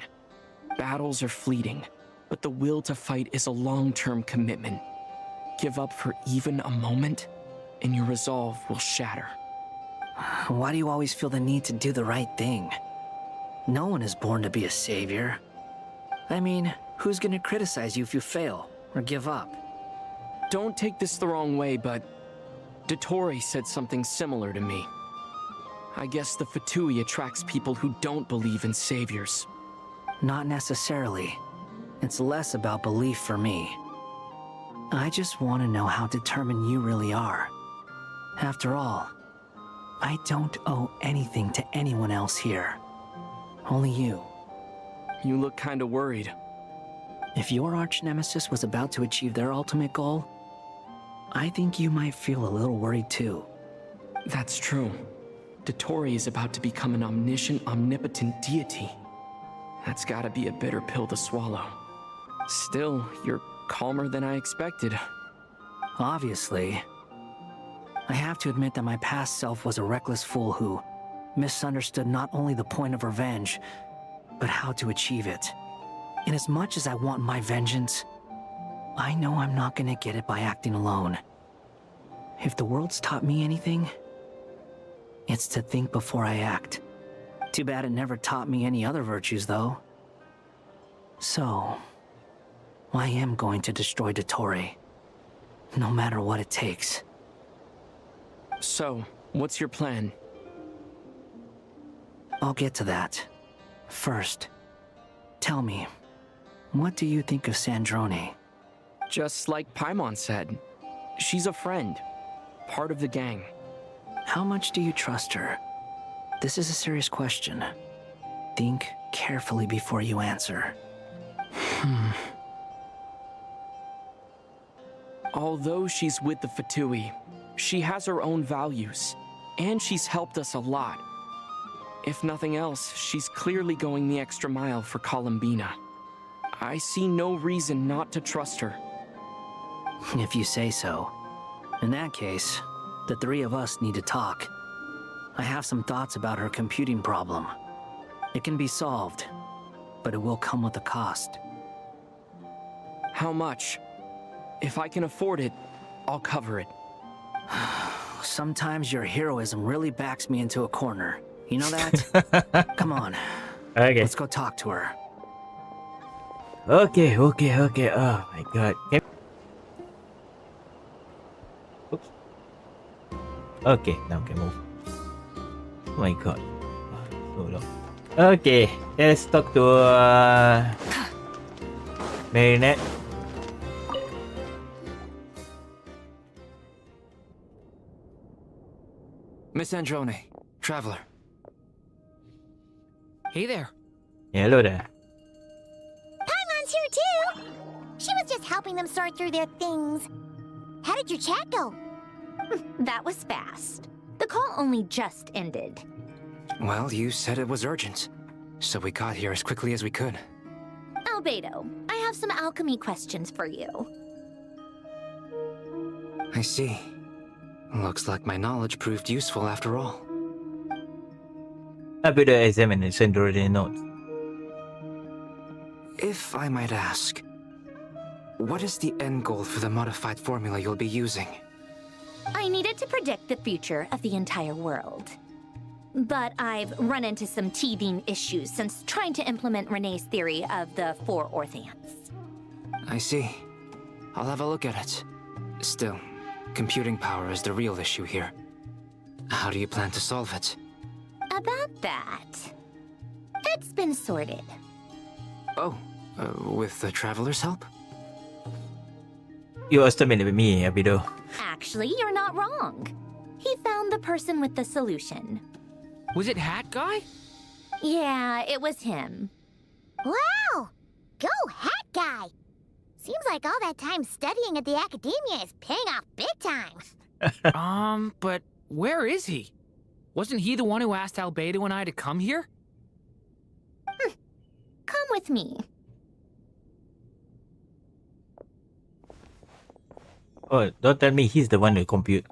Battles are fleeting, but the will to fight is a long-term commitment. Give up for even a moment, and your resolve will shatter. Why do you always feel the need to do the right thing? No one is born to be a savior. I mean, who's gonna criticize you if you fail or give up? Don't take this the wrong way, but Dottore said something similar to me. I guess the Fatui attracts people who don't believe in saviors. Not necessarily. It's less about belief for me. I just want to know how determined you really are. After all, I don't owe anything to anyone else here. Only you. You look kinda worried. If your arch-nemesis was about to achieve their ultimate goal, I think you might feel a little worried too. That's true. Dottore is about to become an omniscient, omnipotent deity. That's gotta be a bitter pill to swallow. Still, you're calmer than I expected. Obviously. I have to admit that my past self was a reckless fool who misunderstood not only the point of revenge, but how to achieve it. And as much as I want my vengeance, I know I'm not gonna get it by acting alone. If the world's taught me anything, it's to think before I act. Too bad it never taught me any other virtues, though. So, I am going to destroy Dottore, no matter what it takes. So, what's your plan? I'll get to that. First, tell me, what do you think of Sandrone? Just like Paimon said, she's a friend, part of the gang. How much do you trust her? This is a serious question. Think carefully before you answer. Although she's with the Fatui, she has her own values, and she's helped us a lot. If nothing else, she's clearly going the extra mile for Columbina. I see no reason not to trust her. If you say so. In that case, the three of us need to talk. I have some thoughts about her computing problem. It can be solved, but it will come with a cost. How much? If I can afford it, I'll cover it. Sometimes your heroism really backs me into a corner. You know that? Come on. Okay. Let's go talk to her. Okay. Oh my god. Oops. Okay, now can move. Oh my god. So long. Okay, let's talk to Marinette. Miss Androne, traveler. Hey there. Hello there. Paimon's here too! She was just helping them sort through their things. How did your chat go? That was fast. The call only just ended. Well, you said it was urgent, so we got here as quickly as we could. Albedo, I have some alchemy questions for you. I see. Looks like my knowledge proved useful after all. Albedo examined Sandrone notes. If I might ask, what is the end goal for the modified formula you'll be using? I needed to predict the future of the entire world. But I've run into some teething issues since trying to implement Renee's theory of the 4 Orthants. I see. I'll have a look at it. Still, computing power is the real issue here. How do you plan to solve it? About that, it's been sorted. Oh, with the Traveler's help? You estimated me, Albedo. Actually, you're not wrong. He found the person with the solution. Was it Hat Guy? Yeah, it was him. Wow! Go Hat Guy! Seems like all that time studying at the academia is paying off big time. But where is he? Wasn't he the one who asked Albedo and I to come here? Come with me. Oh, don't tell me he's the one who compute.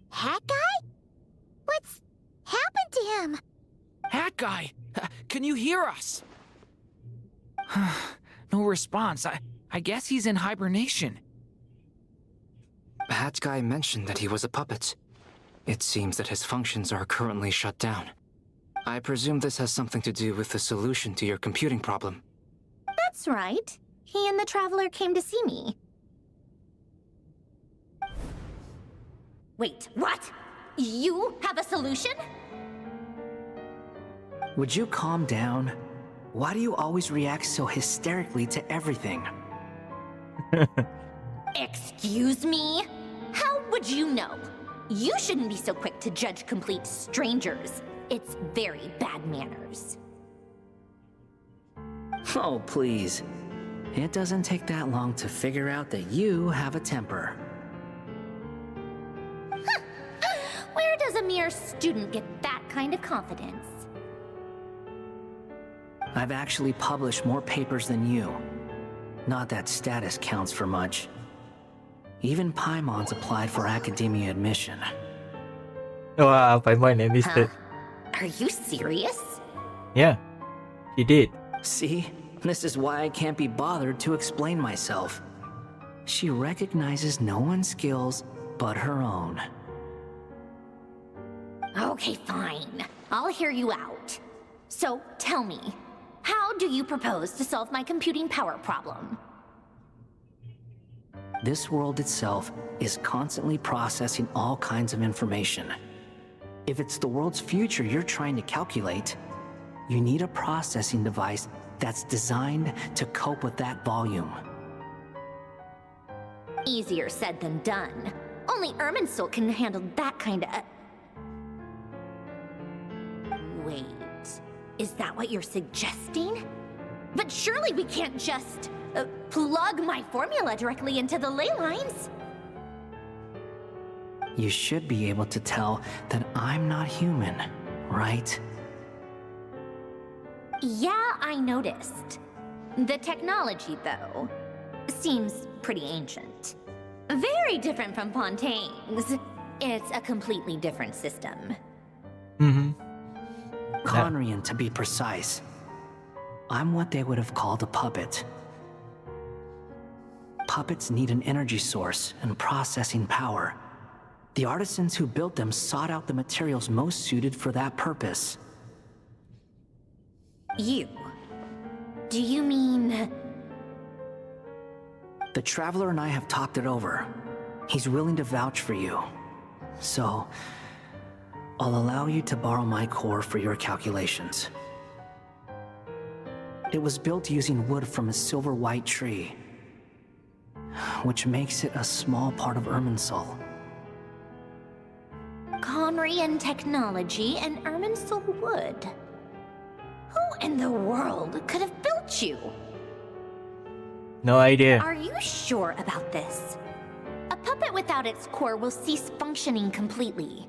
Hat Guy? What's happened to him? Hat Guy! Can you hear us? No response. I guess he's in hibernation. Hat Guy mentioned that he was a puppet. It seems that his functions are currently shut down. I presume this has something to do with the solution to your computing problem. That's right. He and the Traveler came to see me. Wait, what? You have a solution? Would you calm down? Why do you always react so hysterically to everything? Excuse me? How would you know? You shouldn't be so quick to judge complete strangers. It's very bad manners. Oh, please. It doesn't take that long to figure out that you have a temper. Where does a mere student get that kind of confidence? I've actually published more papers than you. Not that status counts for much. Even Paimon's applied for academia admission. Wow, Paimon enlisted. Are you serious? Yeah, he did. See? This is why I can't be bothered to explain myself. She recognizes no one's skills but her own. Okay, fine. I'll hear you out. So, tell me, how do you propose to solve my computing power problem? This world itself is constantly processing all kinds of information. If it's the world's future you're trying to calculate, you need a processing device that's designed to cope with that volume. Easier said than done. Only Irminsul can handle that kind of... Wait, is that what you're suggesting? But surely we can't just plug my formula directly into the ley lines. You should be able to tell that I'm not human, right? Yeah, I noticed. The technology, though, seems pretty ancient. Very different from Fontaine's. It's a completely different system. Conrian, to be precise. I'm what they would have called a puppet. Puppets need an energy source and processing power. The artisans who built them sought out the materials most suited for that purpose. You? Do you mean... The Traveler and I have talked it over. He's willing to vouch for you. So, I'll allow you to borrow my core for your calculations. It was built using wood from a silver-white tree, which makes it a small part of Irminsul. Conrian technology and Irminsul wood. Who in the world could have built you? No idea. Are you sure about this? A puppet without its core will cease functioning completely.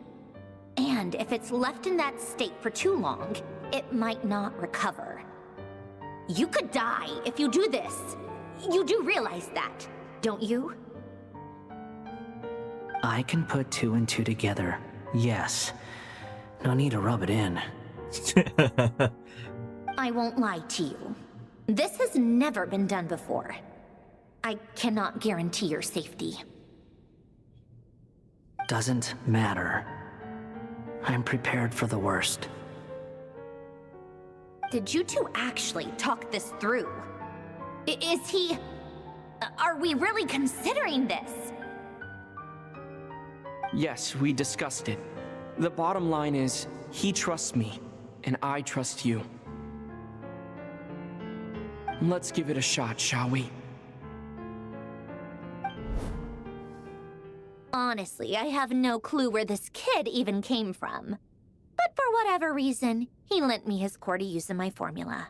And if it's left in that state for too long, it might not recover. You could die if you do this. You do realize that, don't you? I can put two and two together, yes. No need to rub it in. I won't lie to you. This has never been done before. I cannot guarantee your safety. Doesn't matter. I'm prepared for the worst. Did you two actually talk this through? Is he... Are we really considering this? Yes, we discussed it. The bottom line is, he trusts me, and I trust you. Let's give it a shot, shall we? Honestly, I have no clue where this kid even came from. But for whatever reason, he lent me his core to use in my formula.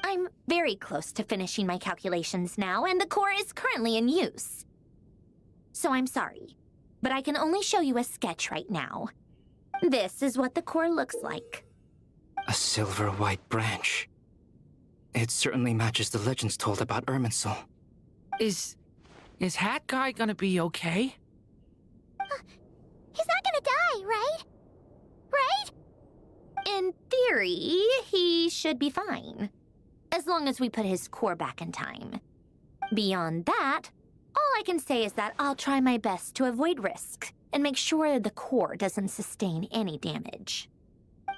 I'm very close to finishing my calculations now, and the core is currently in use. So I'm sorry, but I can only show you a sketch right now. This is what the core looks like. A silver-white branch. It certainly matches the legends told about Irminsul. Is Hat Guy gonna be okay? He's not gonna die, right? Right? In theory, he should be fine. As long as we put his core back in time. Beyond that, all I can say is that I'll try my best to avoid risk and make sure the core doesn't sustain any damage.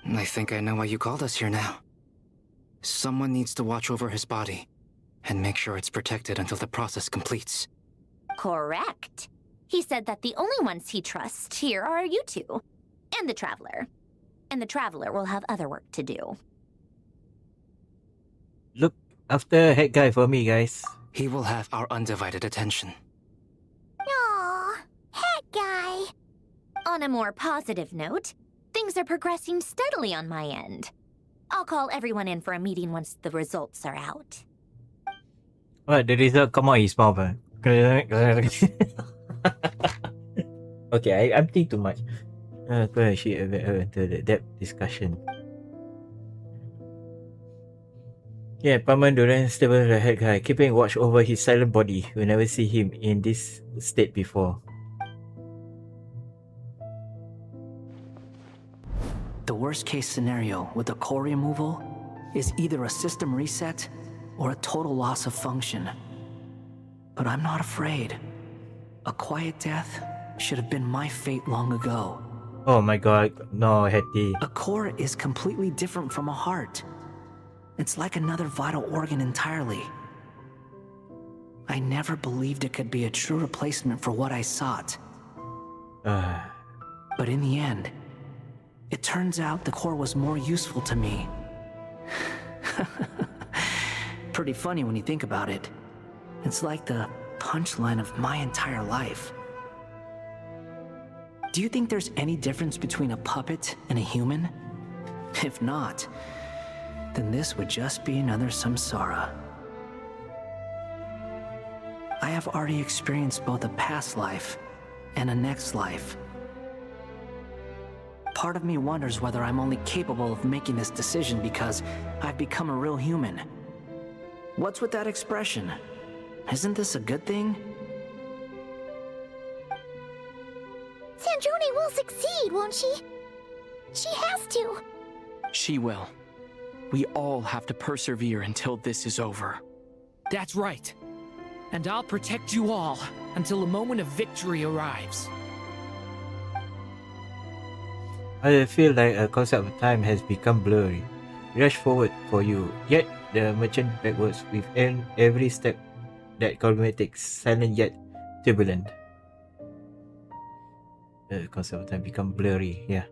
I think I know why you called us here now. Someone needs to watch over his body and make sure it's protected until the process completes. Correct. He said that the only ones he trusts here are you two, and the Traveler. And the Traveler will have other work to do. Look after Head Guy for me, guys. He will have our undivided attention. Aww, Head Guy. On a more positive note, things are progressing steadily on my end. I'll call everyone in for a meeting once the results are out. What, the result come out his mouth? Okay, I'm thinking too much. Go actually enter the depth discussion. Yeah, Paman Duran stable the Head Guy, keeping watch over his silent body. We never see him in this state before. The worst case scenario with the core removal is either a system reset or a total loss of function. but I'm not afraid. A quiet death should have been my fate long ago. Oh my god, no, Hetty. A core is completely different from a heart. It's like another vital organ entirely. I never believed it could be a true replacement for what I sought. But in the end, it turns out the core was more useful to me. Pretty funny when you think about it. It's like the punchline of my entire life. Do you think there's any difference between a puppet and a human? If not, then this would just be another samsara. I have already experienced both a past life and a next life. Part of me wonders whether I'm only capable of making this decision because I've become a real human. What's with that expression? Isn't this a good thing? Sandrone will succeed, won't she? She has to. She will. We all have to persevere until this is over. That's right. And I'll protect you all until a moment of victory arrives. I feel like a concept of time has become blurry. Rush forward for you, yet the merchant backwards with every step that Colgate takes, silent yet turbulent. The concept of time become blurry, yeah.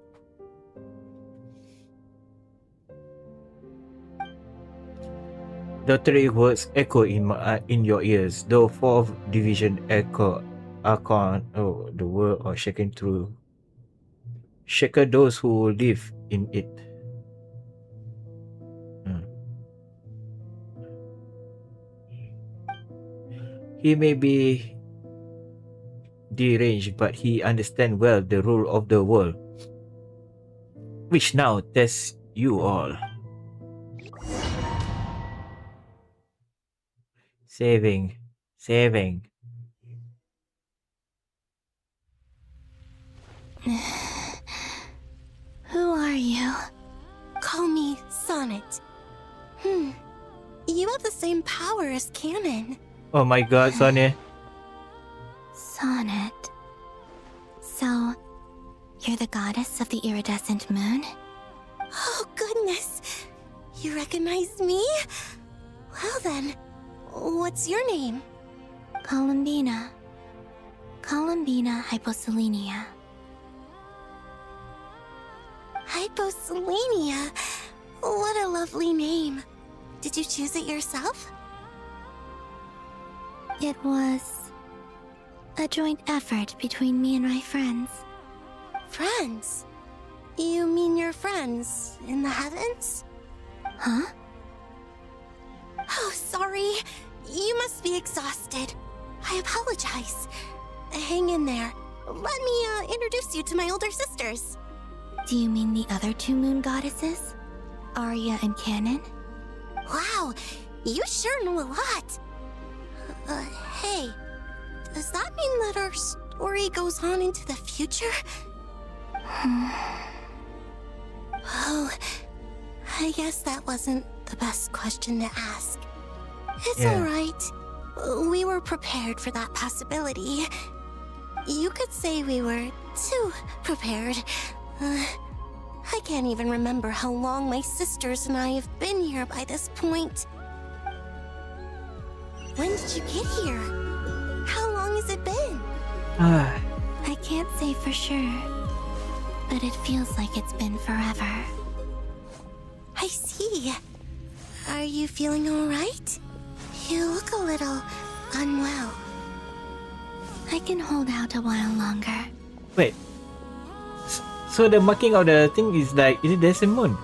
The three words echo in your ears. The fourth division echo Archon, the world are shaken through. Shaker those who live in it. He may be deranged, but he understands well the rule of the world, which now tests you all. Saving. Who are you? Call me Sonnet. You have the same power as Canon. Oh my god, Sonia. Sonnet. So, you're the goddess of the iridescent moon? Oh, goodness. You recognize me? Well then, what's your name? Columbina. Columbina Hyposelenia. Hyposelenia? What a lovely name. Did you choose it yourself? It was a joint effort between me and my friends. Friends? You mean your friends in the heavens? Huh? Oh, sorry. You must be exhausted. I apologize. Hang in there. Let me introduce you to my older sisters. Do you mean the other two moon goddesses? Arya and Canon? Wow, you sure know a lot. Hey, does that mean that our story goes on into the future? Oh, I guess that wasn't the best question to ask. It's alright. We were prepared for that possibility. You could say we were too prepared. I can't even remember how long my sisters and I have been here by this point. When did you get here? How long has it been? I can't say for sure, but it feels like it's been forever. I see. Are you feeling alright? You look a little unwell. I can hold out a while longer. Wait. So the marking of the thing is like iridescent moon.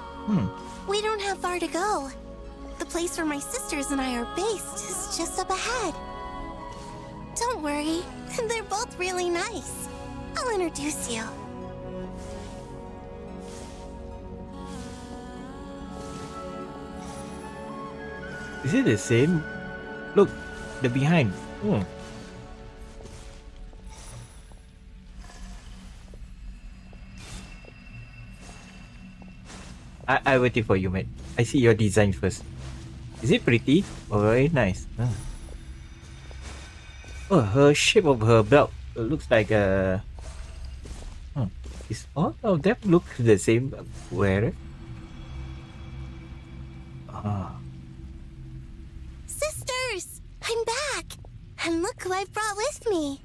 We don't have far to go. The place where my sisters and I are based is just up ahead. Don't worry, they're both really nice. I'll introduce you. Is it the same? Look, the behind. I waiting for you, mate. I see your design first. Is it pretty? Oh, very nice. Oh, her shape of her belt looks like a. Is all of them look the same wearer? Sisters! I'm back! And look who I brought with me!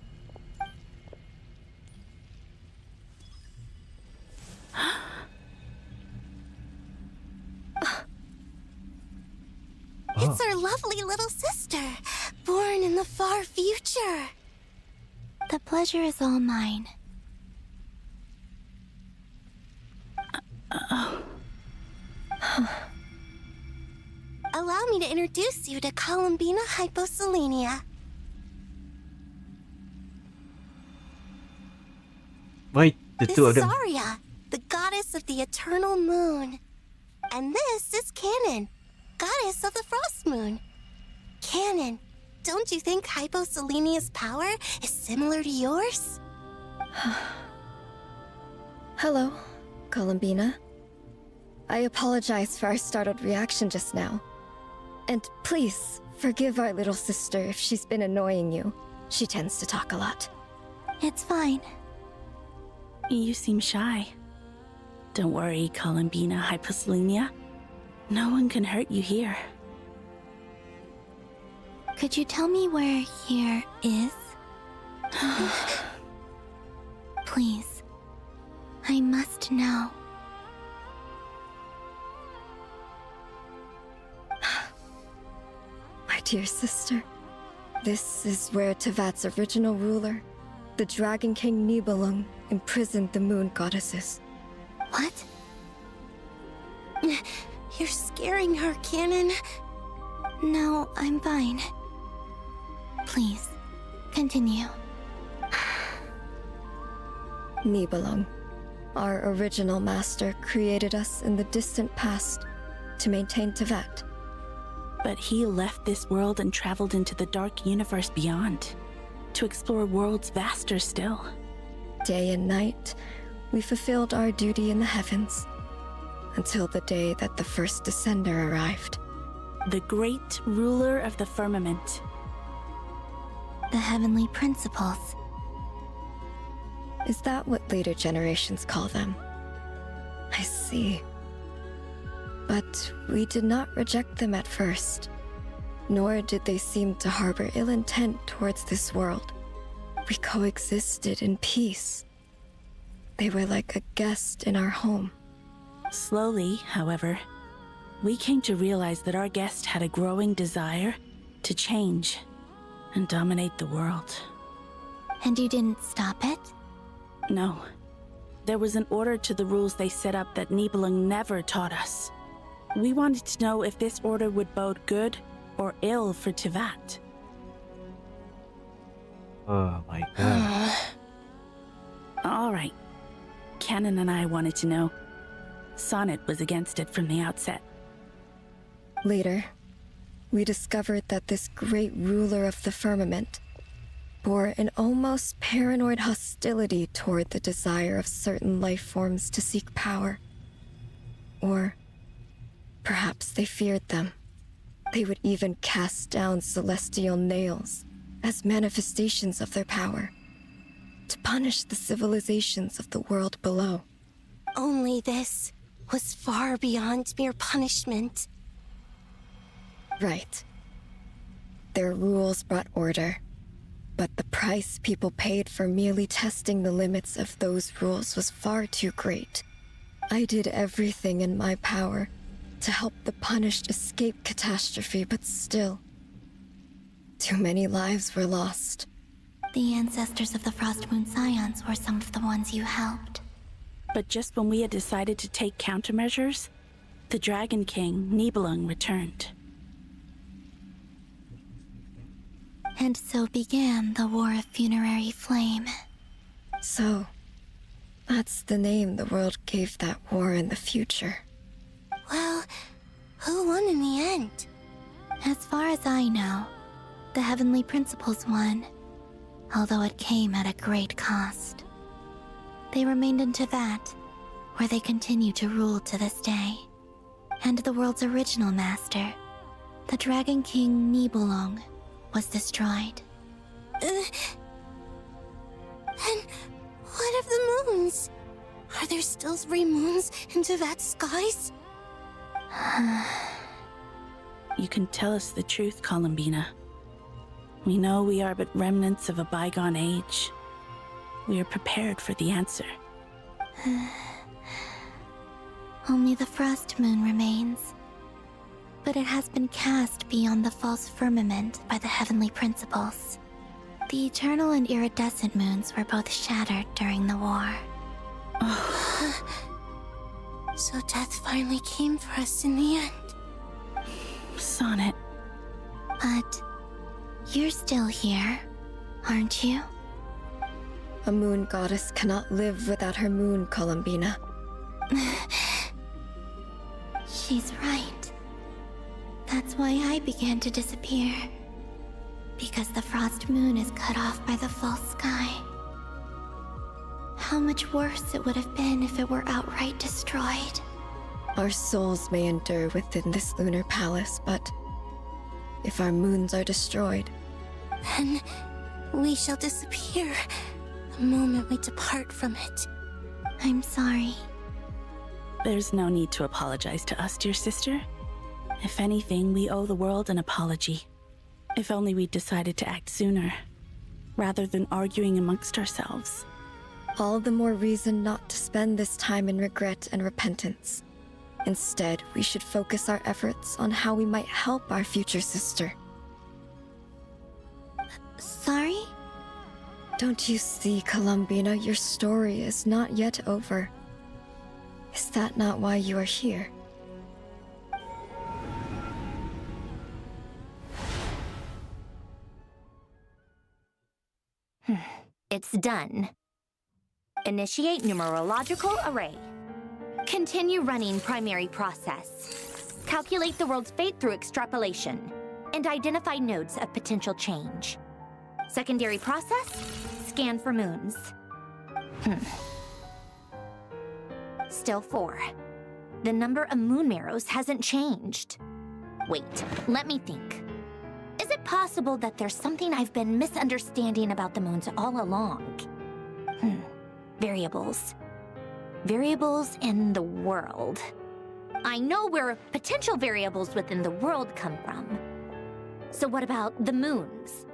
It's our lovely little sister, born in the far future. The pleasure is all mine. Allow me to introduce you to Columbina Hyposelenia. Why the This two of is them? Arya, the goddess of the eternal moon. And this is Canon, goddess of the frost moon. Canon, don't you think Hyposelenia's power is similar to yours? Hello, Columbina. I apologize for our startled reaction just now. And please, forgive our little sister if she's been annoying you. She tends to talk a lot. It's fine. You seem shy. Don't worry, Columbina Hyposelenia. No one can hurt you here. Could you tell me where here is? Please. I must know. My dear sister, this is where Tevat's original ruler, the Dragon King Nibelung, imprisoned the moon goddesses. What? You're scaring her, Canon. No, I'm fine. Please, continue. Nibelung, our original master, created us in the distant past to maintain Tevat. But he left this world and traveled into the dark universe beyond, to explore worlds vaster still. Day and night, we fulfilled our duty in the heavens, until the day that the first Descender arrived. The great ruler of the firmament. The heavenly principles. Is that what later generations call them? I see. But we did not reject them at first, nor did they seem to harbor ill intent towards this world. We coexisted in peace. They were like a guest in our home. Slowly, however, we came to realize that our guest had a growing desire to change and dominate the world. And you didn't stop it? No. There was an order to the rules they set up that Nibelung never taught us. We wanted to know if this order would bode good or ill for Tevat. Oh my god. All right. Canon and I wanted to know. Sonnet was against it from the outset. Later, we discovered that this great ruler of the firmament bore an almost paranoid hostility toward the desire of certain life forms to seek power. Or perhaps they feared them. They would even cast down celestial nails as manifestations of their power, to punish the civilizations of the world below. Only this was far beyond mere punishment. Right. Their rules brought order, but the price people paid for merely testing the limits of those rules was far too great. I did everything in my power to help the punished escape catastrophe, but still, too many lives were lost. The ancestors of the Frost Moon Scions were some of the ones you helped. But just when we had decided to take countermeasures, the Dragon King, Nibelung, returned. And so began the War of Funerary Flame. So, that's the name the world gave that war in the future. Well, who won in the end? As far as I know, the Heavenly Principles won, although it came at a great cost. They remained in Tevat, where they continue to rule to this day. And the world's original master, the Dragon King Nibelung, was destroyed. And what of the moons? Are there still 3 moons in Tevat's skies? You can tell us the truth, Columbina. We know we are but remnants of a bygone age. We are prepared for the answer. Only the frost moon remains. But it has been cast beyond the false firmament by the heavenly principles. The eternal and iridescent moons were both shattered during the war. So death finally came for us in the end. Sonnet. But you're still here, aren't you? A moon goddess cannot live without her moon, Columbina. She's right. That's why I began to disappear. Because the frost moon is cut off by the false sky. How much worse it would have been if it were outright destroyed. Our souls may endure within this lunar palace, but if our moons are destroyed, then we shall disappear the moment we depart from it. I'm sorry. There's no need to apologize to us, dear sister. If anything, we owe the world an apology. If only we'd decided to act sooner, rather than arguing amongst ourselves. all the more reason not to spend this time in regret and repentance. Instead, we should focus our efforts on how we might help our future sister. Sorry? Don't you see, Columbina, your story is not yet over. Is that not why you are here? It's done. Initiate numerological array. Continue running primary process. Calculate the world's fate through extrapolation. And identify nodes of potential change. Secondary process, scan for moons. Still 4. The number of moon marrows hasn't changed. Wait, let me think. Is it possible that there's something I've been misunderstanding about the moons all along? Variables. Variables in the world. I know where potential variables within the world come from. So what about the moons?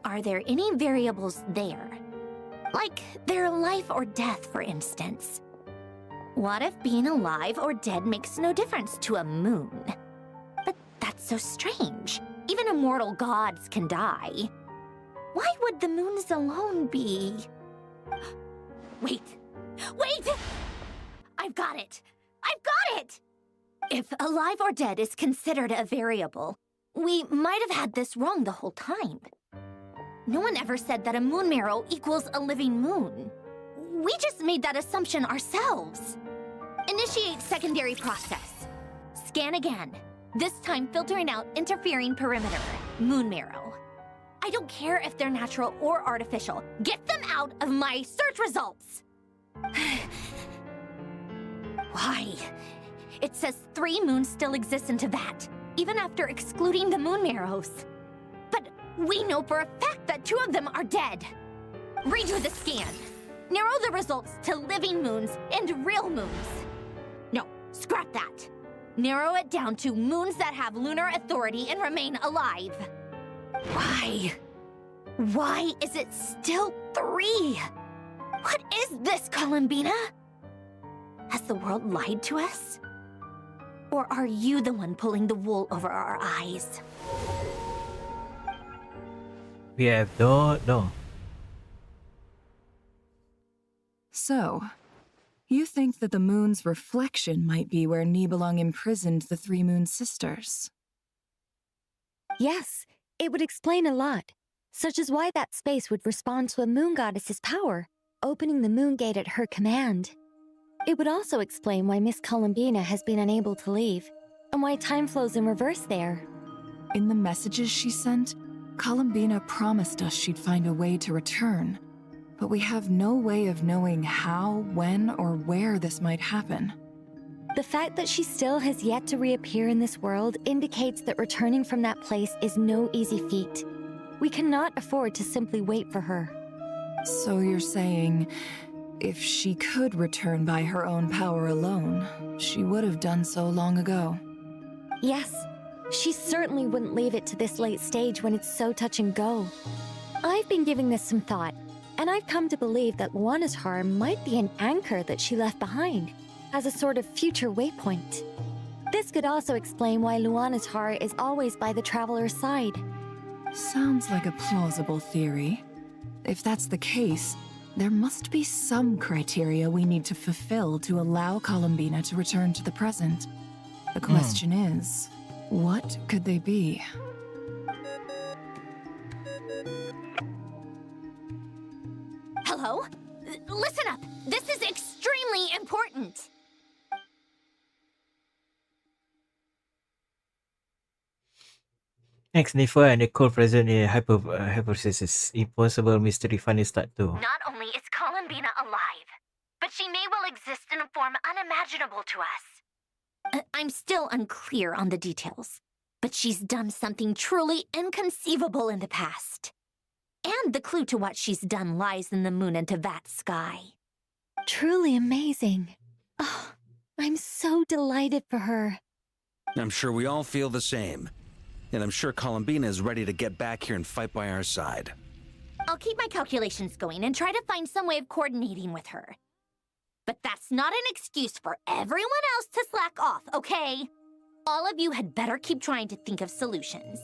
Are there any variables there? Like their life or death, for instance. What if being alive or dead makes no difference to a moon? But that's so strange. Even immortal gods can die. Why would the moons alone be? Wait! Wait! I've got it! I've got it! If alive or dead is considered a variable, we might have had this wrong the whole time. No one ever said that a moon marrow equals a living moon. We just made that assumption ourselves. Initiate secondary process. Scan again. This time filtering out interfering perimeter, moon marrow. I don't care if they're natural or artificial. Get them out of my search results! Why? It says 3 moons still exist in Teyvat, even after excluding the moon marrows. But we know for a fact that 2 of them are dead. Redo the scan. Narrow the results to living moons and real moons. No, scrap that. Narrow it down to moons that have lunar authority and remain alive. Why? Why is it still 3? What is this, Columbina? Has the world lied to us? Or are you the one pulling the wool over our eyes? We have don't know. So, you think that the moon's reflection might be where Nibelung imprisoned the 3 moon sisters? Yes, it would explain a lot, such as why that space would respond to a moon goddess's power, opening the moon gate at her command. It would also explain why Miss Columbina has been unable to leave, and why time flows in reverse there. In the messages she sent, Columbina promised us she'd find a way to return, but we have no way of knowing how, when, or where this might happen. The fact that she still has yet to reappear in this world indicates that returning from that place is no easy feat. We cannot afford to simply wait for her. So you're saying, if she could return by her own power alone, she would have done so long ago? Yes, she certainly wouldn't leave it to this late stage when it's so touch and go. I've been giving this some thought, and I've come to believe that Luanatar might be an anchor that she left behind, as a sort of future waypoint. This could also explain why Luanatar is always by the traveler's side. Sounds like a plausible theory. If that's the case, there must be some criteria we need to fulfill to allow Columbina to return to the present. The question is, what could they be? Hello? Listen up! This is extremely important! Next, Nifa and Nicole present in hypothesis. Impossible mystery funny start too. Not only is Columbina alive, but she may well exist in a form unimaginable to us. I'm still unclear on the details, but she's done something truly inconceivable in the past. And the clue to what she's done lies in the moon and Tevat sky. Truly amazing. Oh, I'm so delighted for her. I'm sure we all feel the same. And I'm sure Columbina is ready to get back here and fight by our side. I'll keep my calculations going and try to find some way of coordinating with her. But that's not an excuse for everyone else to slack off, okay? All of you had better keep trying to think of solutions.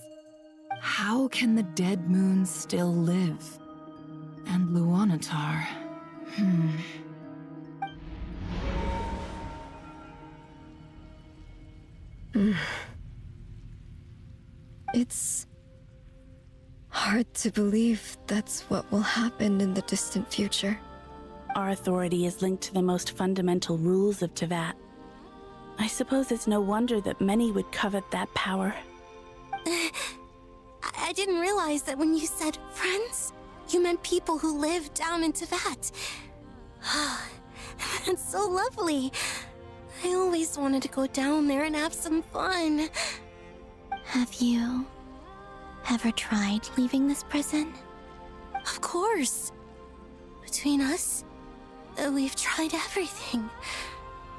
How can the dead moon still live? And Luanatar... It's hard to believe that's what will happen in the distant future. Our authority is linked to the most fundamental rules of Tevat. I suppose it's no wonder that many would covet that power. I didn't realize that when you said friends, you meant people who live down in Tevat. That's so lovely. I always wanted to go down there and have some fun. Have you ever tried leaving this prison? Of course. Between us, we've tried everything.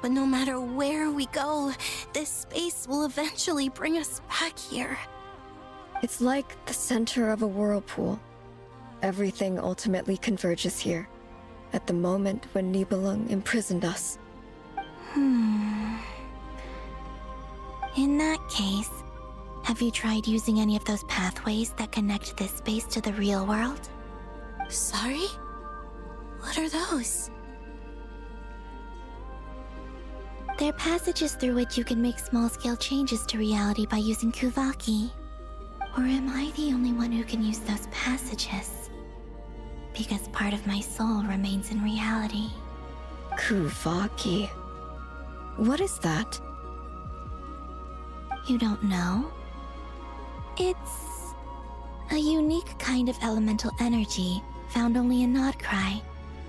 But no matter where we go, this space will eventually bring us back here. It's like the center of a whirlpool. Everything ultimately converges here, at the moment when Nibelung imprisoned us. In that case, have you tried using any of those pathways that connect this space to the real world? Sorry? What are those? They're passages through which you can make small-scale changes to reality by using Kuvaki. Or am I the only one who can use those passages? Because part of my soul remains in reality. Kuvaki. What is that? You don't know? It's a unique kind of elemental energy found only in Nod-krai,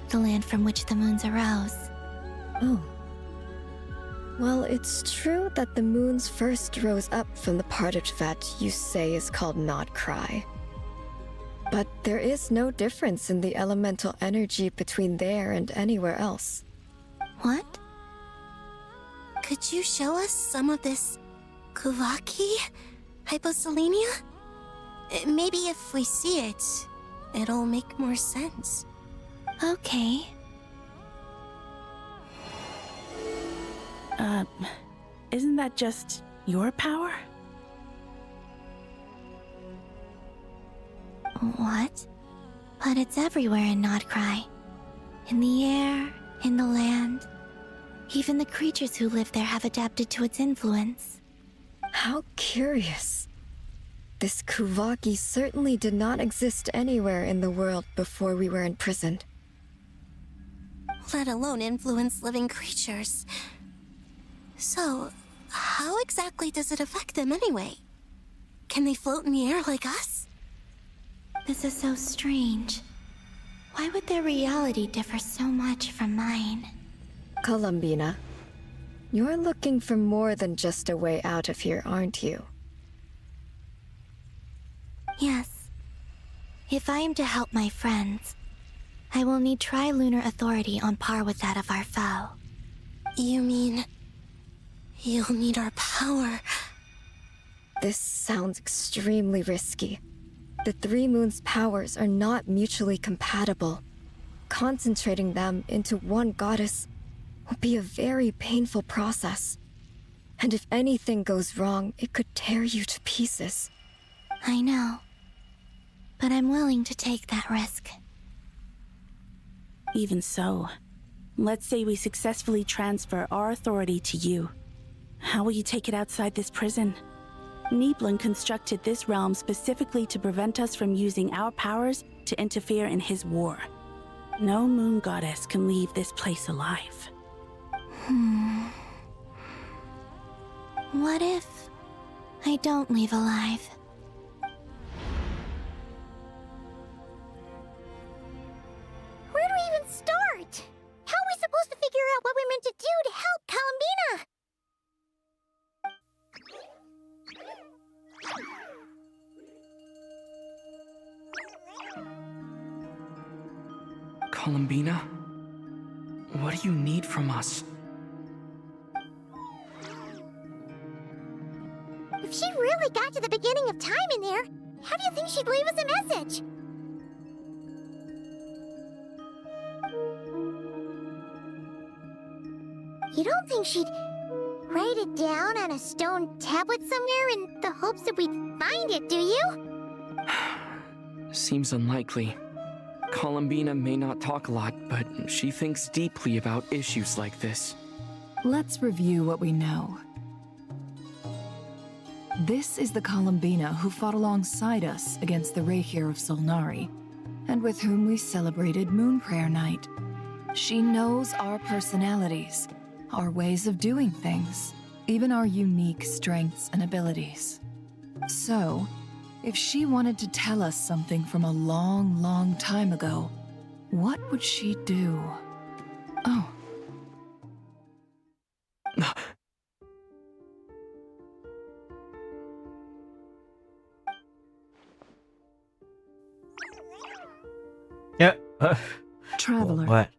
the land from which the moons arose. Oh. Well, it's true that the moons first rose up from the part of Tevat you say is called nod-krai. But there is no difference in the elemental energy between there and anywhere else. What? Could you show us some of this Kuvaki? Hyposelenia? Maybe if we see it, it'll make more sense. Okay. Isn't that just your power? What? But it's everywhere in Nod-krai. In the air, in the land. Even the creatures who live there have adapted to its influence. How curious. This Kuvaki certainly did not exist anywhere in the world before we were imprisoned. Let alone influence living creatures. So, how exactly does it affect them anyway? Can they float in the air like us? This is so strange. Why would their reality differ so much from mine? Columbina, you're looking for more than just a way out of here, aren't you? Yes. If I am to help my friends, I will need tri-lunar authority on par with that of our foe. You mean... you'll need our power? This sounds extremely risky. The Three Moons' powers are not mutually compatible. Concentrating them into one goddess will be a very painful process. And if anything goes wrong, it could tear you to pieces. I know. But I'm willing to take that risk. Even so, let's say we successfully transfer our authority to you. How will you take it outside this prison? Niblin constructed this realm specifically to prevent us from using our powers to interfere in his war. No moon goddess can leave this place alive. What if I don't leave alive? Where do we even start? How are we supposed to figure out what we're meant to do to help Columbina? Columbina? What do you need from us? If she really got to the beginning of time in there, how do you think she'd leave us a message? You don't think she'd write it down on a stone tablet somewhere in the hopes that we'd find it, do you? Seems unlikely. Columbina may not talk a lot, but she thinks deeply about issues like this. Let's review what we know. This is the Columbina who fought alongside us against the Reikir of Solnari, and with whom we celebrated Moon Prayer Night. She knows our personalities, our ways of doing things, even our unique strengths and abilities. So, if she wanted to tell us something from a long, long time ago, what would she do? Oh. Yeah. Traveler. What?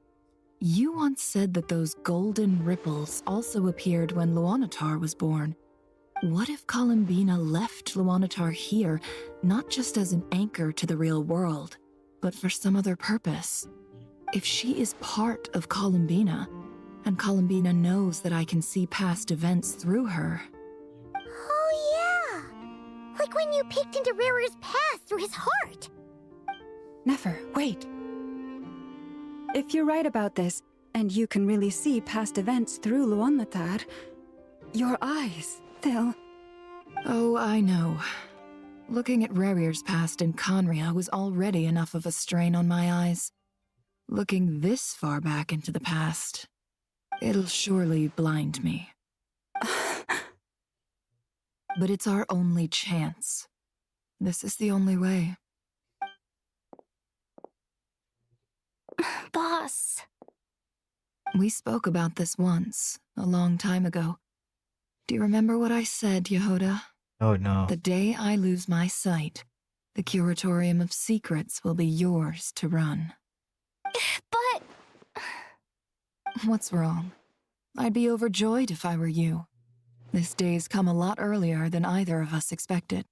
You once said that those golden ripples also appeared when Luanatar was born. What if Columbina left Luanatar here, not just as an anchor to the real world, but for some other purpose? If she is part of Columbina, and Columbina knows that I can see past events through her... Oh yeah! Like when you peeked into Rarer's past through his heart! Nefer, wait. If you're right about this, and you can really see past events through Luanatar, your eyes, they'll... Oh, I know. Looking at Rerir's past in Conria was already enough of a strain on my eyes. Looking this far back into the past, it'll surely blind me. But it's our only chance. This is the only way. Boss. We spoke about this once, a long time ago. Do you remember what I said, Yehoda? Oh no. The day I lose my sight, the Curatorium of Secrets will be yours to run. But... What's wrong? I'd be overjoyed if I were you. This day's come a lot earlier than either of us expected.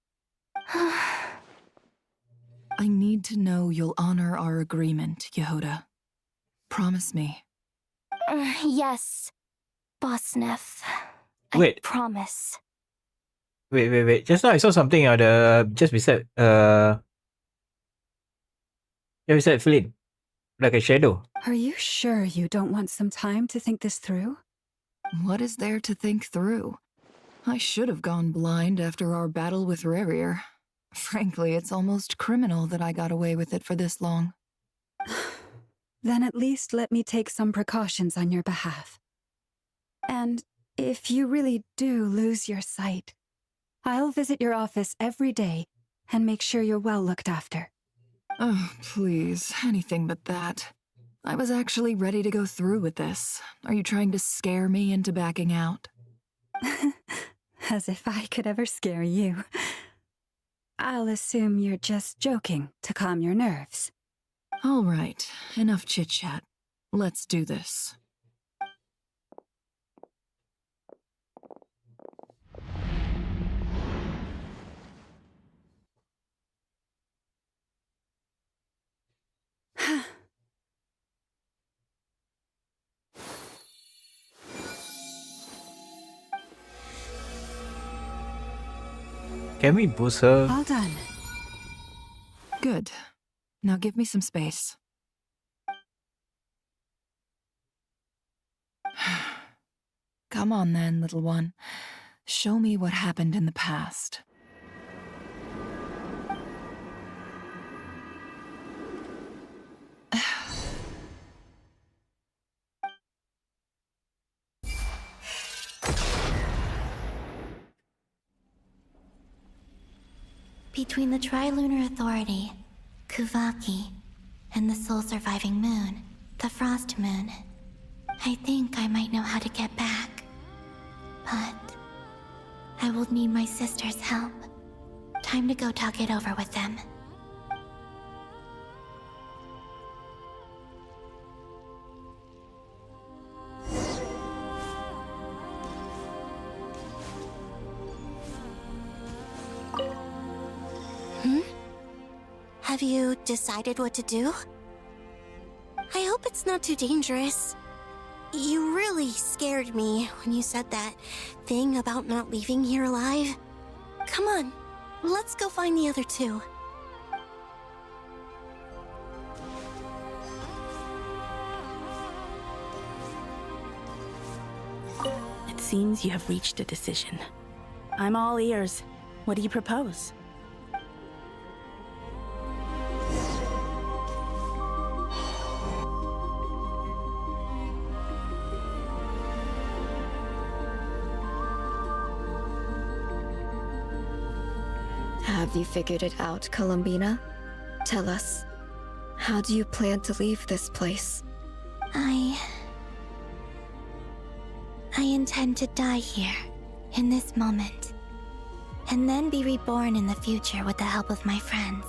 I need to know you'll honor our agreement, Yehoda. Promise me. Yes, Boss Neff. Wait. I promise. Wait. Just now I saw something on the just beside Flynn. Like a shadow. Are you sure you don't want some time to think this through? What is there to think through? I should have gone blind after our battle with Rerir. Frankly, it's almost criminal that I got away with it for this long. Then at least let me take some precautions on your behalf. And if you really do lose your sight, I'll visit your office every day and make sure you're well looked after. Oh, please, anything but that. I was actually ready to go through with this. Are you trying to scare me into backing out? As if I could ever scare you. I'll assume you're just joking to calm your nerves. All right, enough chit-chat. Let's do this. Can we boost her? All done. Good. Now give me some space. Come on then, little one. Show me what happened in the past. Between the Trilunar Authority, Kuvaki, and the soul-surviving moon, the Frost Moon, I think I might know how to get back. But I will need my sister's help. Time to go talk it over with them. Have you decided what to do? I hope it's not too dangerous. You really scared me when you said that thing about not leaving here alive. Come on, let's go find the other two. It seems you have reached a decision. I'm all ears. What do you propose? Have you figured it out, Columbina? Tell us, how do you plan to leave this place? I intend to die here, in this moment, and then be reborn in the future with the help of my friends.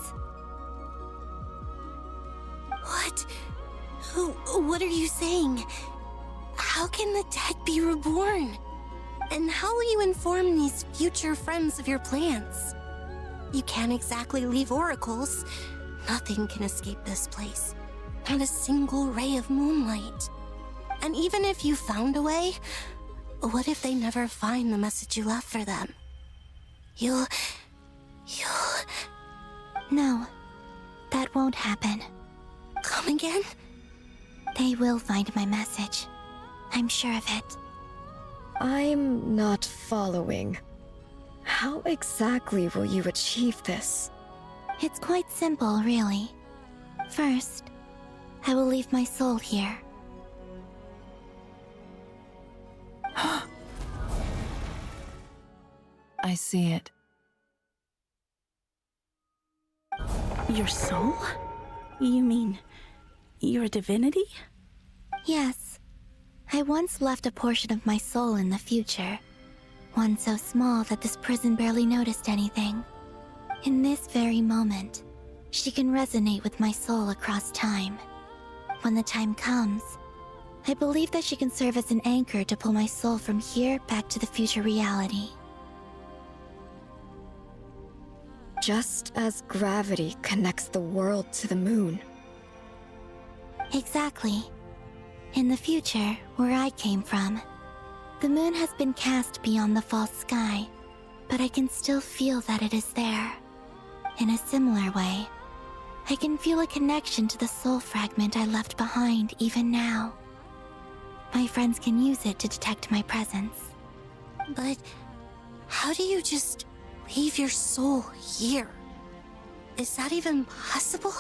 What? What are you saying? How can the dead be reborn? And how will you inform these future friends of your plans? You can't exactly leave oracles. Nothing can escape this place. Not a single ray of moonlight. And even if you found a way, what if they never find the message you left for them? You'll... No, that won't happen. Come again? They will find my message. I'm sure of it. I'm not following. How exactly will you achieve this? It's quite simple, really. First, I will leave my soul here. I see it. Your soul? You mean, you're a divinity? Yes. I once left a portion of my soul in the future. One so small that this prison barely noticed anything. In this very moment, she can resonate with my soul across time. When the time comes, I believe that she can serve as an anchor to pull my soul from here back to the future reality. Just as gravity connects the world to the moon. Exactly. In the future, where I came from, the moon has been cast beyond the false sky, but I can still feel that it is there. In a similar way, I can feel a connection to the soul fragment I left behind even now. My friends can use it to detect my presence. But how do you just leave your soul here? Is that even possible?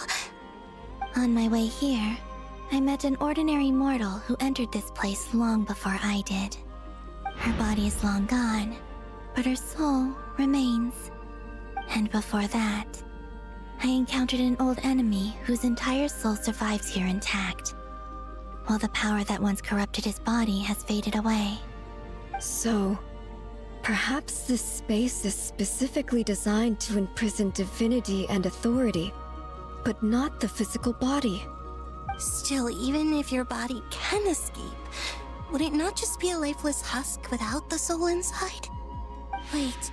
On my way here, I met an ordinary mortal who entered this place long before I did. Her body is long gone, but her soul remains. And before that, I encountered an old enemy whose entire soul survives here intact, while the power that once corrupted his body has faded away. So, Perhaps this space is specifically designed to imprison divinity and authority, but not the physical body. Still, even if your body can escape, would it not just be a lifeless husk without the soul inside? Wait,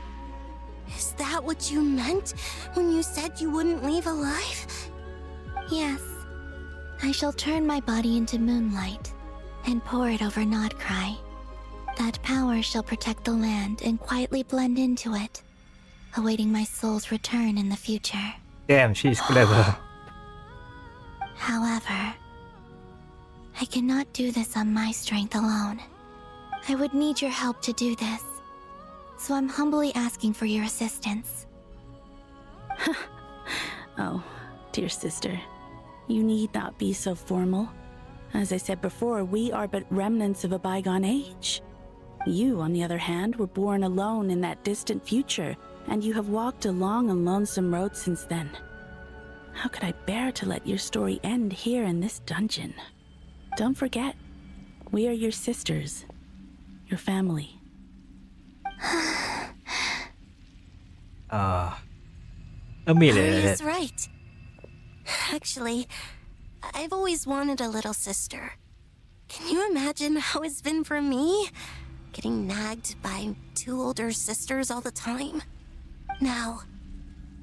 is that what you meant when you said you wouldn't leave alive? Yes. I shall turn my body into moonlight and pour it over nod-krai. That power shall protect the land and quietly blend into it, awaiting my soul's return in the future. Damn, she's clever. However, I cannot do this on my strength alone. I would need your help to do this, so I'm humbly asking for your assistance. Oh, dear sister, you need not be so formal. As I said before, we are but remnants of a bygone age. You, on the other hand, were born alone in that distant future, and you have walked a long and lonesome road since then. How could I bear to let your story end here in this dungeon? Don't forget, we are your sisters, your family. Amelia. Aria's right. Actually, I've always wanted a little sister. Can you imagine how it's been for me? Getting nagged by two older sisters all the time. Now,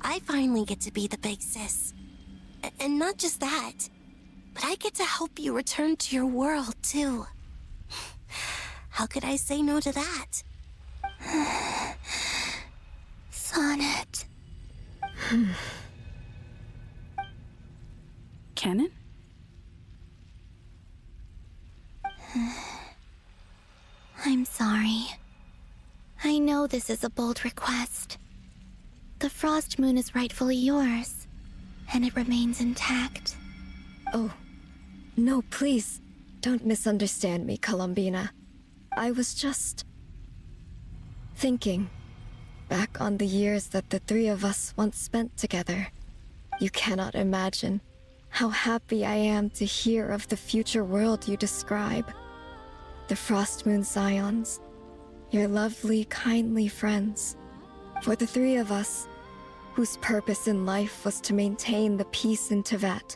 I finally get to be the big sis. And not just that, but I get to help you return to your world, too. How could I say no to that? Sonnet. Canon? I'm sorry. I know this is a bold request. The Frost Moon is rightfully yours, and it remains intact. Oh, no, please, don't misunderstand me, Columbina. I was just thinking back on the years that the three of us once spent together. You cannot imagine how happy I am to hear of the future world you describe. The Frost Moon Scions, your lovely, kindly friends. For the three of us, whose purpose in life was to maintain the peace in Teyvat,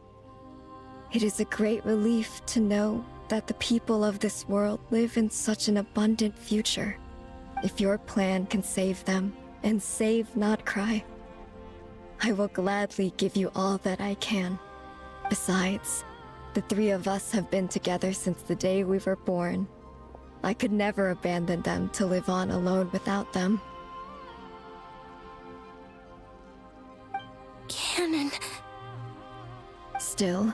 it is a great relief to know that the people of this world live in such an abundant future. If your plan can save them, and save nod-krai, I will gladly give you all that I can. Besides, the three of us have been together since the day we were born. I could never abandon them to live on alone without them. Canon. Still,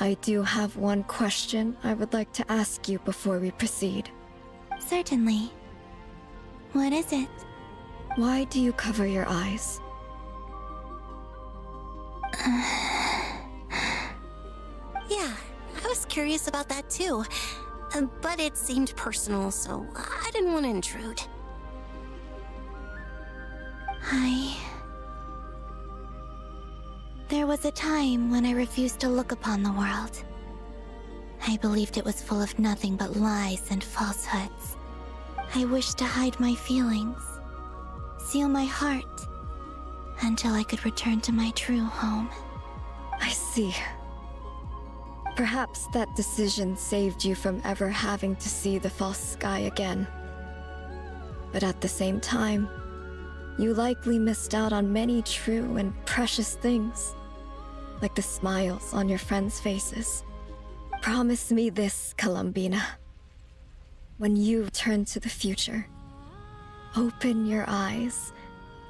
I do have one question I would like to ask you before we proceed. Certainly. What is it? Why do you cover your eyes? Yeah, I was curious about that too. But it seemed personal, so I didn't want to intrude. There was a time when I refused to look upon the world. I believed it was full of nothing but lies and falsehoods. I wished to hide my feelings, seal my heart, until I could return to my true home. I see. Perhaps that decision saved you from ever having to see the false sky again. But at the same time, you likely missed out on many true and precious things, like the smiles on your friends' faces. Promise me this, Columbina. When you turn to the future, open your eyes,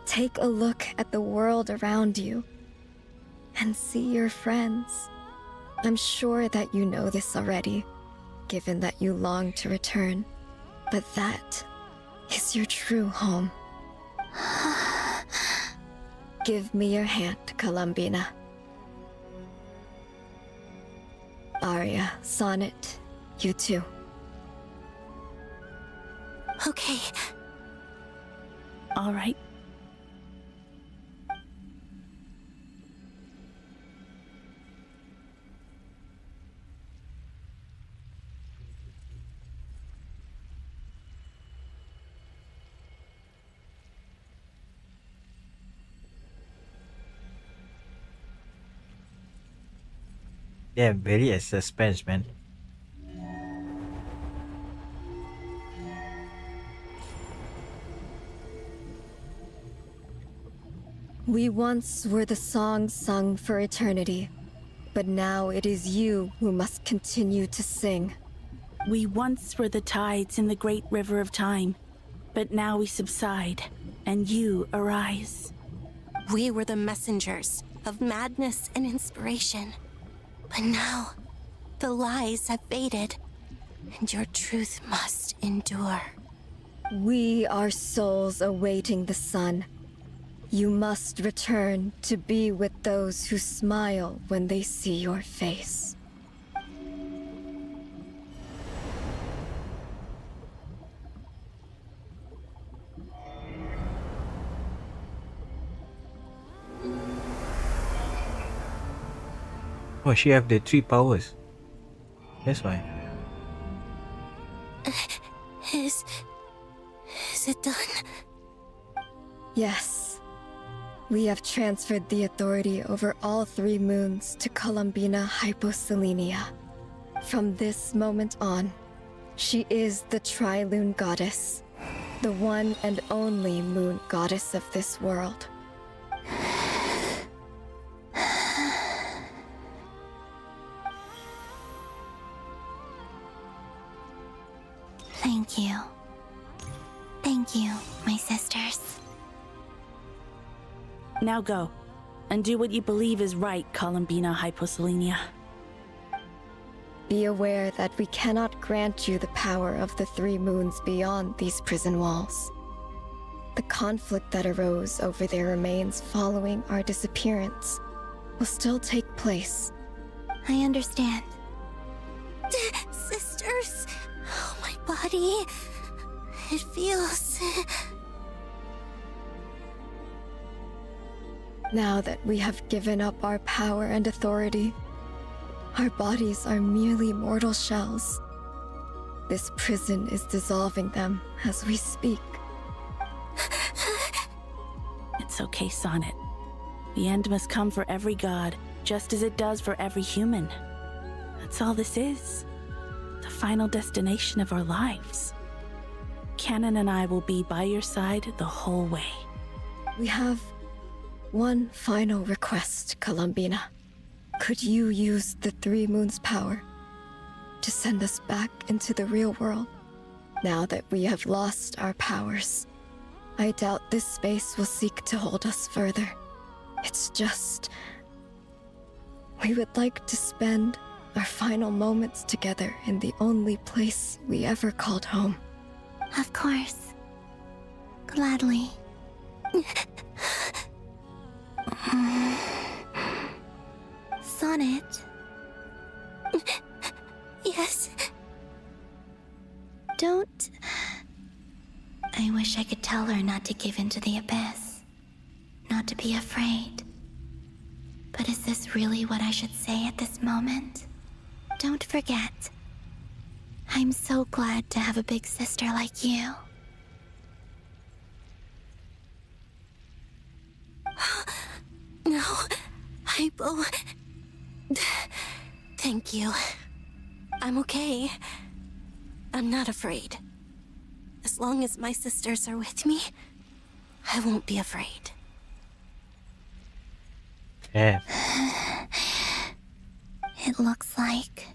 take a look at the world around you, and see your friends. I'm sure that you know this already, given that you long to return, but that is your true home. Give me your hand, Columbina. Aria, Sonnet, you too. Okay. All right. Yeah, very a suspense, man. We once were the songs sung for eternity, but now it is you who must continue to sing. We once were the tides in the great river of time, but now we subside, and you arise. We were the messengers of madness and inspiration, but now the lies have faded, and your truth must endure. We are souls awaiting the sun. You must return to be with those who smile when they see your face. Oh, she have the 3 powers. That's why. Is it done? Yes. We have transferred the authority over all 3 moons to Columbina Hyposelenia. From this moment on, she is the Tri-Lune Goddess, the one and only moon goddess of this world. Thank you. Thank you, my sisters. Now go, and do what you believe is right, Columbina Hyposelenia. Be aware that we cannot grant you the power of the 3 moons beyond these prison walls. The conflict that arose over their remains following our disappearance will still take place. I understand. Sisters, oh, my body, it feels... Now that we have given up our power and authority, our bodies are merely mortal shells. This prison is dissolving them as we speak. It's okay, Sonnet. The end must come for every god, just as it does for every human. That's all this is. The final destination of our lives. Canon and I will be by your side the whole way. We have one final request, Columbina. Could you use the 3 moons' power to send us back into the real world? Now that we have lost our powers, I doubt this space will seek to hold us further. It's just... we would like to spend our final moments together in the only place we ever called home. Of course. Gladly. Sonnet? Yes? Don't... I wish I could tell her not to give in to the abyss. Not to be afraid. But is this really what I should say at this moment? Don't forget. I'm so glad to have a big sister like you. No, Hypo. Thank you. I'm okay. I'm not afraid. As long as my sisters are with me, I won't be afraid. Yeah. It looks like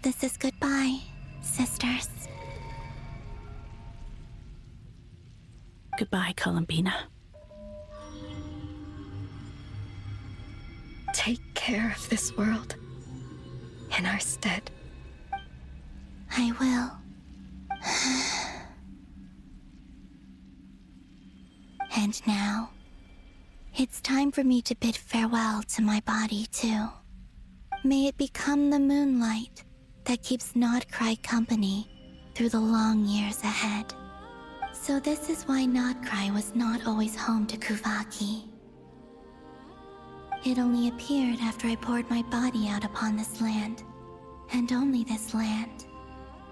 this is goodbye, sisters. Goodbye, Columbina. Take care of this world in our stead. I will. And now, it's time for me to bid farewell to my body, too. May it become the moonlight that keeps nod-krai company through the long years ahead. So this is why nod-krai was not always home to Kuvaki. It only appeared after I poured my body out upon this land, and only this land.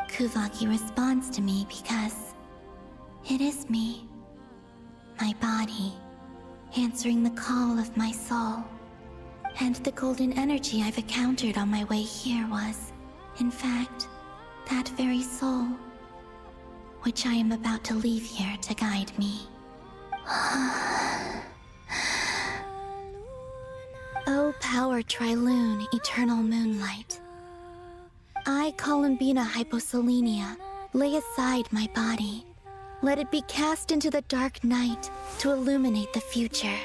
Kuvaki responds to me because it is me, my body, answering the call of my soul. And the golden energy I've encountered on my way here was, in fact, that very soul, which I am about to leave here to guide me. O power Trilune, eternal moonlight. I, Columbina Hyposelenia, lay aside my body. Let it be cast into the dark night to illuminate the future.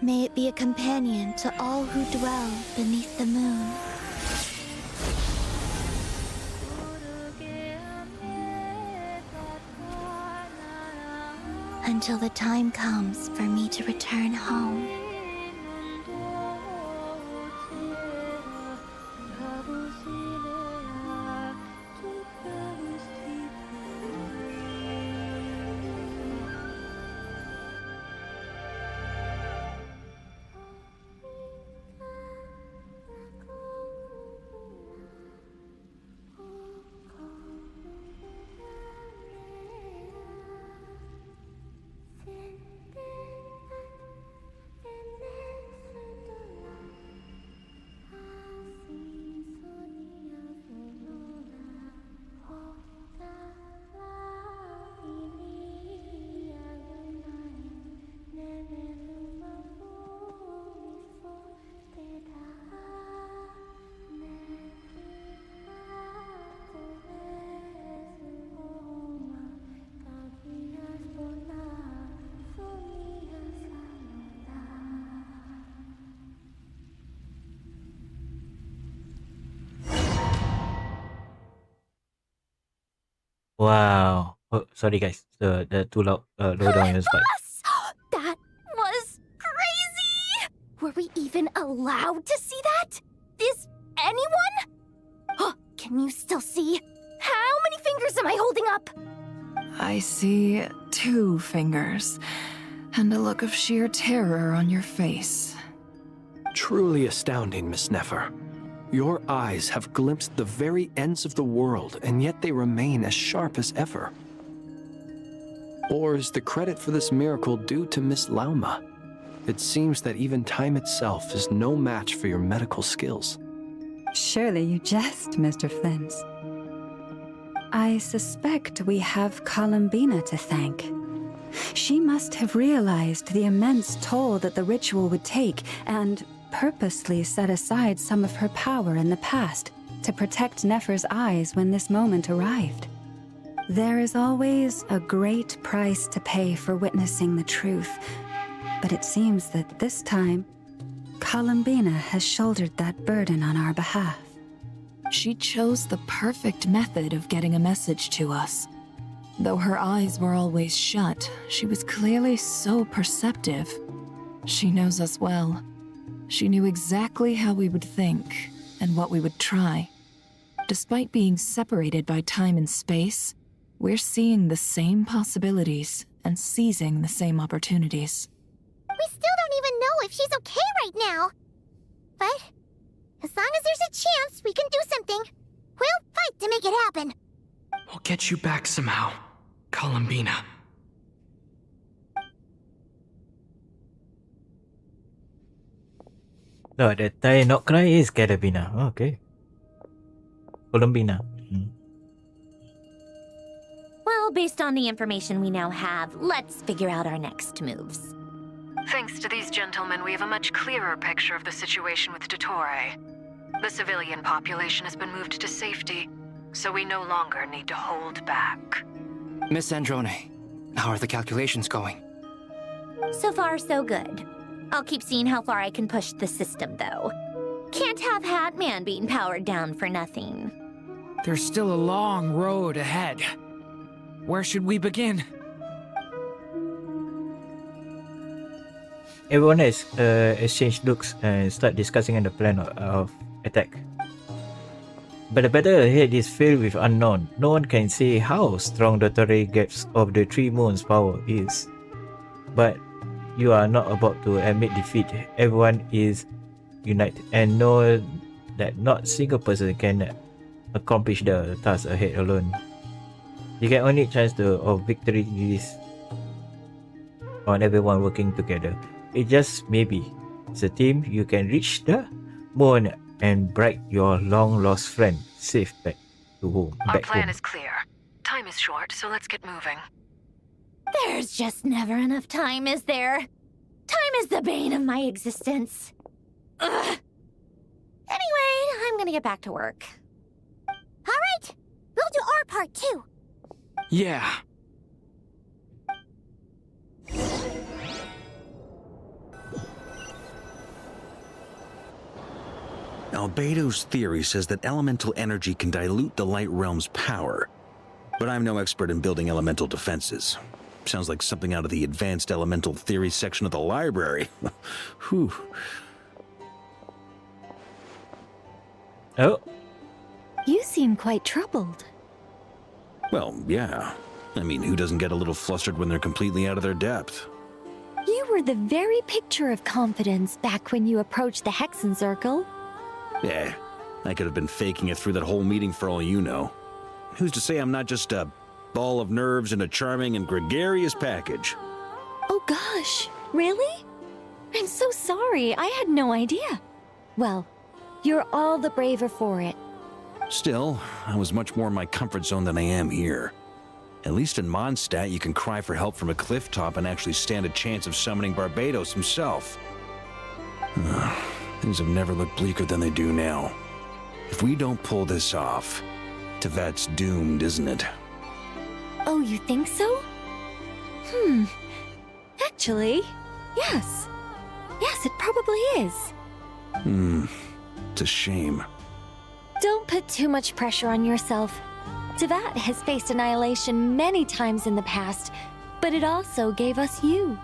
May it be a companion to all who dwell beneath the moon. Until the time comes for me to return home. Wow. Oh, sorry guys. The too loud. Low down your spike. That was crazy! Were we even allowed to see that? Is anyone? Oh, can you still see? How many fingers am I holding up? I see 2 fingers, and a look of sheer terror on your face. Truly astounding, Miss Nefer. Your eyes have glimpsed the very ends of the world, and yet they remain as sharp as ever. Or is the credit for this miracle due to Miss Lauma? It seems that even time itself is no match for your medical skills. Surely you jest, Mr. Flins. I suspect we have Columbina to thank. She must have realized the immense toll that the ritual would take and purposely set aside some of her power in the past to protect Nefer's eyes when this moment arrived. There is always a great price to pay for witnessing the truth, but it seems that this time, Columbina has shouldered that burden on our behalf. She chose the perfect method of getting a message to us. Though her eyes were always shut, she was clearly so perceptive. She knows us well. She knew exactly how we would think and what we would try. Despite being separated by time and space, we're seeing the same possibilities and seizing the same opportunities. We still don't even know if she's okay right now. But as long as there's a chance we can do something, we'll fight to make it happen. We'll get you back somehow, Columbina. No, the Thai nod-krai is Carabina. Oh, okay. Columbina. Well, based on the information we now have, let's figure out our next moves. Thanks to these gentlemen, we have a much clearer picture of the situation with Dottore. The civilian population has been moved to safety, so we no longer need to hold back. Miss Androne, how are the calculations going? So far, so good. I'll keep seeing how far I can push the system, though. Can't have Hatman being powered down for nothing. There's still a long road ahead. Where should we begin? Everyone has exchanged looks and start discussing on the plan of attack. But the battle ahead is filled with unknown. No one can say how strong the Dottore gaps of the 3 moons' power is. But you are not about to admit defeat. Everyone is united and know that not a single person can accomplish the task ahead alone. You can only chance of victory is on everyone working together. It just maybe. As a team, you can reach the moon and bring your long-lost friend safe back to home. Our plan is clear. Time is short, so let's get moving. There's just never enough time, is there? Time is the bane of my existence. Ugh. Anyway, I'm gonna get back to work. All right, we'll do our part too. Yeah. Albedo's theory says that elemental energy can dilute the light realm's power. But I'm no expert in building elemental defenses. Sounds like something out of the advanced elemental theory section of the library. Whew. Oh. You seem quite troubled. Well, yeah. I mean, who doesn't get a little flustered when they're completely out of their depth? You were the very picture of confidence back when you approached the Hexen Circle. Yeah, I could have been faking it through that whole meeting for all you know. Who's to say I'm not just a ball of nerves in a charming and gregarious package? Oh gosh, really? I'm so sorry, I had no idea. Well, you're all the braver for it. Still, I was much more in my comfort zone than I am here. At least in Mondstadt, you can cry for help from a cliff top and actually stand a chance of summoning Barbados himself. Things have never looked bleaker than they do now. If we don't pull this off, Tevat's doomed, isn't it? Oh, you think so? Actually, yes. Yes, it probably is. It's a shame. Don't put too much pressure on yourself. Tevat has faced annihilation many times in the past, but it also gave us you,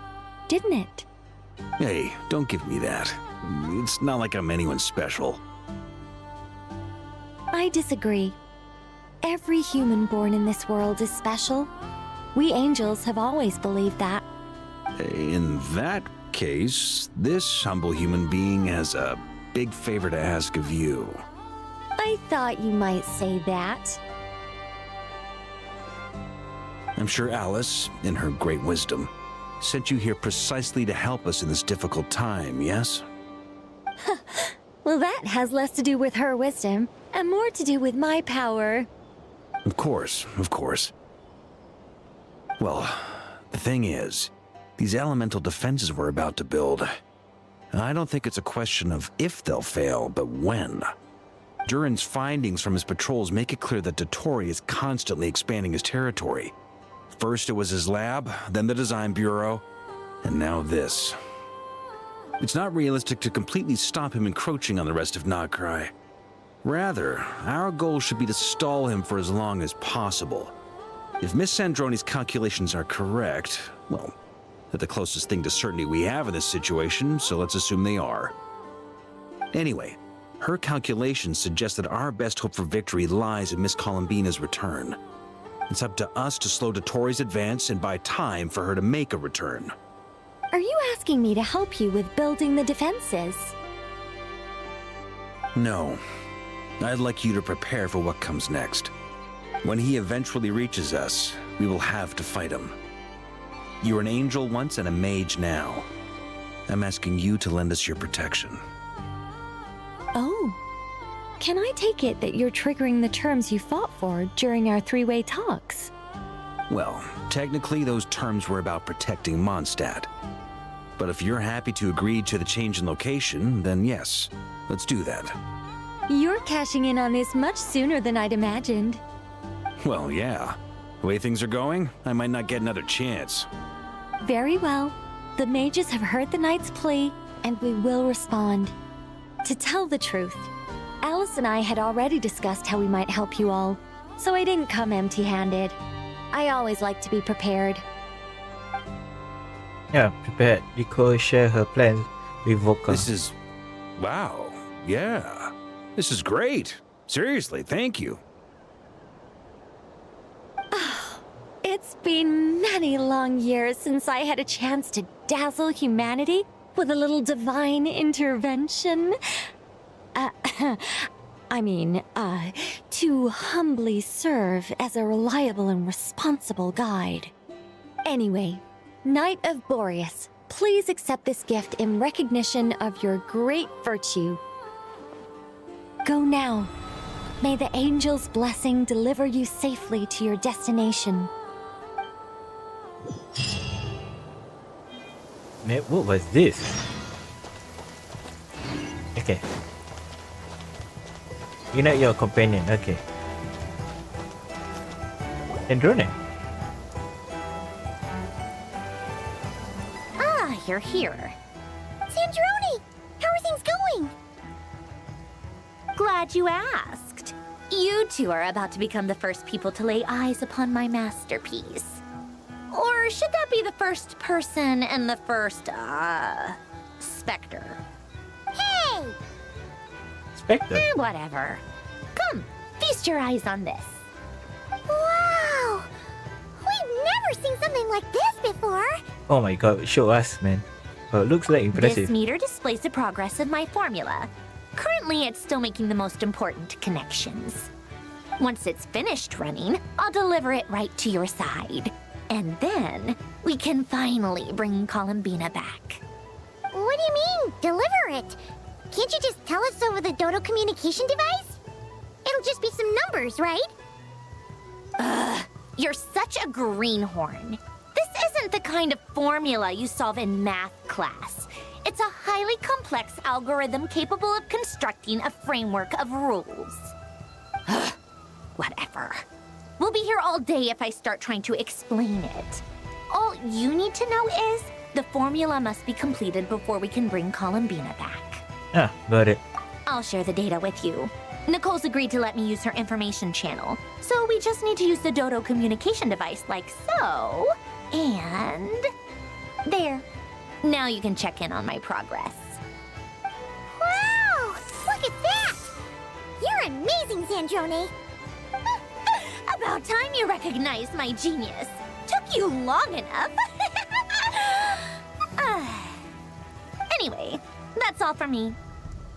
didn't it? Hey, don't give me that. It's not like I'm anyone special. I disagree. Every human born in this world is special. We angels have always believed that. In that case, this humble human being has a big favor to ask of you. I thought you might say that. I'm sure Alice, in her great wisdom, sent you here precisely to help us in this difficult time, yes? Well, that has less to do with her wisdom and more to do with my power. Of course, of course. Well, the thing is, these elemental defenses we're about to build, I don't think it's a question of if they'll fail, but when. Durin's findings from his patrols make it clear that Dottore is constantly expanding his territory. First it was his lab, then the design bureau, and now this. It's not realistic to completely stop him encroaching on the rest of nod-krai. Rather, our goal should be to stall him for as long as possible. If Miss Sandroni's calculations are correct, well, they're the closest thing to certainty we have in this situation, so let's assume they are. Anyway, her calculations suggest that our best hope for victory lies in Miss Columbina's return. It's up to us to slow Dottore's advance and buy time for her to make a return. Are you asking me to help you with building the defenses? No. I'd like you to prepare for what comes next. When he eventually reaches us, we will have to fight him. You were an angel once and a mage now. I'm asking you to lend us your protection. Oh. Can I take it that you're triggering the terms you fought for during our three-way talks? Well, technically those terms were about protecting Mondstadt. But if you're happy to agree to the change in location, then yes, let's do that. You're cashing in on this much sooner than I'd imagined. Well, yeah. The way things are going, I might not get another chance. Very well. The mages have heard the knight's plea, and we will respond. To tell the truth, Alice and I had already discussed how we might help you all, so I didn't come empty-handed. I always like to be prepared. Yeah, prepared. Nicole share her plans with Voka. This is... wow. Yeah. This is great. Seriously, thank you. It's been many long years since I had a chance to dazzle humanity with a little divine intervention. To humbly serve as a reliable and responsible guide. Anyway, Knight of Boreas, please accept this gift in recognition of your great virtue. Go now. May the angel's blessing deliver you safely to your destination. Man, what was this? Okay. Unite your companion. Okay. Androne. Ah, you're here. Sandrone! How are things going? Glad you asked. You two are about to become the first people to lay eyes upon my masterpiece. Or should that be the first person and the first, specter? Hey! Specter? Whatever. Come, feast your eyes on this. Wow! We've never seen something like this before! Oh my god, show us, man. Oh, it looks like impressive. This meter displays the progress of my formula. Currently, it's still making the most important connections. Once it's finished running, I'll deliver it right to your side. And then, we can finally bring Columbina back. What do you mean, deliver it? Can't you just tell us over the Dodo communication device? It'll just be some numbers, right? Ugh, you're such a greenhorn. This isn't the kind of formula you solve in math class. It's a highly complex algorithm capable of constructing a framework of rules. Ugh, whatever. We'll be here all day if I start trying to explain it. All you need to know is the formula must be completed before we can bring Columbina back. Ah, got it. I'll share the data with you. Nicole's agreed to let me use her information channel, so we just need to use the Dodo communication device like so. And there. Now you can check in on my progress. Wow! Look at that! You're amazing, Sandrone! About time you recognized my genius. Took you long enough. Anyway, that's all from me.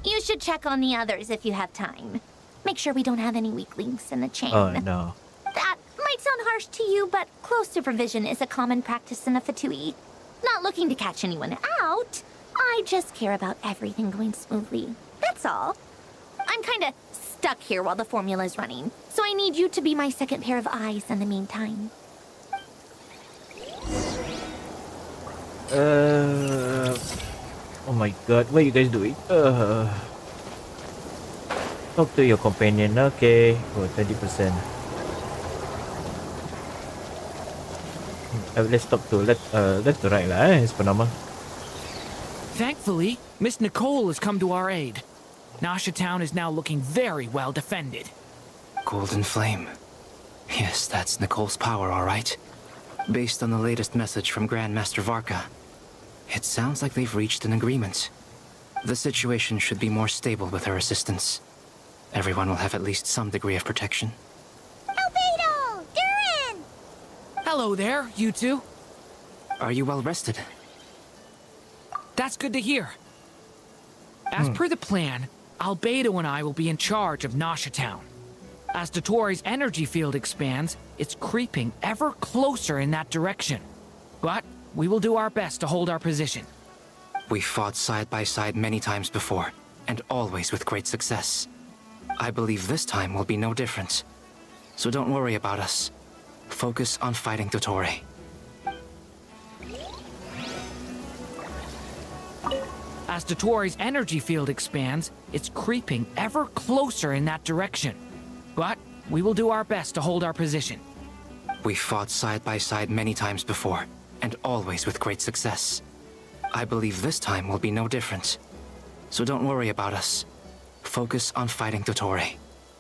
You should check on the others if you have time. Make sure we don't have any weak links in the chain. Oh no. That might sound harsh to you, but close supervision is a common practice in a Fatui. Not looking to catch anyone out. I just care about everything going smoothly. That's all. I'm kinda stuck here while the formula's running, so I need you to be my second pair of eyes in the meantime. Oh my god, what are you guys doing? Talk to your companion, okay. Oh, 20%. Let's talk to left to right lah, it's normal. Thankfully, Miss Nicole has come to our aid. Nasha Town is now looking very well defended. Golden Flame. Yes, that's Nicole's power, all right. Based on the latest message from Grandmaster Varka, it sounds like they've reached an agreement. The situation should be more stable with her assistance. Everyone will have at least some degree of protection. Albedo! Durin! Hello there, you two. Are you well rested? That's good to hear. As per the plan, Albedo and I will be in charge of Nasha Town. As Dotori's energy field expands, it's creeping ever closer in that direction. But we will do our best to hold our position. We fought side by side many times before, and always with great success. I believe this time will be no different. So don't worry about us. Focus on fighting Dotori. As Dotori's energy field expands, it's creeping ever closer in that direction. But we will do our best to hold our position. We fought side by side many times before, and always with great success. I believe this time will be no different. So don't worry about us. Focus on fighting Dotori.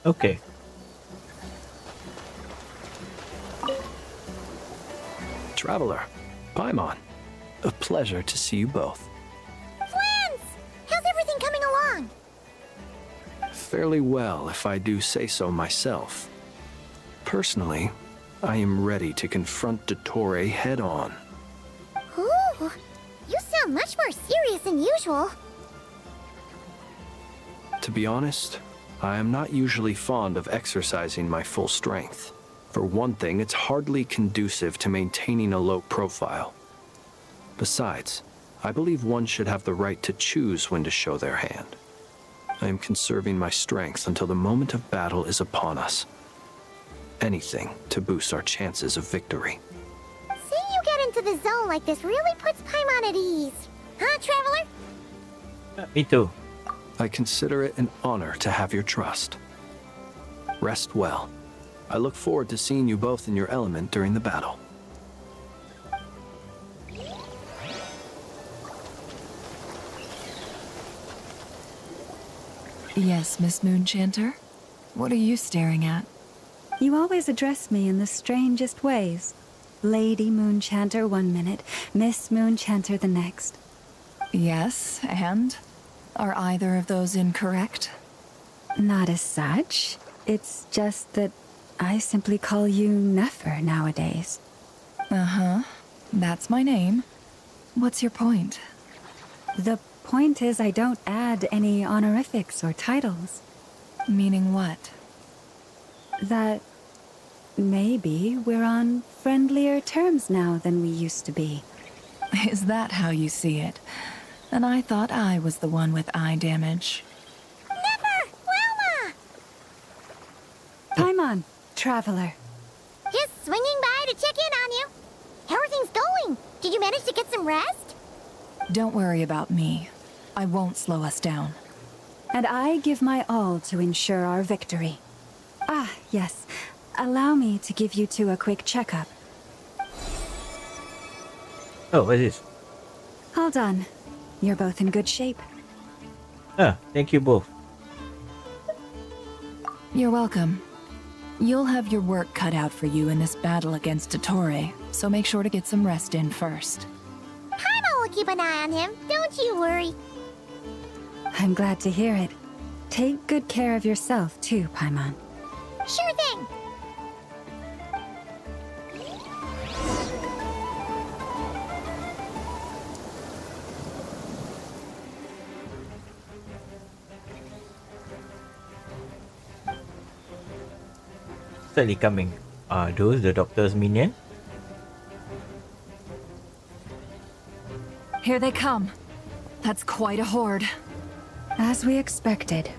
Okay. Traveler, Paimon, a pleasure to see you both. Flans! How's everything coming along? Fairly well, if I do say so myself. Personally, I am ready to confront Dotori head-on. Ooh, you sound much more serious than usual. To be honest, I am not usually fond of exercising my full strength. For one thing, it's hardly conducive to maintaining a low profile. Besides, I believe one should have the right to choose when to show their hand. I am conserving my strength until the moment of battle is upon us. Anything to boost our chances of victory. Seeing you get into the zone like this really puts Paimon at ease. Huh, Traveler? Me too. I consider it an honor to have your trust. Rest well. I look forward to seeing you both in your element during the battle. Yes, Miss Moonchanter? What are you staring at? You always address me in the strangest ways. Lady Moonchanter 1 minute, Miss Moonchanter the next. Yes, and? Are either of those incorrect? Not as such. It's just that I simply call you Nefer nowadays. Uh-huh. That's my name. What's your point? The point is I don't add any honorifics or titles. Meaning what? That maybe we're on friendlier terms now than we used to be. Is that how you see it? And I thought I was the one with eye damage. Never! Wilma! Paimon, Traveler. Just swinging by to check in on you. How are things going? Did you manage to get some rest? Don't worry about me. I won't slow us down. And I give my all to ensure our victory. Ah, yes. Allow me to give you two a quick checkup. Oh, what is this? All done. You're both in good shape. Ah, thank you both. You're welcome. You'll have your work cut out for you in this battle against Dottore, so make sure to get some rest in first. Paimon will keep an eye on him, don't you worry. I'm glad to hear it. Take good care of yourself, too, Paimon. Sure thing. Slightly coming. Are those the doctor's minion? Here they come. That's quite a horde. As we expected.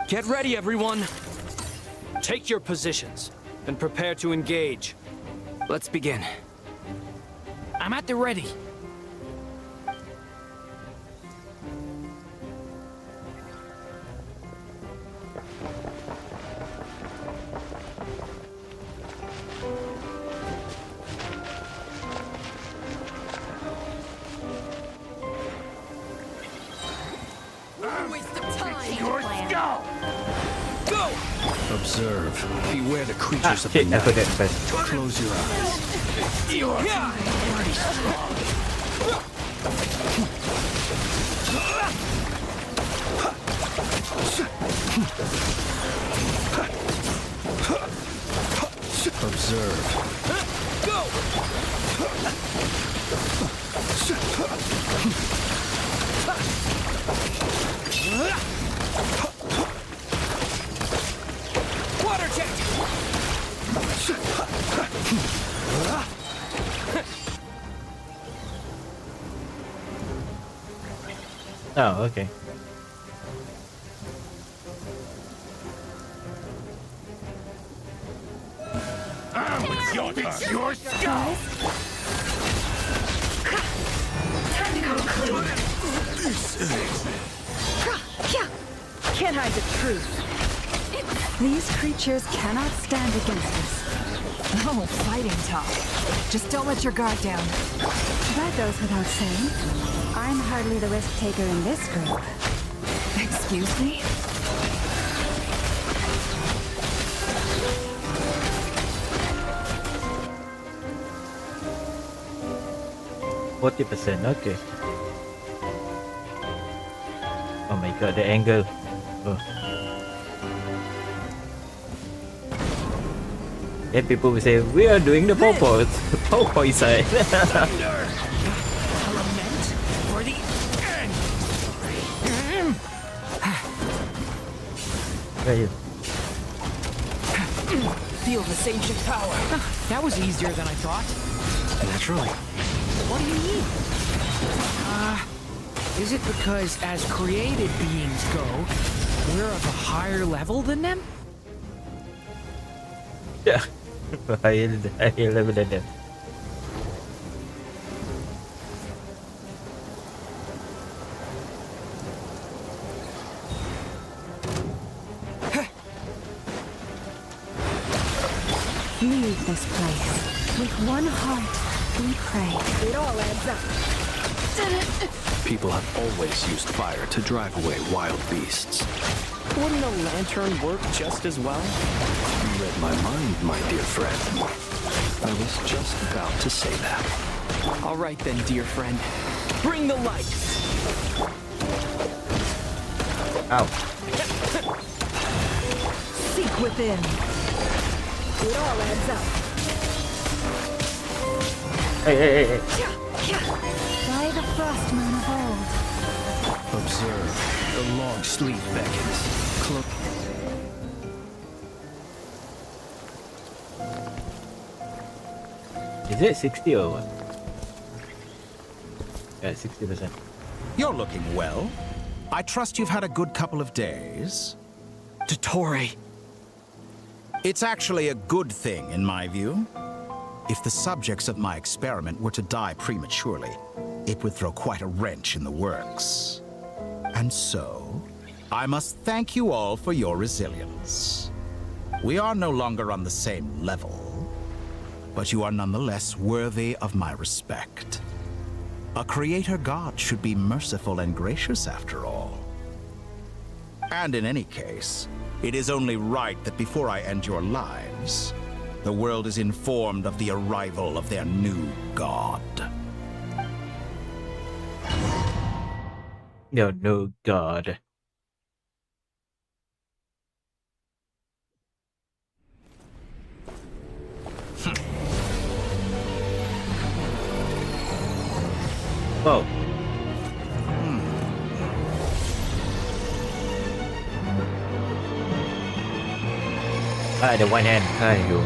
Get ready, everyone. Take your positions and prepare to engage. Let's begin. I'm at the ready. Observe. Beware the creatures of shit, the I night. forgot first. Close your eyes. You are pretty strong. Observe. Go! Water jet! Oh, okay. It's your turn. Your skull. Technical clue. Can't hide the truth. These creatures cannot stand against us. Oh, fighting talk. Just don't let your guard down. That goes without saying. I'm hardly the risk taker in this group. Excuse me? %, okay. Oh my god, the angle. Oh. Yeah, people will say, we are doing the PowerPoint side. Element for the end. Where are you? Feel the same ship power. That was easier than I thought. Naturally. What do you mean? Is it because as created beings go, we're of a higher level than them? Yeah. higher level than them. Leave this place. With one heart, we pray. It all adds up. People have always used fire to drive away wild beasts. Wouldn't a lantern work just as well? You read my mind, my dear friend. I was just about to say that. All right then, dear friend. Bring the light. Ow. Seek within. It all adds up. Hey. By the frost moon of old. Observe. The long sleep beckons. Is it 60 or what? Yeah, 60%. You're looking well. I trust you've had a good couple of days. Dottore. It's actually a good thing, in my view. If the subjects of my experiment were to die prematurely, it would throw quite a wrench in the works. And so, I must thank you all for your resilience. We are no longer on the same level, but you are nonetheless worthy of my respect. A creator god should be merciful and gracious after all. And in any case, it is only right that before I end your lives, the world is informed of the arrival of their new god. No god. Whoa. The one hand. Ayo.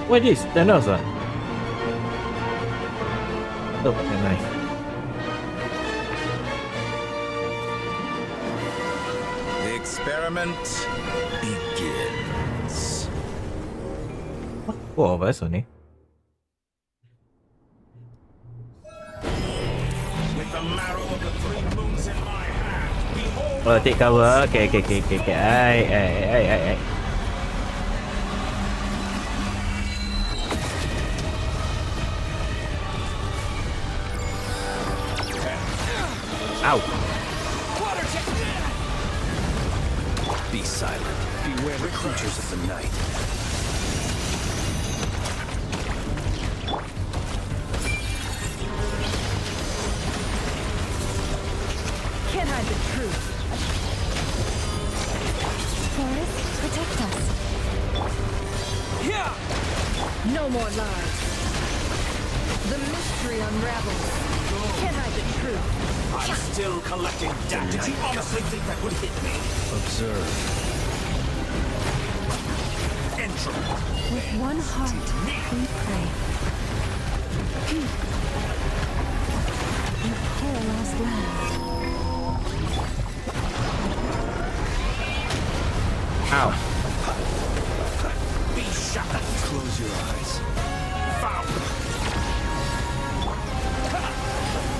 What is this? Thanos ah? Oh, nice. The experiment begins. Oh, apa ni? With the marrow of the three moons in my hand, behold. Oh, take cover. Okay. Ay. Ow. Be silent. Beware the creatures of the night. Can't hide the truth. Forest, protect us. Yeah! No more lies. The mystery unravels. Can't hide the truth. I'm still collecting data. Did you honestly think that would hit me? Observe. Entropy. With one heart, we pray. We pour lost land. Ow. Be shut. Close your eyes. Found.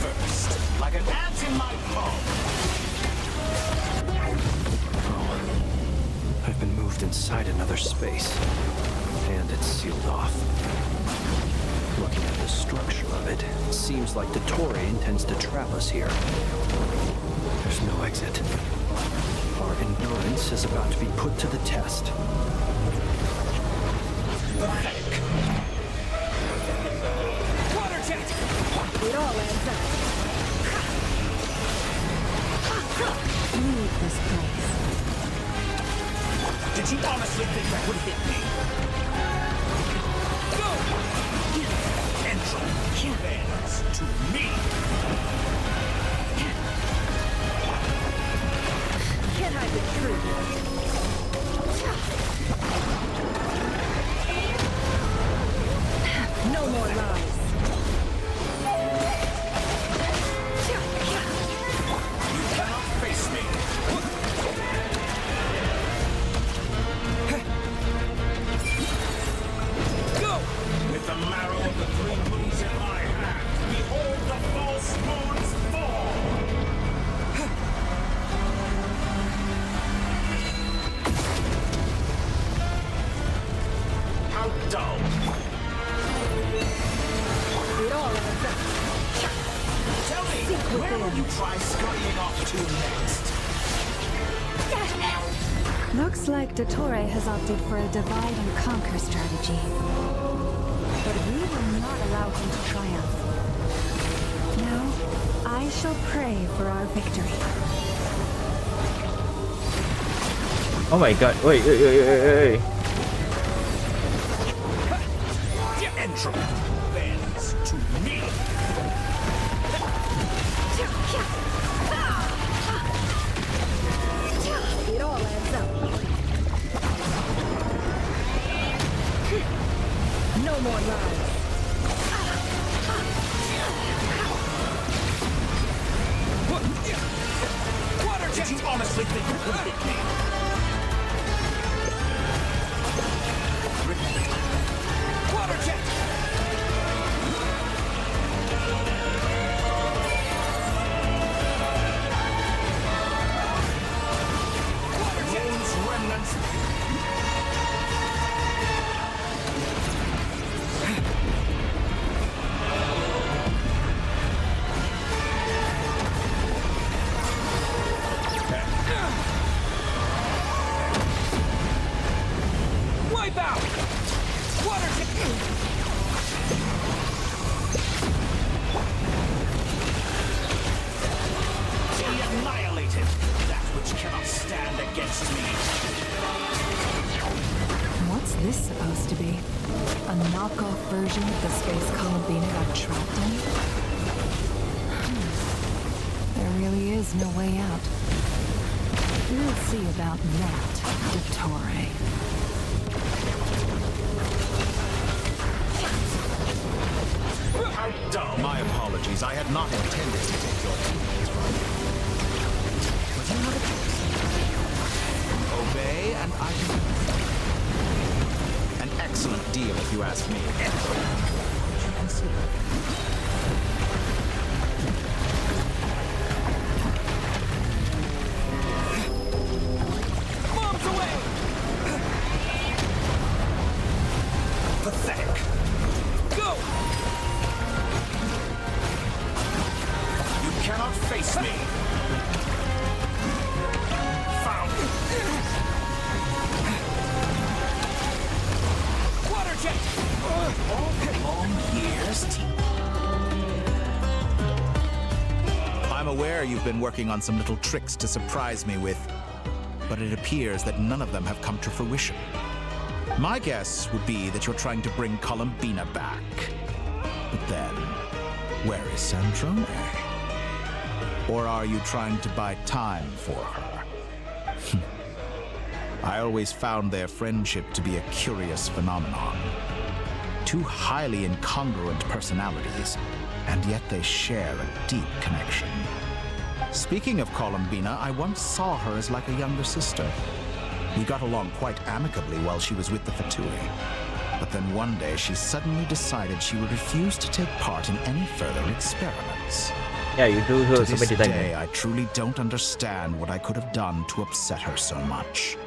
First, like an ant in my palm. I've been moved inside another space, and it's sealed off. Looking at the structure of it, seems like Dottore intends to trap us here. There's no exit. Our endurance is about to be put to the test. Water jet! It all adds up. Leave this place. Did you honestly think How dull! It all adds up. Tell me, where will you try scurrying off to next? Looks like Dottore has opted for a divide and conquer strategy. But we will not allow him to triumph. No, I shall pray for our victory. Oh my god, wait. Entropy bends to me. It all adds up. No more lies. Did you honestly think you could hit me? Water jet! Wounds, remnants. Wipe out! Water jet! Be annihilated! That which cannot stand against me. What's this supposed to be? A knockoff version of the space Columbina got trapped in? There really is no way out. We'll see about that, Dottore. How dull! My apologies. I had not intended to take your feelings from you. But you have a choice. Obey and I can... An excellent deal if you ask me. What you consider? Bombs away! Pathetic. Go! You cannot face me. Found. Water jet! Long years. I'm aware you've been working on some little tricks to surprise me with, but it appears that none of them have come to fruition. My guess would be that you're trying to bring Columbina back. But then, where is Sandrone? Or are you trying to buy time for her? I always found their friendship to be a curious phenomenon. Two highly incongruent personalities, and yet they share a deep connection. Speaking of Columbina, I once saw her as like a younger sister. We got along quite amicably while she was with the Fatui. But then one day she suddenly decided she would refuse to take part in any further experiments. Yeah, you do To so this many times. day, I truly don't understand what I could have done to upset her so much.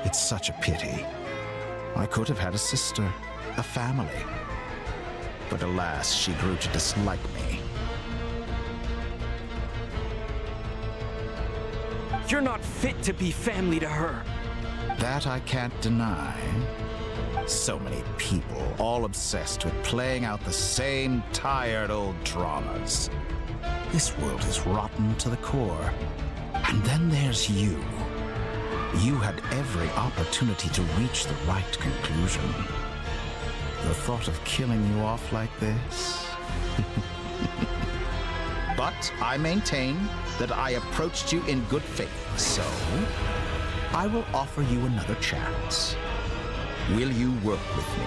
It's such a pity. I could have had a sister, a family. But alas, she grew to dislike me. You're not fit to be family to her. That I can't deny. So many people, all obsessed with playing out the same tired old dramas. This world is rotten to the core. And then there's you. You had every opportunity to reach the right conclusion. The thought of killing you off like this? But I maintain that I approached you in good faith, so I will offer you another chance. Will you work with me?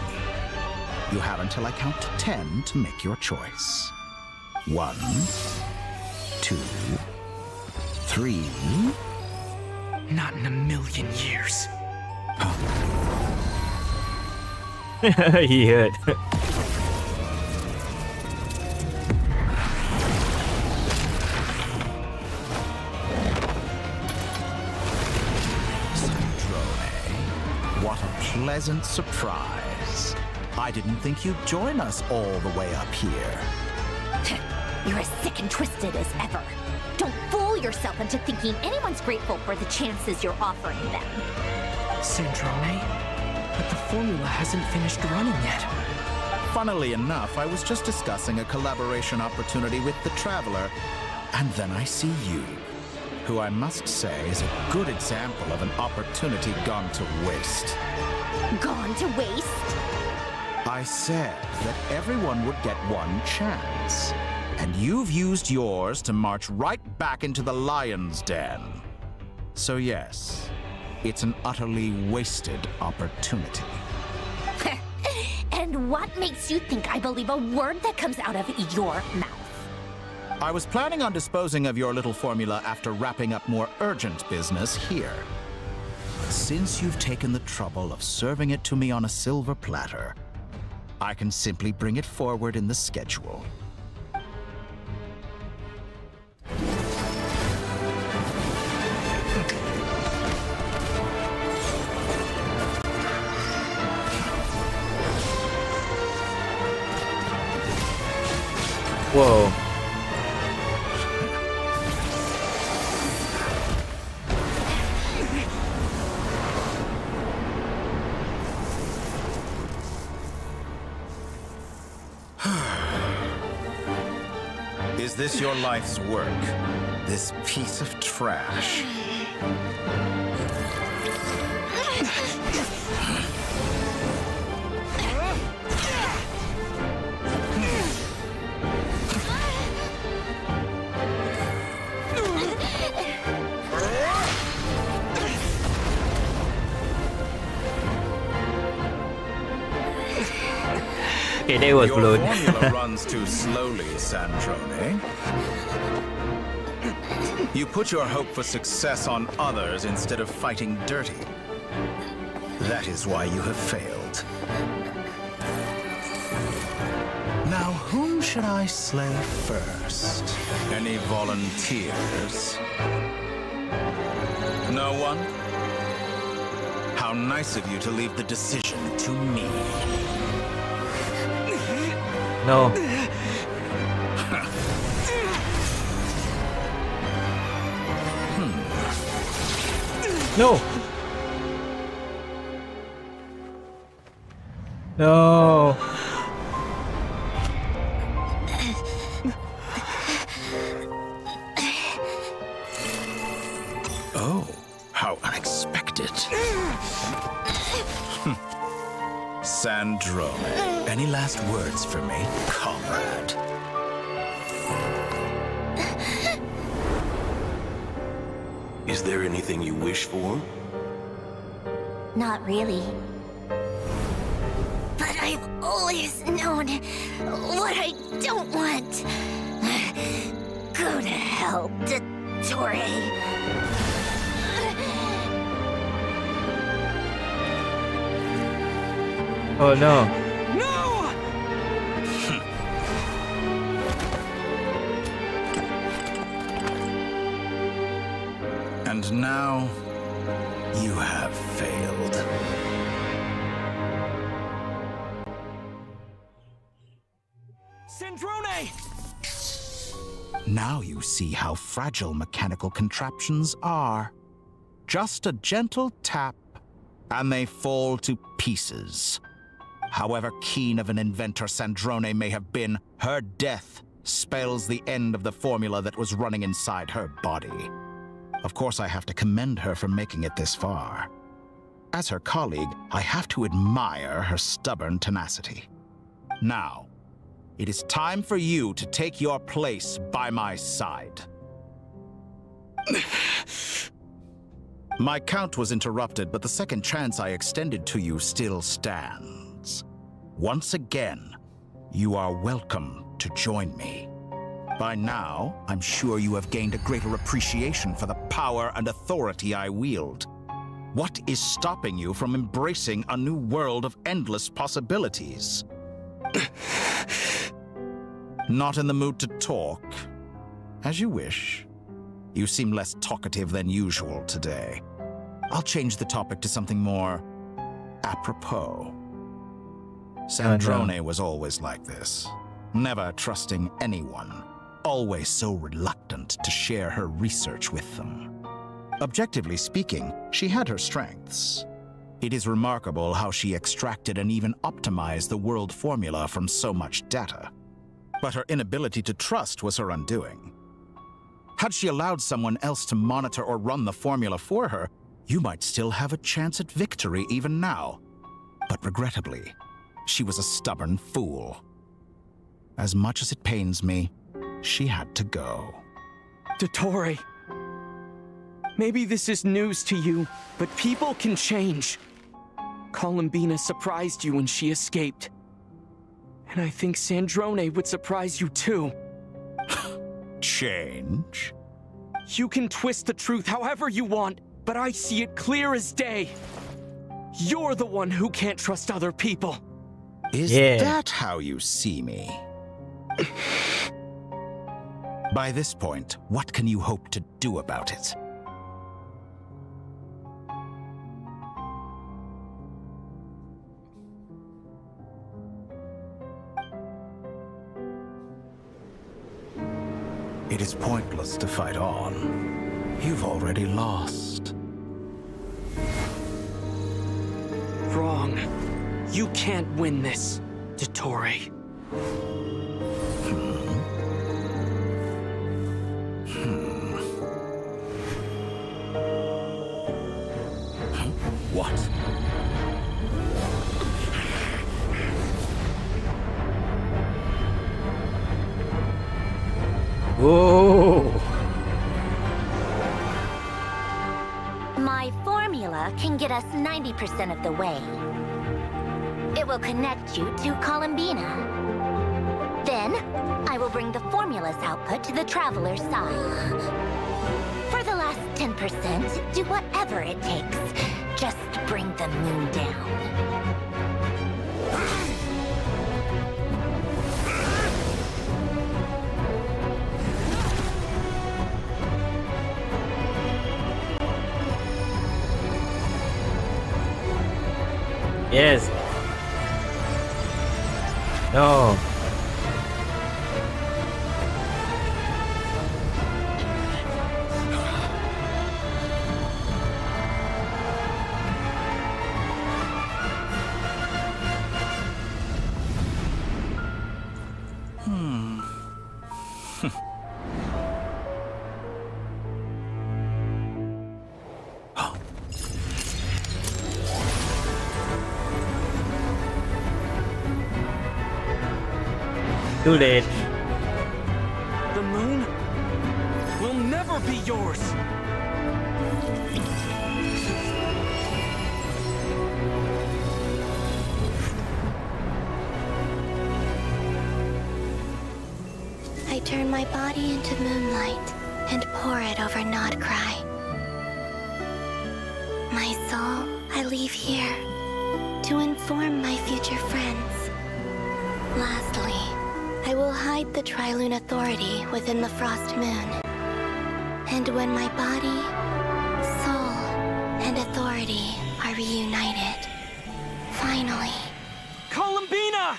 You have until I count to 10 to make your choice. 1, 2, 3. Not in a million years. He heard. What a pleasant surprise. I didn't think you'd join us all the way up here. You're as sick and twisted as ever. Don't fool yourself into thinking anyone's grateful for the chances you're offering them. Sandrone? But the formula hasn't finished running yet. Funnily enough, I was just discussing a collaboration opportunity with the Traveler, and then I see you, who I must say is a good example of an opportunity gone to waste. Gone to waste? I said that everyone would get one chance, and you've used yours to march right back into the lion's den. So yes, it's an utterly wasted opportunity. And what makes you think I believe a word that comes out of your mouth? I was planning on disposing of your little formula after wrapping up more urgent business here. But since you've taken the trouble of serving it to me on a silver platter, I can simply bring it forward in the schedule. Whoa. Is this your life's work? This piece of trash? Okay, that was blown. Your formula runs too slowly, Sandrone. You put your hope for success on others instead of fighting dirty. That is why you have failed. Now, whom should I slay first? Any volunteers? No one? How nice of you to leave the decision to me. No. No. No. Oh, how unexpected. Sandrone, any last words for me, comrade? Is there anything you wish for? Not really. But I've always known what I don't want. Go to hell, Dottore. Oh no. No! And now, you have failed. Sandrone! Now you see how fragile mechanical contraptions are. Just a gentle tap, and they fall to pieces. However keen of an inventor Sandrone may have been, her death spells the end of the formula that was running inside her body. Of course, I have to commend her for making it this far. As her colleague, I have to admire her stubborn tenacity. Now, it is time for you to take your place by my side. My count was interrupted, but the second chance I extended to you still stands. Once again, you are welcome to join me. By now, I'm sure you have gained a greater appreciation for the power and authority I wield. What is stopping you from embracing a new world of endless possibilities? Not in the mood to talk? As you wish. You seem less talkative than usual today. I'll change the topic to something more apropos. Sandrone was always like this, never trusting anyone, always so reluctant to share her research with them. Objectively speaking, she had her strengths. It is remarkable how she extracted and even optimized the world formula from so much data. But her inability to trust was her undoing. Had she allowed someone else to monitor or run the formula for her, you might still have a chance at victory even now. But regrettably, she was a stubborn fool. As much as it pains me, she had to go. Dottore, maybe this is news to you, but people can change. Columbina surprised you when she escaped. And I think Sandrone would surprise you too. Change? You can twist the truth however you want, but I see it clear as day. You're the one who can't trust other people. Is that how you see me? By this point, what can you hope to do about it? It is pointless to fight on. You've already lost. Wrong. You can't win this, Dottore. What? Whoa! My formula can get us 90% of the way. It will connect you to Columbina. Then, I will bring the formula's output to the Traveler's side. For the last 10%, do whatever it takes. Just bring the moon down. Yes. No. Too late. The moon will never be yours. I turn my body into moonlight and pour it over nod-krai. My soul, I leave here to inform my future friends. Lastly, I will hide the Trilune Authority within the Frost Moon. And when my body, soul, and authority are reunited, finally... Columbina!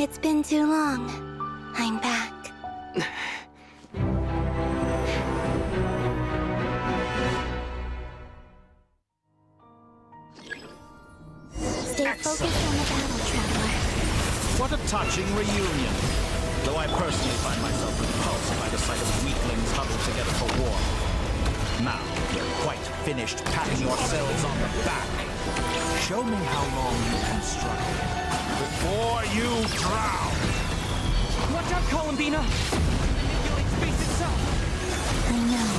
It's been too long. I'm back. Stay focused on the battle, Traveler. What a touching reunion. Though I personally find myself repulsed by the sight of weaklings huddled together for war. Now, you're quite finished patting yourselves on the back. Show me how long you can struggle before you drown. Watch out, Columbina! Manipulate space itself! I know.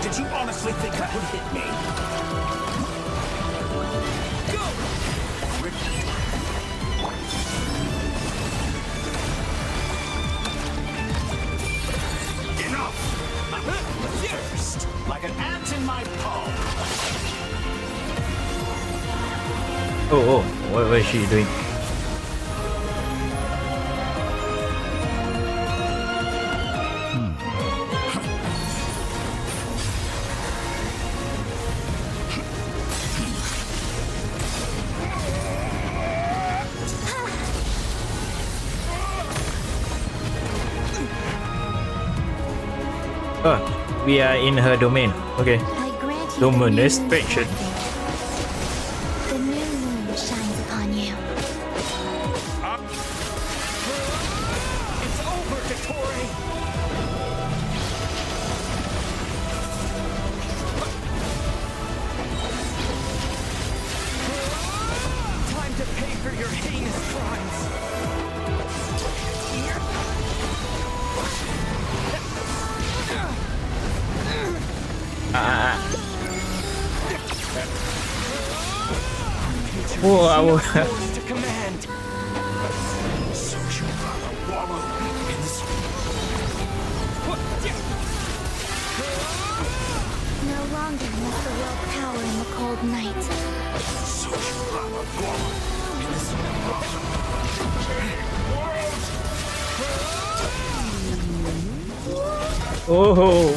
Did you honestly think that would hit me? Enough! First, like an ant in my palm. Oh, what is she doing? Oh, we are in her domain. Okay. Domain expansion. The new moon shines upon you. It's over, Dottore! Time to pay for your heinous crimes! Oh, I will. To command! So you rather wallow in this. No longer must the world cower in the cold night. So you rather wallow in this. Oh.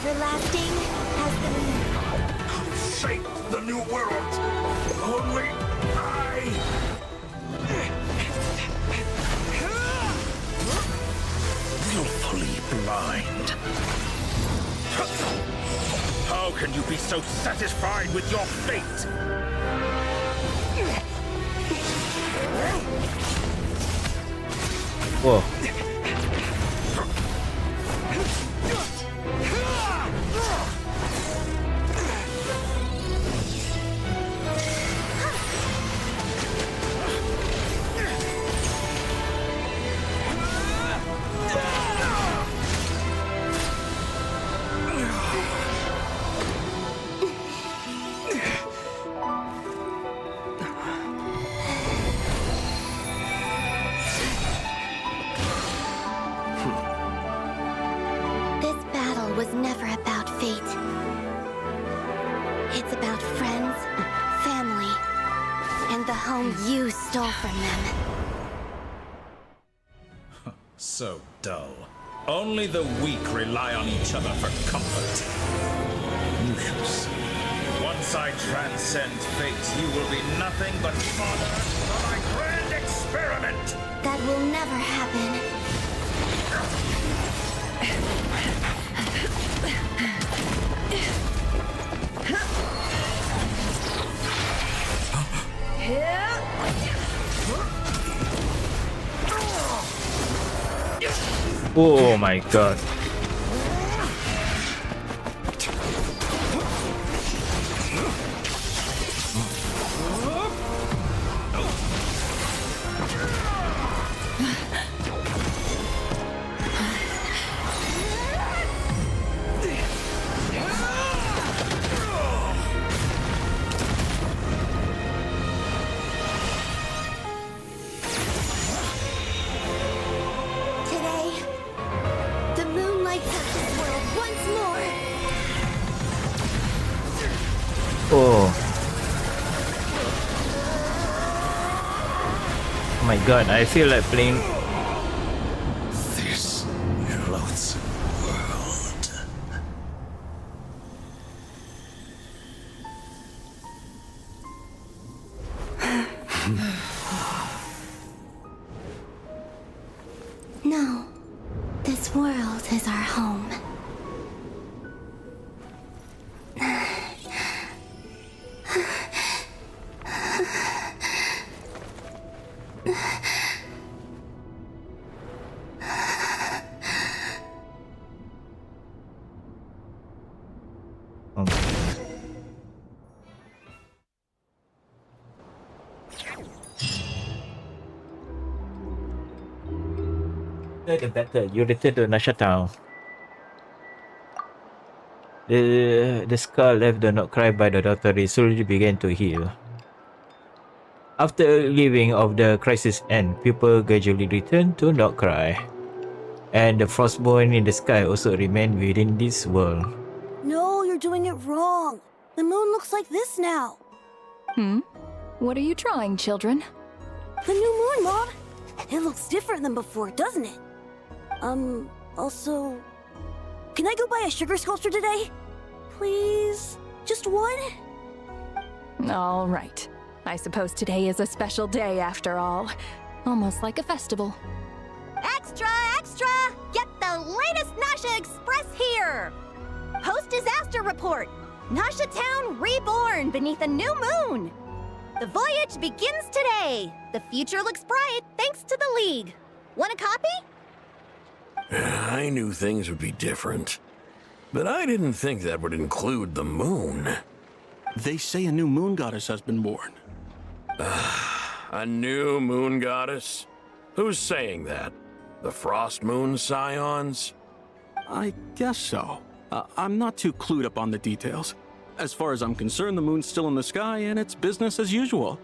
Everlasting has the moon. Shape the new world. Only I. Willfully blind. How can you be so satisfied with your fate? Whoa. Was never about fate. It's about friends, family, and the home you stole from them. So dull. Only the weak rely on each other for comfort. You shall see. Once I transcend fate, you will be nothing but fodder for my grand experiment. That will never happen. Oh my god. Oh. Oh my god, I feel like playing this loathsome world. No. This world is our home. After the battle, you return to Nasha Town. The scar left the nod-krai by the doctor slowly began to heal. After leaving of the crisis end, people gradually returned to nod-krai. And the frostborn in the sky also remained within this world. No, you're doing it wrong. The moon looks like this now. What are you drawing, children? The new moon, Mom. It looks different than before, doesn't it? Also... Can I go buy a sugar sculpture today? Please? Just one? All right. I suppose today is a special day after all. Almost like a festival. Extra, extra! Get the latest Nasha Express here! Post-disaster report! Nasha Town reborn beneath a new moon! The voyage begins today! The future looks bright thanks to the League. Want a copy? I knew things would be different, but I didn't think that would include the moon. They say a new moon goddess has been born. A new moon goddess? Who's saying that? The Frost Moon Scions? I guess so. I'm not too clued up on the details. As far as I'm concerned, the moon's still in the sky and it's business as usual.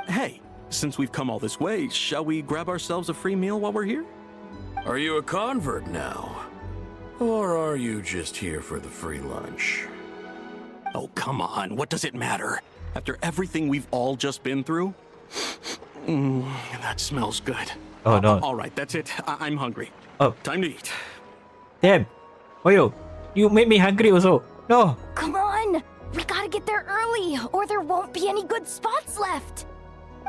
Hey, since we've come all this way, shall we grab ourselves a free meal while we're here? Are you a convert now? Or are you just here for the free lunch? Oh, come on. What does it matter? After everything we've all just been through? That smells good. Oh, no. All right, that's it. I'm hungry. Oh. Time to eat. Damn. Oyo, you made me hungry also. No. Come on! We gotta get there early, or there won't be any good spots left.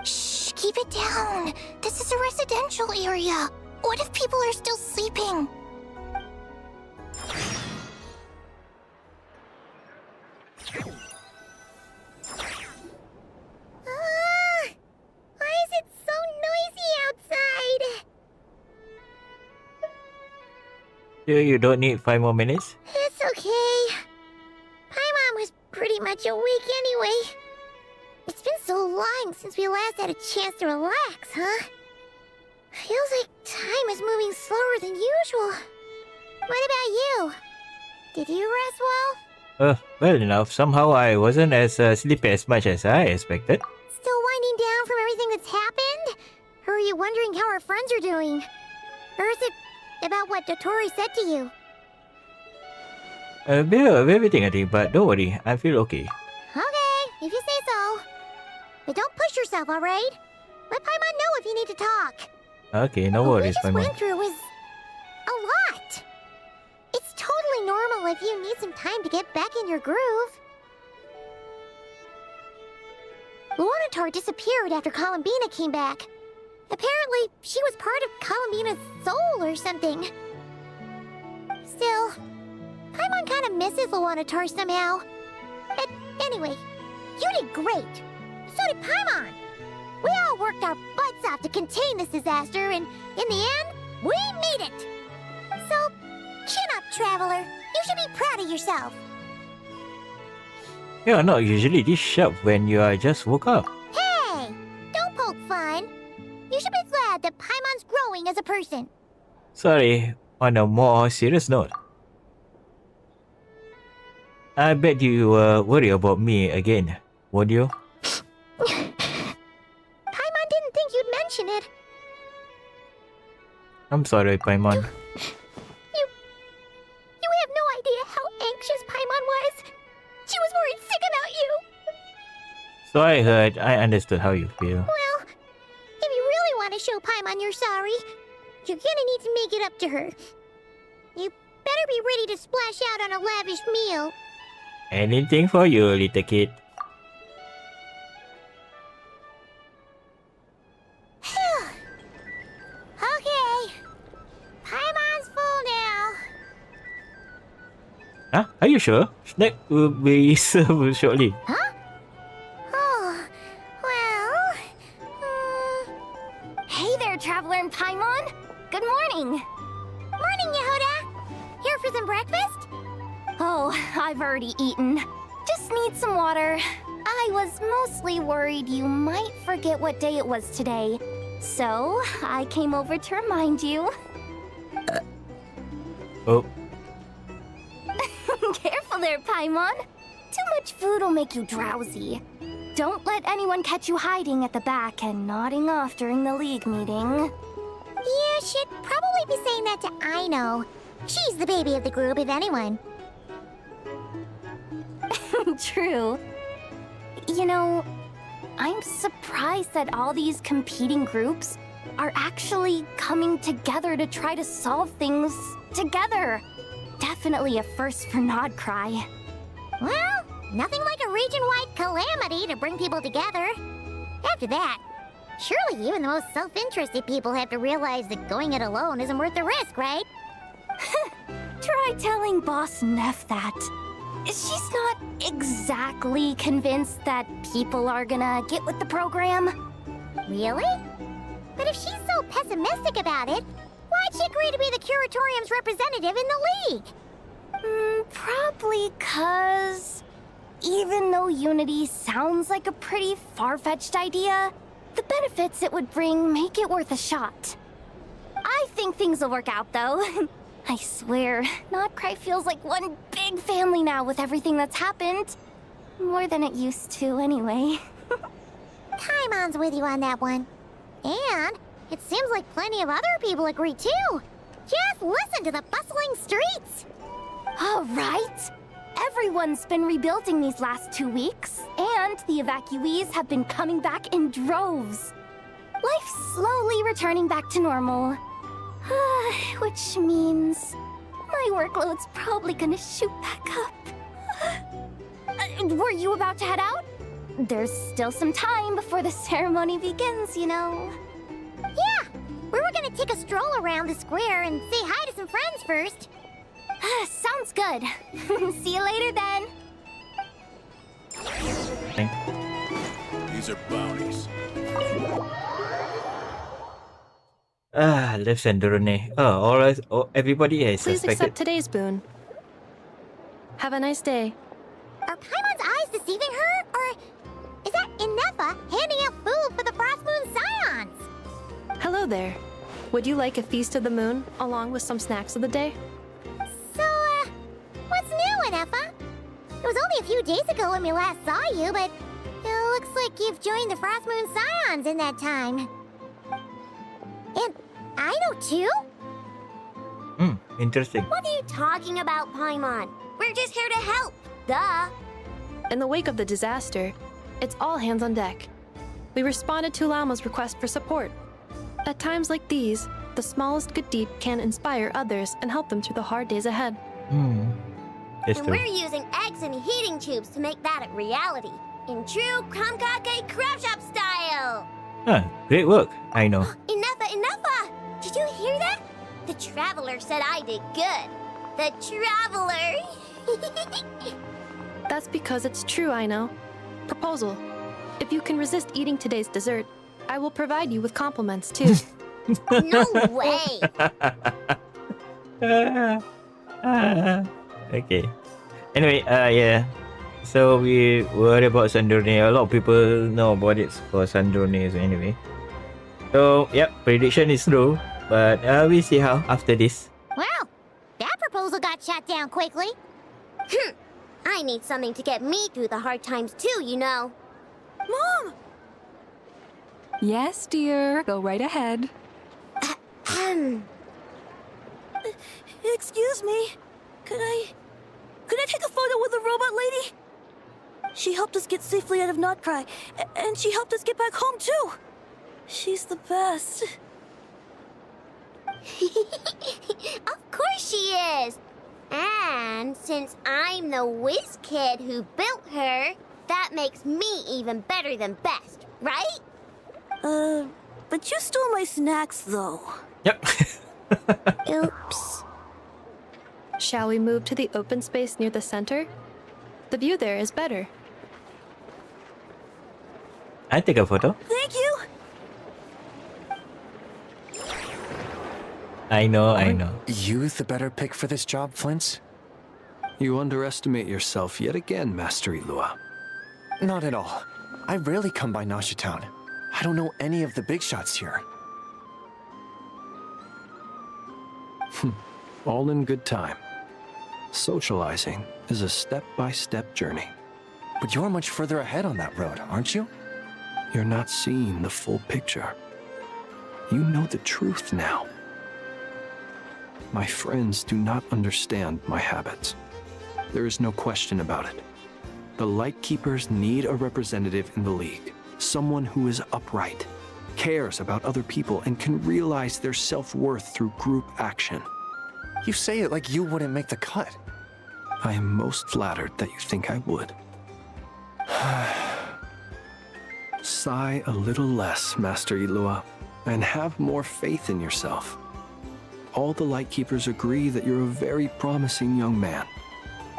Shh, keep it down. This is a residential area. What if people are still sleeping? Why is it so noisy outside? You don't need 5 more minutes? It's okay. Paimon was pretty much awake anyway. It's been so long since we last had a chance to relax, huh? Feels like time is moving slower than usual. What about you? Did you rest well? Well enough. Somehow I wasn't as sleepy as much as I expected. Still winding down from everything that's happened? Or are you wondering how our friends are doing? Or is it about what Dotori said to you? A bit of everything I think, but don't worry, I feel okay. Okay, if you say so. But don't push yourself, alright? Let Paimon know if you need to talk. Okay, no worries, What we Paimon. just went through was a lot. It's totally normal if you need some time to get back in your groove. Luanatar disappeared after Columbina came back. Apparently, she was part of Columbina's soul or something. Still, Paimon kind of misses Luanatar somehow. But anyway, you did great. So did Paimon. We all worked our butts off to contain this disaster, and in the end, we made it. So, chin up, Traveler. You should be proud of yourself. You're not usually this sharp when you are just woke up. Hey, don't poke fun. You should be glad that Paimon's growing as a person. Sorry, on a more serious note. I bet you worry about me again, won't you? Paimon didn't think you'd mention it. I'm sorry, Paimon. You have no idea how anxious Paimon was. She was worried sick about you. So I heard, I understood how you feel. Well, if you really want to show Paimon you're sorry, you're gonna need to make it up to her. You better be ready to splash out on a lavish meal. Anything for you, little kid. Okay. Paimon's full now. Huh? Are you sure? Snack will be served shortly. Huh? Oh, well... Hey there, Traveler and Paimon. Good morning. Morning, Yehuda. Here for some breakfast? Oh, I've already eaten. Just need some water. I was mostly worried you might forget what day it was today. So, I came over to remind you. Oh. Careful there, Paimon. Too much food will make you drowsy. Don't let anyone catch you hiding at the back and nodding off during the league meeting. You should probably be saying that to Aino. She's the baby of the group, if anyone. True. You know, I'm surprised that all these competing groups are actually coming together to try to solve things together. Definitely a first for nod-krai. Well, nothing like a region-wide calamity to bring people together. After that, surely even the most self-interested people have to realize that going it alone isn't worth the risk, right? Try telling Boss Neff that. She's not exactly convinced that people are gonna get with the program. Really? But if she's so pessimistic about it, why'd she agree to be the Curatorium's representative in the league? Probably 'cause even though Unity sounds like a pretty far-fetched idea, the benefits it would bring make it worth a shot. I think things will work out, though. I swear, nod-krai feels like one big family now with everything that's happened. More than it used to, anyway. Paimon's with you on that one. And it seems like plenty of other people agree, too. Just listen to the bustling streets. All right. Everyone's been rebuilding these last 2 weeks, and the evacuees have been coming back in droves. Life's slowly returning back to normal. Which means my workload's probably gonna shoot back up. Were you about to head out? There's still some time before the ceremony begins, you know. Yeah, we were gonna take a stroll around the square and say hi to some friends first. Sounds good. See you later then. These are bounties. Left Sandrone. Everybody has Please suspected. accept today's boon. Have a nice day. Are Paimon's eyes deceiving her? Or is that Inefa handing out food for the Frost Moon Scions? Hello there. Would you like a feast of the moon, along with some snacks of the day? So, what's new, Inefa? It was only a few days ago when we last saw you, but it looks like you've joined the Frost Moon Scions in that time. And I know too? Interesting. What are you talking about, Paimon? We're just here to help. Duh. In the wake of the disaster, it's all hands on deck. We responded to Llama's request for support. At times like these, the smallest good deed can inspire others and help them through the hard days ahead. That's And true. we're using eggs and heating tubes to make that a reality. In true Kamkake Crab Shop style. Great work. I know. Enough! Did you hear that? The Traveler said I did good. The Traveler! That's because it's true, I know. Proposal. If you can resist eating today's dessert, I will provide you with compliments, too. No way! Okay. Anyway, yeah. So we worry about Sandrone. A lot of people know about it for Sandrone. So anyway. So yep, prediction is true. But we see how after this. Well, that proposal got shot down quickly. I need something to get me through the hard times too, you know. Mom! Yes, dear. Go right ahead. Excuse me. Could I take a photo with the robot lady? She helped us get safely out of nod-krai, and she helped us get back home too. She's the best. Of course she is. And since I'm the whiz kid who built her, that makes me even better than best, right? But you stole my snacks though. Yep. Oops. Shall we move to the open space near the center? The view there is better. I take a photo. Thank you. I know. You the better pick for this job, Flint's? You underestimate yourself yet again, Master Ilua. Not at all. I rarely come by Nasha Town. I don't know any of the big shots here. all in good time. Socializing is a step-by-step journey. But you're much further ahead on that road, aren't you? You're not seeing the full picture. You know the truth now. My friends do not understand my habits. There is no question about it. The Lightkeepers need a representative in the League. Someone who is upright, cares about other people, and can realize their self-worth through group action. You say it like you wouldn't make the cut. I am most flattered that you think I would. Sigh a little less, Master Ilua, and have more faith in yourself. All the Lightkeepers agree that you're a very promising young man.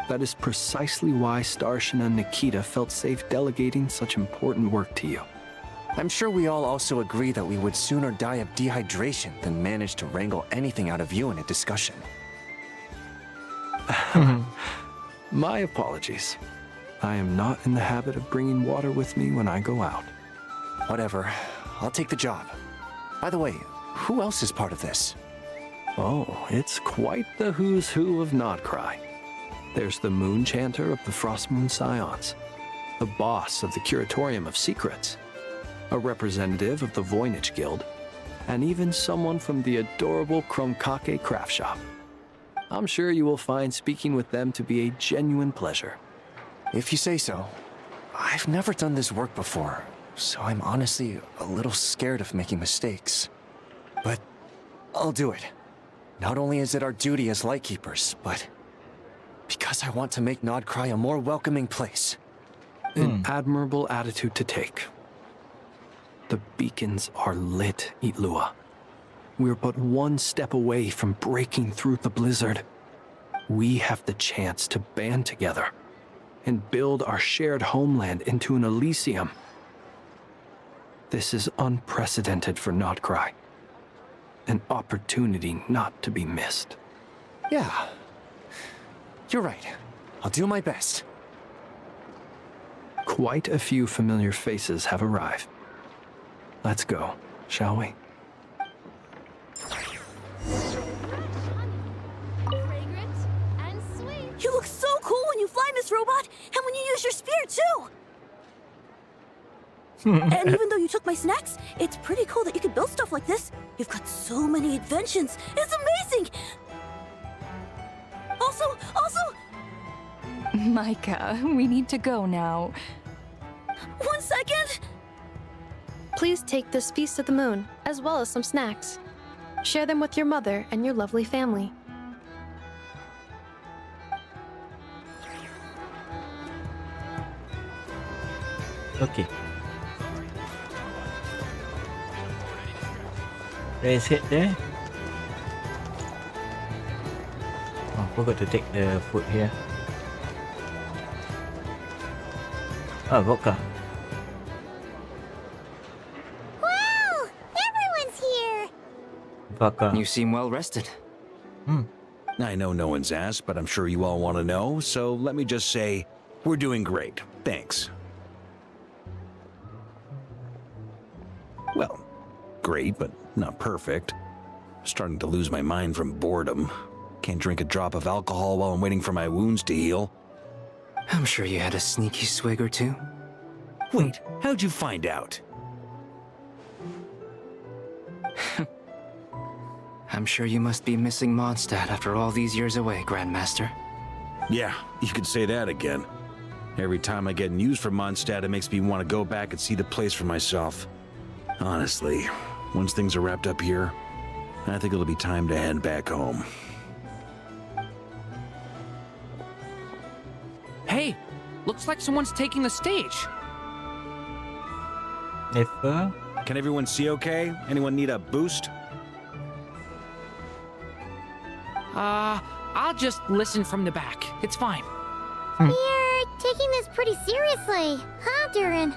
That is precisely why Starshina Nikita felt safe delegating such important work to you. I'm sure we all also agree that we would sooner die of dehydration than manage to wrangle anything out of you in a discussion. My apologies. I am not in the habit of bringing water with me when I go out. Whatever. I'll take the job. By the way, who else is part of this? Oh, it's quite the who's who of nod-krai. There's the Moon Chanter of the Frostmoon Scions, the boss of the Curatorium of Secrets, a representative of the Voynich Guild, and even someone from the adorable Krumkake craft shop. I'm sure you will find speaking with them to be a genuine pleasure. If you say so. I've never done this work before, so I'm honestly a little scared of making mistakes. But I'll do it. Not only is it our duty as Lightkeepers, but because I want to make nod-krai a more welcoming place. An admirable attitude to take. The beacons are lit, Ilua. We're but one step away from breaking through the blizzard. We have the chance to band together and build our shared homeland into an Elysium. This is unprecedented for nod-krai. An opportunity not to be missed. Yeah. You're right. I'll do my best. Quite a few familiar faces have arrived. Let's go, shall we? You look so cool when you fly, Miss Robot, and when you use your spear, too! And even though you took my snacks, it's pretty cool that you can build stuff like this. You've got so many inventions. It's amazing! Also... Micah, we need to go now. 1 second! Please take this Feast of the Moon, as well as some snacks. Share them with your mother and your lovely family. Okay. Let's head there. Oh, forgot to take the food here. Oh, vodka. Wow! Everyone's here! Vodka. You seem well rested. I know no one's asked, but I'm sure you all want to know, so let me just say, we're doing great. Thanks. Well, great, but not perfect. Starting to lose my mind from boredom. Can't drink a drop of alcohol while I'm waiting for my wounds to heal. I'm sure you had a sneaky swig or two. Wait, how'd you find out? I'm sure you must be missing Mondstadt after all these years away, Grandmaster. Yeah, you could say that again. Every time I get news from Mondstadt, it makes me want to go back and see the place for myself. Honestly, once things are wrapped up here, I think it'll be time to head back home. Hey, looks like someone's taking the stage. Can everyone see okay? Anyone need a boost? I'll just listen from the back. It's fine. You're taking this pretty seriously, huh, Durin?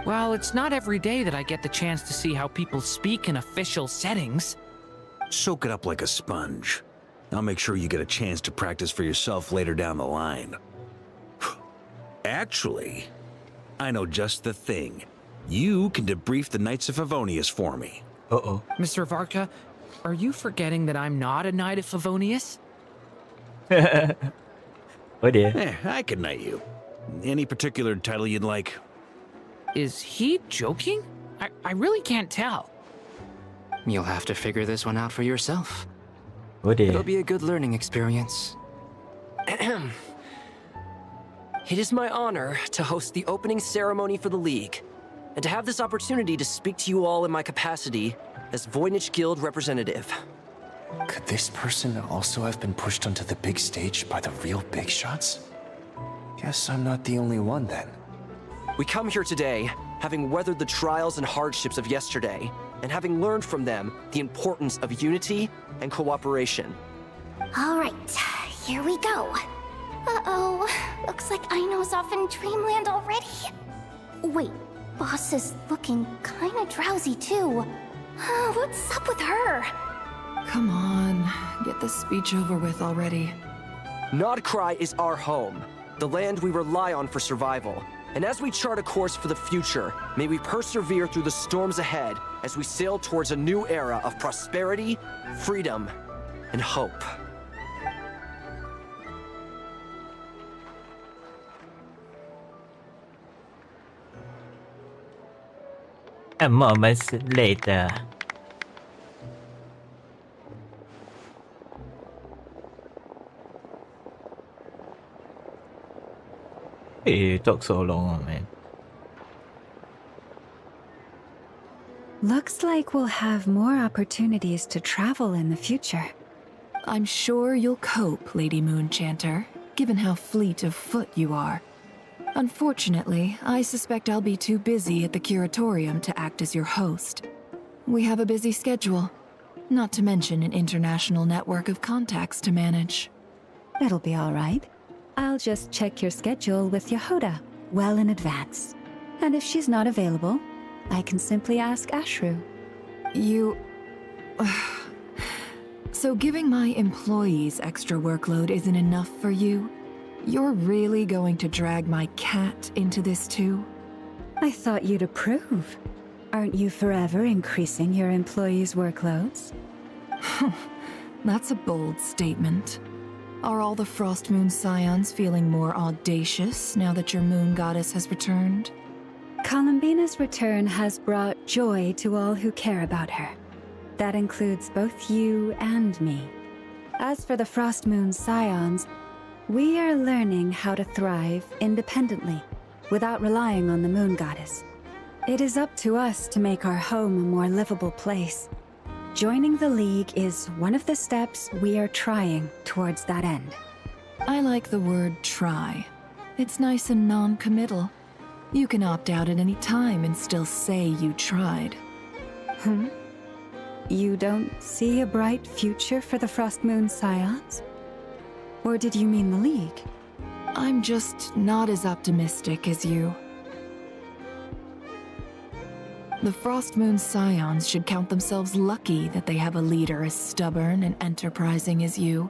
Well, it's not every day that I get the chance to see how people speak in official settings. Soak it up like a sponge. I'll make sure you get a chance to practice for yourself later down the line. Actually, I know just the thing. You can debrief the Knights of Favonius for me. Mr. Varka, Are you forgetting that I'm not a Knight of Favonius? Oh dear. I can knight you. Any particular title you'd like? Is he joking? I really can't tell. You'll have to figure this one out for yourself. Oh dear. It'll be a good learning experience. It is my honor to host the opening ceremony for the League, and to have this opportunity to speak to you all in my capacity as Voynich Guild representative. Could this person also have been pushed onto the big stage by the real big shots? Guess I'm not the only one then. We come here today, having weathered the trials and hardships of yesterday, and having learned from them the importance of unity and cooperation. All right, here we go. Uh-oh, looks like Aino's off in dreamland already. Wait, Boss is looking kinda drowsy too. What's up with her? Come on, get this speech over with already. Nod-krai is our home, the land we rely on for survival. And as we chart a course for the future, may we persevere through the storms ahead as we sail towards a new era of prosperity, freedom, and hope. A moment later. Hey, it took so long, man. Looks like we'll have more opportunities to travel in the future. I'm sure you'll cope, Lady Moonchanter, given how fleet of foot you are. Unfortunately, I suspect I'll be too busy at the curatorium to act as your host. We have a busy schedule, not to mention an international network of contacts to manage. It'll be all right. I'll just check your schedule with Yehoda well in advance. And if she's not available, I can simply ask Ashru. You... So giving my employees extra workload isn't enough for you? You're really going to drag my cat into this too? I thought you'd approve. Aren't you forever increasing your employees' workloads? That's a bold statement. Are all the Frost Moon Scions feeling more audacious now that your moon goddess has returned? Columbina's return has brought joy to all who care about her. That includes both you and me. As for the Frost Moon Scions, we are learning how to thrive independently, without relying on the moon goddess. It is up to us to make our home a more livable place. Joining the League is one of the steps we are trying towards that end. I like the word try. It's nice and non-committal. You can opt out at any time and still say you tried. You don't see a bright future for the Frost Moon Scions? Or did you mean the League? I'm just not as optimistic as you. The Frost Moon Scions should count themselves lucky that they have a leader as stubborn and enterprising as you.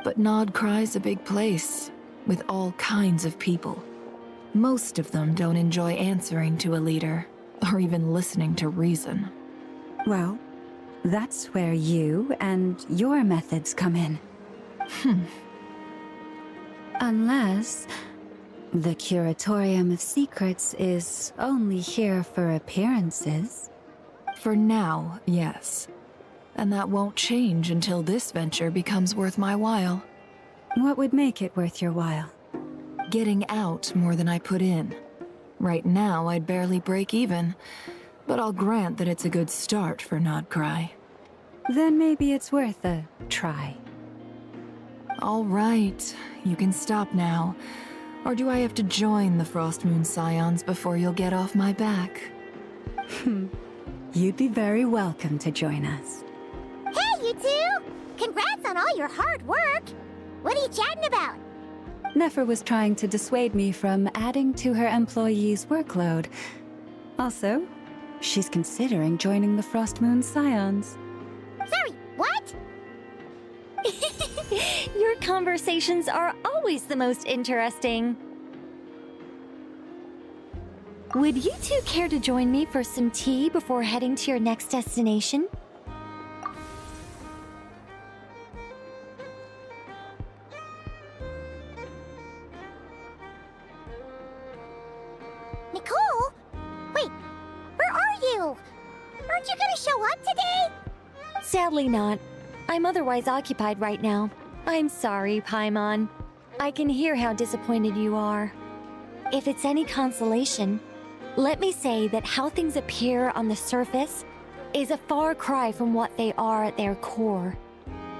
But nod-krai's a big place, with all kinds of people. Most of them don't enjoy answering to a leader, or even listening to reason. Well, that's where you and your methods come in. Unless the Curatorium of Secrets is only here for appearances. For now, yes. And that won't change until this venture becomes worth my while. What would make it worth your while? Getting out more than I put in. Right now, I'd barely break even, but I'll grant that it's a good start for nod-krai. Then maybe it's worth a try. All right, you can stop now. Or do I have to join the Frost Moon Scions before you'll get off my back? You'd be very welcome to join us. Hey, you two! Congrats on all your hard work! What are you chatting about? Nefer was trying to dissuade me from adding to her employees' workload. Also, she's considering joining the Frost Moon Scions. Sorry, what? Your conversations are always the most interesting. Would you two care to join me for some tea before heading to your next destination? Nicole? Wait, where are you? Aren't you gonna show up today? Sadly not. I'm otherwise occupied right now. I'm sorry, Paimon. I can hear how disappointed you are. If it's any consolation, let me say that how things appear on the surface is a far cry from what they are at their core.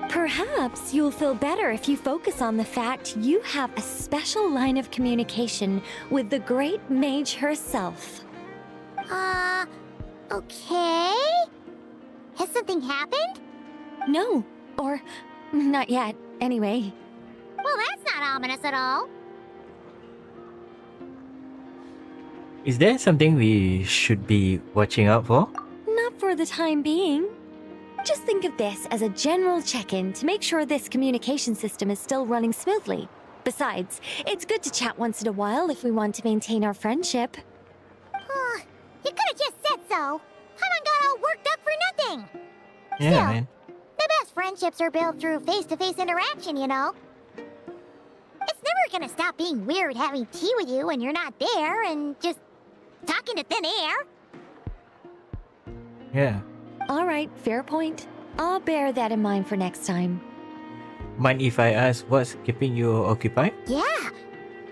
Perhaps you'll feel better if you focus on the fact you have a special line of communication with the great mage herself. Okay? Has something happened? No, or not yet, anyway. Well, that's not ominous at all. Is there something we should be watching out for? Not for the time being. Just think of this as a general check-in to make sure this communication system is still running smoothly. Besides, it's good to chat once in a while if we want to maintain our friendship. You could have just said so. Paimon got all worked up for nothing. Yeah, Still, man. the best friendships are built through face-to-face interaction, you know? It's never gonna stop being weird having tea with you when you're not there and just talking to thin air. Yeah. All right, fair point. I'll bear that in mind for next time. Mind if I ask what's keeping you occupied? Yeah.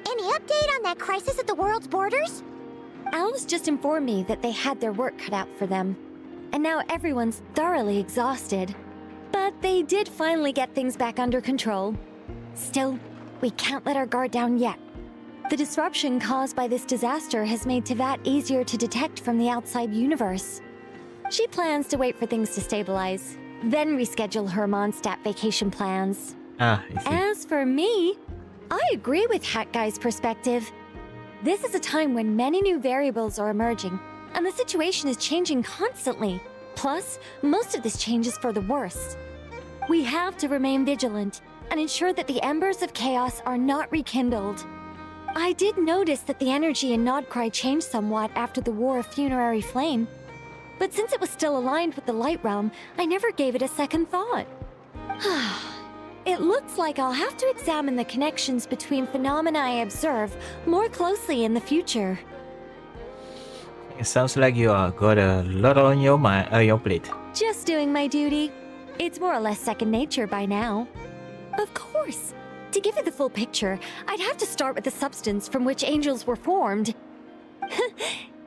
Any update on that crisis at the world's borders? Alice just informed me that they had their work cut out for them. And now everyone's thoroughly exhausted. But they did finally get things back under control. Still, we can't let our guard down yet. The disruption caused by this disaster has made Teyvat easier to detect from the outside universe. She plans to wait for things to stabilize, then reschedule her Mondstadt vacation plans. I see. As for me, I agree with Hat Guy's perspective. This is a time when many new variables are emerging, and the situation is changing constantly. Plus, most of this change is for the worse. We have to remain vigilant and ensure that the embers of chaos are not rekindled. I did notice that the energy in nod-krai changed somewhat after the War of Funerary Flame, but since it was still aligned with the Light Realm, I never gave it a second thought. It looks like I'll have to examine the connections between phenomena I observe more closely in the future. It sounds like you got a lot on your your plate. Just doing my duty. It's more or less second nature by now. Of course. To give you the full picture, I'd have to start with the substance from which angels were formed.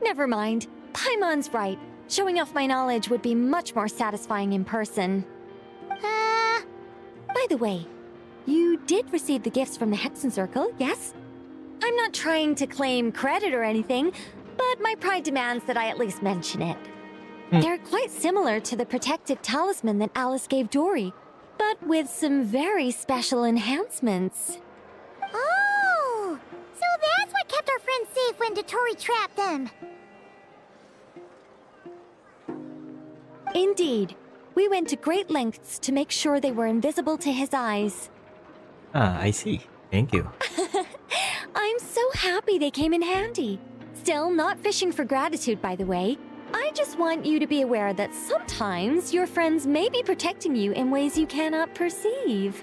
Never mind. Paimon's right. Showing off my knowledge would be much more satisfying in person. By the way, you did receive the gifts from the Hexen Circle, yes? I'm not trying to claim credit or anything, but my pride demands that I at least mention it. They're quite similar to the protective talisman that Alice gave Dory, but with some very special enhancements. Oh! So that's what kept our friends safe when Dory trapped them. Indeed. We went to great lengths to make sure they were invisible to his eyes. I see. Thank you. I'm so happy they came in handy. Still, not fishing for gratitude, by the way. I just want you to be aware that sometimes your friends may be protecting you in ways you cannot perceive.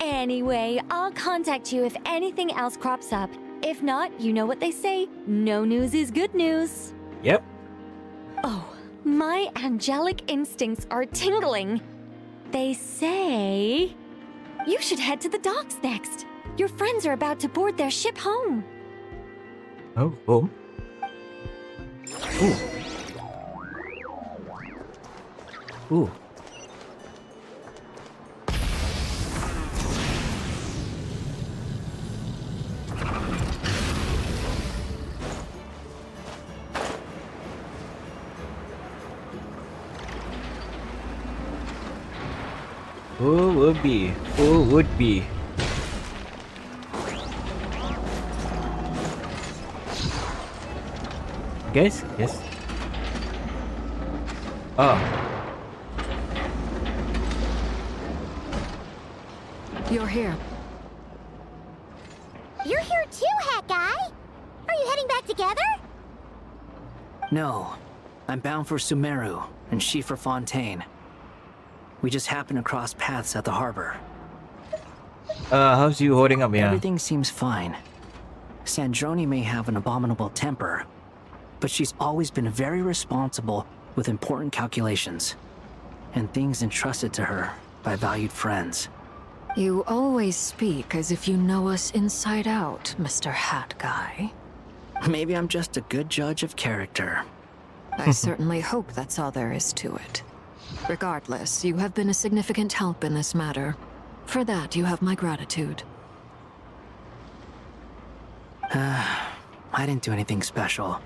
Anyway, I'll contact you if anything else crops up. If not, you know what they say, no news is good news. Yep. Oh, my angelic instincts are tingling. They say you should head to the docks next. Your friends are about to board their ship home. Oh, home? Ooh. Ooh. Who would be? Who would be? Guys? Yes. Oh. You're here. You're here too, Hat Guy! Are you heading back together? No. I'm bound for Sumeru, and she for Fontaine. We just happened to cross paths at the harbor. How's you holding up, yeah? Everything seems fine. Sandrone may have an abominable temper, but she's always been very responsible with important calculations and things entrusted to her by valued friends. You always speak as if you know us inside out, Mr. Hat Guy. Maybe I'm just a good judge of character. I certainly hope that's all there is to it. Regardless, you have been a significant help in this matter. For that, you have my gratitude. I didn't do anything special.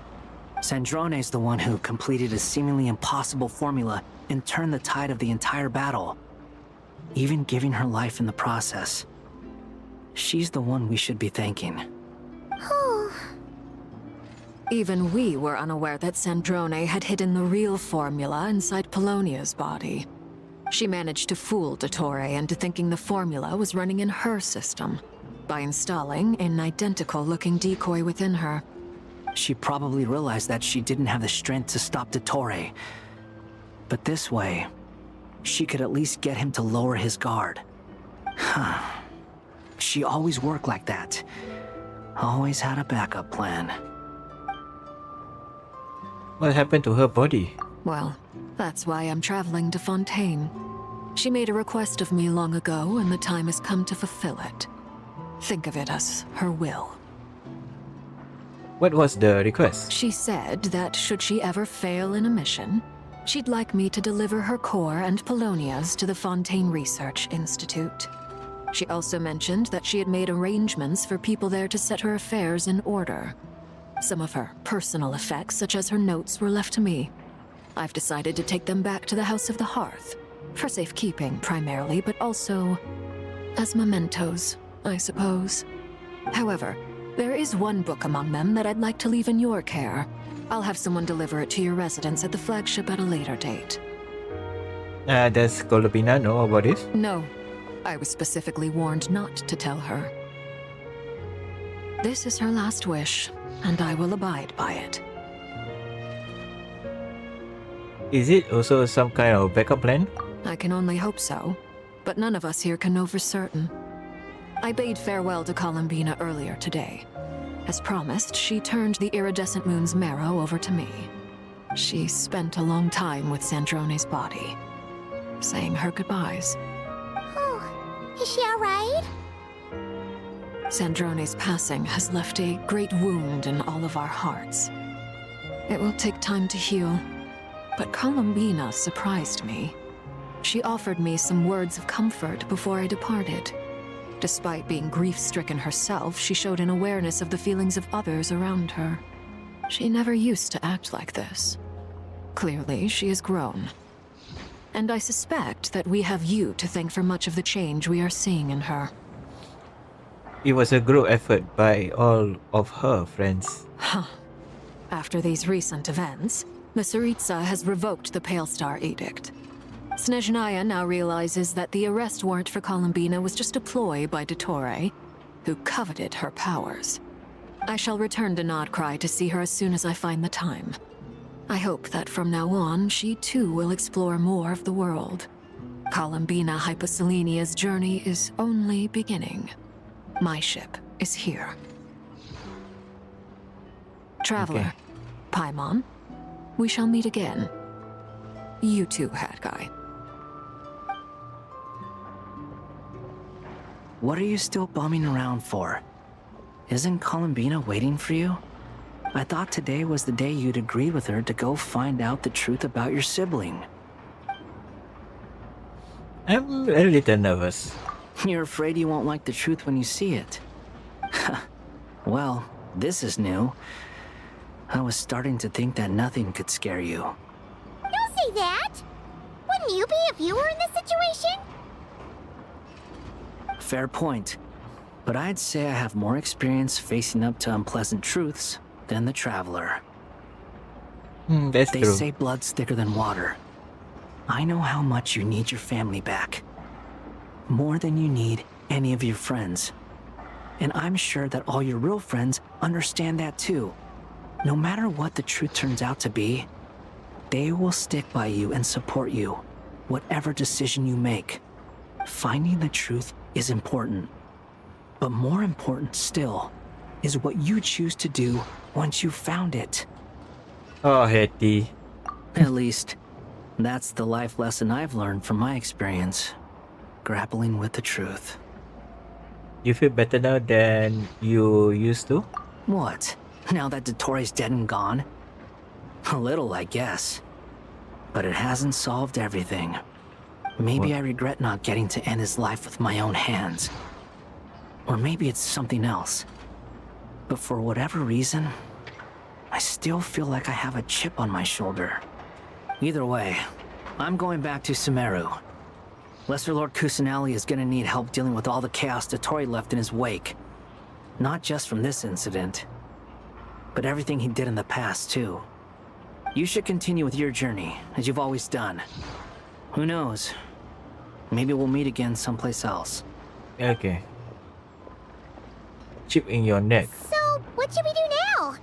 Sandrone's the one who completed a seemingly impossible formula and turned the tide of the entire battle, even giving her life in the process. She's the one we should be thanking. Even we were unaware that Sandrone had hidden the real formula inside Polonia's body. She managed to fool Dottore into thinking the formula was running in her system by installing an identical-looking decoy within her. She probably realized that she didn't have the strength to stop Dottore. But this way, she could at least get him to lower his guard. She always worked like that. Always had a backup plan. What happened to her body? Well, that's why I'm traveling to Fontaine. She made a request of me long ago, and the time has come to fulfill it. Think of it as her will. What was the request? She said that should she ever fail in a mission, she'd like me to deliver her core and Polonia's to the Fontaine Research Institute. She also mentioned that she had made arrangements for people there to set her affairs in order. Some of her personal effects, such as her notes, were left to me. I've decided to take them back to the House of the Hearth, for safekeeping primarily, but also as mementos, I suppose. However, there is one book among them that I'd like to leave in your care. I'll have someone deliver it to your residence at the flagship at a later date. Does Colombina know about this? No. I was specifically warned not to tell her. This is her last wish, and I will abide by it. Is it also some kind of backup plan? I can only hope so, but none of us here can know for certain. I bade farewell to Colombina earlier today. As promised, she turned the iridescent moon's marrow over to me. She spent a long time with Sandrone's body, saying her goodbyes. Oh, is she alright? Sandrone's passing has left a great wound in all of our hearts. It will take time to heal, but Colombina surprised me. She offered me some words of comfort before I departed. Despite being grief-stricken herself, she showed an awareness of the feelings of others around her. She never used to act like this. Clearly, she has grown. And I suspect that we have you to thank for much of the change we are seeing in her. It was a group effort by all of her friends. Huh. After these recent events, the Tsaritsa has revoked the Pale Star Edict. Snezhnaya now realizes that the arrest warrant for Colombina was just a ploy by Dottore, who coveted her powers. I shall return to Nod-krai to see her as soon as I find the time. I hope that from now on, she too will explore more of the world. Colombina Hyposelenia's journey is only beginning. My ship is here. Traveler, Okay. Paimon, we shall meet again. You too, Hat Guy. What are you still bumming around for? Isn't Colombina waiting for you? I thought today was the day you'd agree with her to go find out the truth about your sibling. I'm a little nervous. You're afraid you won't like the truth when you see it. Well, this is new. I was starting to think that nothing could scare you. Don't say that! Wouldn't you be if you were in this situation? Fair point. But I'd say I have more experience facing up to unpleasant truths than the Traveler. That's They true. say blood's thicker than water. I know how much you need your family back. More than you need any of your friends. And I'm sure that all your real friends understand that too. No matter what the truth turns out to be, they will stick by you and support you, whatever decision you make. Finding the truth is important. But more important still is what you choose to do once you've found it. Oh, Hetty. At least, that's the life lesson I've learned from my experience, grappling with the truth. You feel better now than you used to? What? Now that Dottoro's dead and gone? A little, I guess. But it hasn't solved everything. Maybe I regret not getting to end his life with my own hands. Or maybe it's something else. But for whatever reason, I still feel like I have a chip on my shoulder. Either way, I'm going back to Sumeru. Lesser Lord Kusanali is gonna need help dealing with all the chaos Dottori left in his wake. Not just from this incident, but everything he did in the past, too. You should continue with your journey, as you've always done. Who knows? Maybe we'll meet again someplace else. Okay. Chip in your neck. So, what should we do now?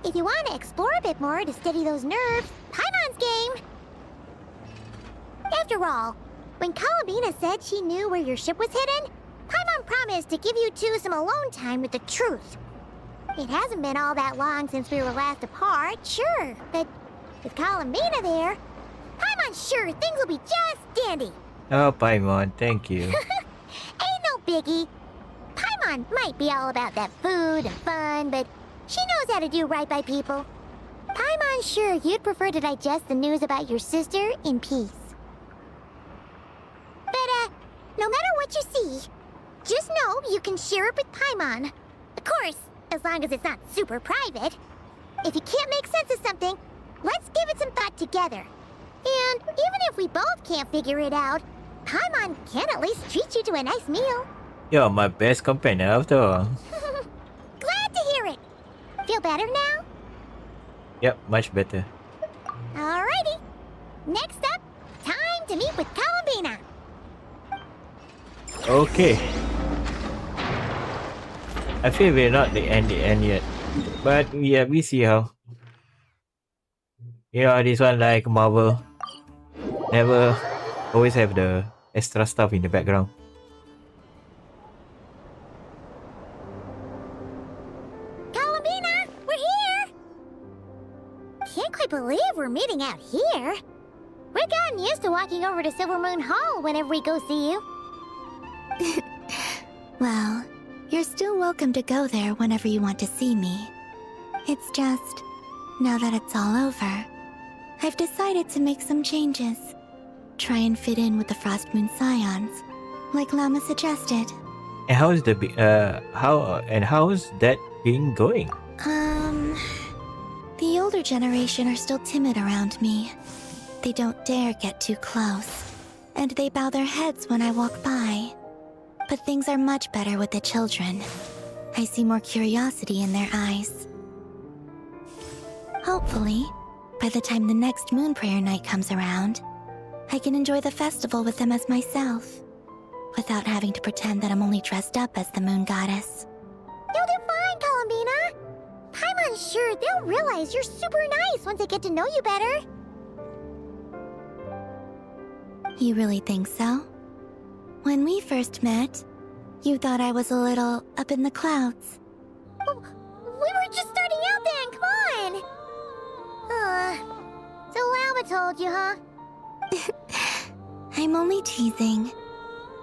If you want to explore a bit more to steady those nerves, Paimon's game! After all, when Columbina said she knew where your ship was hidden, Paimon promised to give you two some alone time with the truth. It hasn't been all that long since we were last apart, sure, but with Columbina there, Paimon's sure things will be just dandy. Oh, Paimon, thank you. Ain't no biggie. Paimon might be all about that food and fun, but she knows how to do right by people. Paimon's sure you'd prefer to digest the news about your sister in peace. But, no matter what you see, just know you can share it with Paimon. Of course, as long as it's not super private. If you can't make sense of something, let's give it some thought together. And even if we both can't figure it out, Paimon can at least treat you to a nice meal. You're my best companion after all. Glad to hear it. Feel better now? Yep, much better. Alrighty. Next up, time to meet with Columbina. Okay. I feel we're not the end yet. But yeah, we see how. You know, this one like Marvel. Never always have the extra stuff in the background. Columbina, we're here! Can't quite believe we're meeting out here. We've gotten used to walking over to Silver Moon Hall whenever we go see you. Well, you're still welcome to go there whenever you want to see me. It's just, now that it's all over, I've decided to make some changes. Try and fit in with the Frost Moon Scions, like Llama suggested. And how's how's that been going? The older generation are still timid around me. They don't dare get too close, and they bow their heads when I walk by. But things are much better with the children. I see more curiosity in their eyes. Hopefully, by the time the next Moon Prayer Night comes around, I can enjoy the festival with them as myself, without having to pretend that I'm only dressed up as the Moon Goddess. You'll do fine, Columbina. Paimon's sure they'll realize you're super nice once they get to know you better. You really think so? When we first met, you thought I was a little up in the clouds. We were just starting out then, come on! So Llama told you, huh? I'm only teasing.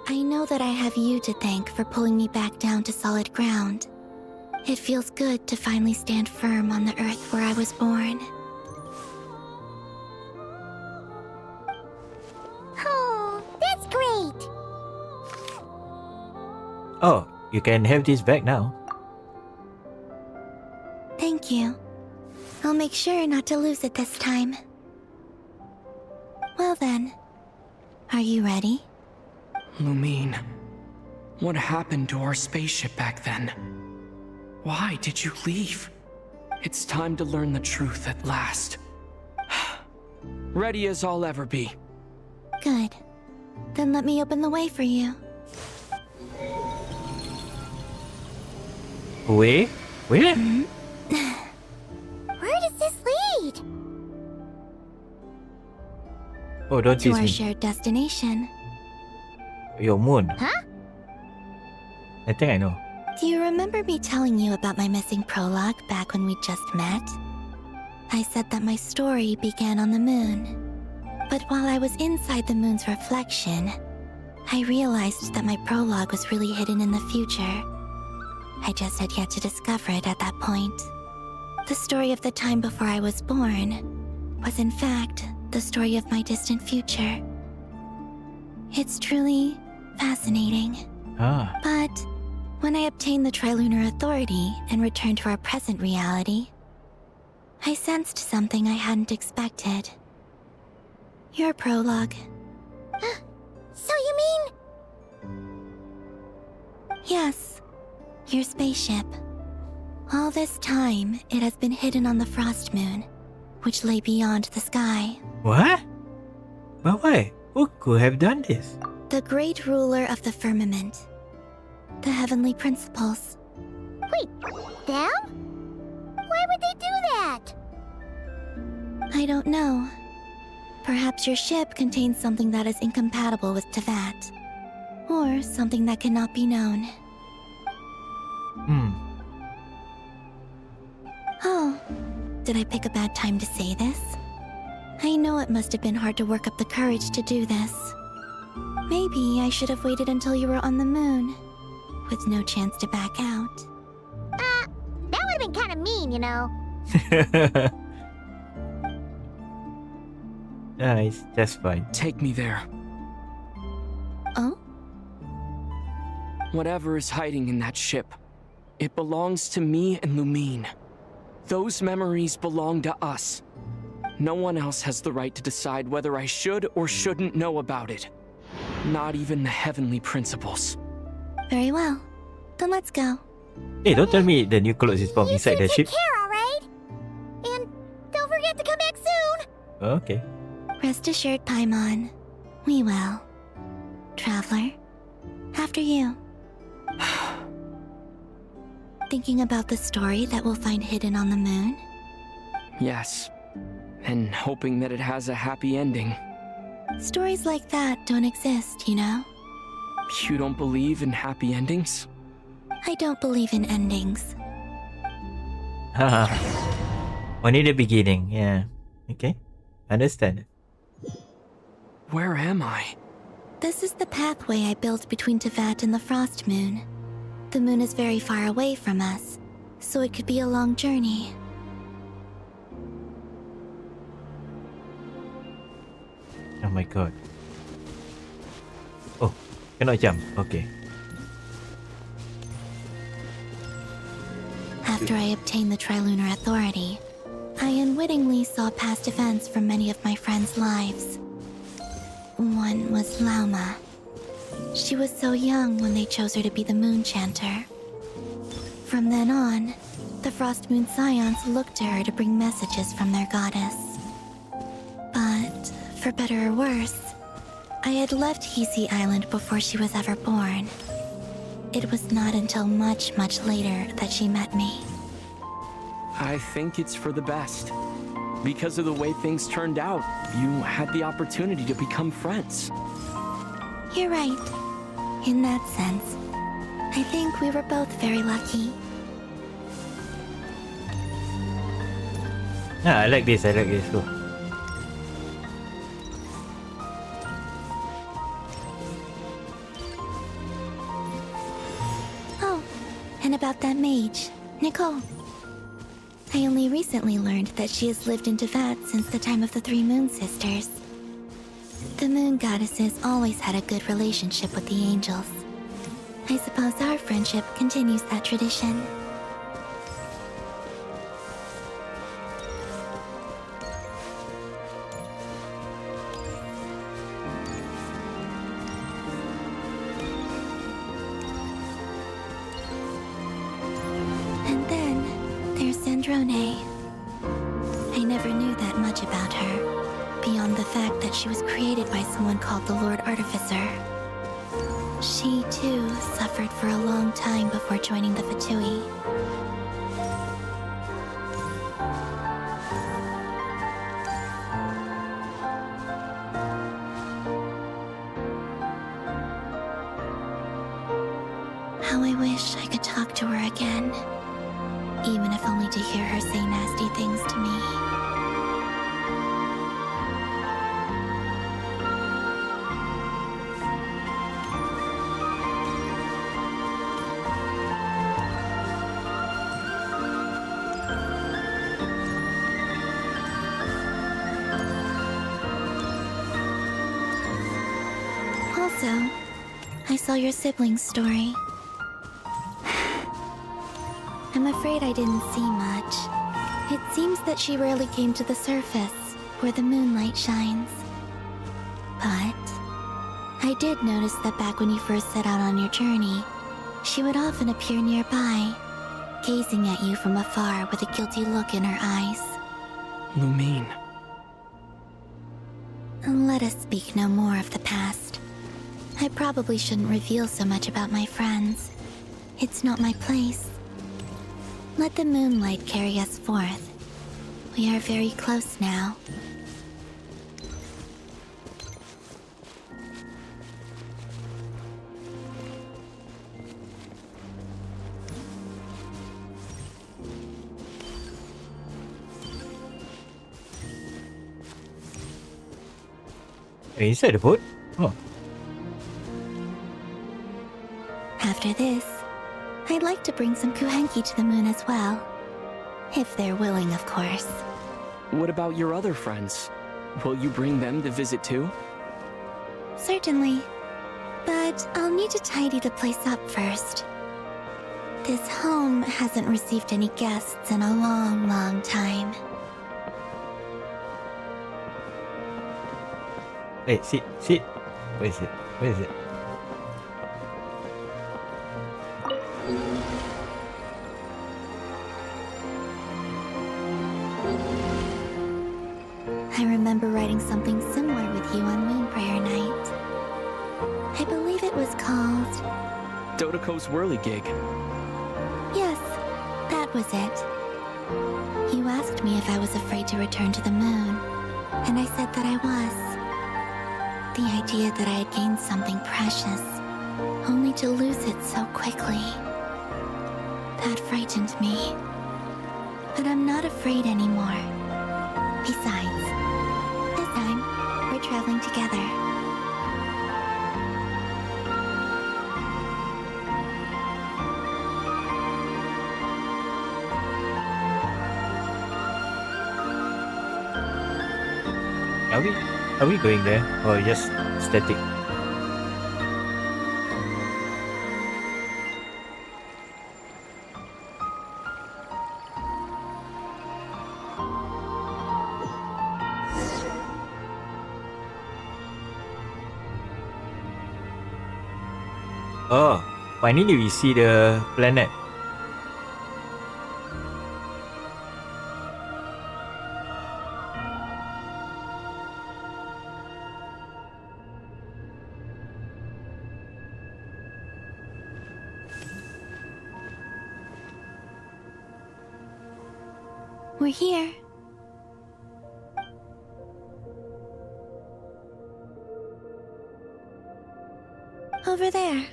I know that I have you to thank for pulling me back down to solid ground. It feels good to finally stand firm on the earth where I was born. Oh, that's great! Oh, you can have this back now. Thank you. I'll make sure not to lose it this time. Well then, are you ready? Lumine, what happened to our spaceship back then? Why did you leave? It's time to learn the truth at last. Ready as I'll ever be. Good. Then let me open the way for you. Wait? Where? Where does this lead? Oh, don't To tease our me. shared destination. Your moon. Huh? I think I know. Do you remember me telling you about my missing prologue back when we just met? I said that my story began on the moon. But while I was inside the moon's reflection, I realized that my prologue was really hidden in the future. I just had yet to discover it at that point. The story of the time before I was born was in fact the story of my distant future. It's truly fascinating. But when I obtained the Trilunar Authority and returned to our present reality, I sensed something I hadn't expected. Your prologue. So you mean... Yes, your spaceship. All this time, it has been hidden on the Frost Moon, which lay beyond the sky. What? But why? Who could have done this? The great ruler of the firmament. The heavenly principles. Wait, them? Why would they do that? I don't know. Perhaps your ship contains something that is incompatible with Tevat. Or something that cannot be known. Oh, did I pick a bad time to say this? I know it must have been hard to work up the courage to do this. Maybe I should have waited until you were on the moon, with no chance to back out. That would have been kind of mean, you know. Nice, that's fine. Take me there. Oh? Whatever is hiding in that ship, it belongs to me and Lumine. Those memories belong to us. No one else has the right to decide whether I should or shouldn't know about it. Not even the heavenly principles. Very well. Then let's go. Hey, don't tell me the new clothes is from inside the ship. Take care, alright? And don't forget to come back soon! Okay. Rest assured, Paimon. We will. Traveler, after you. Thinking about the story that we'll find hidden on the moon? Yes. And hoping that it has a happy ending. Stories like that don't exist, you know? You don't believe in happy endings? I don't believe in endings. Haha. Only the beginning, yeah. Okay. Understand. Where am I? This is the pathway I built between Tevat and the Frost Moon. The moon is very far away from us, so it could be a long journey. Oh my god. Oh, cannot jump. Okay. After I obtained the Trilunar Authority, I unwittingly saw past events from many of my friends' lives. One was Lauma. She was so young when they chose her to be the Moon Chanter. From then on, the Frost Moon Scions looked to her to bring messages from their goddess. But, for better or worse, I had left Hisi Island before she was ever born. It was not until much, much later that she met me. I think it's for the best. Because of the way things turned out, you had the opportunity to become friends. You're right. In that sense, I think we were both very lucky. Ah, I like this. I like this too. Oh, and about that mage, Nicole. I only recently learned that she has lived in Tevat since the time of the Three Moon Sisters. The Moon Goddesses always had a good relationship with the angels. I suppose our friendship continues that tradition. And then there's Sandrone. I never knew that much about her, beyond the fact that she was created by someone called the Lord Artificer. She, too, suffered for a long time before joining the Fatui. How I wish I could talk to her again. Even if only to hear her say nasty things to me. Also, I saw your sibling's story. I'm afraid I didn't see much. It seems that she rarely came to the surface, where the moonlight shines. But I did notice that back when you first set out on your journey, she would often appear nearby, gazing at you from afar with a guilty look in her eyes. Lumine. Let us speak no more of the past. I probably shouldn't reveal so much about my friends. It's not my place. Let the moonlight carry us forth. We are very close now. Inside the boat? Oh. After this, I'd like to bring some kuhenki to the moon as well. If they're willing, of course. What about your other friends? Will you bring them to visit too? Certainly. But I'll need to tidy the place up first. This home hasn't received any guests in a long, long time. Wait, sit. Where is it? Where is it? I remember writing something similar with you on Moon Prayer Night. I believe it was called... Dodoko's whirligig. Yes, that was it. You asked me if I was afraid to return to the moon, and I said that I was. The idea that I had gained something precious, only to lose it so quickly. That frightened me. But I'm not afraid anymore. Besides, this time, we're traveling together. Are we going there or just static? Oh, finally we see the planet. We're here. Over there.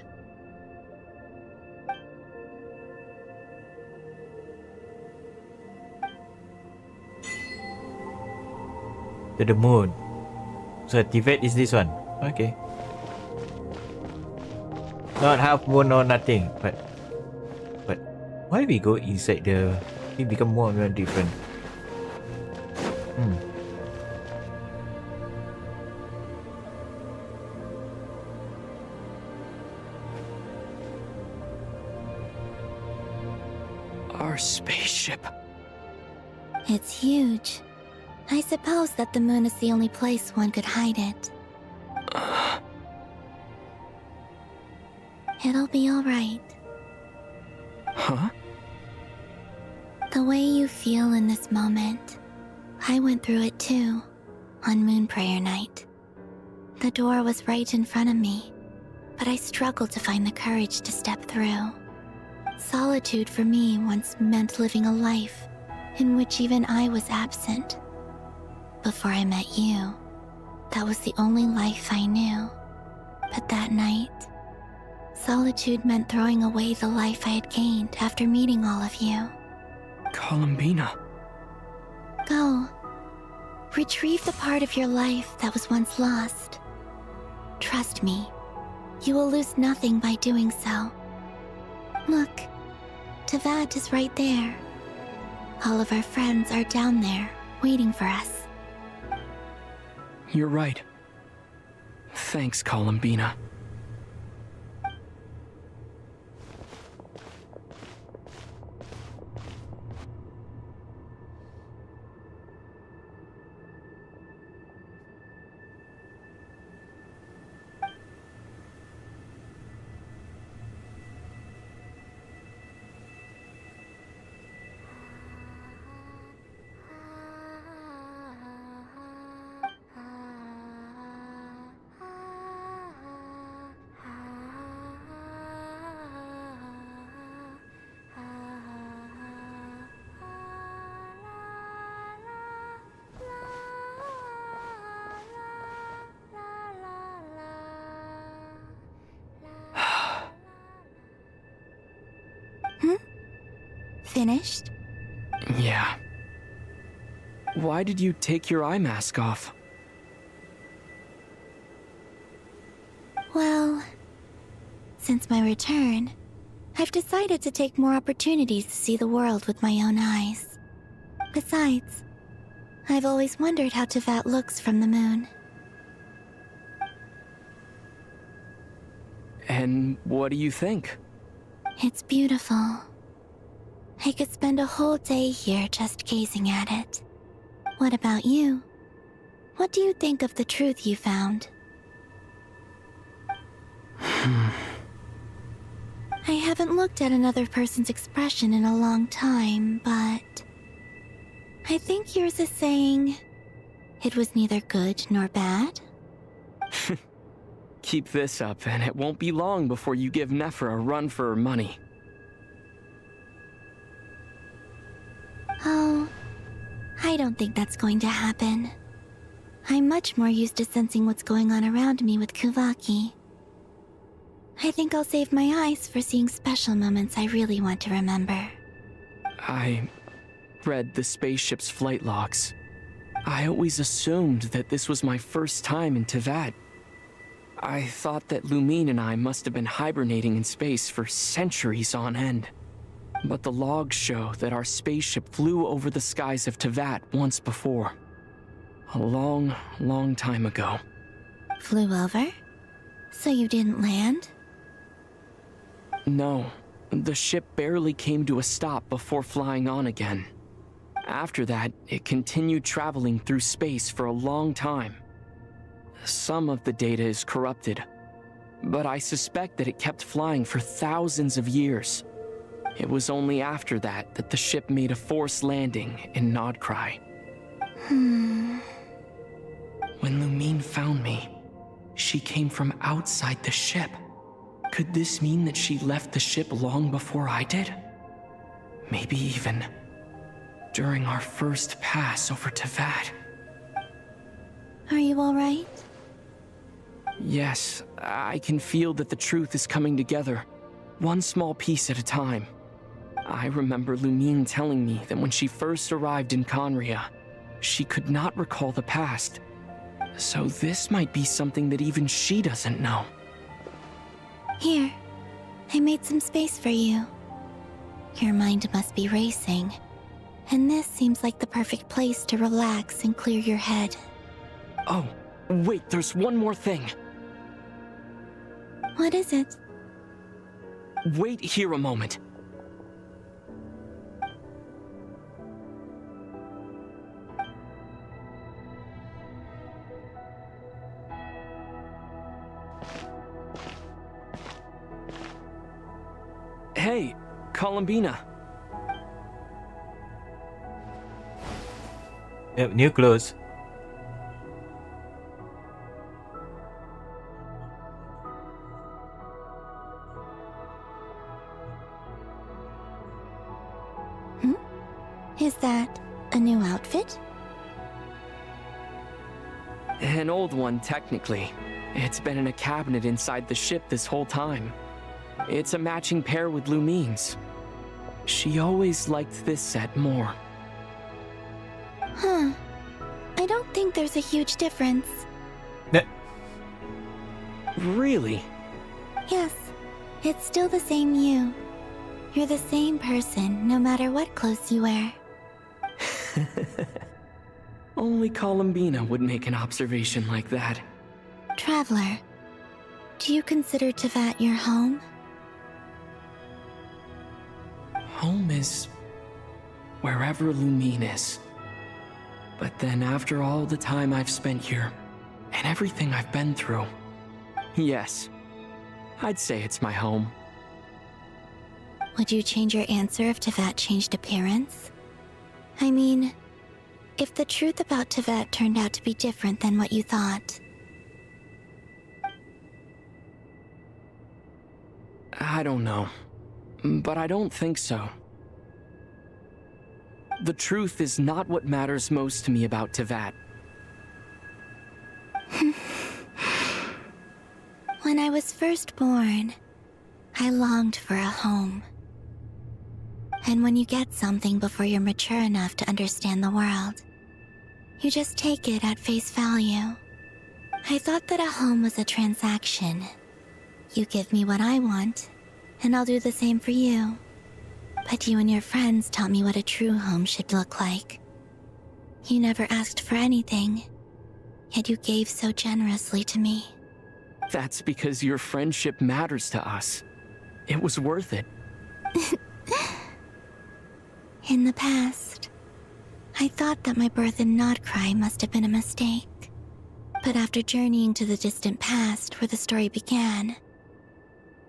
To the moon. So Tibet is this one. Okay. Not half moon or nothing, but why we go inside the... It become more and more different. Our spaceship. It's huge. I suppose that the moon is the only place one could hide it. It'll be all right. Huh? The way you feel in this moment, I went through it too, on Moon Prayer Night. The door was right in front of me, but I struggled to find the courage to step through. Solitude for me once meant living a life in which even I was absent. Before I met you, that was the only life I knew. But that night, Solitude meant throwing away the life I had gained after meeting all of you. Columbina. Go. Retrieve the part of your life that was once lost. Trust me, you will lose nothing by doing so. Look, Tevat is right there. All of our friends are down there, waiting for us. You're right. Thanks, Columbina. Finished? Yeah. Why did you take your eye mask off? Well, since my return, I've decided to take more opportunities to see the world with my own eyes. Besides, I've always wondered how Tevat looks from the moon. And what do you think? It's beautiful. I could spend a whole day here just gazing at it. What about you? What do you think of the truth you found? I haven't looked at another person's expression in a long time, but I think yours is saying it was neither good nor bad. Keep this up, and it won't be long before you give Nephra a run for her money. Oh, I don't think that's going to happen. I'm much more used to sensing what's going on around me with Kuvaki. I think I'll save my eyes for seeing special moments I really want to remember. I read the spaceship's flight logs. I always assumed that this was my first time in Tevat. I thought that Lumine and I must have been hibernating in space for centuries on end. But the logs show that our spaceship flew over the skies of Tevat once before. A long, long time ago. Flew over? So you didn't land? No, the ship barely came to a stop before flying on again. After that, it continued traveling through space for a long time. Some of the data is corrupted, but I suspect that it kept flying for thousands of years. It was only after that that the ship made a forced landing in Nod-krai. When Lumine found me, she came from outside the ship. Could this mean that she left the ship long before I did? Maybe even during our first pass over Tevat. Are you alright? Yes, I can feel that the truth is coming together, one small piece at a time. I remember Lumine telling me that when she first arrived in Conria, she could not recall the past. So this might be something that even she doesn't know. Here, I made some space for you. Your mind must be racing, and this seems like the perfect place to relax and clear your head. Oh, wait, there's one more thing. What is it? Wait here a moment. Hey, Columbina. Yep, new clothes. Is that a new outfit? An old one, technically. It's been in a cabinet inside the ship this whole time. It's a matching pair with Lumine's. She always liked this set more. Huh. I don't think there's a huge difference. Really? Yes. It's still the same you. You're the same person, no matter what clothes you wear. Only Columbina would make an observation like that. Traveler, do you consider Teyvat your home? Home is wherever Lumine is. But then after all the time I've spent here, and everything I've been through, yes, I'd say it's my home. Would you change your answer if Teyvat changed appearance? I mean, if the truth about Teyvat turned out to be different than what you thought. I don't know, but I don't think so. The truth is not what matters most to me about Teyvat. When I was first born, I longed for a home. And when you get something before you're mature enough to understand the world, you just take it at face value. I thought that a home was a transaction. You give me what I want, and I'll do the same for you. But you and your friends taught me what a true home should look like. You never asked for anything, yet you gave so generously to me. That's because your friendship matters to us. It was worth it. In the past, I thought that my birth in nod-krai must have been a mistake. But after journeying to the distant past where the story began,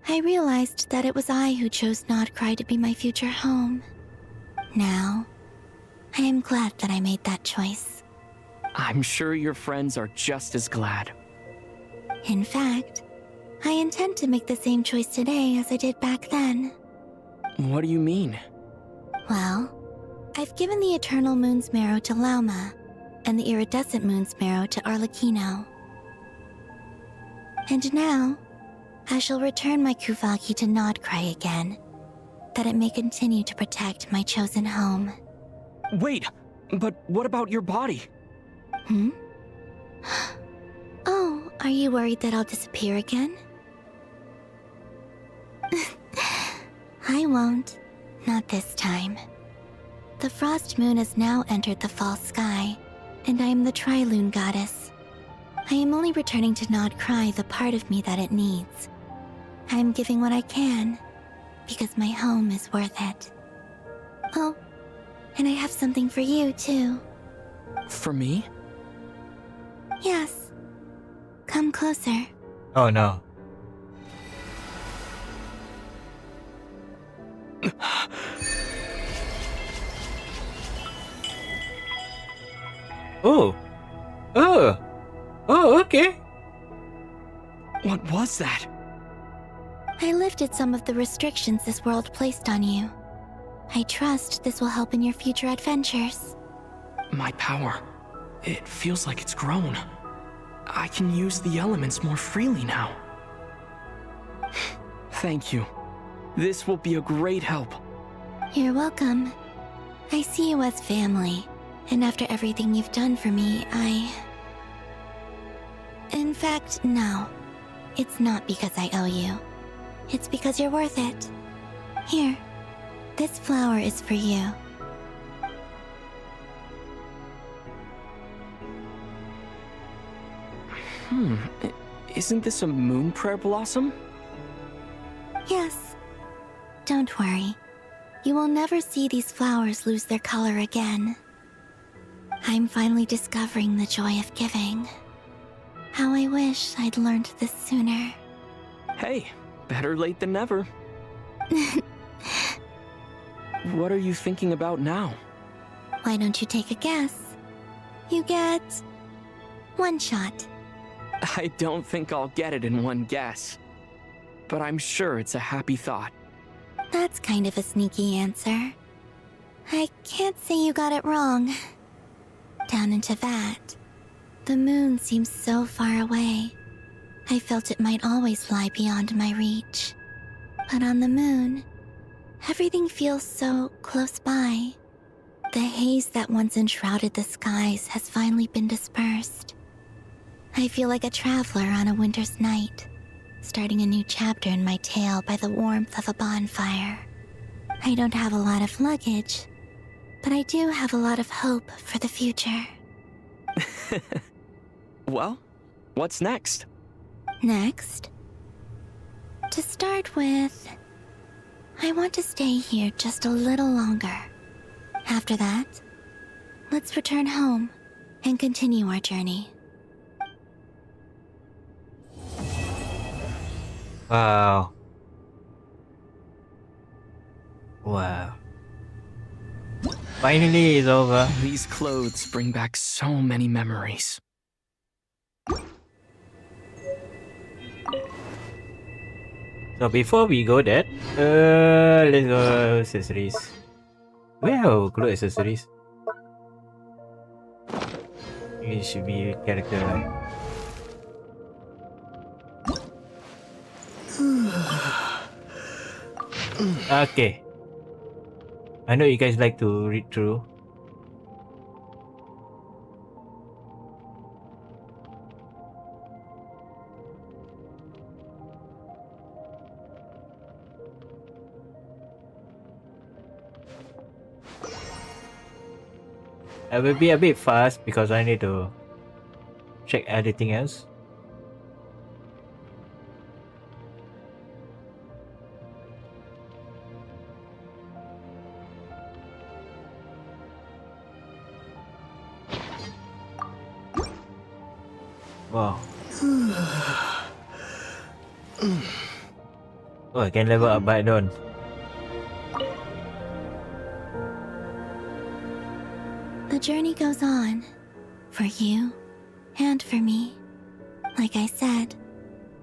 I realized that it was I who chose nod-krai to be my future home. Now, I am glad that I made that choice. I'm sure your friends are just as glad. In fact, I intend to make the same choice today as I did back then. What do you mean? Well, I've given the Eternal Moon's marrow to Lauma, and the Iridescent Moon's marrow to Arlecchino. And now, I shall return my Kuvagi to nod-krai again, that it may continue to protect my chosen home. Wait, but what about your body? Hmm? Oh, are you worried that I'll disappear again? I won't. Not this time. The Frost Moon has now entered the fall sky, and I am the Tri-Lune goddess. I am only returning to nod-krai the part of me that it needs. I am giving what I can, because my home is worth it. Oh, and I have something for you, too. For me? Yes. Come closer. Oh no. Oh. Oh. Oh, okay. What was that? I lifted some of the restrictions this world placed on you. I trust this will help in your future adventures. My power. It feels like it's grown. I can use the elements more freely now. Thank you. This will be a great help. You're welcome. I see you as family, and after everything you've done for me, In fact, no. It's not because I owe you. It's because you're worth it. Here, this flower is for you. Isn't this a moon prayer blossom? Yes. Don't worry. You will never see these flowers lose their color again. I'm finally discovering the joy of giving. How I wish I'd learned this sooner. Hey, better late than never. What are you thinking about now? Why don't you take a guess? You get... one shot. I don't think I'll get it in one guess. But I'm sure it's a happy thought. That's kind of a sneaky answer. I can't say you got it wrong. Down in Teyvat, the moon seems so far away. I felt it might always lie beyond my reach. But on the moon, everything feels so close by. The haze that once enshrouded the skies has finally been dispersed. I feel like a traveler on a winter's night, starting a new chapter in my tale by the warmth of a bonfire. I don't have a lot of luggage, but I do have a lot of hope for the future. Well, what's next? Next? To start with, I want to stay here just a little longer. After that, let's return home and continue our journey. Wow. Wow. Finally, it's over. These clothes bring back so many memories. So before we go there, let's go accessories. Where are clothes accessories? It should be character, right? Okay. I know you guys like to read through. I will be a bit fast because I need to check everything else. Wow. Oh, I can level up by dawn. The journey goes on, for you and for me. Like I said,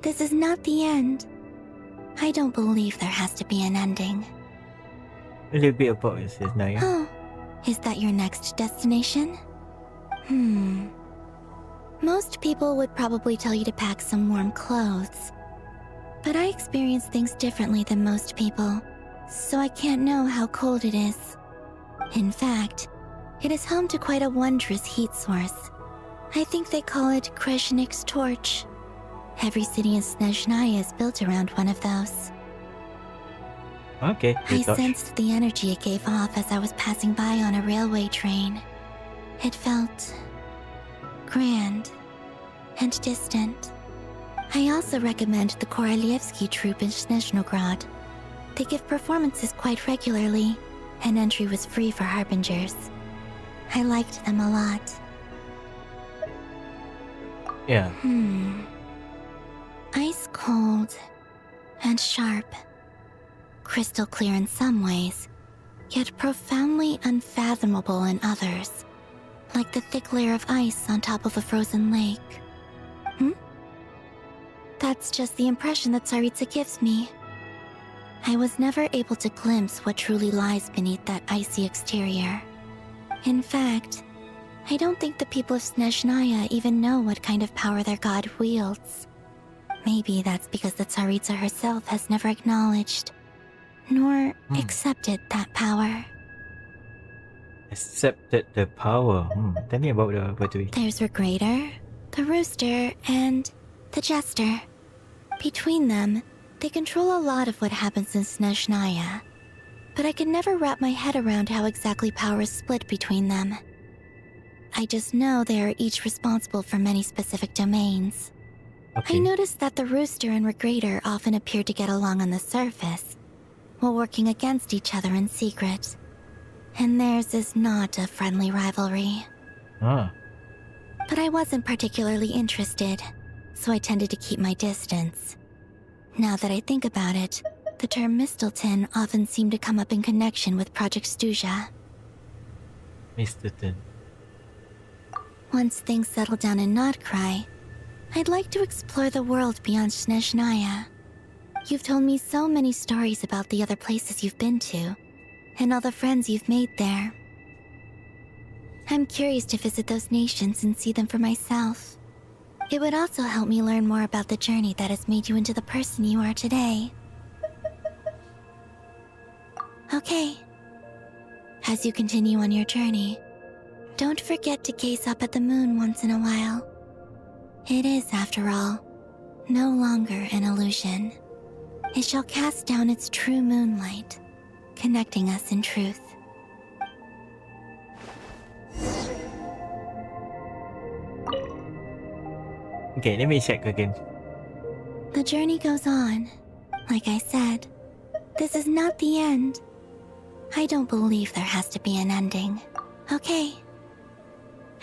this is not the end. I don't believe there has to be an ending. A little bit about this now, yeah? Oh, is that your next destination? Most people would probably tell you to pack some warm clothes. But I experience things differently than most people, so I can't know how cold it is. In fact, it is home to quite a wondrous heat source. I think they call it Kreshnik's torch. Every city in Snezhnaya is built around one of those. Okay. I sensed the energy it gave off as I was passing by on a railway train. It felt grand and distant. I also recommend the Korolievsky troupe in Snezhnograd. They give performances quite regularly, and entry was free for harbingers. I liked them a lot. Yeah. Ice cold and sharp. Crystal clear in some ways, yet profoundly unfathomable in others. Like the thick layer of ice on top of a frozen lake. That's just the impression that Tsaritsa gives me. I was never able to glimpse what truly lies beneath that icy exterior. In fact, I don't think the people of Snezhnaya even know what kind of power their god wields. Maybe that's because the Tsaritsa herself has never acknowledged, nor accepted that power. Accepted the power. Tell me about the Batui. There's Regrator, the Rooster, and the Jester. Between them, they control a lot of what happens in Snezhnaya. But I can never wrap my head around how exactly power is split between them. I just know they are each responsible for many specific domains. Okay. I noticed that the Rooster and Regrator often appear to get along on the surface, while working against each other in secret. And theirs is not a friendly rivalry. But I wasn't particularly interested, so I tended to keep my distance. Now that I think about it, the term Mistelton often seemed to come up in connection with Project Stuja. Mistelton. Once things settle down in nod-krai, I'd like to explore the world beyond Snezhnaya. You've told me so many stories about the other places you've been to, and all the friends you've made there. I'm curious to visit those nations and see them for myself. It would also help me learn more about the journey that has made you into the person you are today. Okay. As you continue on your journey, don't forget to gaze up at the moon once in a while. It is, after all, no longer an illusion. It shall cast down its true moonlight, connecting us in truth. Okay, let me check again. The journey goes on. Like I said, this is not the end. I don't believe there has to be an ending. Okay.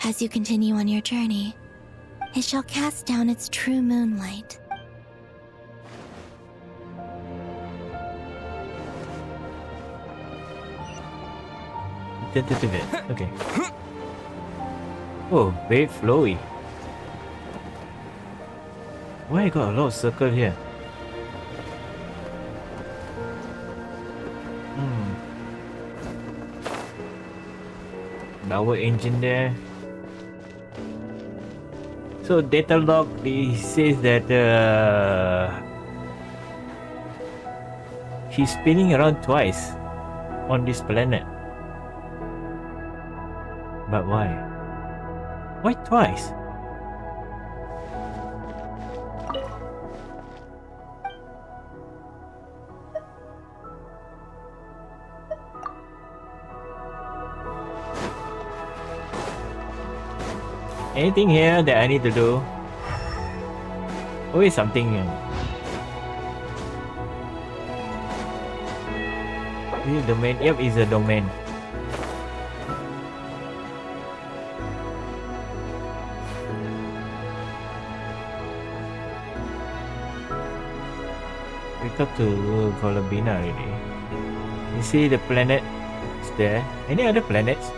As you continue on your journey, it shall cast down its true moonlight. Tentative. Okay. Oh, very flowy. Why I got a lot of circle here? Our engine there. So data log, it says that he's spinning around twice on this planet. But why? Why twice? Anything here that I need to do? Always something here. Is it domain? Yep, it's a domain. We talked to Columbina already. You see the planet is there. Any other planets?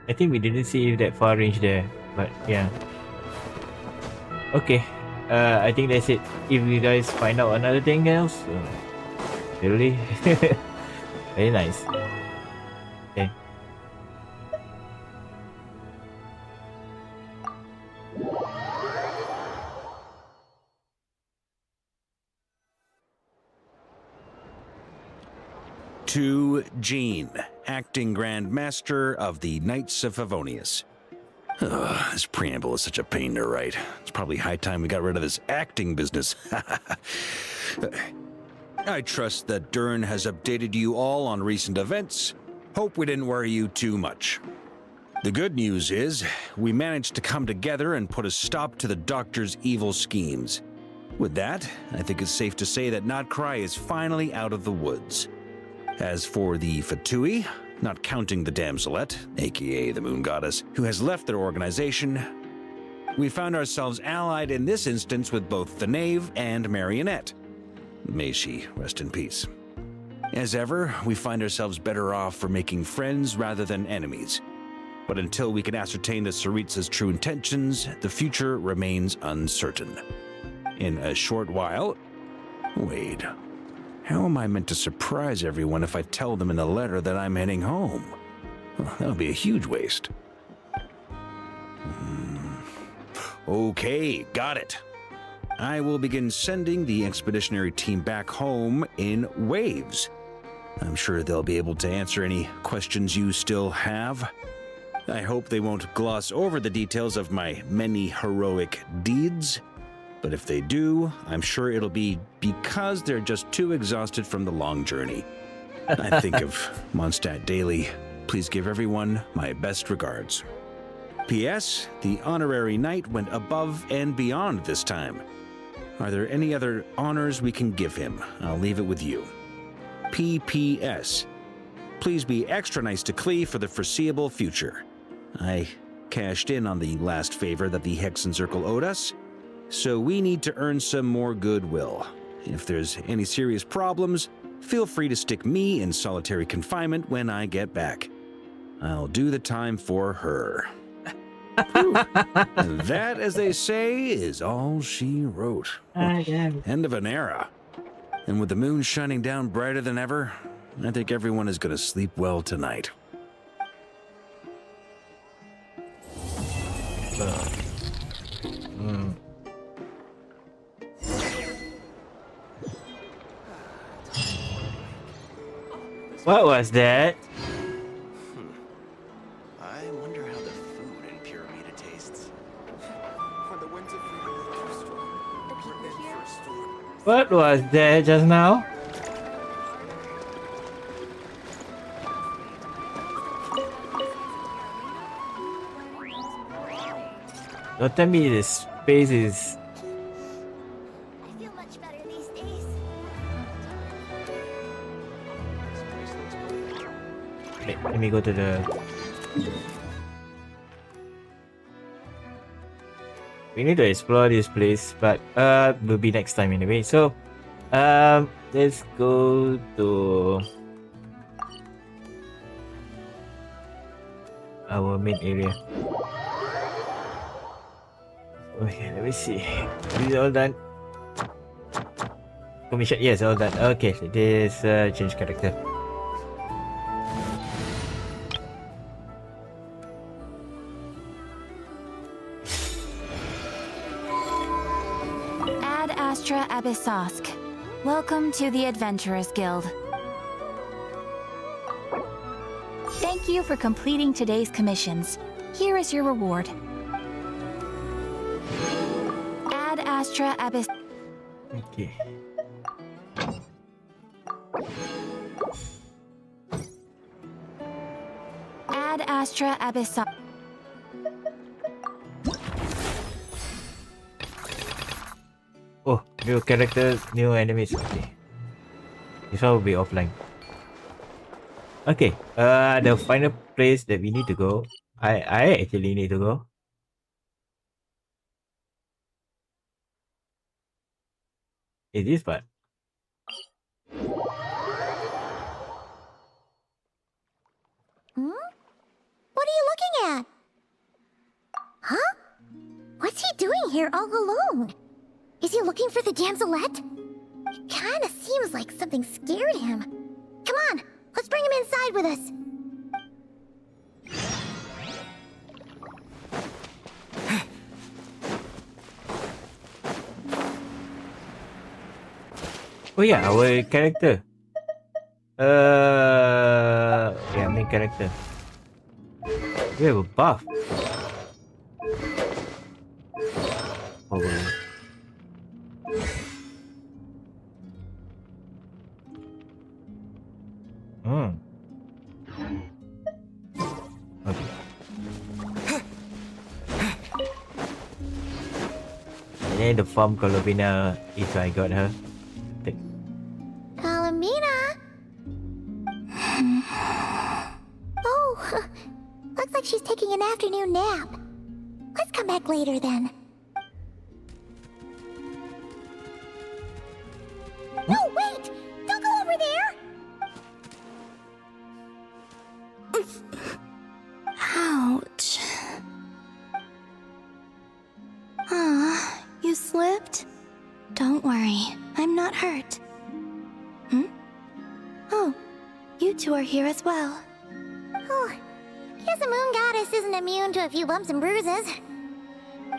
I think we didn't see that far range there, but yeah. Okay, I think that's it. If you guys find out another thing else, really, very nice. Okay. To Jean, acting Grand Master of the Knights of Favonius. This preamble is such a pain to write. It's probably high time we got rid of this acting business. I trust that Dern has updated you all on recent events. Hope we didn't worry you too much. The good news is, we managed to come together and put a stop to the Doctor's evil schemes. With that, I think it's safe to say that nod-krai is finally out of the woods. As for the Fatui, not counting the damselette, aka the moon goddess, who has left their organization, we found ourselves allied in this instance with both the Knave and Marionette. May she rest in peace. As ever, we find ourselves better off for making friends rather than enemies. But until we can ascertain the Tsaritsa's true intentions, the future remains uncertain. In a short while... Wait... How am I meant to surprise everyone if I tell them in the letter that I'm heading home? Well, that would be a huge waste. Okay, got it. I will begin sending the expeditionary team back home in waves. I'm sure they'll be able to answer any questions you still have. I hope they won't gloss over the details of my many heroic deeds. But if they do, I'm sure it'll be because they're just too exhausted from the long journey. I think of Mondstadt daily. Please give everyone my best regards. P.S. The honorary knight went above and beyond this time. Are there any other honors we can give him? I'll leave it with you. P.P.S. Please be extra nice to Klee for the foreseeable future. I cashed in on the last favor that the Hexen Circle owed us, so we need to earn some more goodwill. If there's any serious problems, feel free to stick me in solitary confinement when I get back. I'll do the time for her. And that, as they say, is all she wrote. End of an era. And with the moon shining down brighter than ever, I think everyone is going to sleep well tonight. What was that? I wonder how the food in Pyramida tastes. Are the winds of freedom too strong? We're in for a storm. What was that just now? Don't tell me the space is... I feel much better these days. Let me go to the... We need to explore this place, but will be next time anyway. So, let's go to our main area. Okay, let me see. Is it all done? Commission, yes, all done. Okay, this change character. Ad Astra Abyssosk. Welcome to the Adventurers Guild. Thank you for completing today's commissions. Here is your reward. Ad Astra Abyss. Okay. Ad Astra Abyssosk. Oh, new characters, new enemies. Okay. This one will be offline. Okay, the final place that we need to go. I actually need to go. Is this part? What are you looking at? Huh? What's he doing here all alone? Is he looking for the damselette? It kinda seems like something scared him. Come on, let's bring him inside with us. Oh yeah, our character. Yeah, main character. We have a buff. Probably. Okay. And then the farm Colovina, if I got her. Palomina? Oh, looks like she's taking an afternoon nap. Let's come back later then. No, wait! Don't go over there! Ouch. Ah, you slipped? Don't worry, I'm not hurt. Oh, you two are here as well. Oh, guess a moon goddess isn't immune to a few bumps and bruises.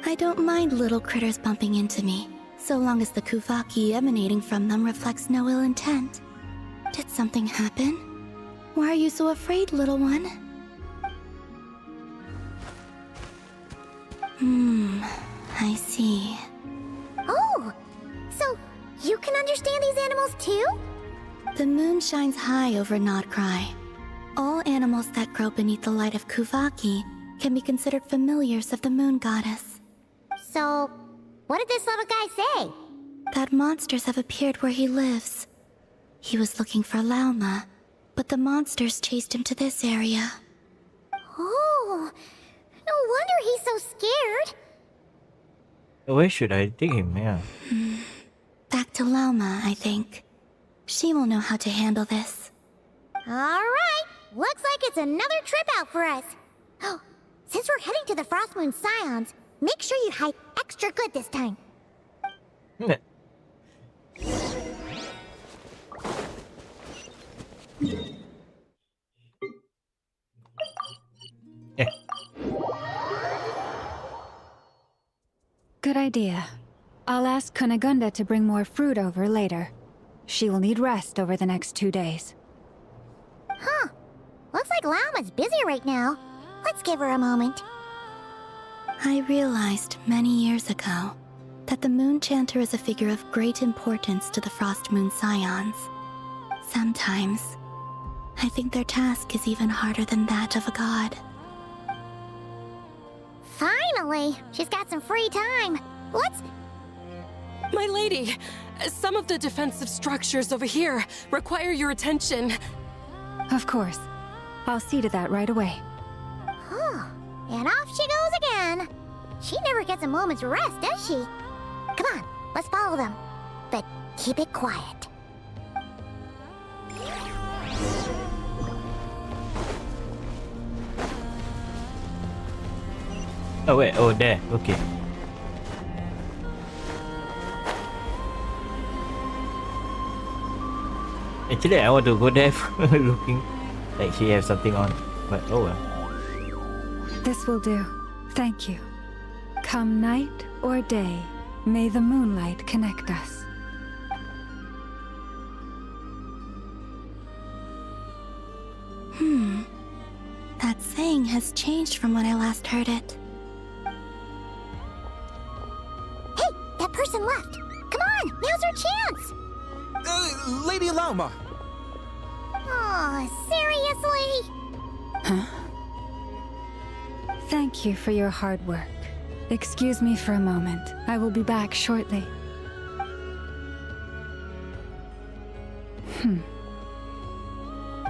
I don't mind little critters bumping into me, so long as the kuvaki emanating from them reflects no ill intent. Did something happen? Why are you so afraid, little one? I see. Oh, so you can understand these animals too? The moon shines high over nod-krai. All animals that grow beneath the light of kuvaki can be considered familiars of the moon goddess. So, what did this little guy say? That monsters have appeared where he lives. He was looking for Lauma, but the monsters chased him to this area. Oh, no wonder he's so scared. Where should I take him? Yeah. Back to Lauma, I think. She will know how to handle this. Alright, looks like it's another trip out for us. Oh, since we're heading to the Frost Moon Scions, make sure you hide extra good this time. Good idea. I'll ask Kunigunda to bring more fruit over later. She will need rest over the next 2 days. Huh. Looks like Lauma's busy right now. Let's give her a moment. I realized many years ago that the Moon Chanter is a figure of great importance to the Frost Moon Scions. Sometimes, I think their task is even harder than that of a god. Finally! She's got some free time. Let's... My lady, some of the defensive structures over here require your attention. Of course. I'll see to that right away. Huh. And off she goes again. She never gets a moment's rest, does she? Come on, let's follow them. But keep it quiet. Oh wait, oh there, okay. Actually, I want to go there looking like she has something on, but oh well. This will do. Thank you. Come night or day, may the moonlight connect us. That saying has changed from when I last heard it. Hey, that person left. Come on, now's our chance. Lady Lauma! Oh, seriously? Huh? Thank you for your hard work. Excuse me for a moment. I will be back shortly.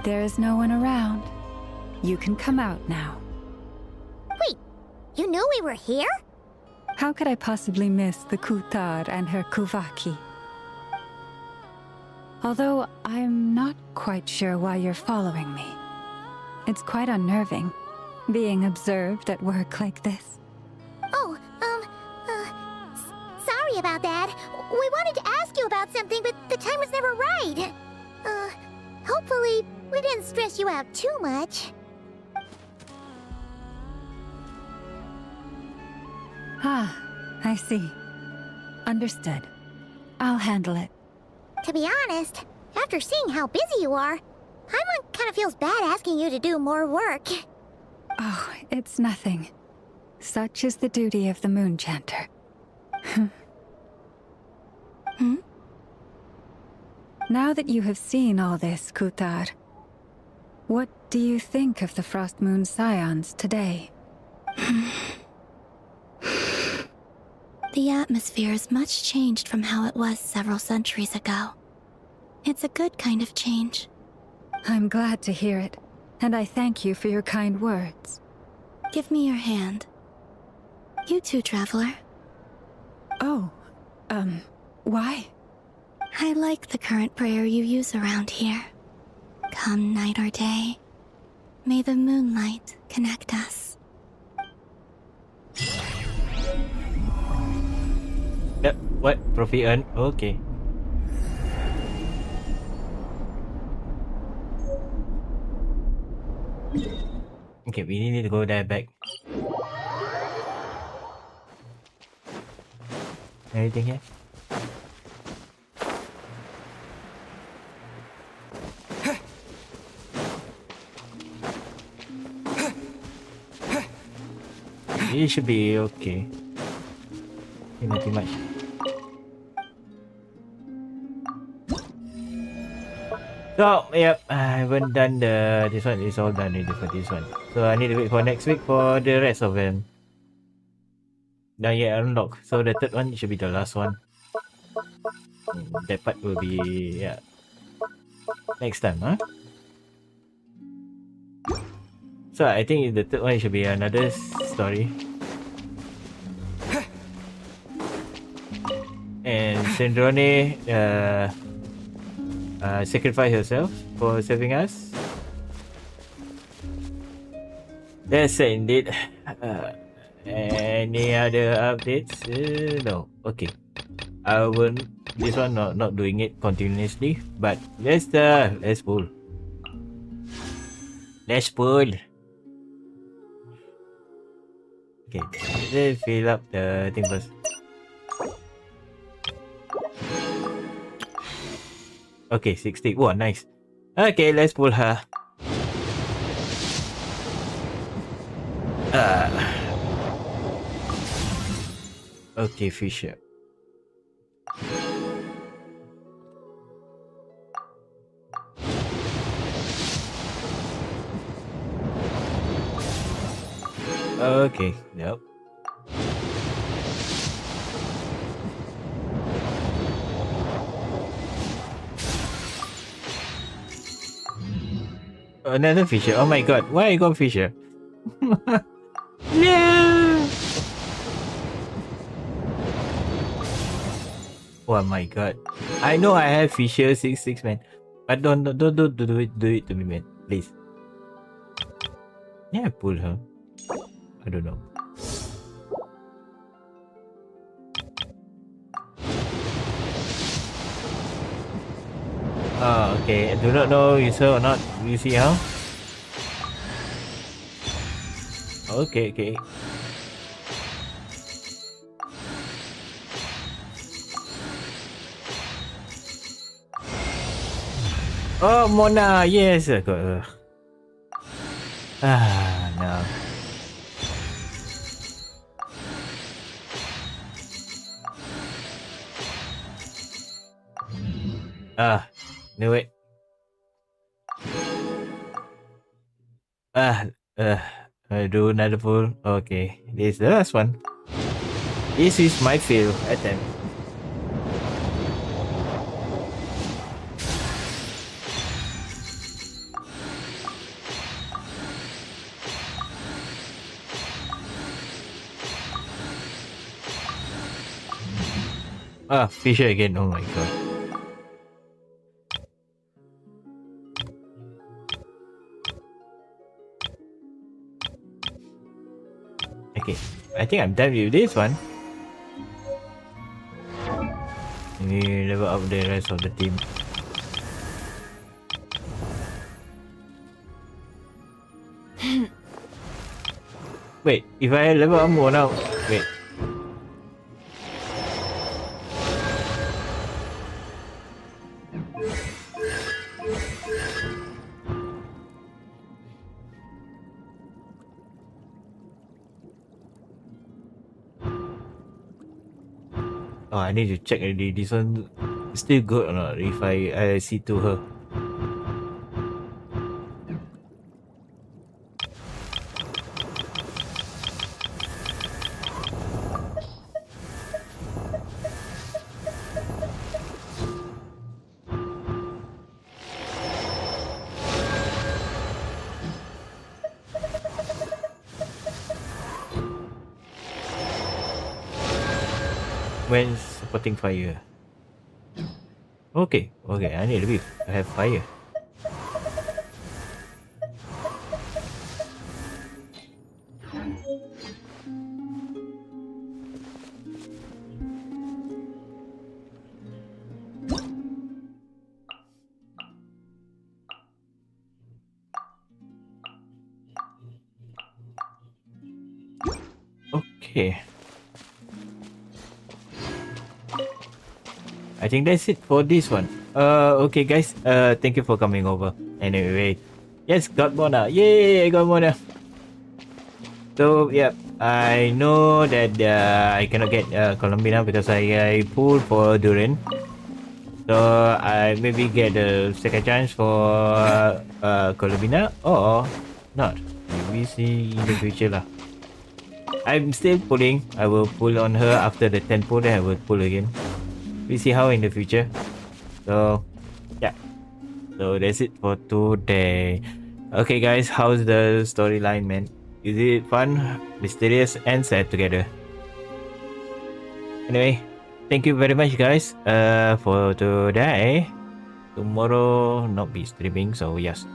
There is no one around. You can come out now. Wait, you knew we were here? How could I possibly miss the Kutar and her Kuvaki? Although I'm not quite sure why you're following me. It's quite unnerving, being observed at work like this. Oh, sorry about that. We wanted to ask you about something, but the time was never right. Hopefully, we didn't stress you out too much. Ah, I see. Understood. I'll handle it. To be honest, after seeing how busy you are, Paimon kind of feels bad asking you to do more work. Oh, it's nothing. Such is the duty of the Moon Chanter. Now that you have seen all this, Kutar, what do you think of the Frost Moon Scions today? The atmosphere is much changed from how it was several centuries ago. It's a good kind of change. I'm glad to hear it, and I thank you for your kind words. Give me your hand. You too, traveler. Oh, why? I like the current prayer you use around here. Come night or day, may the moonlight connect us. What? Profit earned? Okay. Okay, we need to go there back. Anything here? It should be okay. Nothing much. So, yep, I haven't done this one. It's all done already for this one. So I need to wait for next week for the rest of them. Now yet unlock. So the third one should be the last one. That part will be, yeah, next time, huh? So I think the third one should be another story. And Sindrone sacrifice herself for saving us. That's it indeed. Any other updates? No. Okay. I will. This one not doing it continuously, but let's pull. Let's pull. Okay, let's fill up the thing first. Okay, 60. Wow, nice. Okay, let's pull her. Okay, Fisher. Okay, nope. Another Fisher. Oh my god, why I got Fisher? No! Oh my god. I know I have Fisher 6-6 man. But don't do it to me, man. Please. Yeah, I pull her. I don't know. Oh, okay. I do not know you saw or not. You see how? Okay, okay. Oh, Mona, yes, I got her. Ah, no. Ah, knew it. I do another pull. Okay, this is the last one. This is my fail attempt. Ah, Fisher again. Oh my god. Okay, I think I'm done with this one. We level up the rest of the team. Wait, if I level up more now, wait. Oh, I need to check already. This one still good or not? If I see to her. When supporting fire. Okay, okay, I need to be. I have fire. Okay. I think that's it for this one. Okay guys, thank you for coming over. Anyway, yes, got Mona. Yay, I got Mona. So yeah, I know that I cannot get Columbina because I pulled for Durin. So I maybe get a second chance for Columbina or not. Maybe see in the future lah. I'm still pulling. I will pull on her after the 10 pull, then I will pull again. We see how in the future. So yeah, so that's it for today. Okay guys, how's the storyline, man? Is it fun, mysterious and sad together? Anyway, thank you very much guys for today. Tomorrow not be streaming, so yes.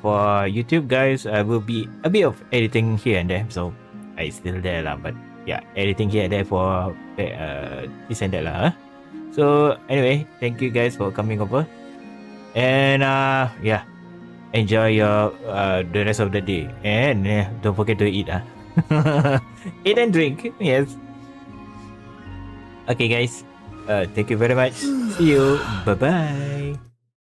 For YouTube guys, I will be a bit of editing here and there, so I still there lah, but yeah, editing here and there for this and that lah. So anyway, thank you guys for coming over, and yeah, enjoy your the rest of the day, and don't forget to eat eat and drink. Yes. Okay guys, thank you very much. See you. Bye bye.